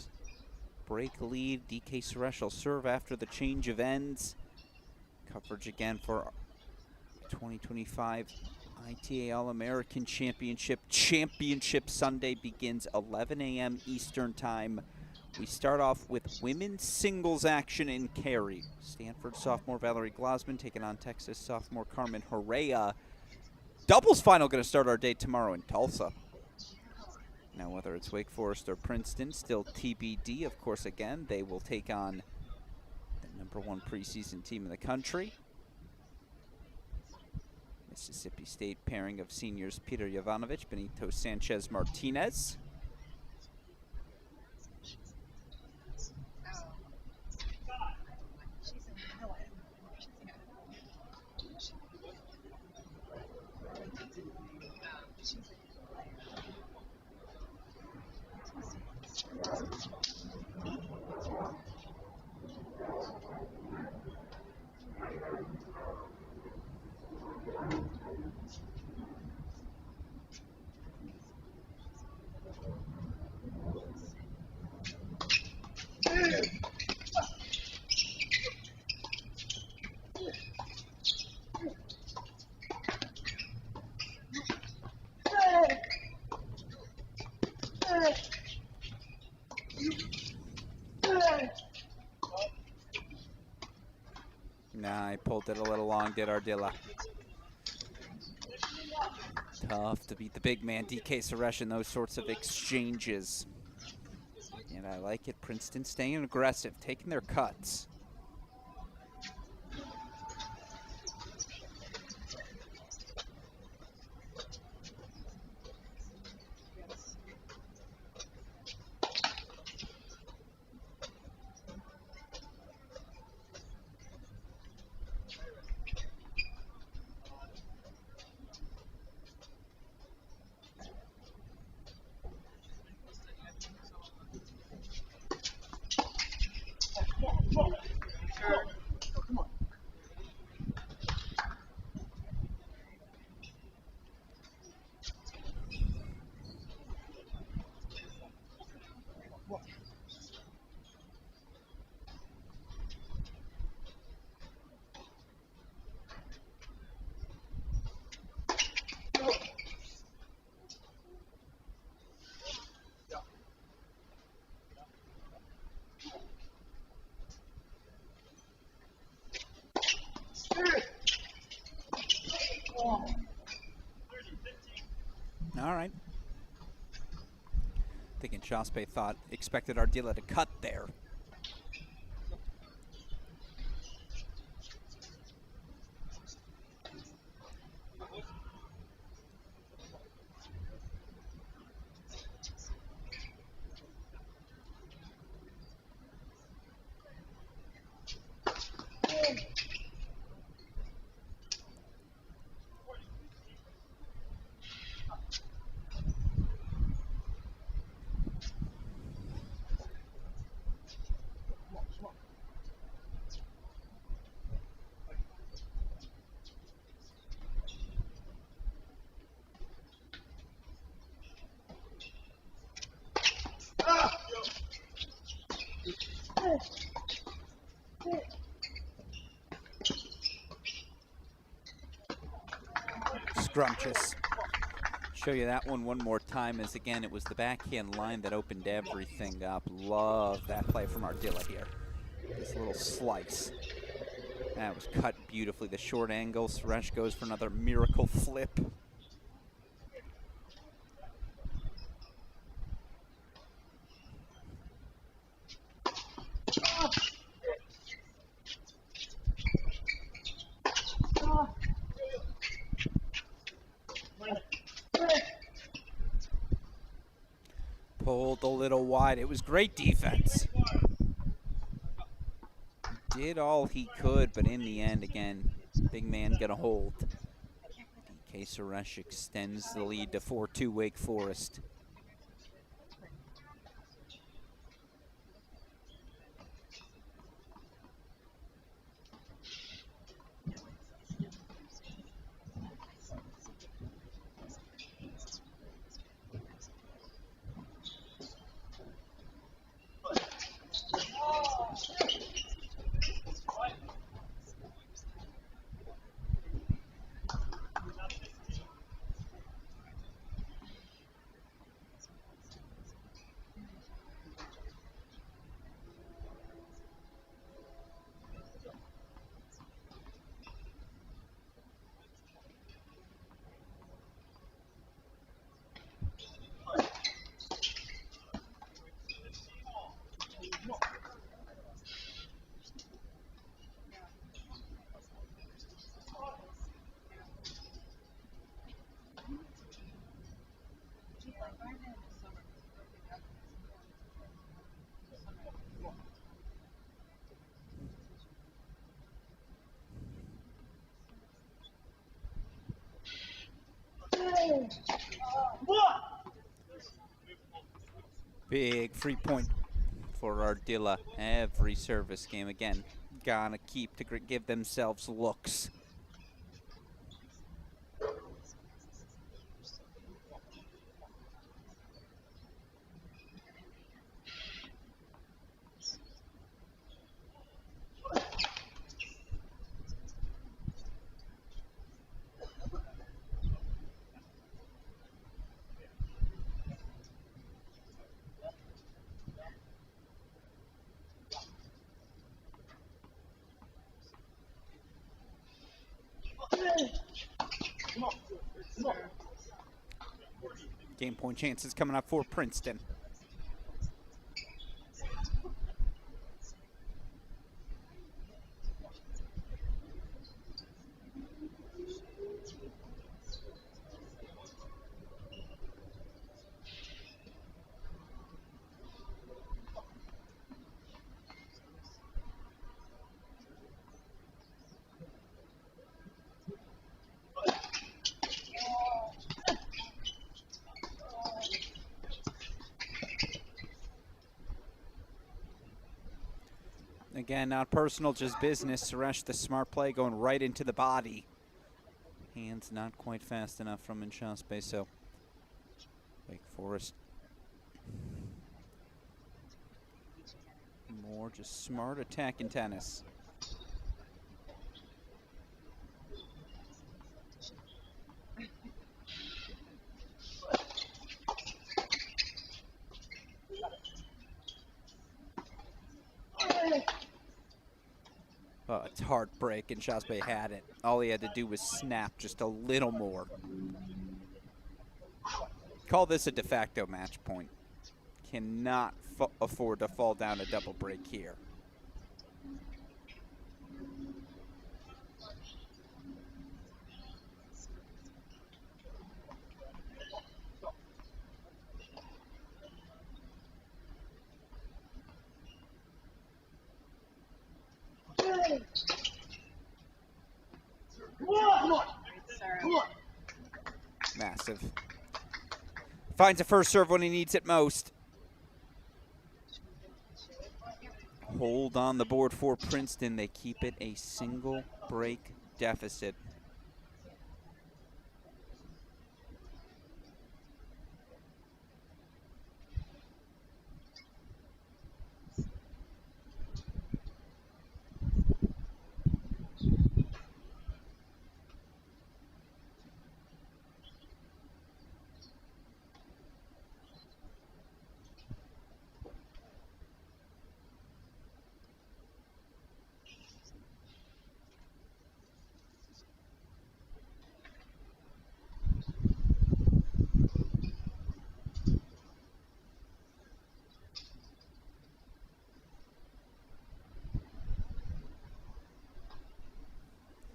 break lead. DK Suresh will serve after the change of ends. Coverage again for 2025 ITA All-American Championship Sunday begins 11 a.m. Eastern Time. We start off with women's singles action in Cary. Stanford sophomore Valerie Glasman taking on Texas sophomore Carmen Herrera. Doubles final going to start our day tomorrow in Tulsa. Now, whether it's Wake Forest or Princeton, still TBD. Of course, again, they will take on the #1 preseason team in the country. Mississippi State pairing of seniors Peter Jovanovic, Benito Sanchez Martinez. Nah, I pulled it a little long, did Ardilla. Tough to beat the big man, DK Suresh, in those sorts of exchanges. And I like it. Princeton staying aggressive, taking their cuts. All right. Thinking Shaspe expected Ardilla to cut there. Scrumptious. Show you that one more time, as again it was the backhand line that opened everything up. Love that play from Ardilla here. This little slice. That was cut beautifully. The short angle. Suresh goes for another miracle flip. Pulled a little wide. It was great defense. Did all he could, but in the end, again, big man gonna hold. DK Suresh extends the lead to 4-2 Wake Forest. Big free point for Ardilla every service game. Again, gotta keep to give themselves looks. Game point chances coming up for Princeton. Again, not personal, just business. Suresh, the smart play going right into the body. Hands not quite fast enough from Inchaspe, so Wake Forest. More just smart attack in tennis. Oh, it's heartbreak, and Shaspe had it. All he had to do was snap just a little more. Call this a de facto match point. Cannot afford to fall down a double break here. Massive. Finds a first serve when he needs it most. Hold on the board for Princeton. They keep it a single break deficit.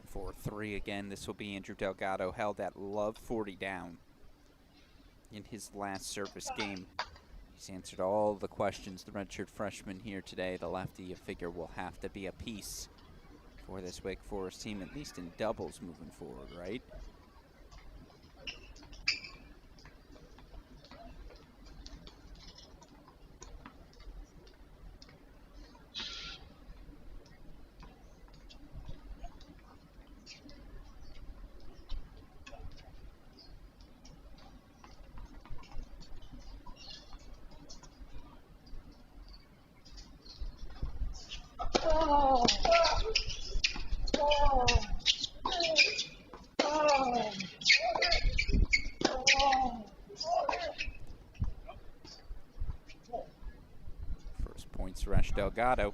For 3 again, this will be Andrew Delgado, held at love 40 down in his last service game. He's answered all the questions, the redshirt freshman here today. The lefty, you figure, will have to be a piece for this Wake Forest team, at least in doubles moving forward, right? First point, Suresh Delgado.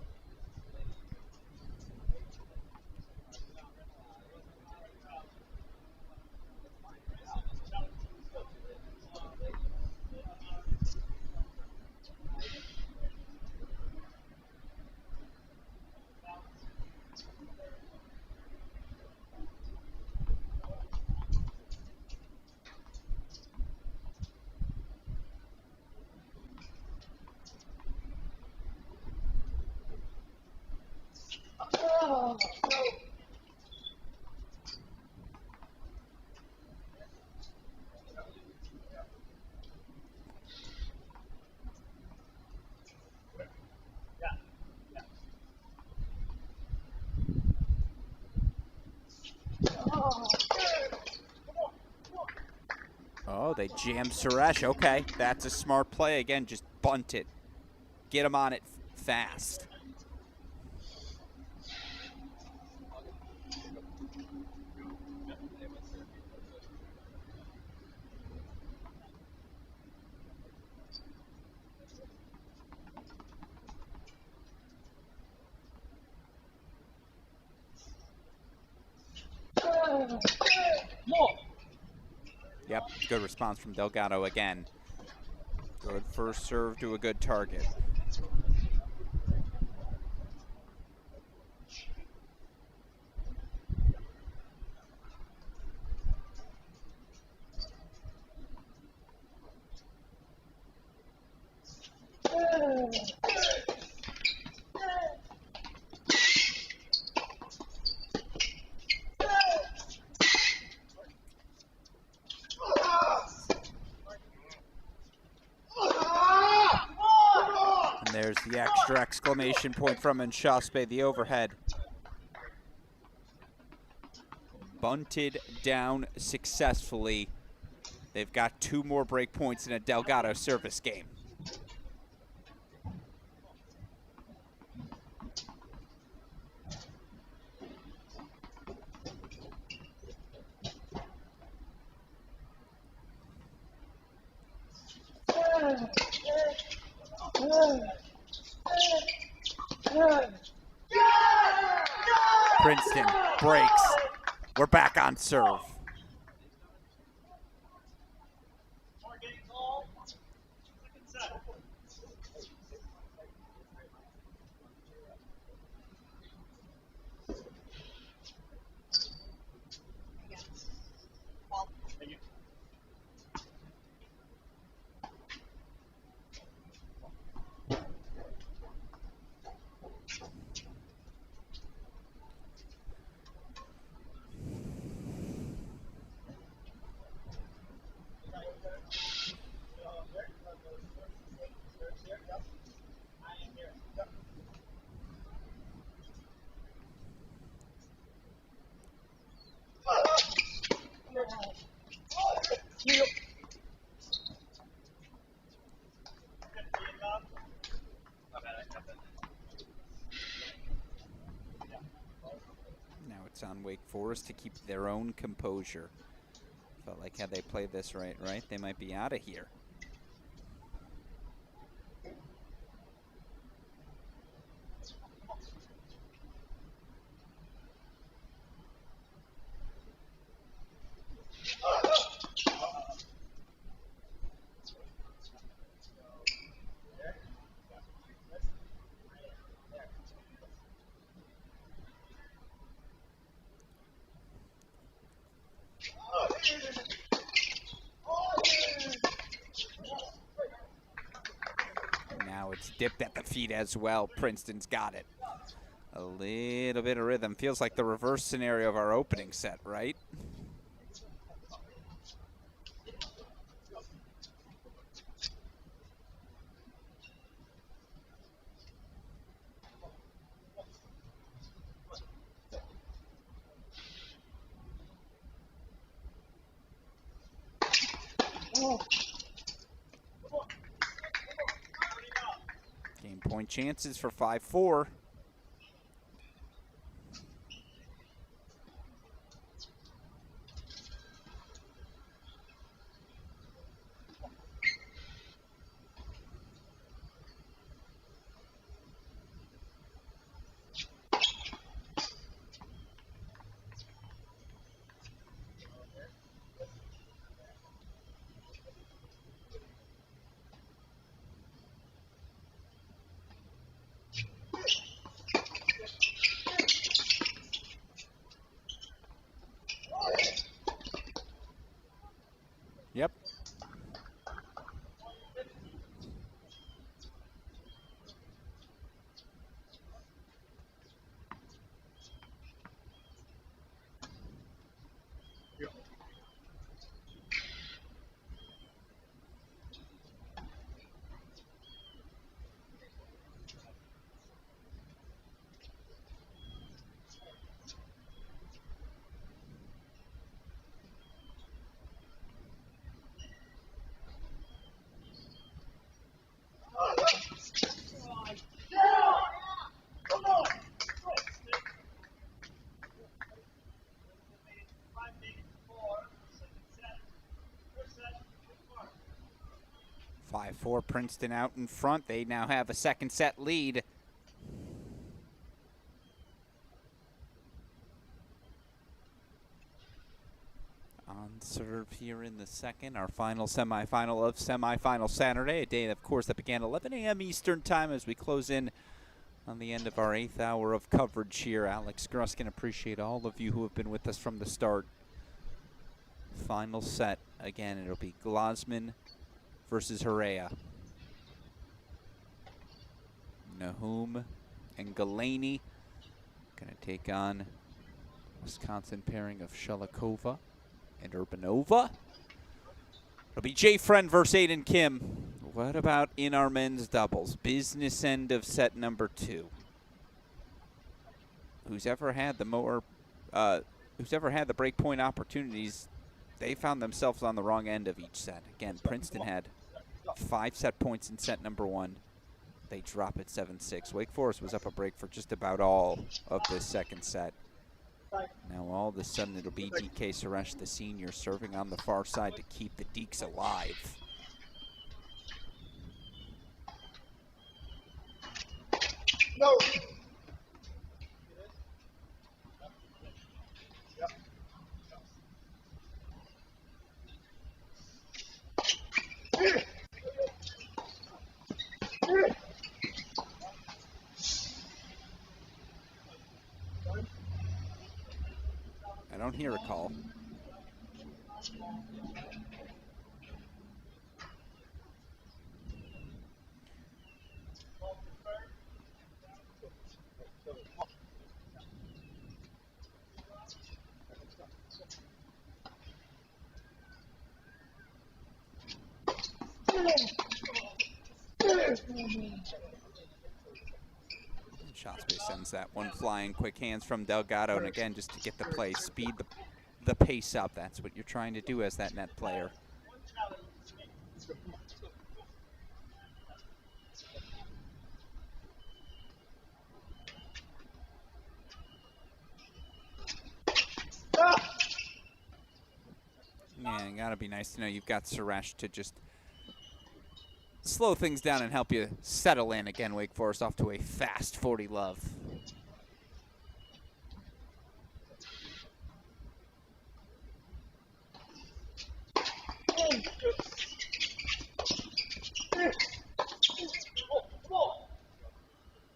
Oh, they jam Suresh. Okay, that's a smart play. Again, just bunt it. Get him on it fast. Yep, good response from Delgado again. Good first serve to a good target. And there's the extra exclamation point from Nshaspe, the overhead. Bunted down successfully. They've got 2 more break points in a Delgado service game. Princeton breaks. We're back on serve. Now it's on Wake Forest to keep their own composure. Felt like had they played this right, they might be out of here. Now it's dipped at the feet as well. Princeton's got it. A little bit of rhythm. Feels like the reverse scenario of our opening set, right? Game point chances for 5-4. Yep. 5-4 Princeton out in front. They now have a second set lead. On serve here in the second, our final semifinal of Semifinal Saturday, a day, of course, that began 11 a.m. Eastern Time as we close in on the end of our 8th hour of coverage here. Alex Gruskin, appreciate all of you who have been with us from the start. Final set, again, it'll be Glasman versus Herrera. Nahum and Galaney going to take on Wisconsin pairing of Shelikova and Urbanova. It'll be Jay Friend versus Aiden Kim. What about in our men's doubles? Business end of set number 2. Who's ever had the break point opportunities, they found themselves on the wrong end of each set. Again, Princeton had 5 set points in set number 1. They drop it 7-6. Wake Forest was up a break for just about all of this second set. Now all of a sudden it'll be DK Suresh, the senior, serving on the far side to keep the Deeks alive.
No.
I don't hear a call. Shot space sends that one flying. Quick hands from Delgado, and again, just to get the play, speed the pace up. That's what you're trying to do as that net player. Yeah, gotta be nice to know you've got Suresh to just slow things down and help you settle in. Again, Wake Forest off to a fast 40 love.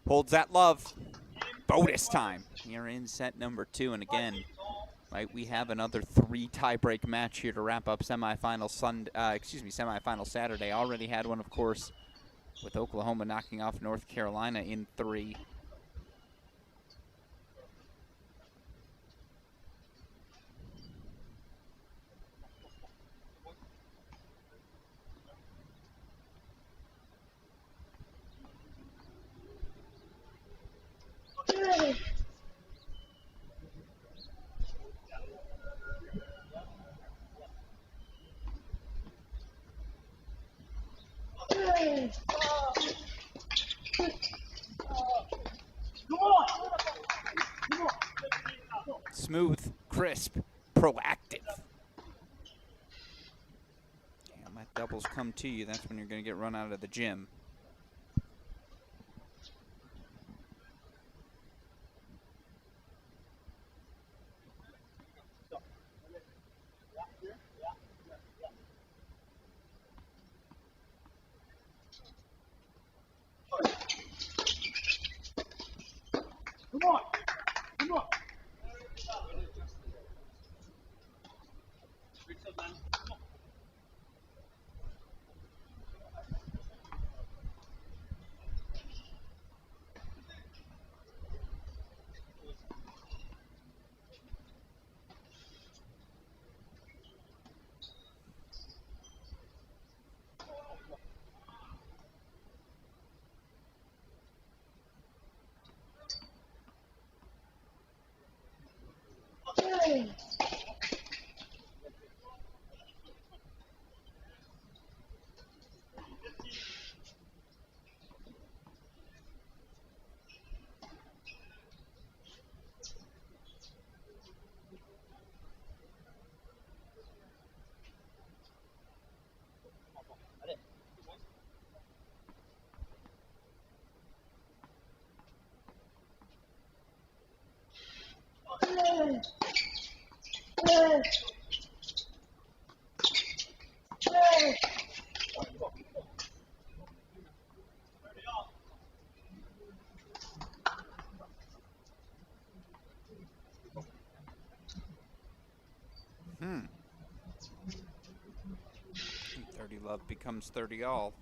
Holds that love. Bonus time. Here in set number 2, and again, right, we have another 3 tiebreak match here to wrap up semifinal Saturday. Already had one, of course, with Oklahoma knocking off North Carolina in 3. Smooth, crisp, proactive. Damn, that doubles come to you. That's when you're going to get run out of the gym.
Come on. Come on.
40 love becomes 30 all.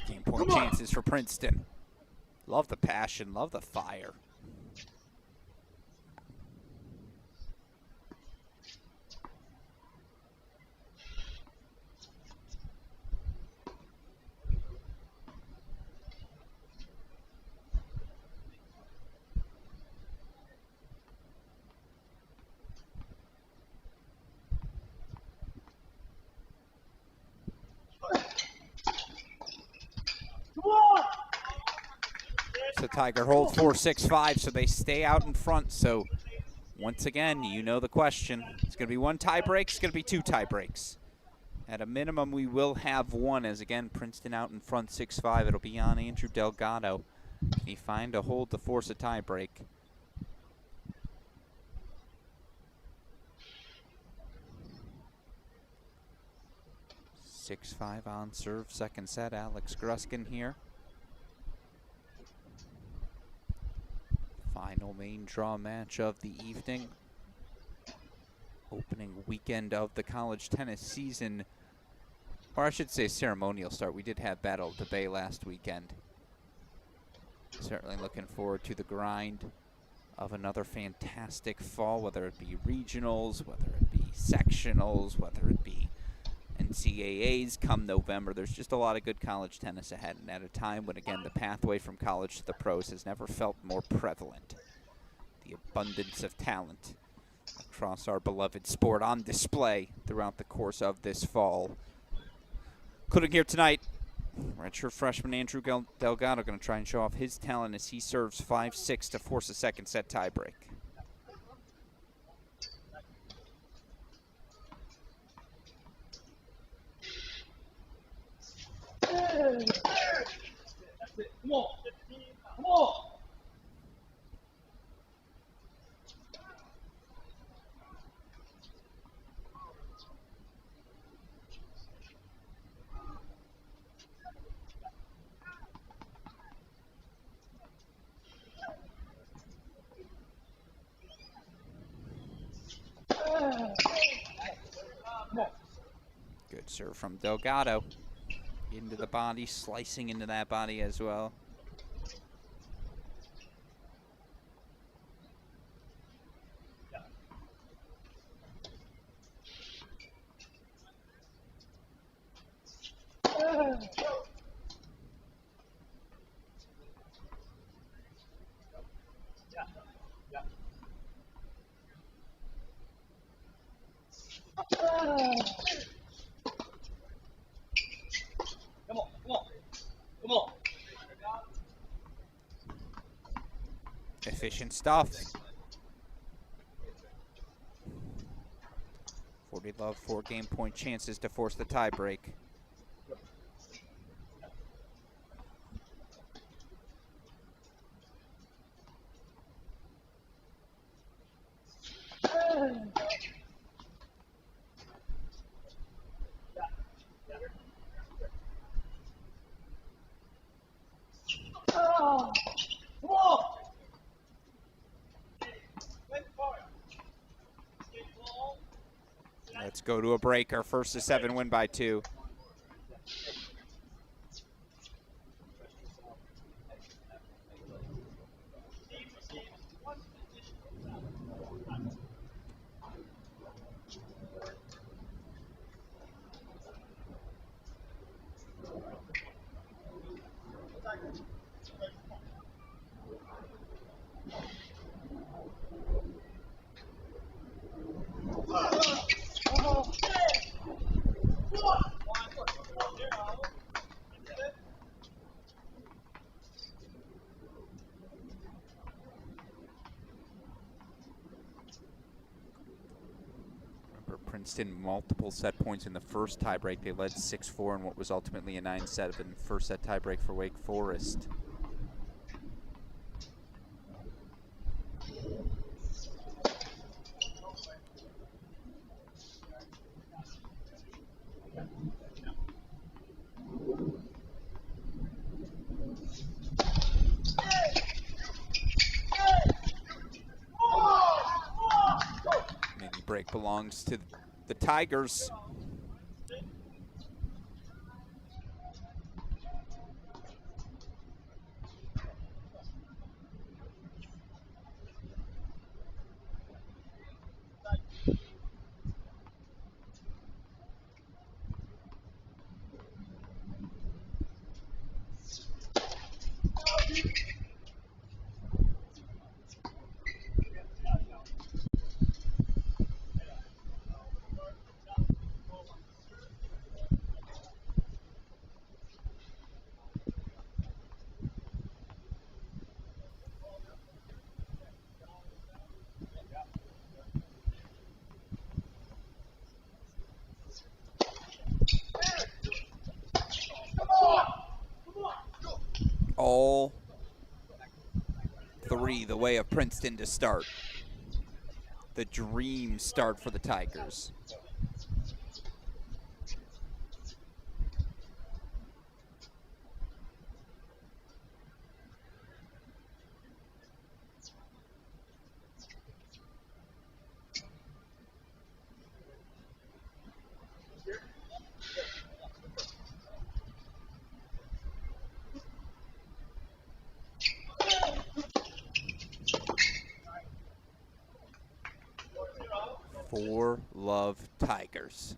Game point chances for Princeton. Love the passion, love the fire. So Tiger hold 4-6-5, so they stay out in front. So once again, you know the question. It's going to be one tie break. It's going to be two tie breaks. At a minimum, we will have one, as again, Princeton out in front 6-5. It'll be on Andrew Delgado. Can he find a hold to force a tie break? Six-5 on serve, second set. Alex Gruskin here. Final main draw match of the evening. Opening weekend of the college tennis season. Or I should say ceremonial start. We did have Battle of the Bay last weekend. Certainly looking forward to the grind of another fantastic fall, whether it be regionals, whether it be sectionals, whether it be NCAAs come November. There's just a lot of good college tennis ahead, and at a time when, again, the pathway from college to the pros has never felt more prevalent. The abundance of talent across our beloved sport on display throughout the course of this fall. Including here tonight, redshirt freshman Andrew Delgado going to try and show off his talent as he serves 5-6 to force a second set tiebreak.
Come on. Come on.
Good serve from Delgado. Into the body, slicing into that body as well. Efficient stuff. 40 love, 4 game point chances to force the tie break. Let's go to a break. Our first to 7 win by 2. Princeton multiple set points in the first tiebreak. They led 6-4 in what was ultimately a 9-7 first set tiebreak for Wake Forest. Mini break belongs to the Tigers. All three the way of Princeton to start. The dream start for the Tigers. For love, Tigers.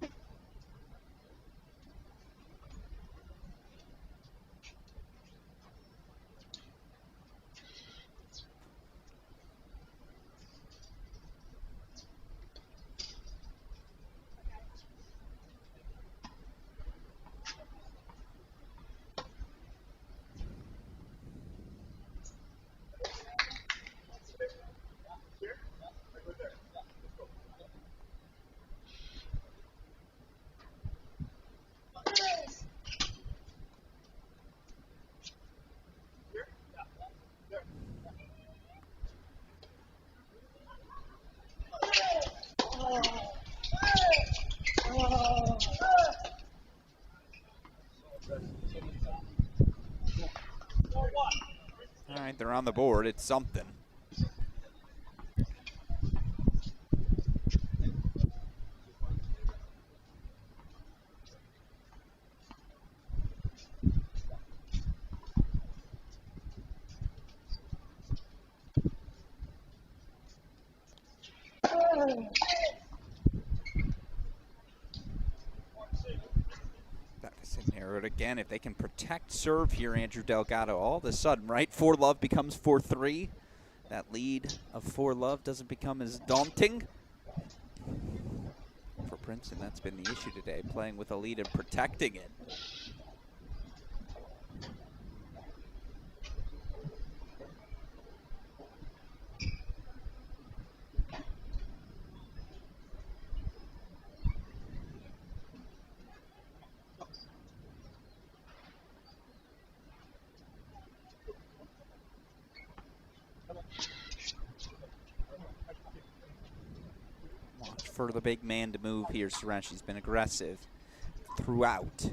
All right, they're on the board. It's something. Narrowed again. If they can protect serve here, Andrew Delgado, all of a sudden, right? 4-love becomes 4-3. That lead of 4-love doesn't become as daunting. For Princeton, that's been the issue today, playing with a lead and protecting it. For the big man to move here, Surenci's been aggressive throughout.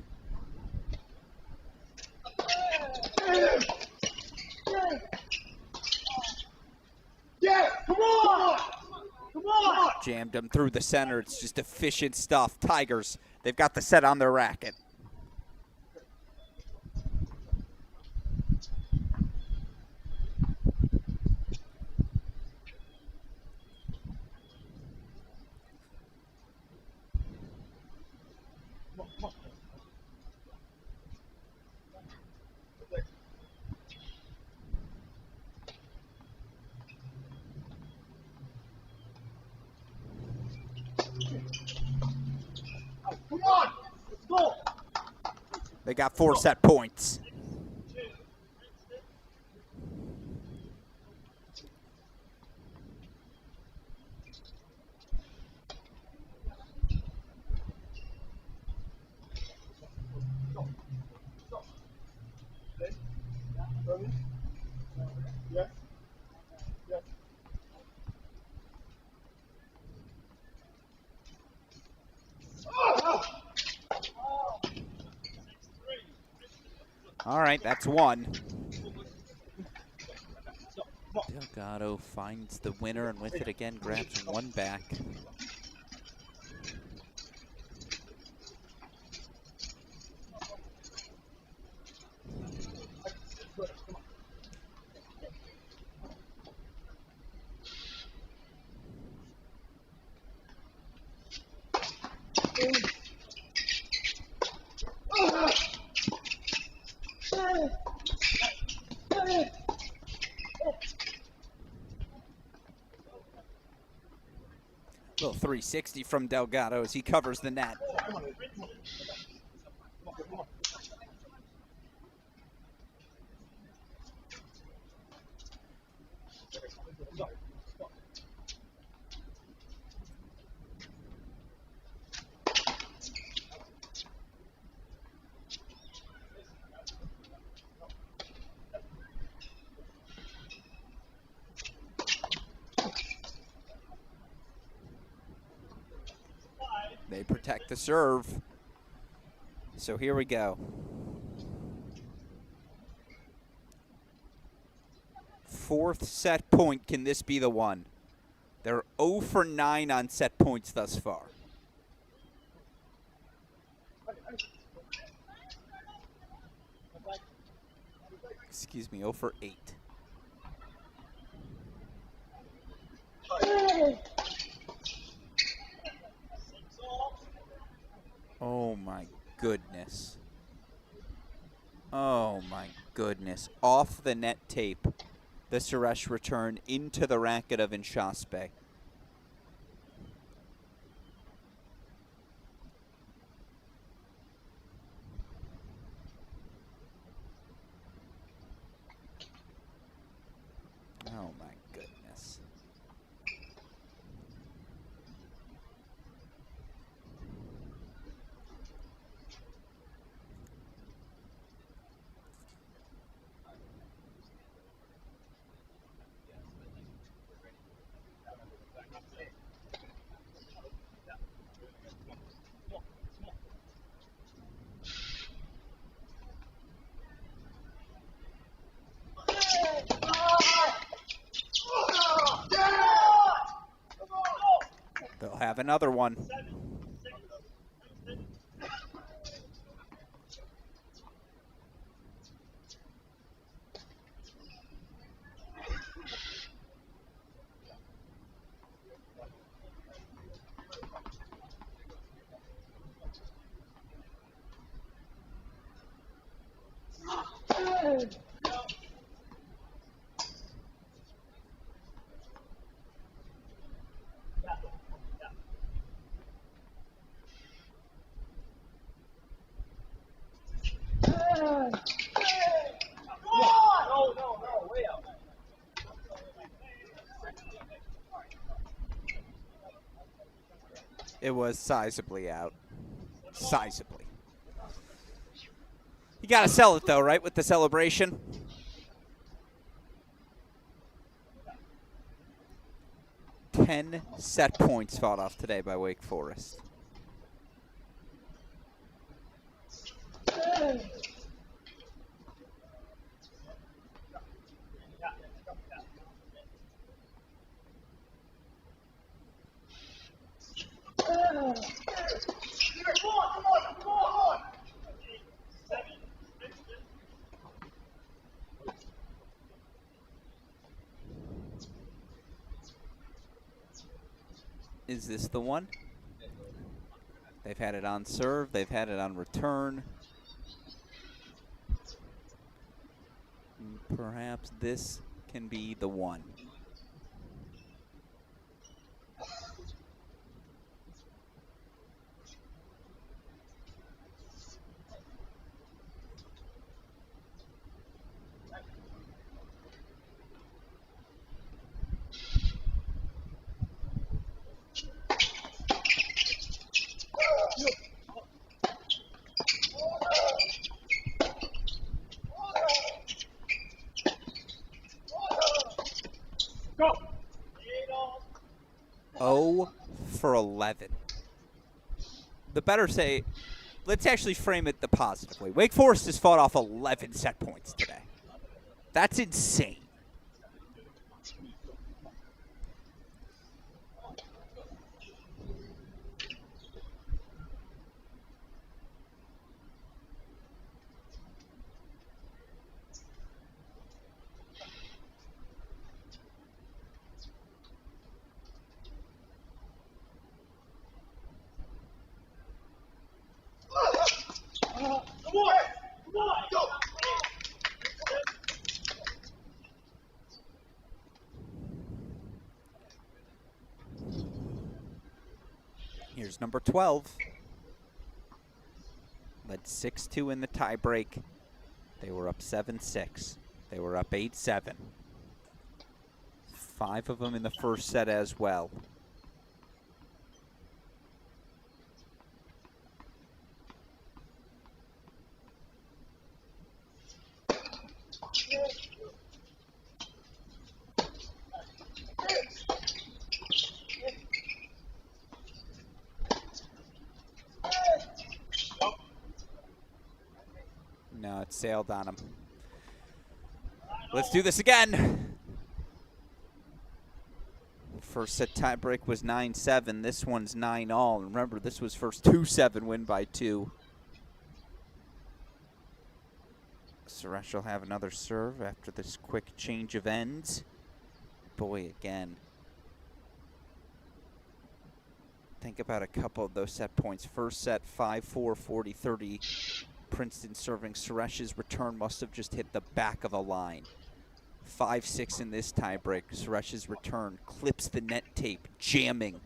Yeah, come on! Come on!
Jammed him through the center. It's just efficient stuff. Tigers, they've got the set on their racket.
Come on! Let's go!
They got 4 set points. All right, that's one. Delgado finds the winner and with it again grabs one back. Little 360 from Delgado as he covers the net. They protect the serve. So here we go. Fourth set point. Can this be the one? They're 0 for 9 on set points thus far. Excuse me, 0 for 8. Oh my goodness. Oh my goodness. Off the net tape. The Suresh return into the racket of Inshaspe. Oh my goodness. They'll have another one. It was sizably out. Sizably. You got to sell it, though, right, with the celebration? Ten set points fought off today by Wake Forest. Is this the one? They've had it on serve. They've had it on return. Perhaps this can be the one.
Go.
0 for 11. The better say let's actually frame it the positive way. Wake Forest has fought off 11 set points today. That's insane. Here's number 12. Led 6-2 in the tiebreak. They were up 7-6. They were up 8-7. 5 of them in the first set as well. No, it sailed on him. Let's do this again. First set tiebreak was 9-7. This one's 9-all. Remember, this was first 2-7 win by 2. Suresh will have another serve after this quick change of ends. Boy, again. Think about a couple of those set points. First set, 5-4, 40-30. Princeton serving. Suresh's return must have just hit the back of a line. 5-6 in this tiebreak. Suresh's return clips the net tape, jamming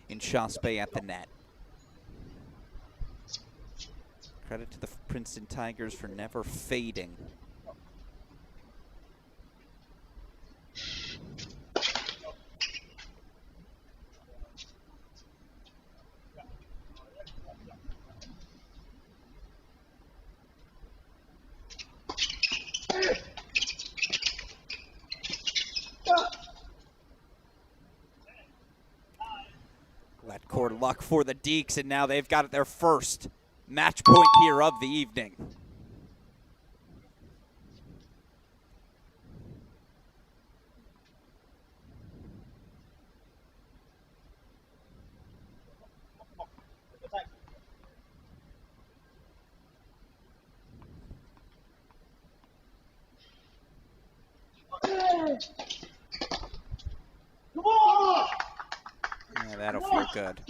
in Shaspe at the net. Credit to the Princeton Tigers for never fading. Let core luck for the Deeks, and now they've got their first match point here of the evening. Yeah, that'll feel good.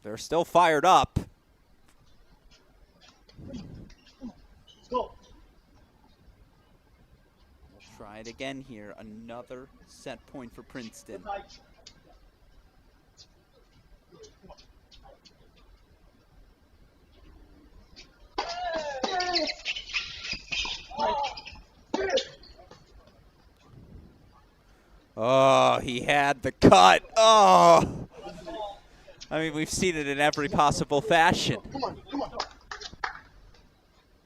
They're still fired up. We'll try it again here. Another set point for Princeton. Oh, he had the cut. Oh. I mean, we've seen it in every possible fashion.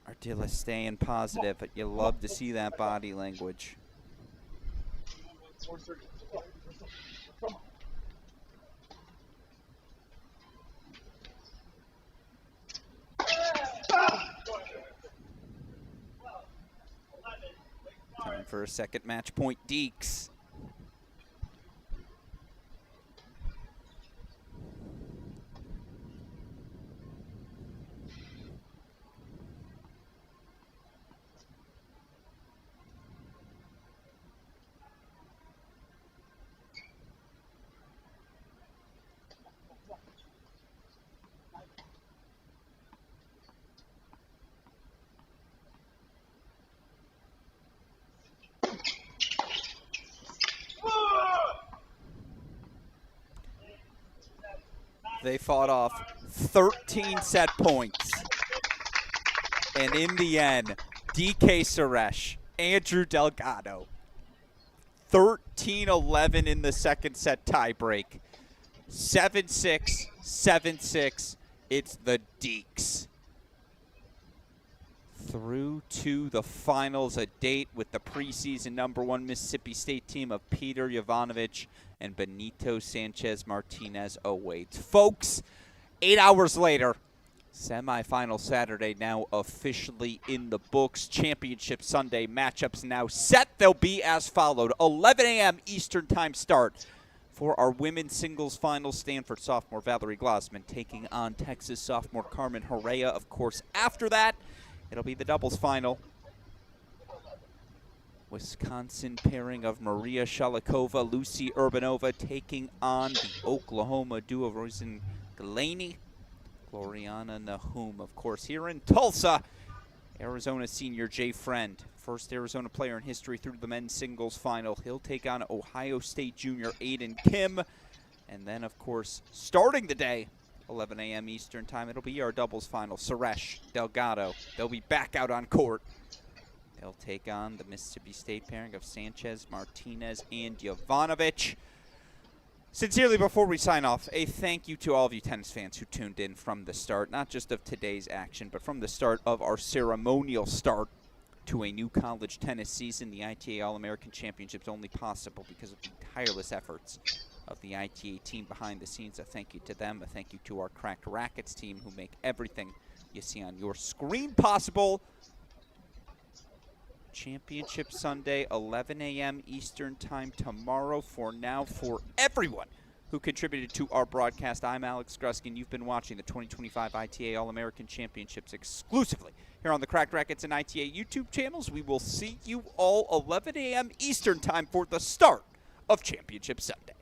Ardilla staying positive, but you love to see that body language. Time for a second match point, Deeks. They fought off 13 set points. And in the end, DK Suresh, Andrew Delgado, 13-11 in the second set tiebreak. 7-6, 7-6. It's the Deeks. Through to the finals, a date with the preseason #1 Mississippi State team of Peter Jovanovic and Benito Sanchez Martinez awaits. Folks, 8 hours later, semifinal Saturday now officially in the books. Championship Sunday matchups now set. They'll be as followed. 11 a.m. Eastern Time start for our women's singles final. Stanford sophomore Valerie Glasman taking on Texas sophomore Carmen Herrera. Of course, after that, it'll be the doubles final. Wisconsin pairing of Maria Shalikova, Lucy Urbanova taking on the Oklahoma duo Rosen Galaney, Gloriana Nahum. Of course, here in Tulsa, Arizona senior Jay Friend, first Arizona player in history through the men's singles final. He'll take on Ohio State junior Aiden Kim. And then, of course, starting the day, 11 a.m. Eastern Time, it'll be our doubles final. Suresh, Delgado, they'll be back out on court. They'll take on the Mississippi State pairing of Sanchez, Martinez, and Jovanovic. Sincerely, before we sign off, a thank you to all of you tennis fans who tuned in from the start, not just of today's action, but from the start of our ceremonial start to a new college tennis season. The ITA All-American Championships only possible because of the tireless efforts of the ITA team behind the scenes. A thank you to them. A thank you to our Cracked Rackets team who make everything you see on your screen possible. Championship Sunday, 11 a.m. Eastern Time tomorrow. For now, for everyone who contributed to our broadcast, I'm Alex Gruskin. You've been watching the 2025 ITA All-American Championships exclusively here on the Cracked Rackets and ITA YouTube channels. We will see you all 11 a.m. Eastern Time for the start of Championship Sunday.